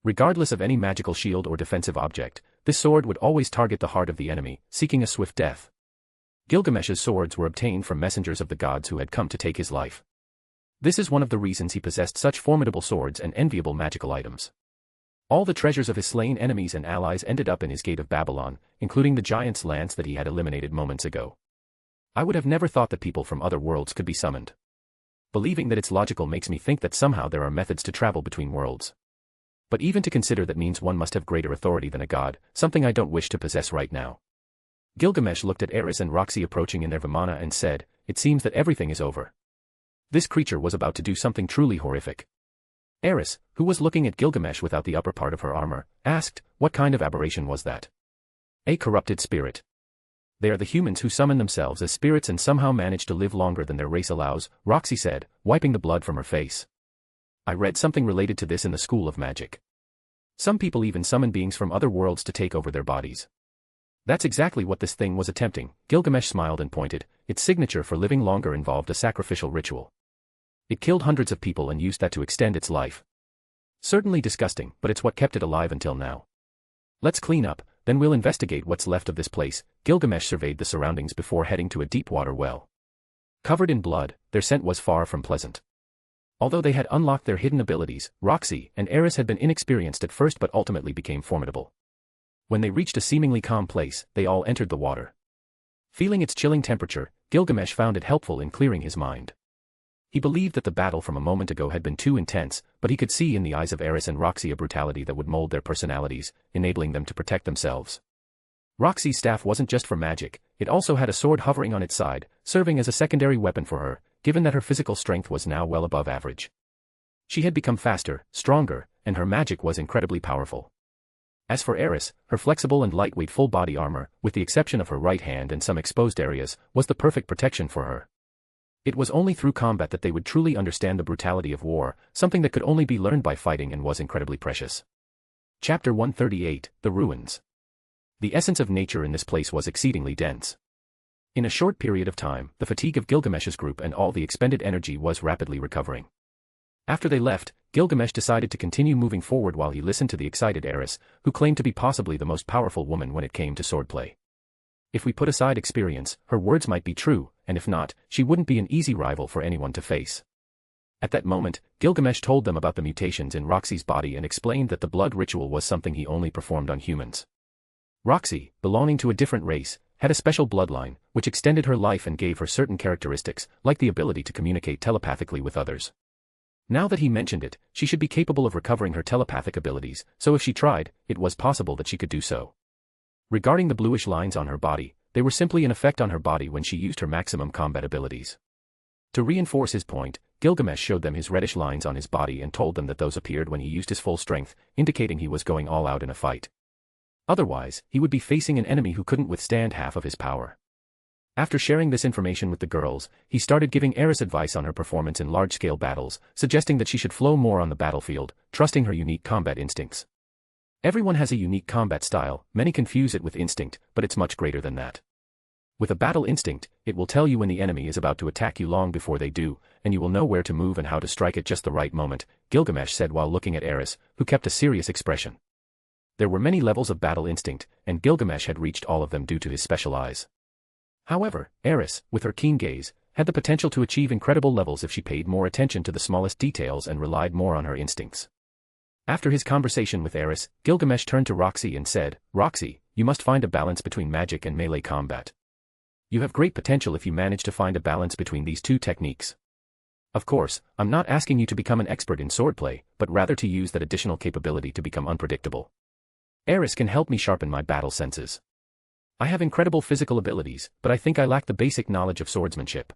Regardless of any magical shield or defensive object, this sword would always target the heart of the enemy, seeking a swift death. Gilgamesh's swords were obtained from messengers of the gods who had come to take his life. This is one of the reasons he possessed such formidable swords and enviable magical items. All the treasures of his slain enemies and allies ended up in his gate of Babylon, including the giant's lance that he had eliminated moments ago. I would have never thought that people from other worlds could be summoned. Believing that it's logical makes me think that somehow there are methods to travel between worlds. But even to consider that means one must have greater authority than a god, something I don't wish to possess right now. Gilgamesh looked at Aerys and Roxy approaching in their Vimana and said, it seems that everything is over. This creature was about to do something truly horrific. Aerys, who was looking at Gilgamesh without the upper part of her armor, asked, what kind of aberration was that? A corrupted spirit. They are the humans who summon themselves as spirits and somehow manage to live longer than their race allows, Roxy said, wiping the blood from her face. I read something related to this in the School of Magic. Some people even summon beings from other worlds to take over their bodies. That's exactly what this thing was attempting, Gilgamesh smiled and pointed. Its signature for living longer involved a sacrificial ritual. It killed hundreds of people and used that to extend its life. Certainly disgusting, but it's what kept it alive until now. Let's clean up, then we'll investigate what's left of this place. Gilgamesh surveyed the surroundings before heading to a deep water well. Covered in blood, their scent was far from pleasant. Although they had unlocked their hidden abilities, Roxy and Aerys had been inexperienced at first but ultimately became formidable. When they reached a seemingly calm place, they all entered the water. Feeling its chilling temperature, Gilgamesh found it helpful in clearing his mind. He believed that the battle from a moment ago had been too intense, but he could see in the eyes of Aerys and Roxy a brutality that would mold their personalities, enabling them to protect themselves. Roxy's staff wasn't just for magic, it also had a sword hovering on its side, serving as a secondary weapon for her, given that her physical strength was now well above average. She had become faster, stronger, and her magic was incredibly powerful. As for Aerys, her flexible and lightweight full-body armor, with the exception of her right hand and some exposed areas, was the perfect protection for her. It was only through combat that they would truly understand the brutality of war, something that could only be learned by fighting and was incredibly precious. Chapter 138, The Ruins. The essence of nature in this place was exceedingly dense. In a short period of time, the fatigue of Gilgamesh's group and all the expended energy was rapidly recovering. After they left, Gilgamesh decided to continue moving forward while he listened to the excited Aerys, who claimed to be possibly the most powerful woman when it came to swordplay. If we put aside experience, her words might be true, and if not, she wouldn't be an easy rival for anyone to face. At that moment, Gilgamesh told them about the mutations in Roxy's body and explained that the blood ritual was something he only performed on humans. Roxy, belonging to a different race, had a special bloodline, which extended her life and gave her certain characteristics, like the ability to communicate telepathically with others. Now that he mentioned it, she should be capable of recovering her telepathic abilities, so if she tried, it was possible that she could do so. Regarding the bluish lines on her body, they were simply an effect on her body when she used her maximum combat abilities. To reinforce his point, Gilgamesh showed them his reddish lines on his body and told them that those appeared when he used his full strength, indicating he was going all out in a fight. Otherwise, he would be facing an enemy who couldn't withstand half of his power. After sharing this information with the girls, he started giving Aerys advice on her performance in large-scale battles, suggesting that she should flow more on the battlefield, trusting her unique combat instincts. Everyone has a unique combat style, many confuse it with instinct, but it's much greater than that. With a battle instinct, it will tell you when the enemy is about to attack you long before they do, and you will know where to move and how to strike at just the right moment, Gilgamesh said while looking at Aerys, who kept a serious expression. There were many levels of battle instinct, and Gilgamesh had reached all of them due to his special eyes. However, Aerys, with her keen gaze, had the potential to achieve incredible levels if she paid more attention to the smallest details and relied more on her instincts. After his conversation with Aerys, Gilgamesh turned to Roxy and said, "Roxy, you must find a balance between magic and melee combat. You have great potential if you manage to find a balance between these two techniques. Of course, I'm not asking you to become an expert in swordplay, but rather to use that additional capability to become unpredictable. Aerys can help me sharpen my battle senses. I have incredible physical abilities, but I think I lack the basic knowledge of swordsmanship."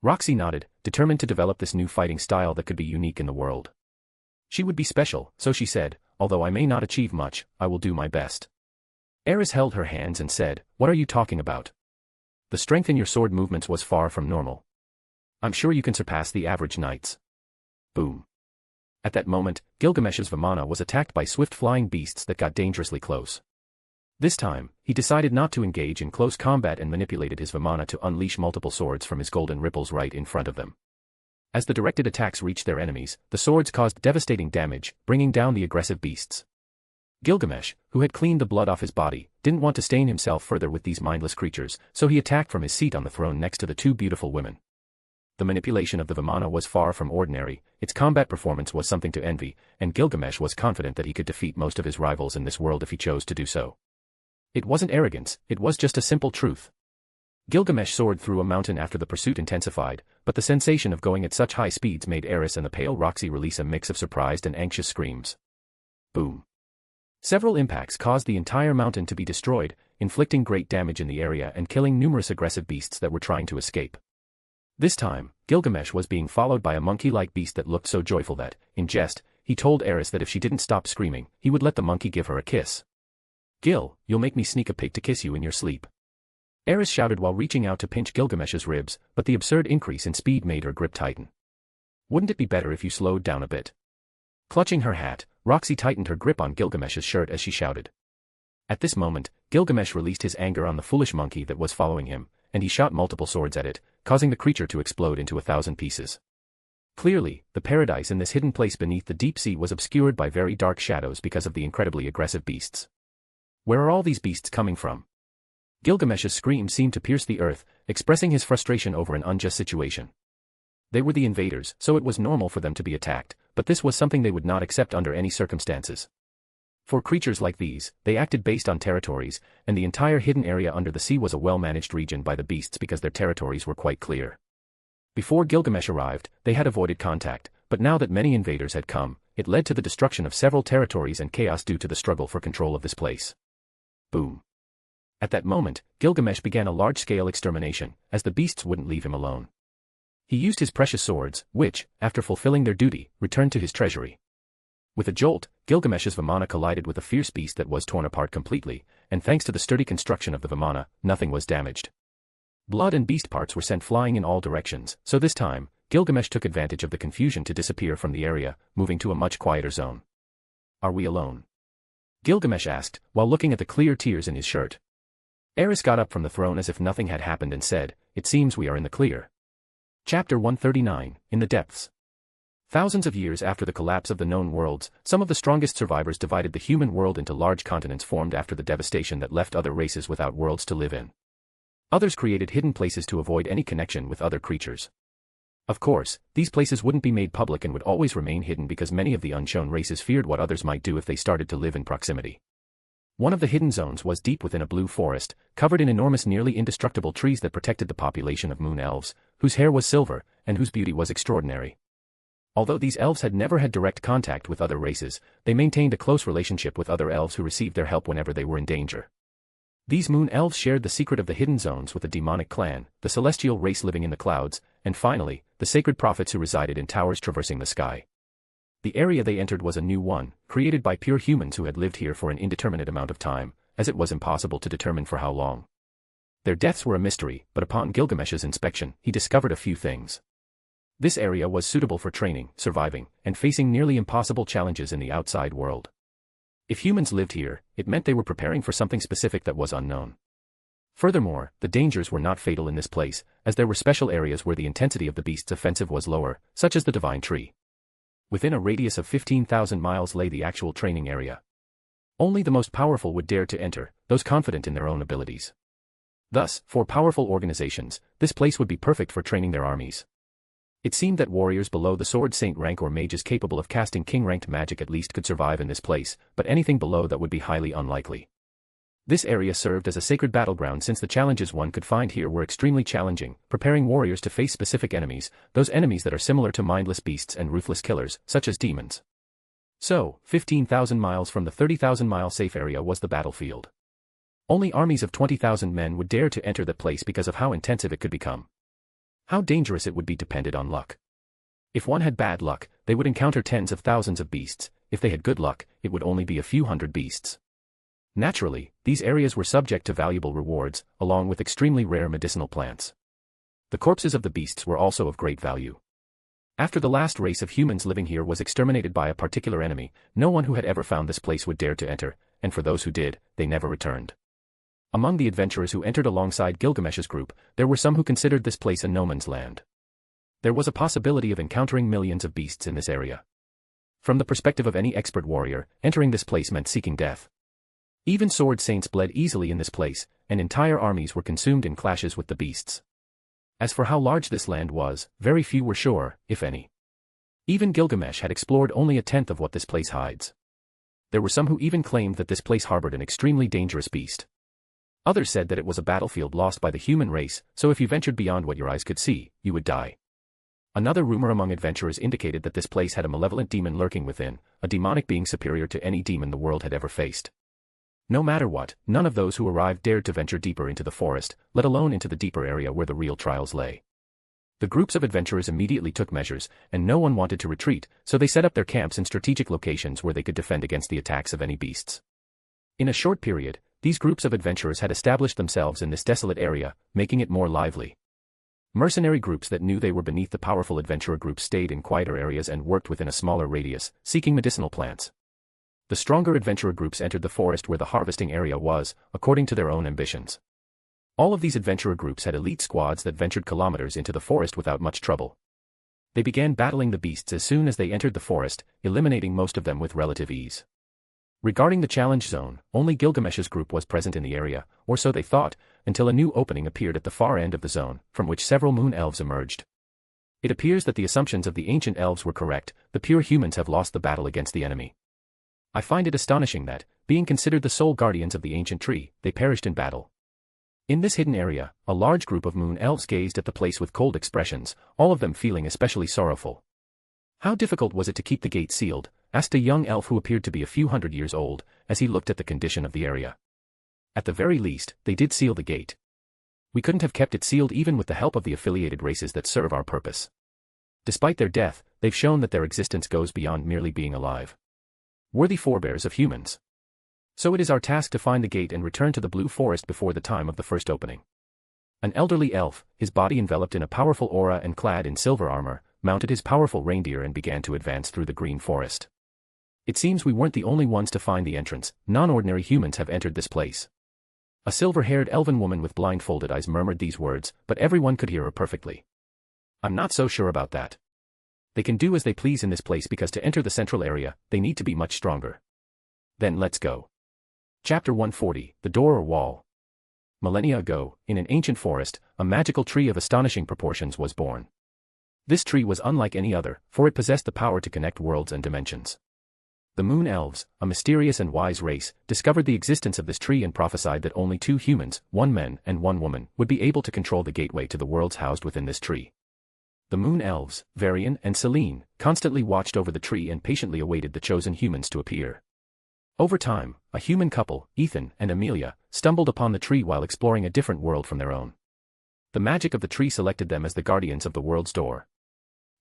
Roxy nodded, determined to develop this new fighting style that could be unique in the world. She would be special, so she said, "Although I may not achieve much, I will do my best." Aerys held her hands and said, "What are you talking about? The strength in your sword movements was far from normal. I'm sure you can surpass the average knights." Boom. At that moment, Gilgamesh's Vimana was attacked by swift flying beasts that got dangerously close. This time, he decided not to engage in close combat and manipulated his Vimana to unleash multiple swords from his golden ripples right in front of them. As the directed attacks reached their enemies, the swords caused devastating damage, bringing down the aggressive beasts. Gilgamesh, who had cleaned the blood off his body, didn't want to stain himself further with these mindless creatures, so he attacked from his seat on the throne next to the two beautiful women. The manipulation of the Vimana was far from ordinary, its combat performance was something to envy, and Gilgamesh was confident that he could defeat most of his rivals in this world if he chose to do so. It wasn't arrogance, it was just a simple truth. Gilgamesh soared through a mountain after the pursuit intensified, but the sensation of going at such high speeds made Aerys and the pale Roxy release a mix of surprised and anxious screams. Boom. Several impacts caused the entire mountain to be destroyed, inflicting great damage in the area and killing numerous aggressive beasts that were trying to escape. This time, Gilgamesh was being followed by a monkey-like beast that looked so joyful that, in jest, he told Aerys that if she didn't stop screaming, he would let the monkey give her a kiss. "Gil, you'll make me sneak a pig to kiss you in your sleep." Aerys shouted while reaching out to pinch Gilgamesh's ribs, but the absurd increase in speed made her grip tighten. Wouldn't it be better if you slowed down a bit? Clutching her hat, Roxy tightened her grip on Gilgamesh's shirt as she shouted. At this moment, Gilgamesh released his anger on the foolish monkey that was following him, and he shot multiple swords at it, causing the creature to explode into 1,000 pieces. Clearly, the paradise in this hidden place beneath the deep sea was obscured by very dark shadows because of the incredibly aggressive beasts. Where are all these beasts coming from? Gilgamesh's scream seemed to pierce the earth, expressing his frustration over an unjust situation. They were the invaders, so it was normal for them to be attacked, but this was something they would not accept under any circumstances. For creatures like these, they acted based on territories, and the entire hidden area under the sea was a well-managed region by the beasts because their territories were quite clear. Before Gilgamesh arrived, they had avoided contact, but now that many invaders had come, it led to the destruction of several territories and chaos due to the struggle for control of this place. Boom. At that moment, Gilgamesh began a large-scale extermination, as the beasts wouldn't leave him alone. He used his precious swords, which, after fulfilling their duty, returned to his treasury. With a jolt, Gilgamesh's Vimana collided with a fierce beast that was torn apart completely, and thanks to the sturdy construction of the Vimana, nothing was damaged. Blood and beast parts were sent flying in all directions, so this time, Gilgamesh took advantage of the confusion to disappear from the area, moving to a much quieter zone. Are we alone? Gilgamesh asked, while looking at the clear tears in his shirt. Aerys got up from the throne as if nothing had happened and said, "It seems we are in the clear." Chapter 139, In the Depths. Thousands of years after the collapse of the known worlds, some of the strongest survivors divided the human world into large continents formed after the devastation that left other races without worlds to live in. Others created hidden places to avoid any connection with other creatures. Of course, these places wouldn't be made public and would always remain hidden because many of the unshown races feared what others might do if they started to live in proximity. One of the hidden zones was deep within a blue forest, covered in enormous nearly indestructible trees that protected the population of moon elves, whose hair was silver, and whose beauty was extraordinary. Although these elves had never had direct contact with other races, they maintained a close relationship with other elves who received their help whenever they were in danger. These moon elves shared the secret of the hidden zones with the demonic clan, the celestial race living in the clouds, and finally, the sacred prophets who resided in towers traversing the sky. The area they entered was a new one, created by pure humans who had lived here for an indeterminate amount of time, as it was impossible to determine for how long. Their deaths were a mystery, but upon Gilgamesh's inspection, he discovered a few things. This area was suitable for training, surviving, and facing nearly impossible challenges in the outside world. If humans lived here, it meant they were preparing for something specific that was unknown. Furthermore, the dangers were not fatal in this place, as there were special areas where the intensity of the beast's offensive was lower, such as the Divine Tree. Within a radius of 15,000 miles lay the actual training area. Only the most powerful would dare to enter, those confident in their own abilities. Thus, for powerful organizations, this place would be perfect for training their armies. It seemed that warriors below the Sword Saint rank or mages capable of casting king-ranked magic at least could survive in this place, but anything below that would be highly unlikely. This area served as a sacred battleground since the challenges one could find here were extremely challenging, preparing warriors to face specific enemies, those enemies that are similar to mindless beasts and ruthless killers, such as demons. So, 15,000 miles from the 30,000-mile safe area was the battlefield. Only armies of 20,000 men would dare to enter that place because of how intensive it could become. How dangerous it would be depended on luck. If one had bad luck, they would encounter tens of thousands of beasts. If they had good luck, it would only be a few hundred beasts. Naturally, these areas were subject to valuable rewards, along with extremely rare medicinal plants. The corpses of the beasts were also of great value. After the last race of humans living here was exterminated by a particular enemy, no one who had ever found this place would dare to enter, and for those who did, they never returned. Among the adventurers who entered alongside Gilgamesh's group, there were some who considered this place a no man's land. There was a possibility of encountering millions of beasts in this area. From the perspective of any expert warrior, entering this place meant seeking death. Even sword saints bled easily in this place, and entire armies were consumed in clashes with the beasts. As for how large this land was, very few were sure, if any. Even Gilgamesh had explored only a tenth of what this place hides. There were some who even claimed that this place harbored an extremely dangerous beast. Others said that it was a battlefield lost by the human race, so if you ventured beyond what your eyes could see, you would die. Another rumor among adventurers indicated that this place had a malevolent demon lurking within, a demonic being superior to any demon the world had ever faced. No matter what, none of those who arrived dared to venture deeper into the forest, let alone into the deeper area where the real trials lay. The groups of adventurers immediately took measures, and no one wanted to retreat, so they set up their camps in strategic locations where they could defend against the attacks of any beasts. In a short period, these groups of adventurers had established themselves in this desolate area, making it more lively. Mercenary groups that knew they were beneath the powerful adventurer groups stayed in quieter areas and worked within a smaller radius, seeking medicinal plants. The stronger adventurer groups entered the forest where the harvesting area was, according to their own ambitions. All of these adventurer groups had elite squads that ventured kilometers into the forest without much trouble. They began battling the beasts as soon as they entered the forest, eliminating most of them with relative ease. Regarding the challenge zone, only Gilgamesh's group was present in the area, or so they thought, until a new opening appeared at the far end of the zone, from which several moon elves emerged. It appears that the assumptions of the ancient elves were correct, the pure humans have lost the battle against the enemy. I find it astonishing that, being considered the sole guardians of the ancient tree, they perished in battle. In this hidden area, a large group of moon elves gazed at the place with cold expressions, all of them feeling especially sorrowful. How difficult was it to keep the gate sealed? Asked a young elf who appeared to be a few hundred years old, as he looked at the condition of the area. At the very least, they did seal the gate. We couldn't have kept it sealed even with the help of the affiliated races that serve our purpose. Despite their death, they've shown that their existence goes beyond merely being alive. Worthy forebears of humans. So it is our task to find the gate and return to the blue forest before the time of the first opening. An elderly elf, his body enveloped in a powerful aura and clad in silver armor, mounted his powerful reindeer and began to advance through the green forest. It seems we weren't the only ones to find the entrance, non-ordinary humans have entered this place. A silver-haired elven woman with blindfolded eyes murmured these words, but everyone could hear her perfectly. I'm not so sure about that. They can do as they please in this place because to enter the central area, they need to be much stronger. Then let's go. Chapter 140, The Door or Wall. Millennia ago, in an ancient forest, a magical tree of astonishing proportions was born. This tree was unlike any other, for it possessed the power to connect worlds and dimensions. The Moon Elves, a mysterious and wise race, discovered the existence of this tree and prophesied that only 2 humans, 1 man and 1 woman, would be able to control the gateway to the worlds housed within this tree. The Moon Elves, Varian and Selene, constantly watched over the tree and patiently awaited the chosen humans to appear. Over time, a human couple, Ethan and Amelia, stumbled upon the tree while exploring a different world from their own. The magic of the tree selected them as the guardians of the world's door.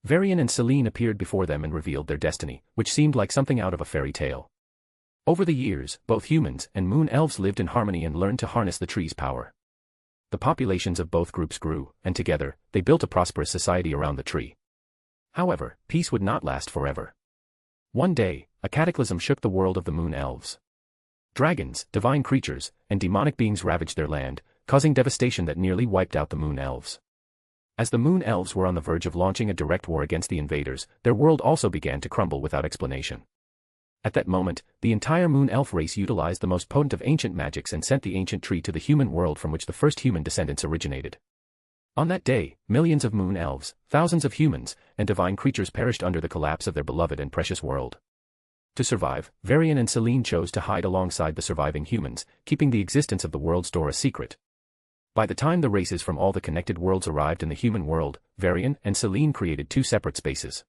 Varian and Selene appeared before them and revealed their destiny, which seemed like something out of a fairy tale. Over the years, both humans and moon elves lived in harmony and learned to harness the tree's power. The populations of both groups grew, and together, they built a prosperous society around the tree. However, peace would not last forever. One day, a cataclysm shook the world of the moon elves. Dragons, divine creatures, and demonic beings ravaged their land, causing devastation that nearly wiped out the moon elves. As the moon elves were on the verge of launching a direct war against the invaders, their world also began to crumble without explanation. At that moment, the entire moon elf race utilized the most potent of ancient magics and sent the ancient tree to the human world from which the first human descendants originated. On that day, millions of moon elves, thousands of humans, and divine creatures perished under the collapse of their beloved and precious world. To survive, Varian and Selene chose to hide alongside the surviving humans, keeping the existence of the world's door a secret. By the time the races from all the connected worlds arrived in the human world, Varian and Selene created 2 separate spaces.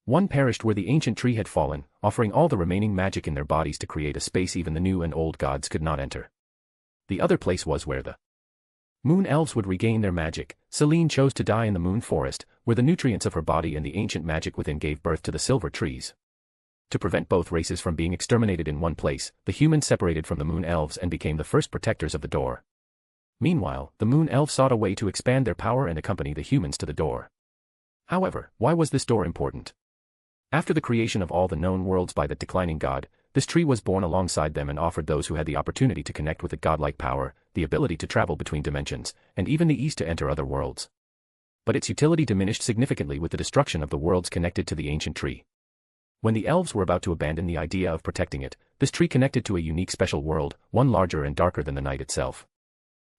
One perished where the ancient tree had fallen, offering all the remaining magic in their bodies to create a space even the new and old gods could not enter. The other place was where the moon elves would regain their magic. Selene chose to die in the moon forest, where the nutrients of her body and the ancient magic within gave birth to the silver trees. To prevent both races from being exterminated in one place, the humans separated from the moon elves and became the first protectors of the door. Meanwhile, the moon elves sought a way to expand their power and accompany the humans to the door. However, why was this door important? After the creation of all the known worlds by the declining god, this tree was born alongside them and offered those who had the opportunity to connect with the godlike power, the ability to travel between dimensions, and even the ease to enter other worlds. But its utility diminished significantly with the destruction of the worlds connected to the ancient tree. When the elves were about to abandon the idea of protecting it, this tree connected to a unique special world, one larger and darker than the night itself.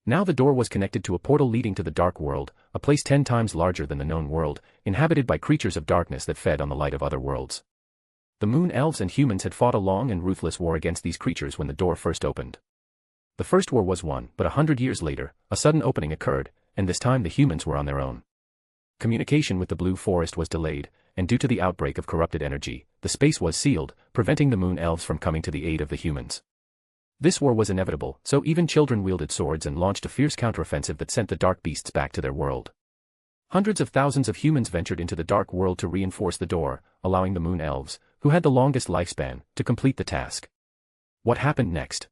Now the door was connected to a portal leading to the dark world, a place 10 times larger than the known world, inhabited by creatures of darkness that fed on the light of other worlds. The moon elves and humans had fought a long and ruthless war against these creatures when the door first opened. The first war was won, but 100 years later, a sudden opening occurred, and this time the humans were on their own. Communication with the blue forest was delayed, and due to the outbreak of corrupted energy, the space was sealed, preventing the moon elves from coming to the aid of the humans. This war was inevitable, so even children wielded swords and launched a fierce counteroffensive that sent the dark beasts back to their world. Hundreds of thousands of humans ventured into the dark world to reinforce the door, allowing the moon elves, who had the longest lifespan, to complete the task. What happened next?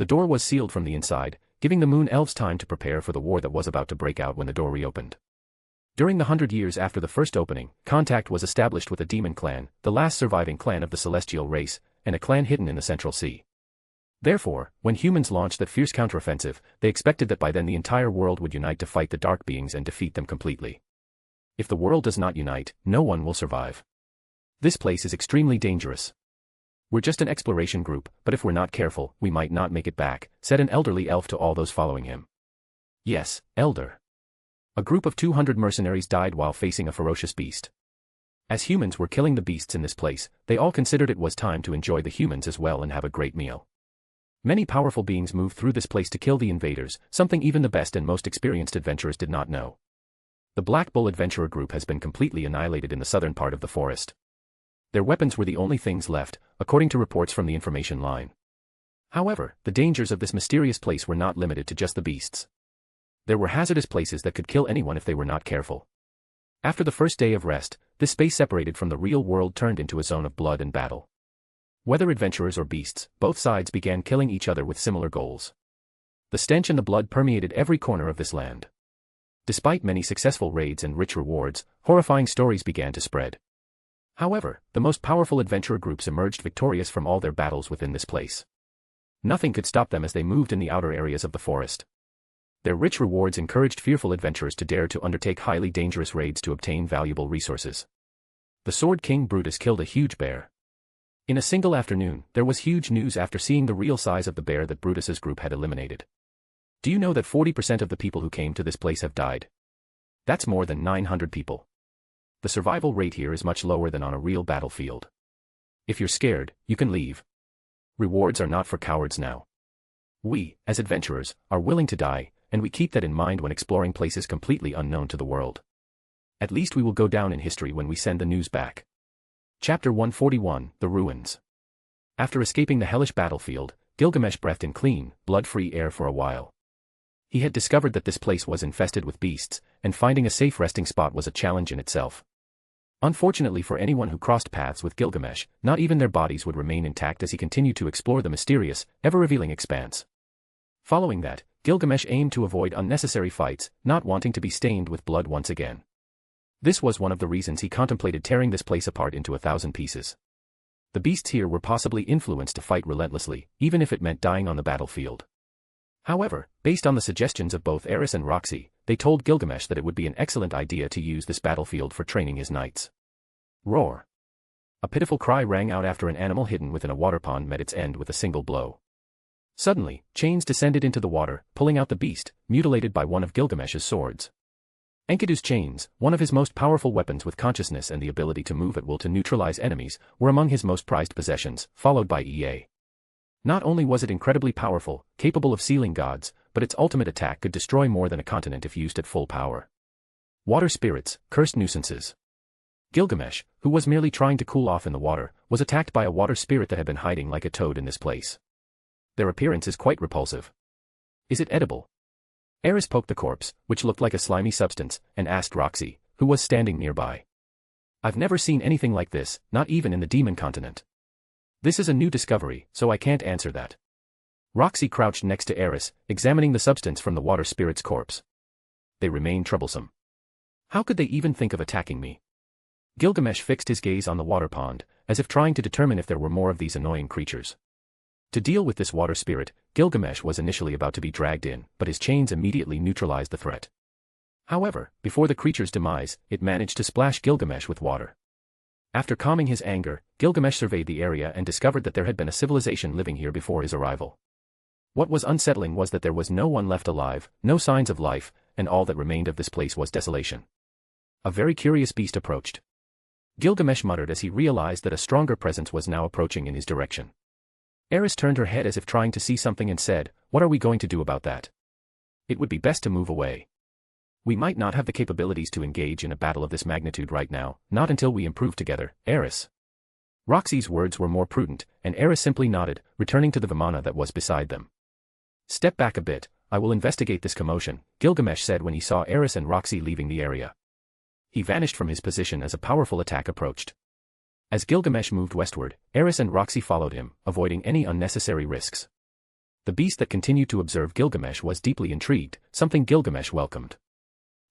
The door was sealed from the inside, giving the Moon Elves time to prepare for the war that was about to break out when the door reopened. During the 100 years after the first opening, contact was established with a demon clan, the last surviving clan of the celestial race, and a clan hidden in the Central Sea. Therefore, when humans launched that fierce counteroffensive, they expected that by then the entire world would unite to fight the dark beings and defeat them completely. If the world does not unite, no one will survive. This place is extremely dangerous. We're just an exploration group, but if we're not careful, we might not make it back, said an elderly elf to all those following him. Yes, elder. A group of 200 mercenaries died while facing a ferocious beast. As humans were killing the beasts in this place, they all considered it was time to enjoy the humans as well and have a great meal. Many powerful beings moved through this place to kill the invaders, something even the best and most experienced adventurers did not know. The Black Bull adventurer group has been completely annihilated in the southern part of the forest. Their weapons were the only things left, according to reports from the information line. However, the dangers of this mysterious place were not limited to just the beasts. There were hazardous places that could kill anyone if they were not careful. After the first day of rest, this space separated from the real world turned into a zone of blood and battle. Whether adventurers or beasts, both sides began killing each other with similar goals. The stench and the blood permeated every corner of this land. Despite many successful raids and rich rewards, horrifying stories began to spread. However, the most powerful adventurer groups emerged victorious from all their battles within this place. Nothing could stop them as they moved in the outer areas of the forest. Their rich rewards encouraged fearful adventurers to dare to undertake highly dangerous raids to obtain valuable resources. The Sword King Brutus killed a huge bear. In a single afternoon, there was huge news after seeing the real size of the bear that Brutus's group had eliminated. Do you know that 40% of the people who came to this place have died? That's more than 900 people. The survival rate here is much lower than on a real battlefield. If you're scared, you can leave. Rewards are not for cowards now. We, as adventurers, are willing to die, and we keep that in mind when exploring places completely unknown to the world. At least we will go down in history when we send the news back. Chapter 141, The Ruins. After escaping the hellish battlefield, Gilgamesh breathed in clean, blood-free air for a while. He had discovered that this place was infested with beasts, and finding a safe resting spot was a challenge in itself. Unfortunately for anyone who crossed paths with Gilgamesh, not even their bodies would remain intact as he continued to explore the mysterious, ever-revealing expanse. Following that, Gilgamesh aimed to avoid unnecessary fights, not wanting to be stained with blood once again. This was one of the reasons he contemplated tearing this place apart into 1,000 pieces. The beasts here were possibly influenced to fight relentlessly, even if it meant dying on the battlefield. However, based on the suggestions of both Aerys and Roxy, they told Gilgamesh that it would be an excellent idea to use this battlefield for training his knights. Roar! A pitiful cry rang out after an animal hidden within a water pond met its end with a single blow. Suddenly, chains descended into the water, pulling out the beast, mutilated by one of Gilgamesh's swords. Enkidu's chains, one of his most powerful weapons with consciousness and the ability to move at will to neutralize enemies, were among his most prized possessions, followed by EA. Not only was it incredibly powerful, capable of sealing gods, but its ultimate attack could destroy more than a continent if used at full power. Water spirits, cursed nuisances. Gilgamesh, who was merely trying to cool off in the water, was attacked by a water spirit that had been hiding like a toad in this place. Their appearance is quite repulsive. Is it edible? Aerys poked the corpse, which looked like a slimy substance, and asked Roxy, who was standing nearby. I've never seen anything like this, not even in the demon continent. This is a new discovery, so I can't answer that. Roxy crouched next to Aerys, examining the substance from the water spirit's corpse. They remain troublesome. How could they even think of attacking me? Gilgamesh fixed his gaze on the water pond, as if trying to determine if there were more of these annoying creatures. To deal with this water spirit, Gilgamesh was initially about to be dragged in, but his chains immediately neutralized the threat. However, before the creature's demise, it managed to splash Gilgamesh with water. After calming his anger, Gilgamesh surveyed the area and discovered that there had been a civilization living here before his arrival. What was unsettling was that there was no one left alive, no signs of life, and all that remained of this place was desolation. A very curious beast approached. Gilgamesh muttered as he realized that a stronger presence was now approaching in his direction. Aerys turned her head as if trying to see something and said, "What are we going to do about that? It would be best to move away. We might not have the capabilities to engage in a battle of this magnitude right now, not until we improve together, Aerys." Roxy's words were more prudent, and Aerys simply nodded, returning to the Vimana that was beside them. "Step back a bit, I will investigate this commotion," Gilgamesh said when he saw Aerys and Roxy leaving the area. He vanished from his position as a powerful attack approached. As Gilgamesh moved westward, Aerys and Roxy followed him, avoiding any unnecessary risks. The beast that continued to observe Gilgamesh was deeply intrigued, something Gilgamesh welcomed.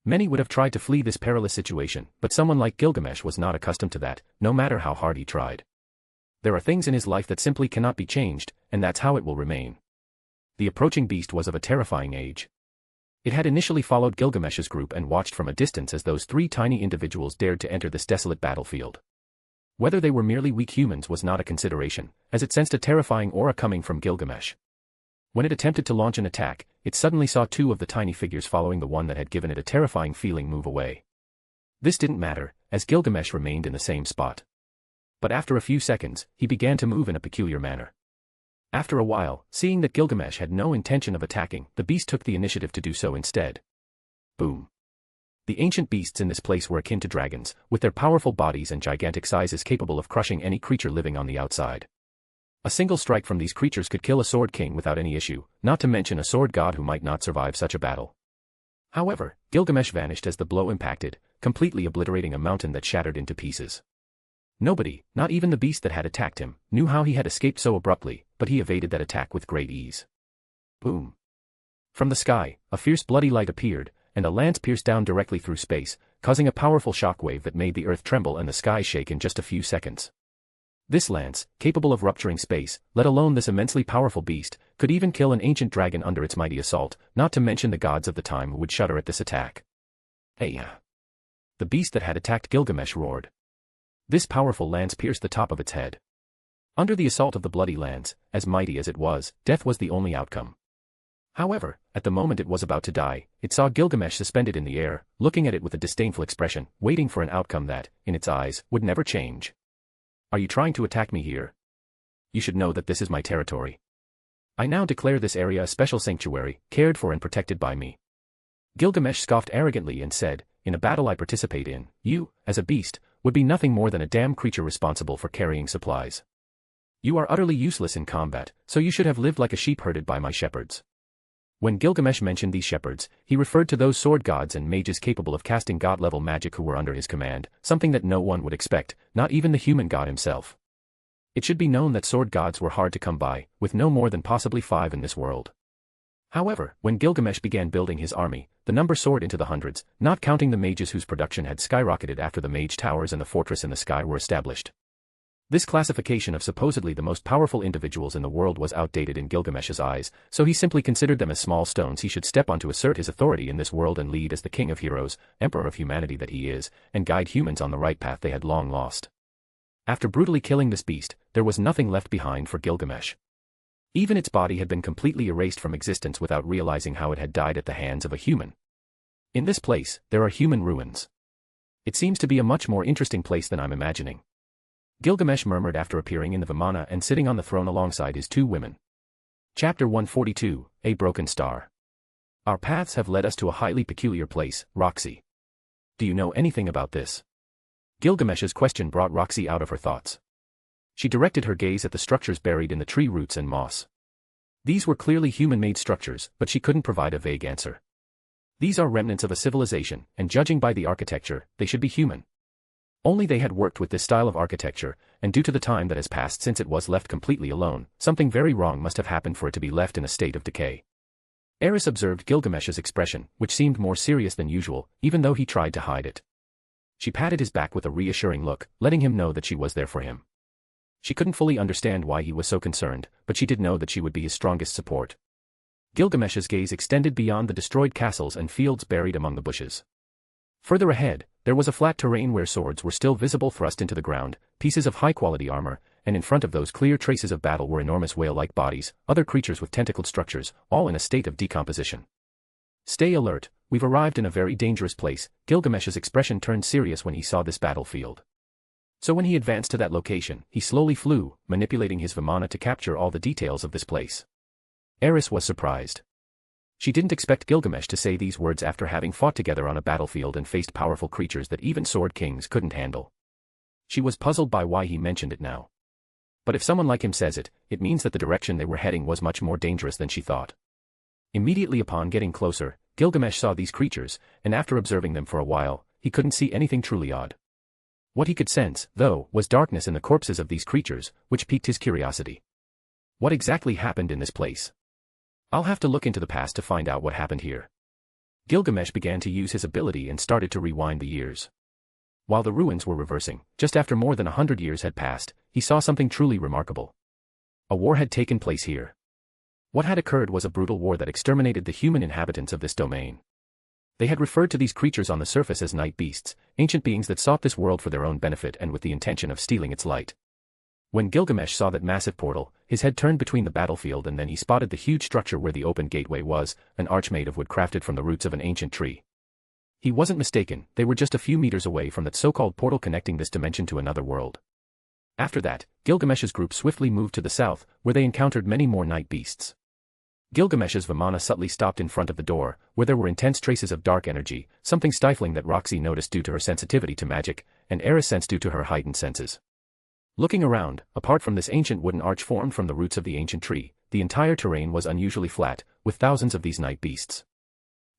Many would have tried to flee this perilous situation, but someone like Gilgamesh was not accustomed to that, no matter how hard he tried. There are things in his life that simply cannot be changed, and that's how it will remain. The approaching beast was of a terrifying age. It had initially followed Gilgamesh's group and watched from a distance as those three tiny individuals dared to enter this desolate battlefield. Whether they were merely weak humans was not a consideration, as it sensed a terrifying aura coming from Gilgamesh. When it attempted to launch an attack, it suddenly saw two of the tiny figures following the one that had given it a terrifying feeling move away. This didn't matter, as Gilgamesh remained in the same spot. But after a few seconds, he began to move in a peculiar manner. After a while, seeing that Gilgamesh had no intention of attacking, the beast took the initiative to do so instead. Boom. The ancient beasts in this place were akin to dragons, with their powerful bodies and gigantic sizes capable of crushing any creature living on the outside. A single strike from these creatures could kill a sword king without any issue, not to mention a sword god who might not survive such a battle. However, Gilgamesh vanished as the blow impacted, completely obliterating a mountain that shattered into pieces. Nobody, not even the beast that had attacked him, knew how he had escaped so abruptly, but he evaded that attack with great ease. Boom. From the sky, a fierce bloody light appeared, and a lance pierced down directly through space, causing a powerful shockwave that made the earth tremble and the sky shake in just a few seconds. This lance, capable of rupturing space, let alone this immensely powerful beast, could even kill an ancient dragon under its mighty assault, not to mention the gods of the time who would shudder at this attack. Hey! The beast that had attacked Gilgamesh roared. This powerful lance pierced the top of its head. Under the assault of the bloody lance, as mighty as it was, death was the only outcome. However, at the moment it was about to die, it saw Gilgamesh suspended in the air, looking at it with a disdainful expression, waiting for an outcome that, in its eyes, would never change. Are you trying to attack me here? You should know that this is my territory. I now declare this area a special sanctuary, cared for and protected by me. Gilgamesh scoffed arrogantly and said, in a battle I participate in, you, as a beast, would be nothing more than a damn creature responsible for carrying supplies. You are utterly useless in combat, so you should have lived like a sheep herded by my shepherds. When Gilgamesh mentioned these shepherds, he referred to those sword gods and mages capable of casting god-level magic who were under his command, something that no one would expect, not even the human god himself. It should be known that sword gods were hard to come by, with no more than possibly 5 in this world. However, when Gilgamesh began building his army, the number soared into the hundreds, not counting the mages whose production had skyrocketed after the mage towers and the fortress in the sky were established. This classification of supposedly the most powerful individuals in the world was outdated in Gilgamesh's eyes, so he simply considered them as small stones he should step on to assert his authority in this world and lead as the king of heroes, emperor of humanity that he is, and guide humans on the right path they had long lost. After brutally killing this beast, there was nothing left behind for Gilgamesh. Even its body had been completely erased from existence without realizing how it had died at the hands of a human. In this place, there are human ruins. It seems to be a much more interesting place than I'm imagining. Gilgamesh murmured after appearing in the Vimana and sitting on the throne alongside his 2 women. Chapter 142, A Broken Star. Our paths have led us to a highly peculiar place, Roxy. Do you know anything about this? Gilgamesh's question brought Roxy out of her thoughts. She directed her gaze at the structures buried in the tree roots and moss. These were clearly human-made structures, but she couldn't provide a vague answer. These are remnants of a civilization, and judging by the architecture, they should be human. Only they had worked with this style of architecture, and due to the time that has passed since it was left completely alone, something very wrong must have happened for it to be left in a state of decay. Aerys observed Gilgamesh's expression, which seemed more serious than usual, even though he tried to hide it. She patted his back with a reassuring look, letting him know that she was there for him. She couldn't fully understand why he was so concerned, but she did know that she would be his strongest support. Gilgamesh's gaze extended beyond the destroyed castles and fields buried among the bushes. Further ahead, there was a flat terrain where swords were still visible thrust into the ground, pieces of high-quality armor, and in front of those clear traces of battle were enormous whale-like bodies, other creatures with tentacled structures, all in a state of decomposition. Stay alert, we've arrived in a very dangerous place. Gilgamesh's expression turned serious when he saw this battlefield. So when he advanced to that location, he slowly flew, manipulating his Vimana to capture all the details of this place. Aerys was surprised. She didn't expect Gilgamesh to say these words after having fought together on a battlefield and faced powerful creatures that even sword kings couldn't handle. She was puzzled by why he mentioned it now. But if someone like him says it, it means that the direction they were heading was much more dangerous than she thought. Immediately upon getting closer, Gilgamesh saw these creatures, and after observing them for a while, he couldn't see anything truly odd. What he could sense, though, was darkness in the corpses of these creatures, which piqued his curiosity. What exactly happened in this place? I'll have to look into the past to find out what happened here. Gilgamesh began to use his ability and started to rewind the years. While the ruins were reversing, just after more than 100 years had passed, he saw something truly remarkable. A war had taken place here. What had occurred was a brutal war that exterminated the human inhabitants of this domain. They had referred to these creatures on the surface as night beasts, ancient beings that sought this world for their own benefit and with the intention of stealing its light. When Gilgamesh saw that massive portal, his head turned between the battlefield and then he spotted the huge structure where the open gateway was, an arch made of wood crafted from the roots of an ancient tree. He wasn't mistaken, they were just a few meters away from that so-called portal connecting this dimension to another world. After that, Gilgamesh's group swiftly moved to the south, where they encountered many more night beasts. Gilgamesh's Vimana subtly stopped in front of the door, where there were intense traces of dark energy, something stifling that Roxy noticed due to her sensitivity to magic, and Aerys sensed due to her heightened senses. Looking around, apart from this ancient wooden arch formed from the roots of the ancient tree, the entire terrain was unusually flat, with thousands of these night beasts.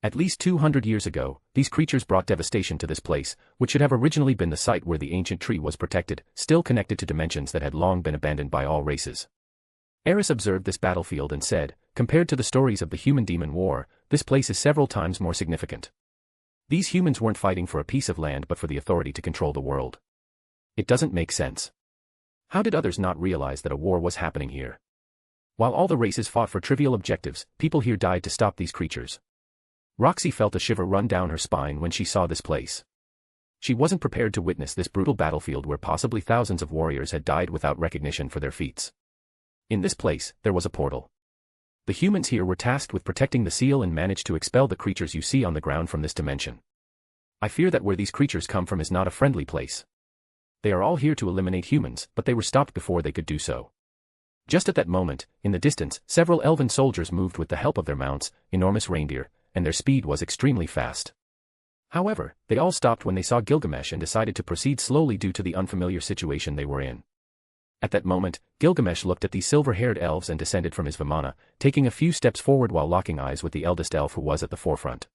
At least 200 years ago, these creatures brought devastation to this place, which should have originally been the site where the ancient tree was protected, still connected to dimensions that had long been abandoned by all races. Aerys observed this battlefield and said, compared to the stories of the human-demon war, this place is several times more significant. These humans weren't fighting for a piece of land but for the authority to control the world. It doesn't make sense. How did others not realize that a war was happening here? While all the races fought for trivial objectives, people here died to stop these creatures. Roxy felt a shiver run down her spine when she saw this place. She wasn't prepared to witness this brutal battlefield where possibly thousands of warriors had died without recognition for their feats. In this place, there was a portal. The humans here were tasked with protecting the seal and managed to expel the creatures you see on the ground from this dimension. I fear that where these creatures come from is not a friendly place. They are all here to eliminate humans, but they were stopped before they could do so. Just at that moment, in the distance, several elven soldiers moved with the help of their mounts, enormous reindeer, and their speed was extremely fast. However, they all stopped when they saw Gilgamesh and decided to proceed slowly due to the unfamiliar situation they were in. At that moment, Gilgamesh looked at these silver-haired elves and descended from his Vimana, taking a few steps forward while locking eyes with the eldest elf who was at the forefront.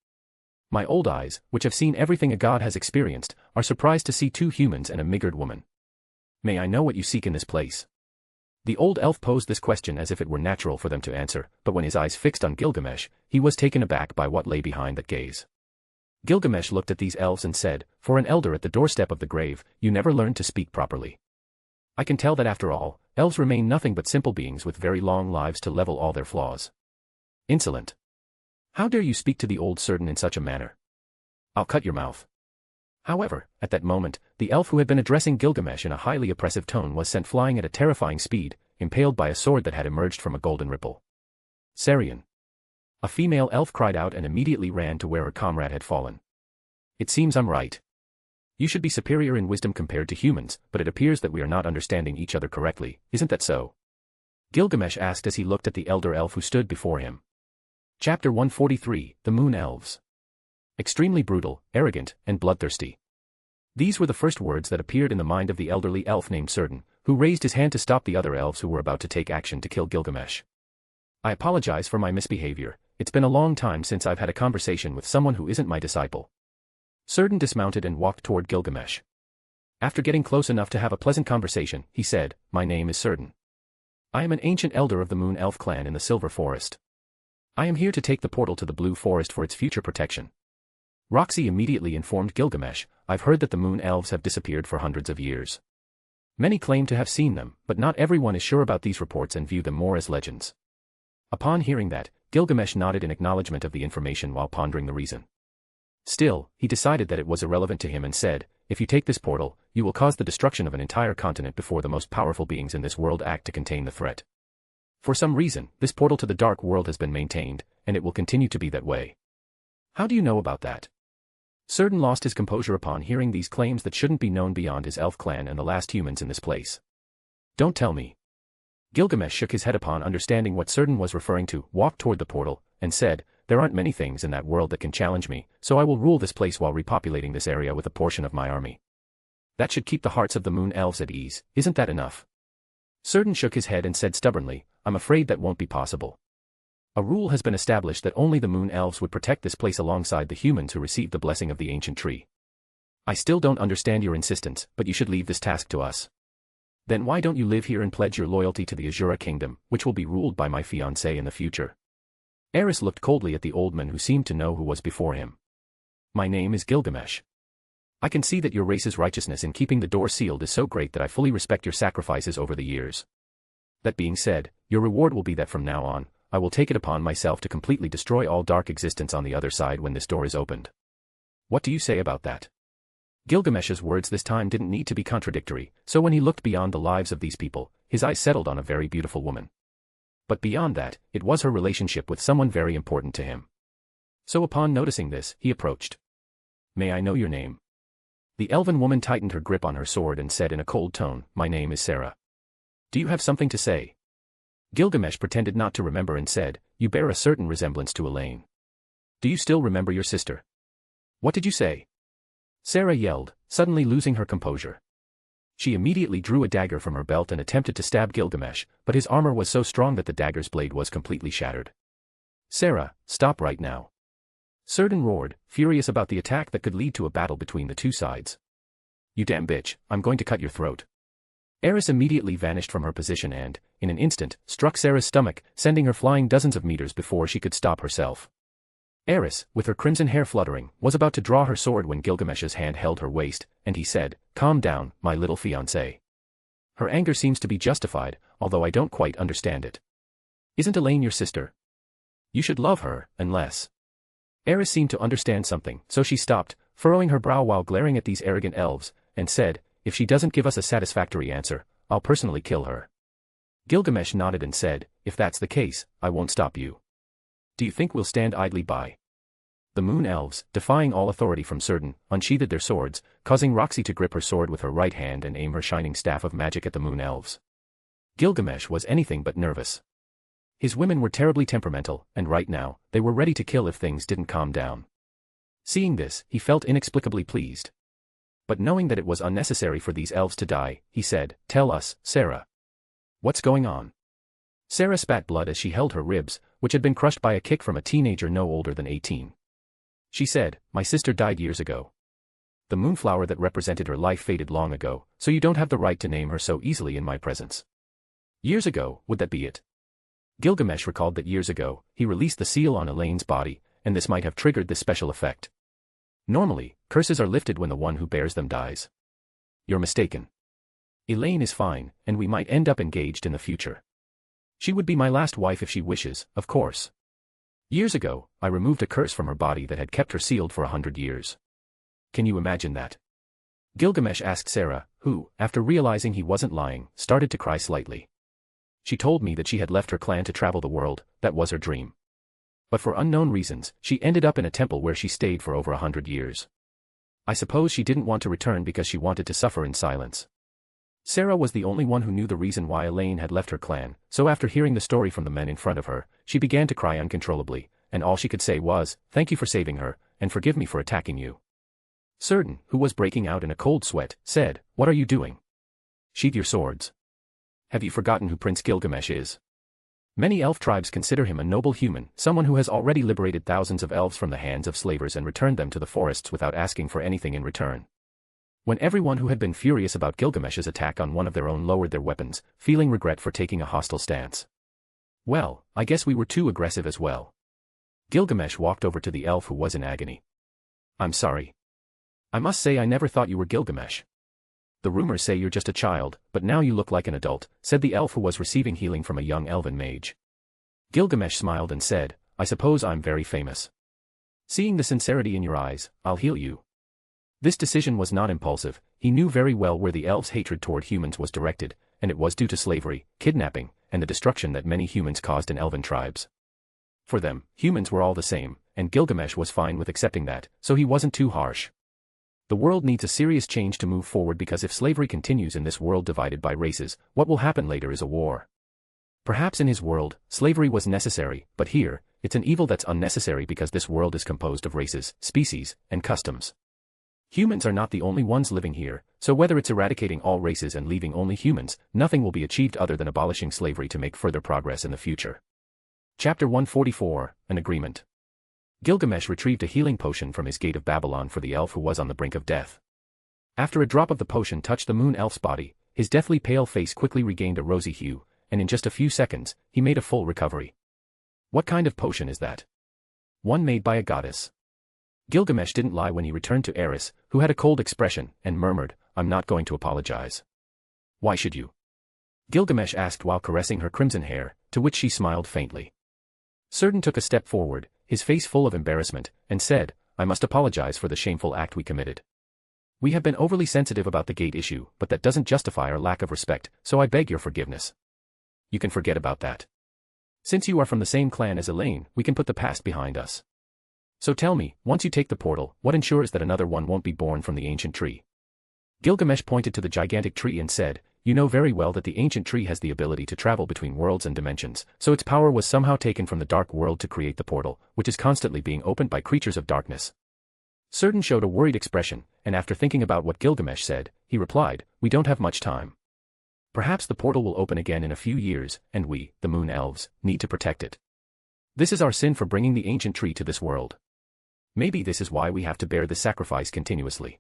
My old eyes, which have seen everything a god has experienced, are surprised to see 2 humans and a miggered woman. May I know what you seek in this place? The old elf posed this question as if it were natural for them to answer, but when his eyes fixed on Gilgamesh, he was taken aback by what lay behind that gaze. Gilgamesh looked at these elves and said, "For an elder at the doorstep of the grave, you never learned to speak properly. I can tell that after all, elves remain nothing but simple beings with very long lives to level all their flaws. Insolent. How dare you speak to the old certain in such a manner? I'll cut your mouth." However, at that moment, the elf who had been addressing Gilgamesh in a highly oppressive tone was sent flying at a terrifying speed, impaled by a sword that had emerged from a golden ripple. Sarian. A female elf cried out and immediately ran to where her comrade had fallen. It seems I'm right. You should be superior in wisdom compared to humans, but it appears that we are not understanding each other correctly, isn't that so? Gilgamesh asked as he looked at the elder elf who stood before him. Chapter 143, The Moon Elves. Extremely brutal, arrogant, and bloodthirsty. These were the first words that appeared in the mind of the elderly elf named Certain, who raised his hand to stop the other elves who were about to take action to kill Gilgamesh. I apologize for my misbehavior, it's been a long time since I've had a conversation with someone who isn't my disciple. Certain dismounted and walked toward Gilgamesh. After getting close enough to have a pleasant conversation, he said, "My name is Certain. I am an ancient elder of the Moon Elf clan in the Silver Forest. I am here to take the portal to the Blue Forest for its future protection." Roxy immediately informed Gilgamesh, "I've heard that the Moon Elves have disappeared for hundreds of years. Many claim to have seen them, but not everyone is sure about these reports and view them more as legends." Upon hearing that, Gilgamesh nodded in acknowledgement of the information while pondering the reason. Still, he decided that it was irrelevant to him and said, "If you take this portal, you will cause the destruction of an entire continent before the most powerful beings in this world act to contain the threat. For some reason, this portal to the dark world has been maintained, and it will continue to be that way. How do you know about that?" Certain lost his composure upon hearing these claims that shouldn't be known beyond his elf clan and the last humans in this place. "Don't tell me." Gilgamesh shook his head upon understanding what Certain was referring to, walked toward the portal, and said, "There aren't many things in that world that can challenge me, so I will rule this place while repopulating this area with a portion of my army. That should keep the hearts of the Moon Elves at ease, isn't that enough?" Certain shook his head and said stubbornly, "I'm afraid that won't be possible. A rule has been established that only the Moon Elves would protect this place alongside the humans who received the blessing of the ancient tree. I still don't understand your insistence, but you should leave this task to us. Then why don't you live here and pledge your loyalty to the Asura kingdom, which will be ruled by my fiancé in the future?" Aerys looked coldly at the old man who seemed to know who was before him. My name is Gilgamesh. I can see that your race's righteousness in keeping the door sealed is so great that I fully respect your sacrifices over the years. That being said, your reward will be that from now on, I will take it upon myself to completely destroy all dark existence on the other side when this door is opened. What do you say about that? Gilgamesh's words this time didn't need to be contradictory, so when he looked beyond the lives of these people, his eyes settled on a very beautiful woman. But beyond that, it was her relationship with someone very important to him. So upon noticing this, he approached. May I know your name? The elven woman tightened her grip on her sword and said in a cold tone, My name is Sarah. Do you have something to say? Gilgamesh pretended not to remember and said, You bear a certain resemblance to Elaine. Do you still remember your sister? What did you say? Sarah yelled, suddenly losing her composure. She immediately drew a dagger from her belt and attempted to stab Gilgamesh, but his armor was so strong that the dagger's blade was completely shattered. Sarah, stop right now. Surdin roared, furious about the attack that could lead to a battle between the two sides. You damn bitch, I'm going to cut your throat. Aerys immediately vanished from her position and, in an instant, struck Sarah's stomach, sending her flying dozens of meters before she could stop herself. Aerys, with her crimson hair fluttering, was about to draw her sword when Gilgamesh's hand held her waist, and he said, Calm down, my little fiancée. Her anger seems to be justified, although I don't quite understand it. Isn't Elaine your sister? You should love her, unless... Aerys seemed to understand something, so she stopped, furrowing her brow while glaring at these arrogant elves, and said, If she doesn't give us a satisfactory answer, I'll personally kill her. Gilgamesh nodded and said, If that's the case, I won't stop you. Do you think we'll stand idly by? The Moon Elves, defying all authority from Surdin, unsheathed their swords, causing Roxy to grip her sword with her right hand and aim her shining staff of magic at the Moon Elves. Gilgamesh was anything but nervous. His women were terribly temperamental, and right now, they were ready to kill if things didn't calm down. Seeing this, he felt inexplicably pleased. But knowing that it was unnecessary for these elves to die, he said, Tell us, Sarah. What's going on? Sarah spat blood as she held her ribs, which had been crushed by a kick from a teenager no older than 18. She said, My sister died years ago. The moonflower that represented her life faded long ago, so you don't have the right to name her so easily in my presence. Years ago, would that be it? Gilgamesh recalled that years ago, he released the seal on Elaine's body, and this might have triggered this special effect. Normally, curses are lifted when the one who bears them dies. You're mistaken. Elaine is fine, and we might end up engaged in the future. She would be my last wife if she wishes, of course. Years ago, I removed a curse from her body that had kept her sealed for 100 years. Can you imagine that? Gilgamesh asked Sarah, who, after realizing he wasn't lying, started to cry slightly. She told me that she had left her clan to travel the world, that was her dream. But for unknown reasons, she ended up in a temple where she stayed for over 100 years. I suppose she didn't want to return because she wanted to suffer in silence. Sarah was the only one who knew the reason why Elaine had left her clan, so after hearing the story from the men in front of her, she began to cry uncontrollably, and all she could say was, Thank you for saving her, and forgive me for attacking you. Surdin, who was breaking out in a cold sweat, said, What are you doing? Sheathe your swords. Have you forgotten who Prince Gilgamesh is? Many elf tribes consider him a noble human, someone who has already liberated thousands of elves from the hands of slavers and returned them to the forests without asking for anything in return. When everyone who had been furious about Gilgamesh's attack on one of their own lowered their weapons, feeling regret for taking a hostile stance. Well, I guess we were too aggressive as well. Gilgamesh walked over to the elf who was in agony. I'm sorry. I must say I never thought you were Gilgamesh. The rumors say you're just a child, but now you look like an adult, said the elf who was receiving healing from a young elven mage. Gilgamesh smiled and said, I suppose I'm very famous. Seeing the sincerity in your eyes, I'll heal you. This decision was not impulsive, he knew very well where the elves' hatred toward humans was directed, and it was due to slavery, kidnapping, and the destruction that many humans caused in elven tribes. For them, humans were all the same, and Gilgamesh was fine with accepting that, so he wasn't too harsh. The world needs a serious change to move forward because if slavery continues in this world divided by races, what will happen later is a war. Perhaps in his world, slavery was necessary, but here, it's an evil that's unnecessary because this world is composed of races, species, and customs. Humans are not the only ones living here, so whether it's eradicating all races and leaving only humans, nothing will be achieved other than abolishing slavery to make further progress in the future. Chapter 144, An Agreement. Gilgamesh retrieved a healing potion from his gate of Babylon for the elf who was on the brink of death. After a drop of the potion touched the moon elf's body, his deathly pale face quickly regained a rosy hue, and in just a few seconds, he made a full recovery. What kind of potion is that? One made by a goddess. Gilgamesh didn't lie when he returned to Aerys, who had a cold expression, and murmured, I'm not going to apologize. Why should you? Gilgamesh asked while caressing her crimson hair, to which she smiled faintly. Surdin took a step forward, his face full of embarrassment, and said, I must apologize for the shameful act we committed. We have been overly sensitive about the gate issue, but that doesn't justify our lack of respect, so I beg your forgiveness. You can forget about that. Since you are from the same clan as Elaine, we can put the past behind us. So tell me, once you take the portal, what ensures that another one won't be born from the ancient tree? Gilgamesh pointed to the gigantic tree and said, You know very well that the ancient tree has the ability to travel between worlds and dimensions, so its power was somehow taken from the dark world to create the portal, which is constantly being opened by creatures of darkness. Surdin showed a worried expression, and after thinking about what Gilgamesh said, he replied, We don't have much time. Perhaps the portal will open again in a few years, and we, the moon elves, need to protect it. This is our sin for bringing the ancient tree to this world. Maybe this is why we have to bear this sacrifice continuously.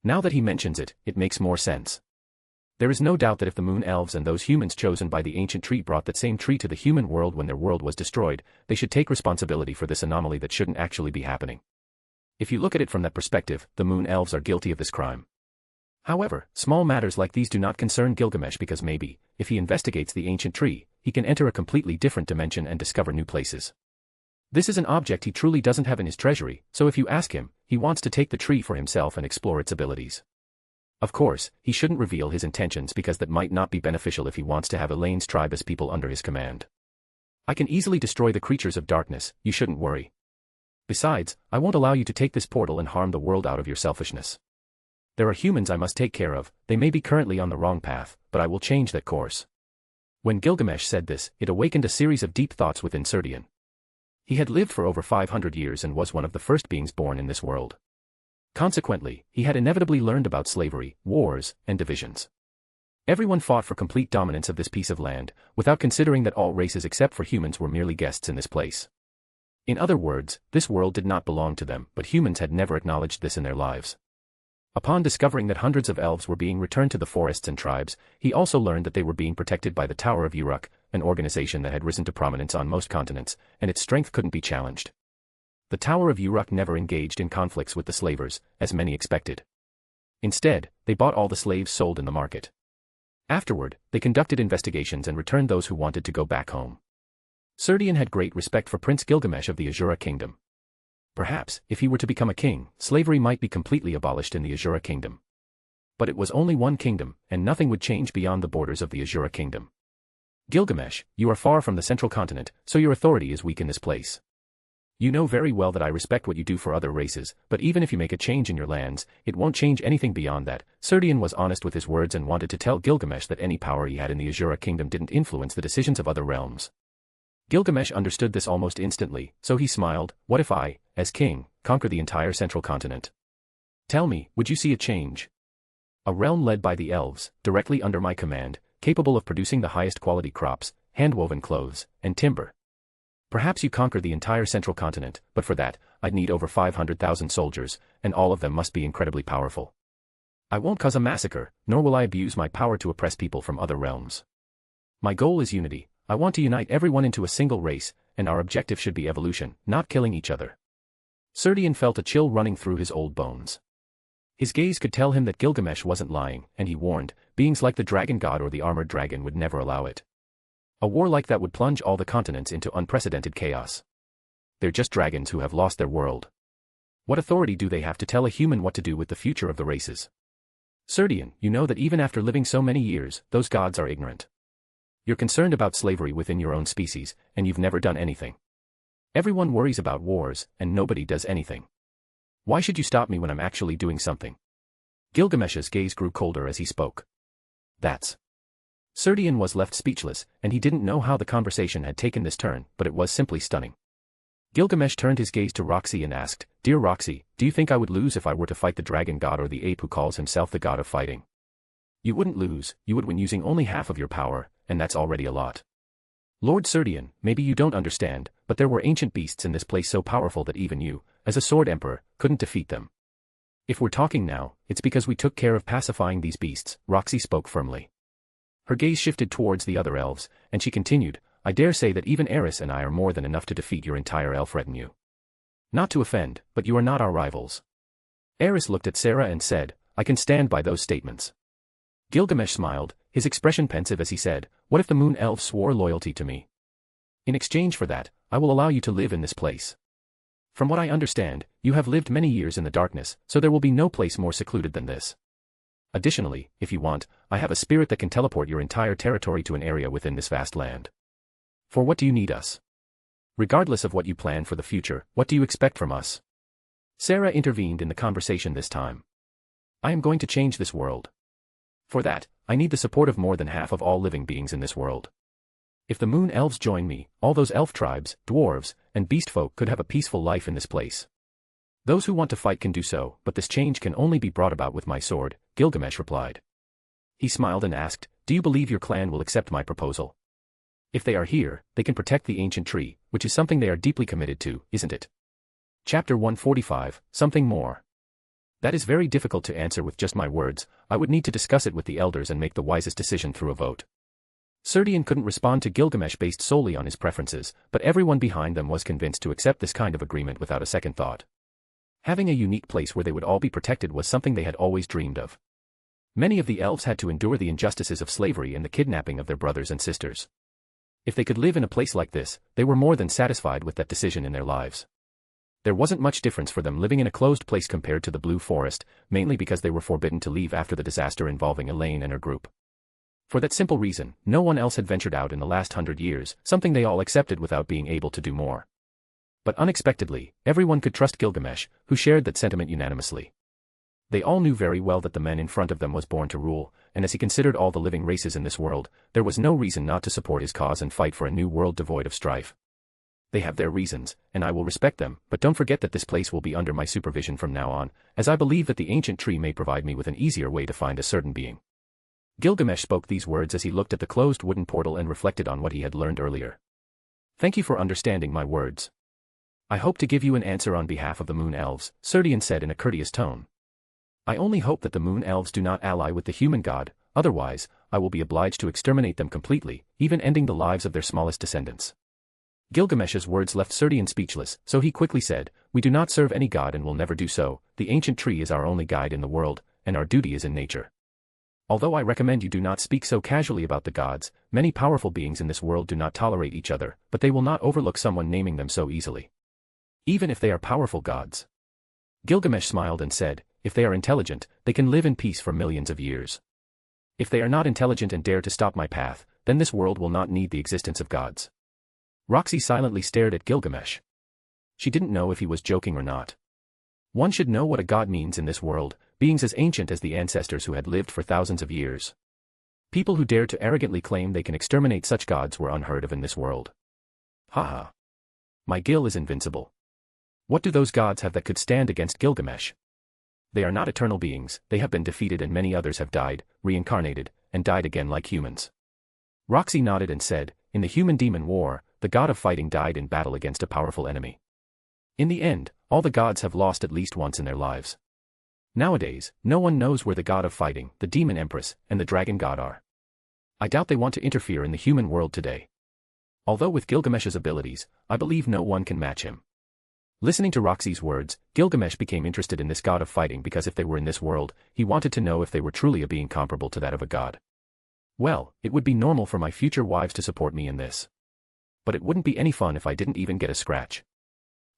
Now that he mentions it, it makes more sense. There is no doubt that if the moon elves and those humans chosen by the ancient tree brought that same tree to the human world when their world was destroyed, they should take responsibility for this anomaly that shouldn't actually be happening. If you look at it from that perspective, the moon elves are guilty of this crime. However, small matters like these do not concern Gilgamesh because maybe, if he investigates the ancient tree, he can enter a completely different dimension and discover new places. This is an object he truly doesn't have in his treasury, so if you ask him, he wants to take the tree for himself and explore its abilities. Of course, he shouldn't reveal his intentions because that might not be beneficial if he wants to have Elaine's tribe as people under his command. I can easily destroy the creatures of darkness, you shouldn't worry. Besides, I won't allow you to take this portal and harm the world out of your selfishness. There are humans I must take care of, they may be currently on the wrong path, but I will change that course. When Gilgamesh said this, it awakened a series of deep thoughts within Surdin. He had lived for over 500 years and was one of the first beings born in this world. Consequently, he had inevitably learned about slavery, wars, and divisions. Everyone fought for complete dominance of this piece of land, without considering that all races except for humans were merely guests in this place. In other words, this world did not belong to them, but humans had never acknowledged this in their lives. Upon discovering that hundreds of elves were being returned to the forests and tribes, he also learned that they were being protected by the Tower of Uruk, an organization that had risen to prominence on most continents, and its strength couldn't be challenged. The Tower of Uruk never engaged in conflicts with the slavers, as many expected. Instead, they bought all the slaves sold in the market. Afterward, they conducted investigations and returned those who wanted to go back home. Surdin had great respect for Prince Gilgamesh of the Asura kingdom. Perhaps, if he were to become a king, slavery might be completely abolished in the Asura kingdom. But it was only one kingdom, and nothing would change beyond the borders of the Asura kingdom. Gilgamesh, you are far from the central continent, so your authority is weak in this place. You know very well that I respect what you do for other races, but even if you make a change in your lands, it won't change anything beyond that. Surdin was honest with his words and wanted to tell Gilgamesh that any power he had in the Asura kingdom didn't influence the decisions of other realms. Gilgamesh understood this almost instantly, so he smiled, What if I, as king, conquer the entire central continent? Tell me, would you see a change? A realm led by the elves, directly under my command, capable of producing the highest quality crops, hand-woven clothes, and timber. Perhaps you conquer the entire central continent, but for that, I'd need over 500,000 soldiers, and all of them must be incredibly powerful. I won't cause a massacre, nor will I abuse my power to oppress people from other realms. My goal is unity. I want to unite everyone into a single race, and our objective should be evolution, not killing each other. Surdin felt a chill running through his old bones. His gaze could tell him that Gilgamesh wasn't lying, and he warned, beings like the dragon god or the armored dragon would never allow it. A war like that would plunge all the continents into unprecedented chaos. They're just dragons who have lost their world. What authority do they have to tell a human what to do with the future of the races? Surdin, you know that even after living so many years, those gods are ignorant. You're concerned about slavery within your own species, and you've never done anything. Everyone worries about wars, and nobody does anything. Why should you stop me when I'm actually doing something? Gilgamesh's gaze grew colder as he spoke. That's. Surdin was left speechless, and he didn't know how the conversation had taken this turn, but it was simply stunning. Gilgamesh turned his gaze to Roxy and asked, Dear Roxy, do you think I would lose if I were to fight the dragon god or the ape who calls himself the god of fighting? You wouldn't lose, you would win using only half of your power, and that's already a lot. Lord Surdin, maybe you don't understand, but there were ancient beasts in this place so powerful that even you, as a sword emperor, couldn't defeat them. If we're talking now, it's because we took care of pacifying these beasts, Roxy spoke firmly. Her gaze shifted towards the other elves, and she continued, I dare say that even Aerys and I are more than enough to defeat your entire elf retinue. Not to offend, but you are not our rivals. Aerys looked at Sarah and said, I can stand by those statements. Gilgamesh smiled, his expression pensive as he said, what if the moon elves swore loyalty to me? In exchange for that, I will allow you to live in this place. From what I understand, you have lived many years in the darkness, so there will be no place more secluded than this. Additionally, if you want, I have a spirit that can teleport your entire territory to an area within this vast land. For what do you need us? Regardless of what you plan for the future, what do you expect from us? Sarah intervened in the conversation this time. I am going to change this world. For that, I need the support of more than half of all living beings in this world. If the moon elves join me, all those elf tribes, dwarves, and beast folk could have a peaceful life in this place. Those who want to fight can do so, but this change can only be brought about with my sword, Gilgamesh replied. He smiled and asked, do you believe your clan will accept my proposal? If they are here, they can protect the ancient tree, which is something they are deeply committed to, isn't it? Chapter 145, Something More. That is very difficult to answer with just my words. I would need to discuss it with the elders and make the wisest decision through a vote. Serdian couldn't respond to Gilgamesh based solely on his preferences, but everyone behind them was convinced to accept this kind of agreement without a second thought. Having a unique place where they would all be protected was something they had always dreamed of. Many of the elves had to endure the injustices of slavery and the kidnapping of their brothers and sisters. If they could live in a place like this, they were more than satisfied with that decision in their lives. There wasn't much difference for them living in a closed place compared to the Blue Forest, mainly because they were forbidden to leave after the disaster involving Elaine and her group. For that simple reason, no one else had ventured out in the last 100 years, something they all accepted without being able to do more. But unexpectedly, everyone could trust Gilgamesh, who shared that sentiment unanimously. They all knew very well that the man in front of them was born to rule, and as he considered all the living races in this world, there was no reason not to support his cause and fight for a new world devoid of strife. They have their reasons, and I will respect them, but don't forget that this place will be under my supervision from now on, as I believe that the ancient tree may provide me with an easier way to find a certain being. Gilgamesh spoke these words as he looked at the closed wooden portal and reflected on what he had learned earlier. Thank you for understanding my words. I hope to give you an answer on behalf of the moon elves, Serdian said in a courteous tone. I only hope that the moon elves do not ally with the human god, otherwise, I will be obliged to exterminate them completely, even ending the lives of their smallest descendants. Gilgamesh's words left Serdian speechless, so he quickly said, we do not serve any god and will never do so, the ancient tree is our only guide in the world, and our duty is in nature. Although I recommend you do not speak so casually about the gods, many powerful beings in this world do not tolerate each other, but they will not overlook someone naming them so easily. Even if they are powerful gods. Gilgamesh smiled and said, if they are intelligent, they can live in peace for millions of years. If they are not intelligent and dare to stop my path, then this world will not need the existence of gods. Roxy silently stared at Gilgamesh. She didn't know if he was joking or not. One should know what a god means in this world, beings as ancient as the ancestors who had lived for thousands of years. People who dared to arrogantly claim they can exterminate such gods were unheard of in this world. Haha. My Gil is invincible. What do those gods have that could stand against Gilgamesh? They are not eternal beings, they have been defeated and many others have died, reincarnated, and died again like humans. Roxy nodded and said, in the human-demon war, the god of fighting died in battle against a powerful enemy. In the end, all the gods have lost at least once in their lives. Nowadays, no one knows where the god of fighting, the demon empress, and the dragon god are. I doubt they want to interfere in the human world today. Although with Gilgamesh's abilities, I believe no one can match him. Listening to Roxy's words, Gilgamesh became interested in this god of fighting because if they were in this world, he wanted to know if they were truly a being comparable to that of a god. Well, it would be normal for my future wives to support me in this. But it wouldn't be any fun if I didn't even get a scratch.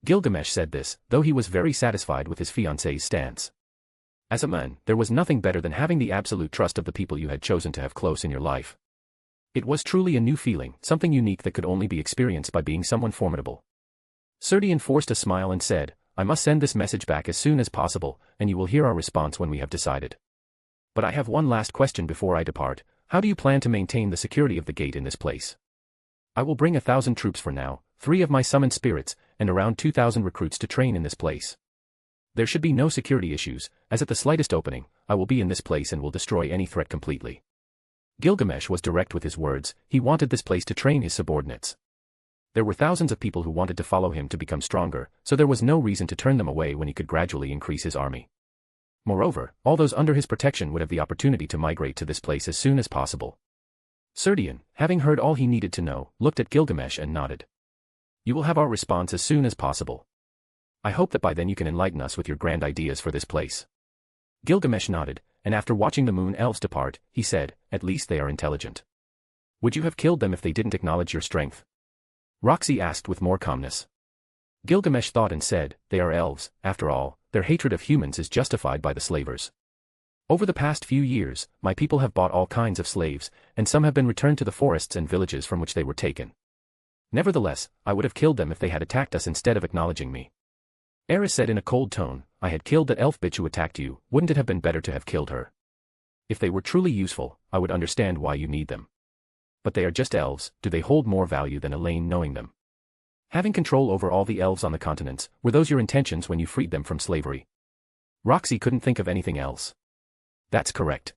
Gilgamesh said this, though he was very satisfied with his fiancée's stance. As a man, there was nothing better than having the absolute trust of the people you had chosen to have close in your life. It was truly a new feeling, something unique that could only be experienced by being someone formidable. Serdian forced a smile and said, I must send this message back as soon as possible, and you will hear our response when we have decided. But I have one last question before I depart. How do you plan to maintain the security of the gate in this place? I will bring 1,000 troops for now, 3 of my summoned spirits, and around 2,000 recruits to train in this place. There should be no security issues, as at the slightest opening, I will be in this place and will destroy any threat completely. Gilgamesh was direct with his words, he wanted this place to train his subordinates. There were thousands of people who wanted to follow him to become stronger, so there was no reason to turn them away when he could gradually increase his army. Moreover, all those under his protection would have the opportunity to migrate to this place as soon as possible. Serdian, having heard all he needed to know, looked at Gilgamesh and nodded. You will have our response as soon as possible. I hope that by then you can enlighten us with your grand ideas for this place. Gilgamesh nodded, and after watching the moon elves depart, he said, at least they are intelligent. Would you have killed them if they didn't acknowledge your strength? Roxy asked with more calmness. Gilgamesh thought and said, they are elves, after all, their hatred of humans is justified by the slavers. Over the past few years, my people have bought all kinds of slaves, and some have been returned to the forests and villages from which they were taken. Nevertheless, I would have killed them if they had attacked us instead of acknowledging me. Aerys said in a cold tone, I had killed that elf bitch who attacked you, wouldn't it have been better to have killed her? If they were truly useful, I would understand why you need them. But they are just elves, do they hold more value than Elaine knowing them? Having control over all the elves on the continents, were those your intentions when you freed them from slavery? Roxy couldn't think of anything else. That's correct.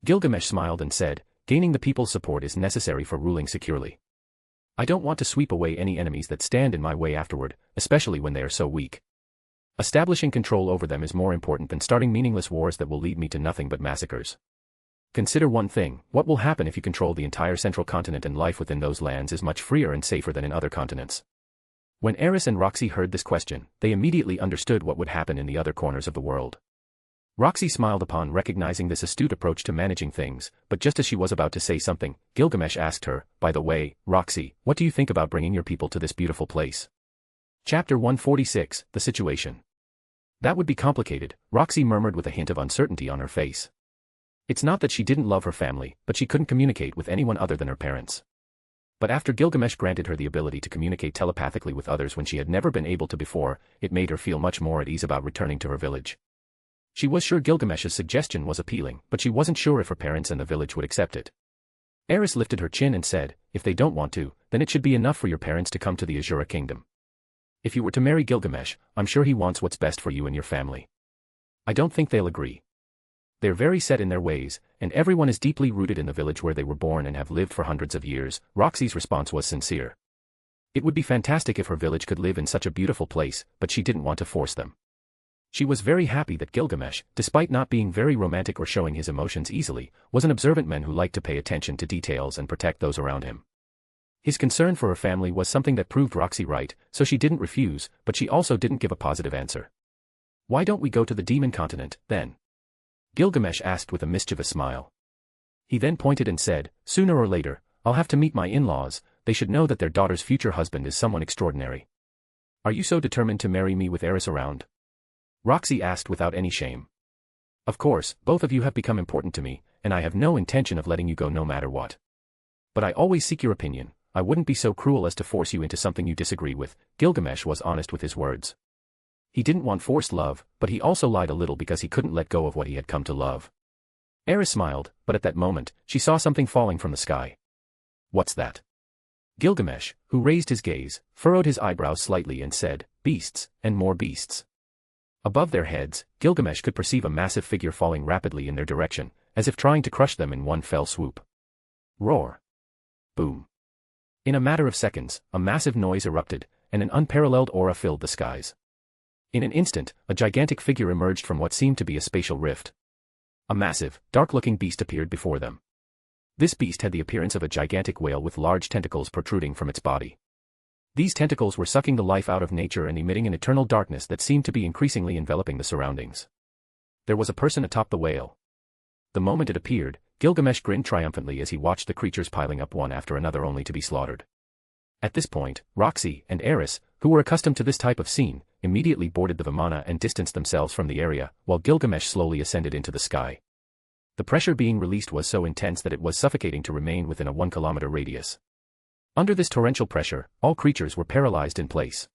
Gilgamesh smiled and said, gaining the people's support is necessary for ruling securely. I don't want to sweep away any enemies that stand in my way afterward, especially when they are so weak. Establishing control over them is more important than starting meaningless wars that will lead me to nothing but massacres. Consider one thing, what will happen if you control the entire central continent and life within those lands is much freer and safer than in other continents? When Aerys and Roxy heard this question, they immediately understood what would happen in the other corners of the world. Roxy smiled upon recognizing this astute approach to managing things, but just as she was about to say something, Gilgamesh asked her, by the way, Roxy, what do you think about bringing your people to this beautiful place? Chapter 146, The Situation. That would be complicated, Roxy murmured with a hint of uncertainty on her face. It's not that she didn't love her family, but she couldn't communicate with anyone other than her parents. But after Gilgamesh granted her the ability to communicate telepathically with others when she had never been able to before, it made her feel much more at ease about returning to her village. She was sure Gilgamesh's suggestion was appealing, but she wasn't sure if her parents and the village would accept it. Aerys lifted her chin and said, if they don't want to, then it should be enough for your parents to come to the Asura kingdom. If you were to marry Gilgamesh, I'm sure he wants what's best for you and your family. I don't think they'll agree. They're very set in their ways, and everyone is deeply rooted in the village where they were born and have lived for hundreds of years. Roxy's response was sincere. It would be fantastic if her village could live in such a beautiful place, but she didn't want to force them. She was very happy that Gilgamesh, despite not being very romantic or showing his emotions easily, was an observant man who liked to pay attention to details and protect those around him. His concern for her family was something that proved Roxy right, so she didn't refuse, but she also didn't give a positive answer. Why don't we go to the demon continent, then? Gilgamesh asked with a mischievous smile. He then pointed and said, sooner or later, I'll have to meet my in-laws, they should know that their daughter's future husband is someone extraordinary. Are you so determined to marry me with Aerys around? Roxy asked without any shame. Of course, both of you have become important to me, and I have no intention of letting you go no matter what. But I always seek your opinion, I wouldn't be so cruel as to force you into something you disagree with. Gilgamesh was honest with his words. He didn't want forced love, but he also lied a little because he couldn't let go of what he had come to love. Aerys smiled, but at that moment, she saw something falling from the sky. What's that? Gilgamesh, who raised his gaze, furrowed his eyebrows slightly and said, beasts, and more beasts. Above their heads, Gilgamesh could perceive a massive figure falling rapidly in their direction, as if trying to crush them in one fell swoop. Roar. Boom. In a matter of seconds, a massive noise erupted, and an unparalleled aura filled the skies. In an instant, a gigantic figure emerged from what seemed to be a spatial rift. A massive, dark-looking beast appeared before them. This beast had the appearance of a gigantic whale with large tentacles protruding from its body. These tentacles were sucking the life out of nature and emitting an eternal darkness that seemed to be increasingly enveloping the surroundings. There was a person atop the whale. The moment it appeared, Gilgamesh grinned triumphantly as he watched the creatures piling up one after another only to be slaughtered. At this point, Roxy and Aerys, who were accustomed to this type of scene, immediately boarded the Vimana and distanced themselves from the area, while Gilgamesh slowly ascended into the sky. The pressure being released was so intense that it was suffocating to remain within a 1-kilometer radius. Under this torrential pressure, all creatures were paralyzed in place.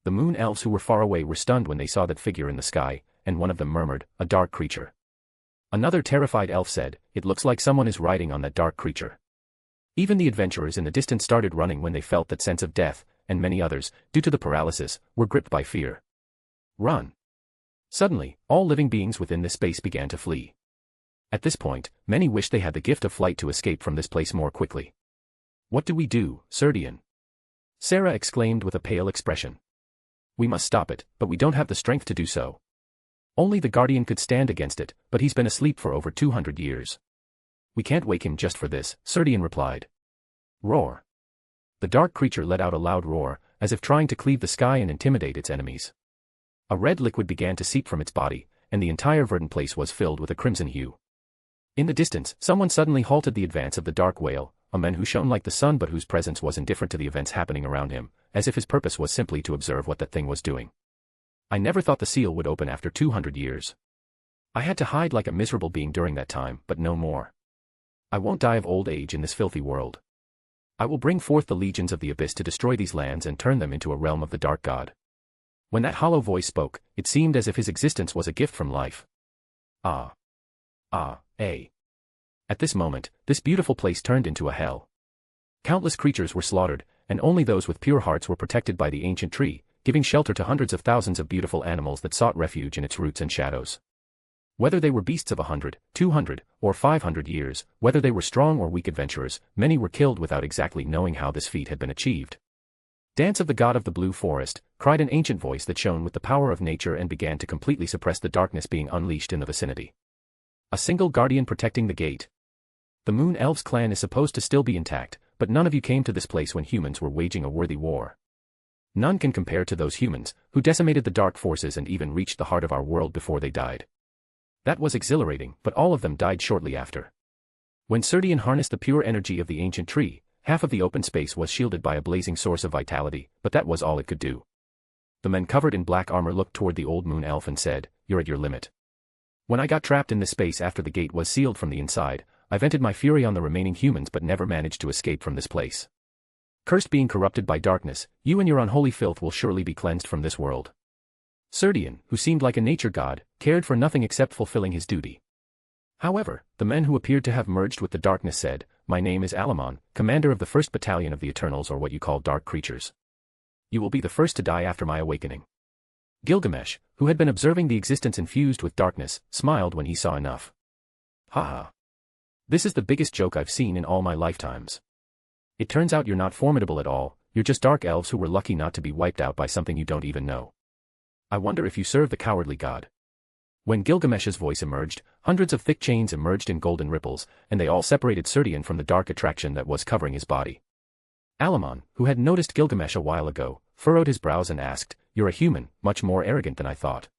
The moon elves who were far away were stunned when they saw that figure in the sky, and one of them murmured, a dark creature. Another terrified elf said, it looks like someone is riding on that dark creature. Even the adventurers in the distance started running when they felt that sense of death, and many others, due to the paralysis, were gripped by fear. Run. Suddenly, all living beings within this space began to flee. At this point, many wished they had the gift of flight to escape from this place more quickly. What do we do, Serdian? Sarah exclaimed with a pale expression. We must stop it, but we don't have the strength to do so. Only the Guardian could stand against it, but he's been asleep for over 200 years. We can't wake him just for this, Serdian replied. Roar. The dark creature let out a loud roar, as if trying to cleave the sky and intimidate its enemies. A red liquid began to seep from its body, and the entire verdant place was filled with a crimson hue. In the distance, someone suddenly halted the advance of the dark whale, a man who shone like the sun but whose presence was indifferent to the events happening around him, as if his purpose was simply to observe what that thing was doing. I never thought the seal would open after 200 years. I had to hide like a miserable being during that time, but no more. I won't die of old age in this filthy world. I will bring forth the legions of the abyss to destroy these lands and turn them into a realm of the dark god. When that hollow voice spoke, it seemed as if his existence was a gift from life. At this moment, this beautiful place turned into a hell. Countless creatures were slaughtered, and only those with pure hearts were protected by the ancient tree, giving shelter to hundreds of thousands of beautiful animals that sought refuge in its roots and shadows. Whether they were beasts of 100, 200, or 500 years, whether they were strong or weak adventurers, many were killed without exactly knowing how this feat had been achieved. Dance of the god of the blue forest, cried an ancient voice that shone with the power of nature and began to completely suppress the darkness being unleashed in the vicinity. A single guardian protecting the gate. The Moon Elves clan is supposed to still be intact, but none of you came to this place when humans were waging a worthy war. None can compare to those humans, who decimated the dark forces and even reached the heart of our world before they died. That was exhilarating, but all of them died shortly after. When Serdian harnessed the pure energy of the ancient tree, half of the open space was shielded by a blazing source of vitality, but that was all it could do. The men covered in black armor looked toward the old Moon Elf and said, "You're at your limit." When I got trapped in this space after the gate was sealed from the inside, I vented my fury on the remaining humans but never managed to escape from this place. Cursed being corrupted by darkness, you and your unholy filth will surely be cleansed from this world. Serdian, who seemed like a nature god, cared for nothing except fulfilling his duty. However, the men who appeared to have merged with the darkness said, "My name is Alamon, commander of the 1st Battalion of the Eternals, or what you call dark creatures. You will be the first to die after my awakening." Gilgamesh, who had been observing the existence infused with darkness, smiled when he saw enough. "Haha. This is the biggest joke I've seen in all my lifetimes. It turns out you're not formidable at all, you're just dark elves who were lucky not to be wiped out by something you don't even know. I wonder if you serve the cowardly god." When Gilgamesh's voice emerged, hundreds of thick chains emerged in golden ripples, and they all separated Serdian from the dark attraction that was covering his body. Alamon, who had noticed Gilgamesh a while ago, furrowed his brows and asked, "You're a human, much more arrogant than I thought.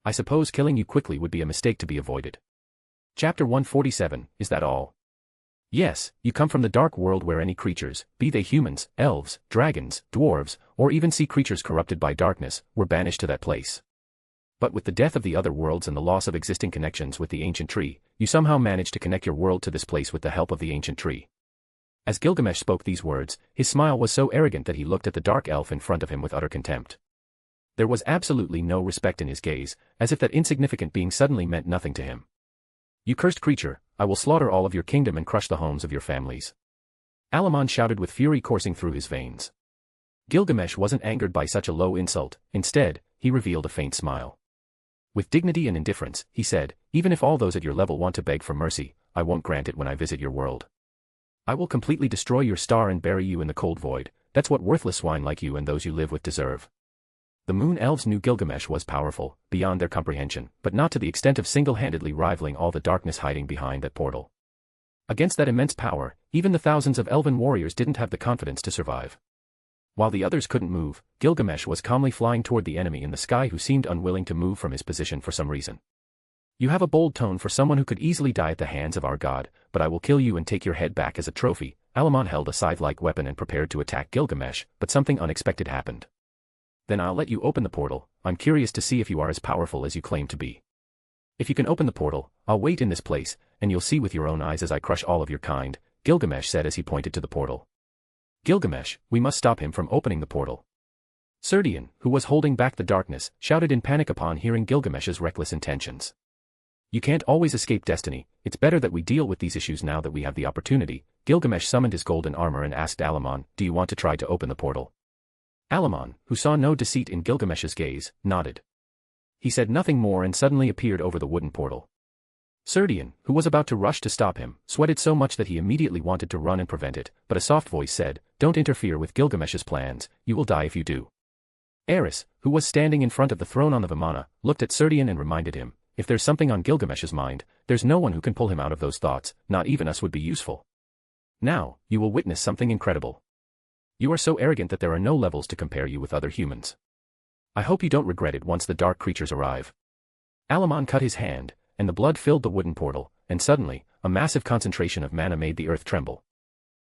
I suppose killing you quickly would be a mistake to be avoided." Chapter 147, Is that all? Yes, you come from the dark world where any creatures, be they humans, elves, dragons, dwarves, or even sea creatures corrupted by darkness, were banished to that place. But with the death of the other worlds and the loss of existing connections with the ancient tree, you somehow managed to connect your world to this place with the help of the ancient tree. As Gilgamesh spoke these words, his smile was so arrogant that he looked at the dark elf in front of him with utter contempt. There was absolutely no respect in his gaze, as if that insignificant being suddenly meant nothing to him. "You cursed creature, I will slaughter all of your kingdom and crush the homes of your families." Alamon shouted with fury coursing through his veins. Gilgamesh wasn't angered by such a low insult, instead, he revealed a faint smile. With dignity and indifference, he said, "Even if all those at your level want to beg for mercy, I won't grant it when I visit your world. I will completely destroy your star and bury you in the cold void. That's what worthless swine like you and those you live with deserve." The Moon Elves knew Gilgamesh was powerful, beyond their comprehension, but not to the extent of single-handedly rivaling all the darkness hiding behind that portal. Against that immense power, even the thousands of elven warriors didn't have the confidence to survive. While the others couldn't move, Gilgamesh was calmly flying toward the enemy in the sky who seemed unwilling to move from his position for some reason. "You have a bold tone for someone who could easily die at the hands of our god, but I will kill you and take your head back as a trophy." Alamon held a scythe-like weapon and prepared to attack Gilgamesh, but something unexpected happened. "Then I'll let you open the portal. I'm curious to see if you are as powerful as you claim to be. If you can open the portal, I'll wait in this place, and you'll see with your own eyes as I crush all of your kind," Gilgamesh said as he pointed to the portal. "Gilgamesh, we must stop him from opening the portal." Serdian, who was holding back the darkness, shouted in panic upon hearing Gilgamesh's reckless intentions. "You can't always escape destiny, it's better that we deal with these issues now that we have the opportunity." Gilgamesh summoned his golden armor and asked Alamon, "Do you want to try to open the portal?" Alamon, who saw no deceit in Gilgamesh's gaze, nodded. He said nothing more and suddenly appeared over the wooden portal. Serdian, who was about to rush to stop him, sweated so much that he immediately wanted to run and prevent it, but a soft voice said, "Don't interfere with Gilgamesh's plans, you will die if you do." Aerys, who was standing in front of the throne on the Vimana, looked at Serdian and reminded him, if there's something on Gilgamesh's mind, there's no one who can pull him out of those thoughts, not even us would be useful. Now, you will witness something incredible. You are so arrogant that there are no levels to compare you with other humans. I hope you don't regret it once the dark creatures arrive. Alamon cut his hand, and the blood filled the wooden portal, and suddenly, a massive concentration of mana made the earth tremble.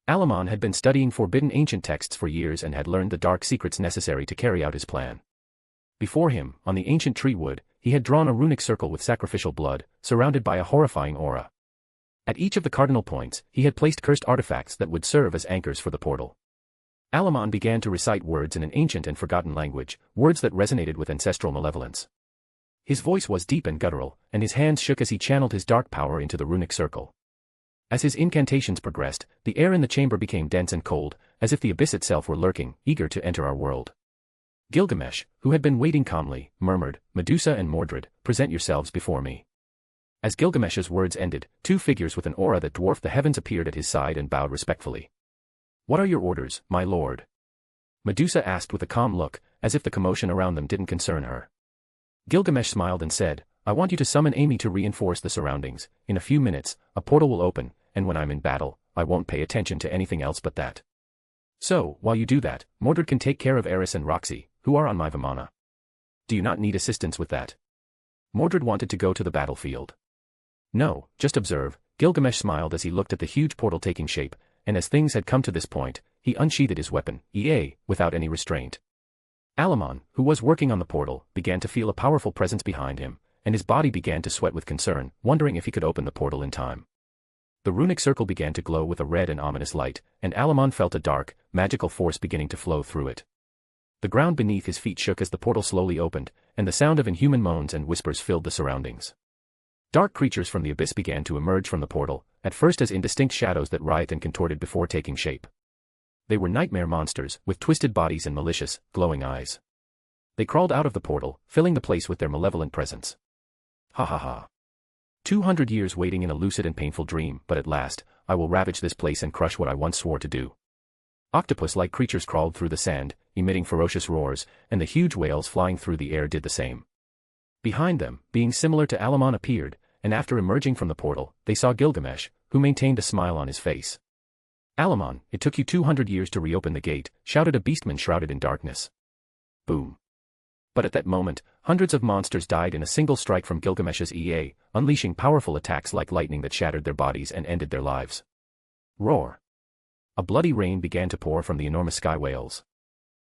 Alamon had been studying forbidden ancient texts for years and had learned the dark secrets necessary to carry out his plan. Before him, on the ancient tree wood, he had drawn a runic circle with sacrificial blood, surrounded by a horrifying aura. At each of the cardinal points, he had placed cursed artifacts that would serve as anchors for the portal. Alamon began to recite words in an ancient and forgotten language, words that resonated with ancestral malevolence. His voice was deep and guttural, and his hands shook as he channeled his dark power into the runic circle. As his incantations progressed, the air in the chamber became dense and cold, as if the abyss itself were lurking, eager to enter our world. Gilgamesh, who had been waiting calmly, murmured, "Medusa and Mordred, present yourselves before me." As Gilgamesh's words ended, two figures with an aura that dwarfed the heavens appeared at his side and bowed respectfully. "What are your orders, my lord?" Medusa asked with a calm look, as if the commotion around them didn't concern her. Gilgamesh smiled and said, "I want you to summon Amy to reinforce the surroundings. In a few minutes, a portal will open, and when I'm in battle, I won't pay attention to anything else but that. So, while you do that, Mordred can take care of Aerys and Roxy, who are on my Vimana. Do you not need assistance with that?" Mordred wanted to go to the battlefield. "No, just observe." Gilgamesh smiled as he looked at the huge portal taking shape, and as things had come to this point, he unsheathed his weapon, without any restraint. Alamon, who was working on the portal, began to feel a powerful presence behind him, and his body began to sweat with concern, wondering if he could open the portal in time. The runic circle began to glow with a red and ominous light, and Alamon felt a dark, magical force beginning to flow through it. The ground beneath his feet shook as the portal slowly opened, and the sound of inhuman moans and whispers filled the surroundings. Dark creatures from the abyss began to emerge from the portal, at first as indistinct shadows that writhed and contorted before taking shape. They were nightmare monsters, with twisted bodies and malicious, glowing eyes. They crawled out of the portal, filling the place with their malevolent presence. Ha ha ha. 200 years waiting in a lucid and painful dream, but at last, I will ravage this place and crush what I once swore to do. Octopus-like creatures crawled through the sand, emitting ferocious roars, and the huge whales flying through the air did the same. Behind them, beings similar to Alamon appeared, and after emerging from the portal, they saw Gilgamesh, who maintained a smile on his face. "Alamon, it took you 200 years to reopen the gate," shouted a beastman shrouded in darkness. Boom. But at that moment, hundreds of monsters died in a single strike from Gilgamesh's unleashing powerful attacks like lightning that shattered their bodies and ended their lives. Roar. A bloody rain began to pour from the enormous sky whales.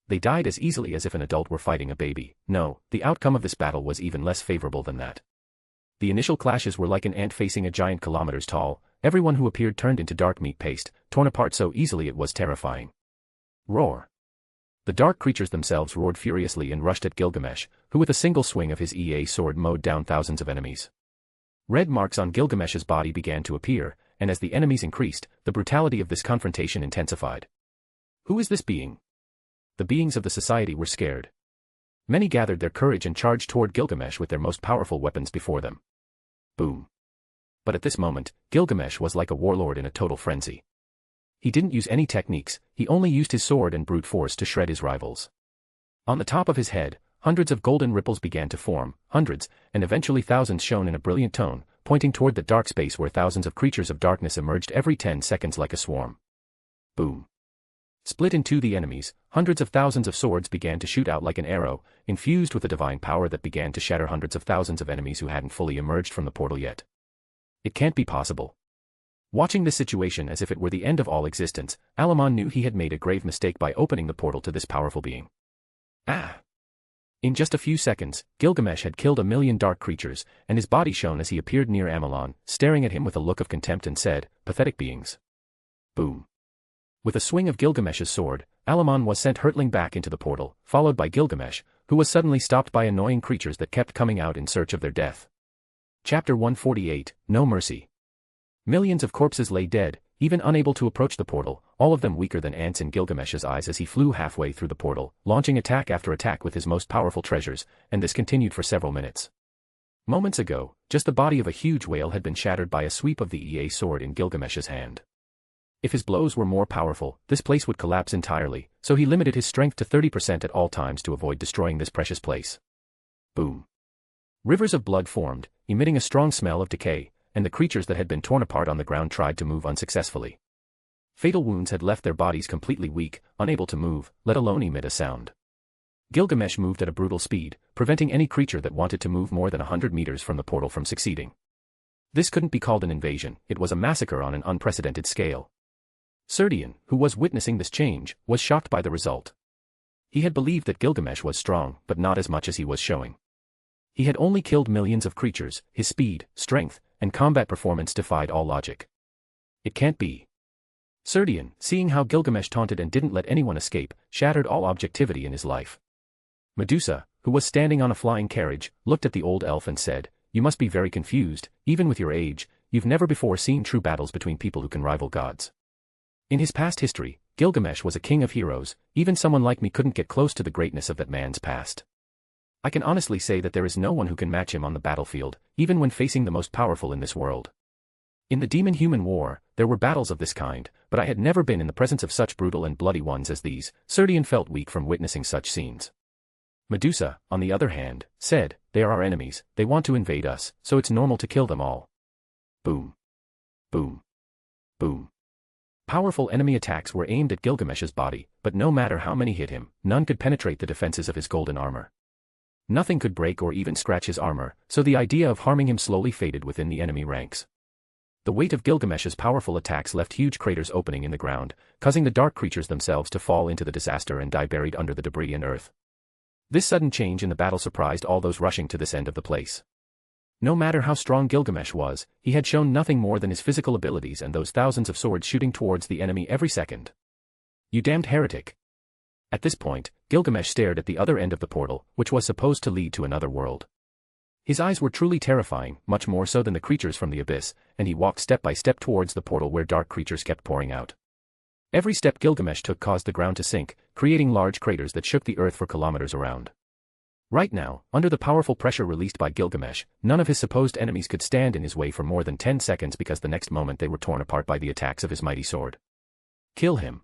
They died as easily as if an adult were fighting a baby. No, the outcome of this battle was even less favorable than that. The initial clashes were like an ant facing a giant kilometers tall. Everyone who appeared turned into dark meat paste, torn apart so easily it was terrifying. Roar. The dark creatures themselves roared furiously and rushed at Gilgamesh, who with a single swing of his sword mowed down thousands of enemies. Red marks on Gilgamesh's body began to appear, and as the enemies increased, the brutality of this confrontation intensified. Who is this being? The beings of the society were scared. Many gathered their courage and charged toward Gilgamesh with their most powerful weapons before them. Boom. But at this moment, Gilgamesh was like a warlord in a total frenzy. He didn't use any techniques, he only used his sword and brute force to shred his rivals. On the top of his head, hundreds of golden ripples began to form, hundreds, and eventually thousands shone in a brilliant tone, pointing toward the dark space where thousands of creatures of darkness emerged every 10 seconds like a swarm. Boom. Split in two the enemies, hundreds of thousands of swords began to shoot out like an arrow, infused with a divine power that began to shatter hundreds of thousands of enemies who hadn't fully emerged from the portal yet. It can't be possible. Watching this situation as if it were the end of all existence, Alamon knew he had made a grave mistake by opening the portal to this powerful being. Ah! In just a few seconds, Gilgamesh had killed 1,000,000 dark creatures, and his body shone as he appeared near Amalon, staring at him with a look of contempt and said, "Pathetic beings." Boom. With a swing of Gilgamesh's sword, Alamon was sent hurtling back into the portal, followed by Gilgamesh, who was suddenly stopped by annoying creatures that kept coming out in search of their death. Chapter 148, No Mercy. Millions of corpses lay dead, even unable to approach the portal, all of them weaker than ants in Gilgamesh's eyes as he flew halfway through the portal, launching attack after attack with his most powerful treasures, and this continued for several minutes. Moments ago, just the body of a huge whale had been shattered by a sweep of the sword in Gilgamesh's hand. If his blows were more powerful, this place would collapse entirely, so he limited his strength to 30% at all times to avoid destroying this precious place. Boom. Rivers of blood formed, emitting a strong smell of decay, and the creatures that had been torn apart on the ground tried to move unsuccessfully. Fatal wounds had left their bodies completely weak, unable to move, let alone emit a sound. Gilgamesh moved at a brutal speed, preventing any creature that wanted to move more than 100 meters from the portal from succeeding. This couldn't be called an invasion, it was a massacre on an unprecedented scale. Serdian, who was witnessing this change, was shocked by the result. He had believed that Gilgamesh was strong, but not as much as he was showing. He had only killed millions of creatures, his speed, strength, and combat performance defied all logic. It can't be. Serdian, seeing how Gilgamesh taunted and didn't let anyone escape, shattered all objectivity in his life. Medusa, who was standing on a flying carriage, looked at the old elf and said, "You must be very confused, even with your age, you've never before seen true battles between people who can rival gods." In his past history, Gilgamesh was a king of heroes, even someone like me couldn't get close to the greatness of that man's past. I can honestly say that there is no one who can match him on the battlefield, even when facing the most powerful in this world. In the demon-human war, there were battles of this kind, but I had never been in the presence of such brutal and bloody ones as these. Serdian felt weak from witnessing such scenes. Medusa, on the other hand, said, "They are our enemies, they want to invade us, so it's normal to kill them all." Boom. Boom. Boom. Powerful enemy attacks were aimed at Gilgamesh's body, but no matter how many hit him, none could penetrate the defenses of his golden armor. Nothing could break or even scratch his armor, so the idea of harming him slowly faded within the enemy ranks. The weight of Gilgamesh's powerful attacks left huge craters opening in the ground, causing the dark creatures themselves to fall into the disaster and die buried under the debris and earth. This sudden change in the battle surprised all those rushing to this end of the place. No matter how strong Gilgamesh was, he had shown nothing more than his physical abilities and those thousands of swords shooting towards the enemy every second. "You damned heretic." At this point, Gilgamesh stared at the other end of the portal, which was supposed to lead to another world. His eyes were truly terrifying, much more so than the creatures from the abyss, and he walked step by step towards the portal where dark creatures kept pouring out. Every step Gilgamesh took caused the ground to sink, creating large craters that shook the earth for kilometers around. Right now, under the powerful pressure released by Gilgamesh, none of his supposed enemies could stand in his way for more than 10 seconds because the next moment they were torn apart by the attacks of his mighty sword. Kill him.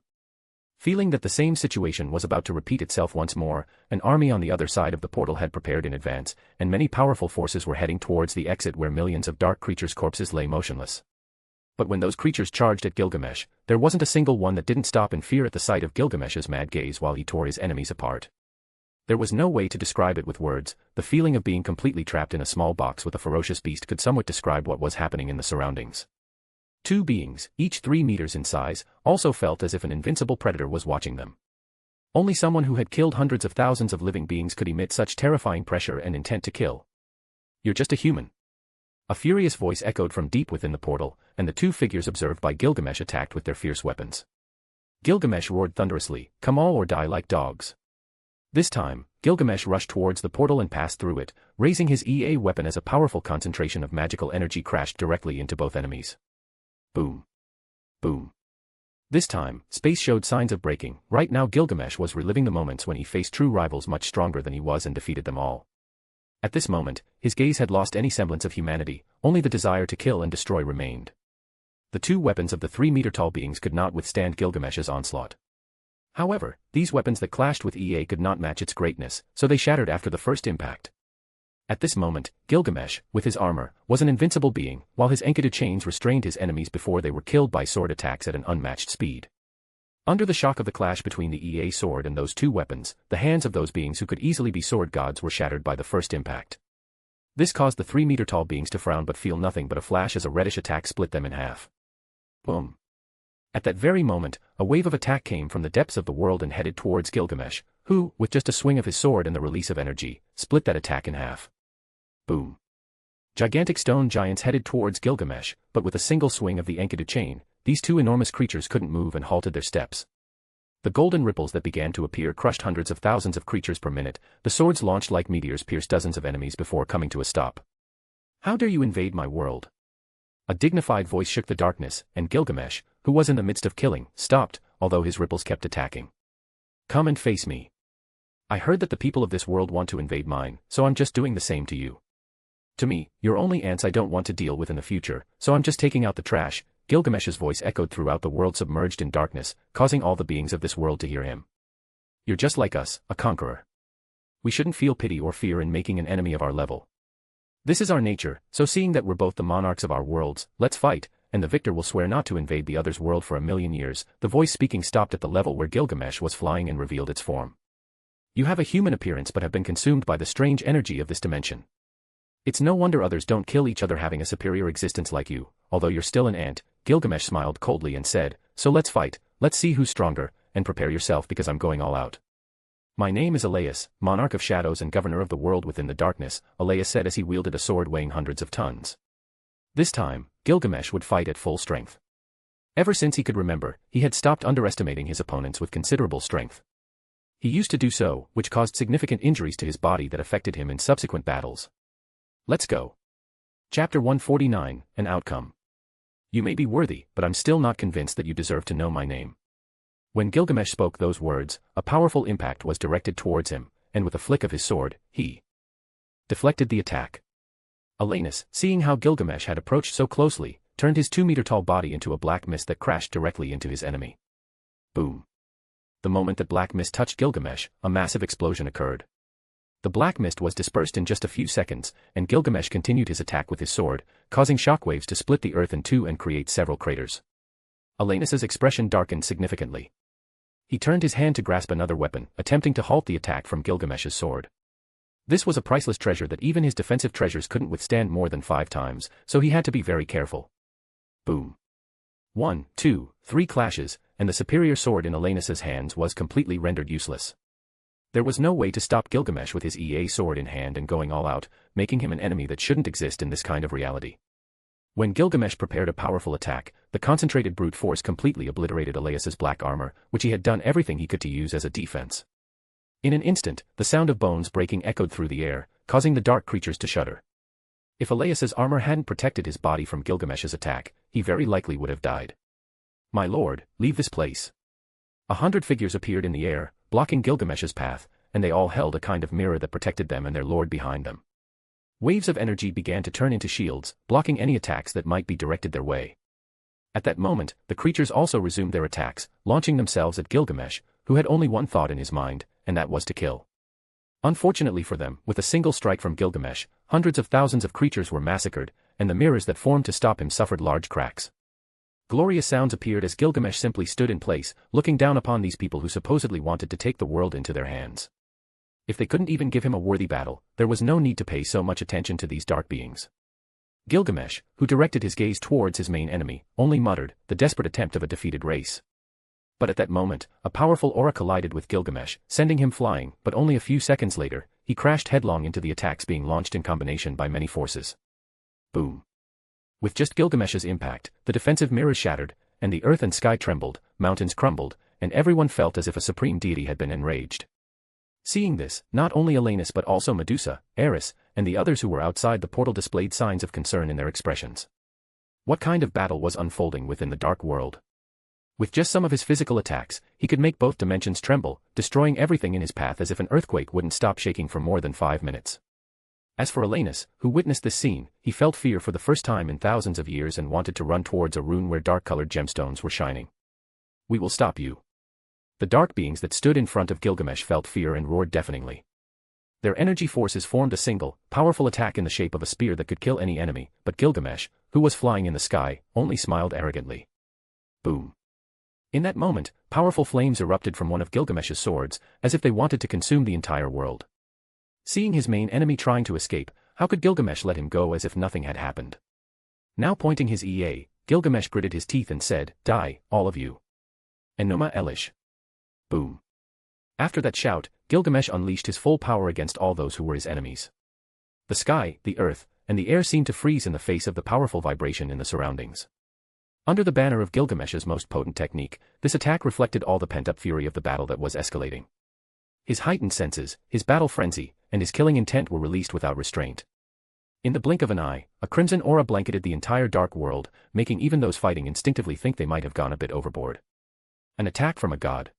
Feeling that the same situation was about to repeat itself once more, an army on the other side of the portal had prepared in advance, and many powerful forces were heading towards the exit where millions of dark creatures' corpses lay motionless. But when those creatures charged at Gilgamesh, there wasn't a single one that didn't stop in fear at the sight of Gilgamesh's mad gaze while he tore his enemies apart. There was no way to describe it with words, the feeling of being completely trapped in a small box with a ferocious beast could somewhat describe what was happening in the surroundings. Two beings, each 3 meters in size, also felt as if an invincible predator was watching them. Only someone who had killed hundreds of thousands of living beings could emit such terrifying pressure and intent to kill. "You're just a human." A furious voice echoed from deep within the portal, and the two figures observed by Gilgamesh attacked with their fierce weapons. Gilgamesh roared thunderously, "Come all or die like dogs." This time, Gilgamesh rushed towards the portal and passed through it, raising his EA weapon as a powerful concentration of magical energy crashed directly into both enemies. Boom. Boom. This time, space showed signs of breaking. Right now Gilgamesh was reliving the moments when he faced true rivals much stronger than he was and defeated them all. At this moment, his gaze had lost any semblance of humanity, only the desire to kill and destroy remained. The two weapons of the 3-meter-tall beings could not withstand Gilgamesh's onslaught. However, these weapons that clashed with EA could not match its greatness, so they shattered after the first impact. At this moment, Gilgamesh, with his armor, was an invincible being, while his Enkidu chains restrained his enemies before they were killed by sword attacks at an unmatched speed. Under the shock of the clash between the EA sword and those two weapons, the hands of those beings who could easily be sword gods were shattered by the first impact. This caused the 3-meter-tall beings to frown but feel nothing but a flash as a reddish attack split them in half. Boom. At that very moment, a wave of attack came from the depths of the world and headed towards Gilgamesh, who, with just a swing of his sword and the release of energy, split that attack in half. Boom. Gigantic stone giants headed towards Gilgamesh, but with a single swing of the Enkidu chain, these two enormous creatures couldn't move and halted their steps. The golden ripples that began to appear crushed hundreds of thousands of creatures per minute, the swords launched like meteors pierced dozens of enemies before coming to a stop. "How dare you invade my world?" A dignified voice shook the darkness, and Gilgamesh, who was in the midst of killing, stopped, although his ripples kept attacking. "Come and face me. I heard that the people of this world want to invade mine, so I'm just doing the same to you. To me, you're only ants I don't want to deal with in the future, so I'm just taking out the trash." Gilgamesh's voice echoed throughout the world submerged in darkness, causing all the beings of this world to hear him. "You're just like us, a conqueror. We shouldn't feel pity or fear in making an enemy of our level. This is our nature, so seeing that we're both the monarchs of our worlds, let's fight, and the victor will swear not to invade the other's world for 1,000,000 years. The voice speaking stopped at the level where Gilgamesh was flying and revealed its form. You have a human appearance but have been consumed by the strange energy of this dimension. It's no wonder others don't kill each other having a superior existence like you, although you're still an ant. Gilgamesh smiled coldly and said, so let's fight, let's see who's stronger, and prepare yourself because I'm going all out. My name is Aerys, monarch of shadows and governor of the world within the darkness, Aerys said as he wielded a sword weighing hundreds of tons. This time, Gilgamesh would fight at full strength. Ever since he could remember, he had stopped underestimating his opponents with considerable strength. He used to do so, which caused significant injuries to his body that affected him in subsequent battles. Let's go. Chapter 149, An Outcome. You may be worthy, but I'm still not convinced that you deserve to know my name. When Gilgamesh spoke those words, a powerful impact was directed towards him, and with a flick of his sword, he deflected the attack. Aerys, seeing how Gilgamesh had approached so closely, turned his 2-meter-tall body into a black mist that crashed directly into his enemy. Boom. The moment that black mist touched Gilgamesh, a massive explosion occurred. The black mist was dispersed in just a few seconds, and Gilgamesh continued his attack with his sword, causing shockwaves to split the earth in two and create several craters. Aerys's expression darkened significantly. He turned his hand to grasp another weapon, attempting to halt the attack from Gilgamesh's sword. This was a priceless treasure that even his defensive treasures couldn't withstand more than 5 times, so he had to be very careful. Boom. 1, 2, 3 clashes, and the superior sword in Aerys's hands was completely rendered useless. There was no way to stop Gilgamesh with his sword in hand and going all out, making him an enemy that shouldn't exist in this kind of reality. When Gilgamesh prepared a powerful attack, the concentrated brute force completely obliterated Aerys's black armor, which he had done everything he could to use as a defense. In an instant, the sound of bones breaking echoed through the air, causing the dark creatures to shudder. If Aerys's armor hadn't protected his body from Gilgamesh's attack, he very likely would have died. My lord, leave this place. 100 figures appeared in the air, blocking Gilgamesh's path, and they all held a kind of mirror that protected them and their lord behind them. Waves of energy began to turn into shields, blocking any attacks that might be directed their way. At that moment, the creatures also resumed their attacks, launching themselves at Gilgamesh, who had only one thought in his mind, and that was to kill. Unfortunately for them, with a single strike from Gilgamesh, hundreds of thousands of creatures were massacred, and the mirrors that formed to stop him suffered large cracks. Glorious sounds appeared as Gilgamesh simply stood in place, looking down upon these people who supposedly wanted to take the world into their hands. If they couldn't even give him a worthy battle, there was no need to pay so much attention to these dark beings. Gilgamesh, who directed his gaze towards his main enemy, only muttered, the desperate attempt of a defeated race. But at that moment, a powerful aura collided with Gilgamesh, sending him flying, but only a few seconds later, he crashed headlong into the attacks being launched in combination by many forces. Boom. With just Gilgamesh's impact, the defensive mirrors shattered, and the earth and sky trembled, mountains crumbled, and everyone felt as if a supreme deity had been enraged. Seeing this, not only Aerys but also Medusa, Aerys, and the others who were outside the portal displayed signs of concern in their expressions. What kind of battle was unfolding within the dark world? With just some of his physical attacks, he could make both dimensions tremble, destroying everything in his path as if an earthquake wouldn't stop shaking for more than 5 minutes. As for Aerys, who witnessed this scene, he felt fear for the first time in thousands of years and wanted to run towards a rune where dark-colored gemstones were shining. We will stop you. The dark beings that stood in front of Gilgamesh felt fear and roared deafeningly. Their energy forces formed a single, powerful attack in the shape of a spear that could kill any enemy, but Gilgamesh, who was flying in the sky, only smiled arrogantly. Boom. In that moment, powerful flames erupted from one of Gilgamesh's swords, as if they wanted to consume the entire world. Seeing his main enemy trying to escape, how could Gilgamesh let him go as if nothing had happened? Now pointing his Gilgamesh gritted his teeth and said, Die, all of you. Enoma Elish. Boom. After that shout, Gilgamesh unleashed his full power against all those who were his enemies. The sky, the earth, and the air seemed to freeze in the face of the powerful vibration in the surroundings. Under the banner of Gilgamesh's most potent technique, this attack reflected all the pent-up fury of the battle that was escalating. His heightened senses, his battle frenzy, and his killing intent were released without restraint. In the blink of an eye, a crimson aura blanketed the entire dark world, making even those fighting instinctively think they might have gone a bit overboard. An attack from a god.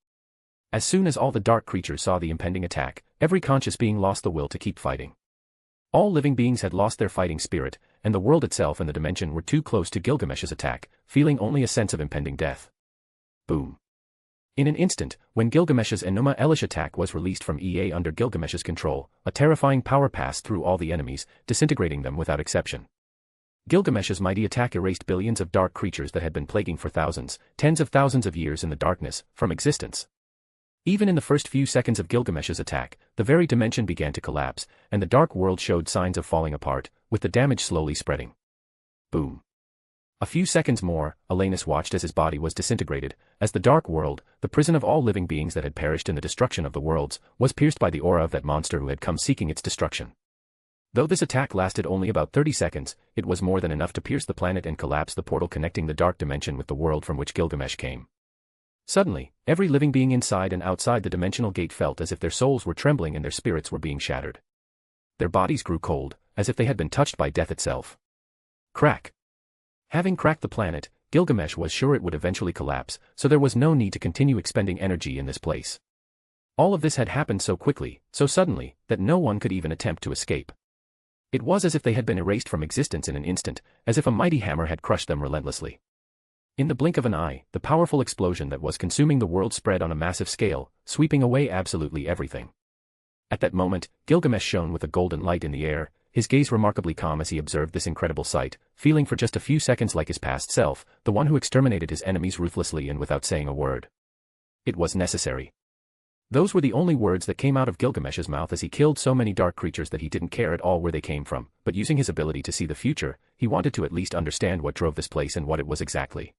As soon as all the dark creatures saw the impending attack, every conscious being lost the will to keep fighting. All living beings had lost their fighting spirit, and the world itself and the dimension were too close to Gilgamesh's attack, feeling only a sense of impending death. Boom. In an instant, when Gilgamesh's Enuma Elish attack was released from EA under Gilgamesh's control, a terrifying power passed through all the enemies, disintegrating them without exception. Gilgamesh's mighty attack erased billions of dark creatures that had been plaguing for thousands, tens of thousands of years in the darkness, from existence. Even in the first few seconds of Gilgamesh's attack, the very dimension began to collapse, and the dark world showed signs of falling apart, with the damage slowly spreading. Boom. A few seconds more, Alanus watched as his body was disintegrated, as the dark world, the prison of all living beings that had perished in the destruction of the worlds, was pierced by the aura of that monster who had come seeking its destruction. Though this attack lasted only about 30 seconds, it was more than enough to pierce the planet and collapse the portal connecting the dark dimension with the world from which Gilgamesh came. Suddenly, every living being inside and outside the dimensional gate felt as if their souls were trembling and their spirits were being shattered. Their bodies grew cold, as if they had been touched by death itself. Crack. Having cracked the planet, Gilgamesh was sure it would eventually collapse, so there was no need to continue expending energy in this place. All of this had happened so quickly, so suddenly, that no one could even attempt to escape. It was as if they had been erased from existence in an instant, as if a mighty hammer had crushed them relentlessly. In the blink of an eye, the powerful explosion that was consuming the world spread on a massive scale, sweeping away absolutely everything. At that moment, Gilgamesh shone with a golden light in the air, his gaze remarkably calm as he observed this incredible sight, feeling for just a few seconds like his past self, the one who exterminated his enemies ruthlessly and without saying a word. It was necessary. Those were the only words that came out of Gilgamesh's mouth as he killed so many dark creatures that he didn't care at all where they came from, but using his ability to see the future, he wanted to at least understand what drove this place and what it was exactly.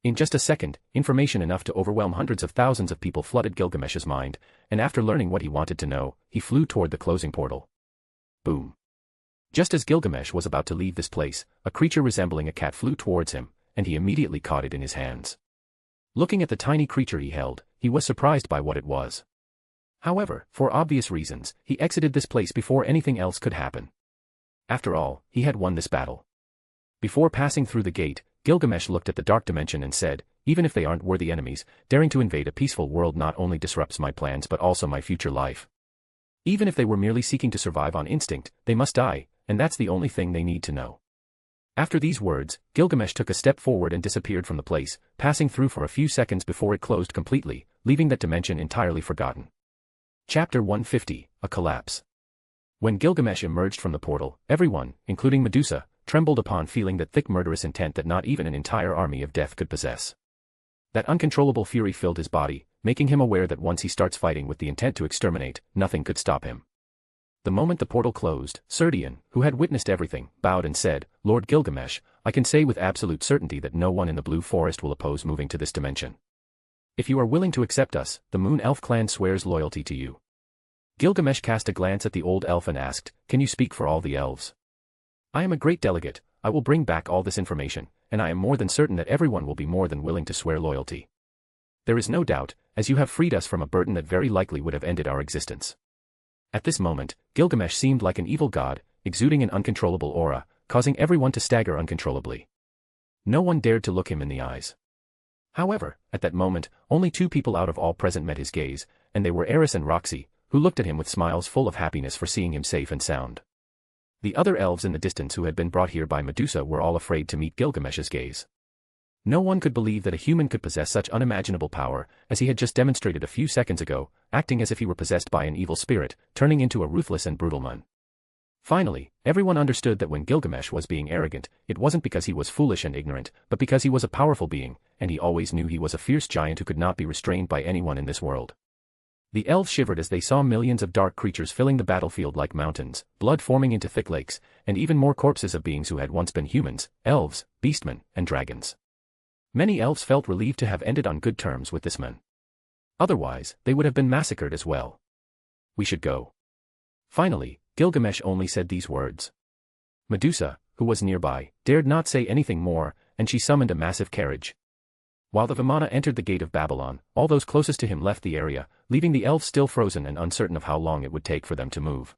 In just a second, information enough to overwhelm hundreds of thousands of people flooded Gilgamesh's mind, and after learning what he wanted to know, he flew toward the closing portal. Boom. Just as Gilgamesh was about to leave this place, a creature resembling a cat flew towards him, and he immediately caught it in his hands. Looking at the tiny creature he held, he was surprised by what it was. However, for obvious reasons, he exited this place before anything else could happen. After all, he had won this battle. Before passing through the gate, Gilgamesh looked at the dark dimension and said, "Even if they aren't worthy enemies, daring to invade a peaceful world not only disrupts my plans but also my future life. Even if they were merely seeking to survive on instinct, they must die, and that's the only thing they need to know." After these words, Gilgamesh took a step forward and disappeared from the place, passing through for a few seconds before it closed completely, leaving that dimension entirely forgotten. Chapter 150, A Collapse. When Gilgamesh emerged from the portal, everyone, including Medusa, trembled upon feeling that thick murderous intent that not even an entire army of death could possess. That uncontrollable fury filled his body, making him aware that once he starts fighting with the intent to exterminate, nothing could stop him. The moment the portal closed, Serdian, who had witnessed everything, bowed and said, "Lord Gilgamesh, I can say with absolute certainty that no one in the Blue Forest will oppose moving to this dimension. If you are willing to accept us, the Moon Elf clan swears loyalty to you." Gilgamesh cast a glance at the old elf and asked, "Can you speak for all the elves?" "I am a great delegate, I will bring back all this information, and I am more than certain that everyone will be more than willing to swear loyalty. There is no doubt, as you have freed us from a burden that very likely would have ended our existence." At this moment, Gilgamesh seemed like an evil god, exuding an uncontrollable aura, causing everyone to stagger uncontrollably. No one dared to look him in the eyes. However, at that moment, only two people out of all present met his gaze, and they were Aerys and Roxy, who looked at him with smiles full of happiness for seeing him safe and sound. The other elves in the distance who had been brought here by Medusa were all afraid to meet Gilgamesh's gaze. No one could believe that a human could possess such unimaginable power, as he had just demonstrated a few seconds ago, acting as if he were possessed by an evil spirit, turning into a ruthless and brutal man. Finally, everyone understood that when Gilgamesh was being arrogant, it wasn't because he was foolish and ignorant, but because he was a powerful being, and he always knew he was a fierce giant who could not be restrained by anyone in this world. The elves shivered as they saw millions of dark creatures filling the battlefield like mountains, blood forming into thick lakes, and even more corpses of beings who had once been humans, elves, beastmen, and dragons. Many elves felt relieved to have ended on good terms with this man. Otherwise, they would have been massacred as well. "We should go." Finally, Gilgamesh only said these words. Medusa, who was nearby, dared not say anything more, and she summoned a massive carriage. While the Vimana entered the gate of Babylon, all those closest to him left the area, leaving the elves still frozen and uncertain of how long it would take for them to move.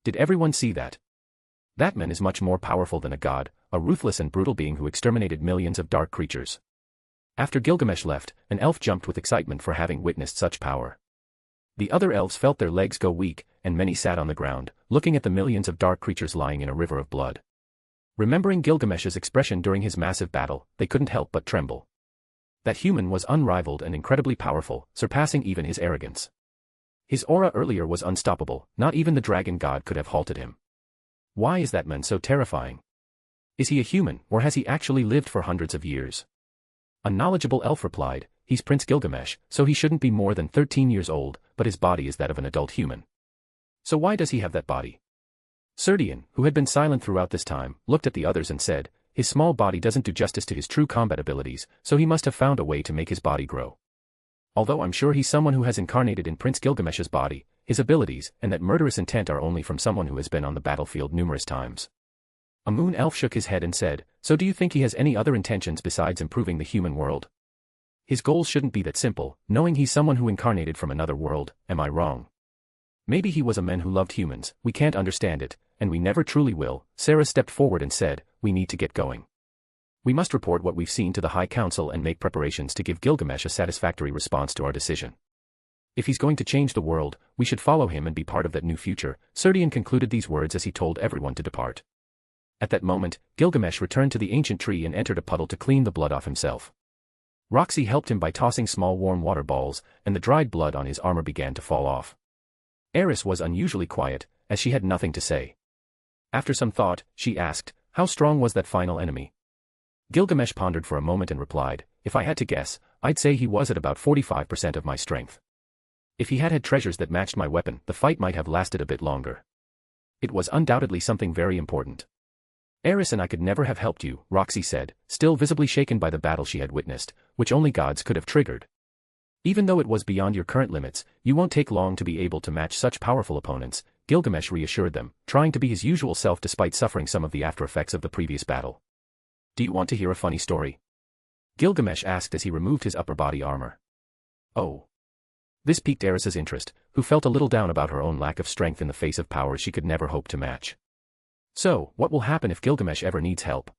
Did everyone see that? That man is much more powerful than a god, a ruthless and brutal being who exterminated millions of dark creatures. After Gilgamesh left, an elf jumped with excitement for having witnessed such power. The other elves felt their legs go weak, and many sat on the ground, looking at the millions of dark creatures lying in a river of blood. Remembering Gilgamesh's expression during his massive battle, they couldn't help but tremble. That human was unrivaled and incredibly powerful, surpassing even his arrogance. His aura earlier was unstoppable, not even the dragon god could have halted him. Why is that man so terrifying? Is he a human, or has he actually lived for hundreds of years? A knowledgeable elf replied, he's Prince Gilgamesh, so he shouldn't be more than 13 years old, but his body is that of an adult human. So why does he have that body? Serdian, who had been silent throughout this time, looked at the others and said, his small body doesn't do justice to his true combat abilities, so he must have found a way to make his body grow. Although I'm sure he's someone who has incarnated in Prince Gilgamesh's body, his abilities, and that murderous intent are only from someone who has been on the battlefield numerous times. A moon elf shook his head and said, so do you think he has any other intentions besides improving the human world? His goals shouldn't be that simple, knowing he's someone who incarnated from another world, am I wrong? Maybe he was a man who loved humans, we can't understand it, and we never truly will. Sarah stepped forward and said, we need to get going. We must report what we've seen to the High Council and make preparations to give Gilgamesh a satisfactory response to our decision. If he's going to change the world, we should follow him and be part of that new future. Serdian concluded these words as he told everyone to depart. At that moment, Gilgamesh returned to the ancient tree and entered a puddle to clean the blood off himself. Roxy helped him by tossing small warm water balls, and the dried blood on his armor began to fall off. Aerys was unusually quiet, as she had nothing to say. After some thought, she asked, how strong was that final enemy? Gilgamesh pondered for a moment and replied, if I had to guess, I'd say he was at about 45% of my strength. If he had had treasures that matched my weapon, the fight might have lasted a bit longer. It was undoubtedly something very important. Aerys and I could never have helped you, Roxy said, still visibly shaken by the battle she had witnessed, which only gods could have triggered. Even though it was beyond your current limits, you won't take long to be able to match such powerful opponents, Gilgamesh reassured them, trying to be his usual self despite suffering some of the after-effects of the previous battle. Do you want to hear a funny story? Gilgamesh asked as he removed his upper body armor. Oh. This piqued Aerys's interest, who felt a little down about her own lack of strength in the face of powers she could never hope to match. So, what will happen if Gilgamesh ever needs help?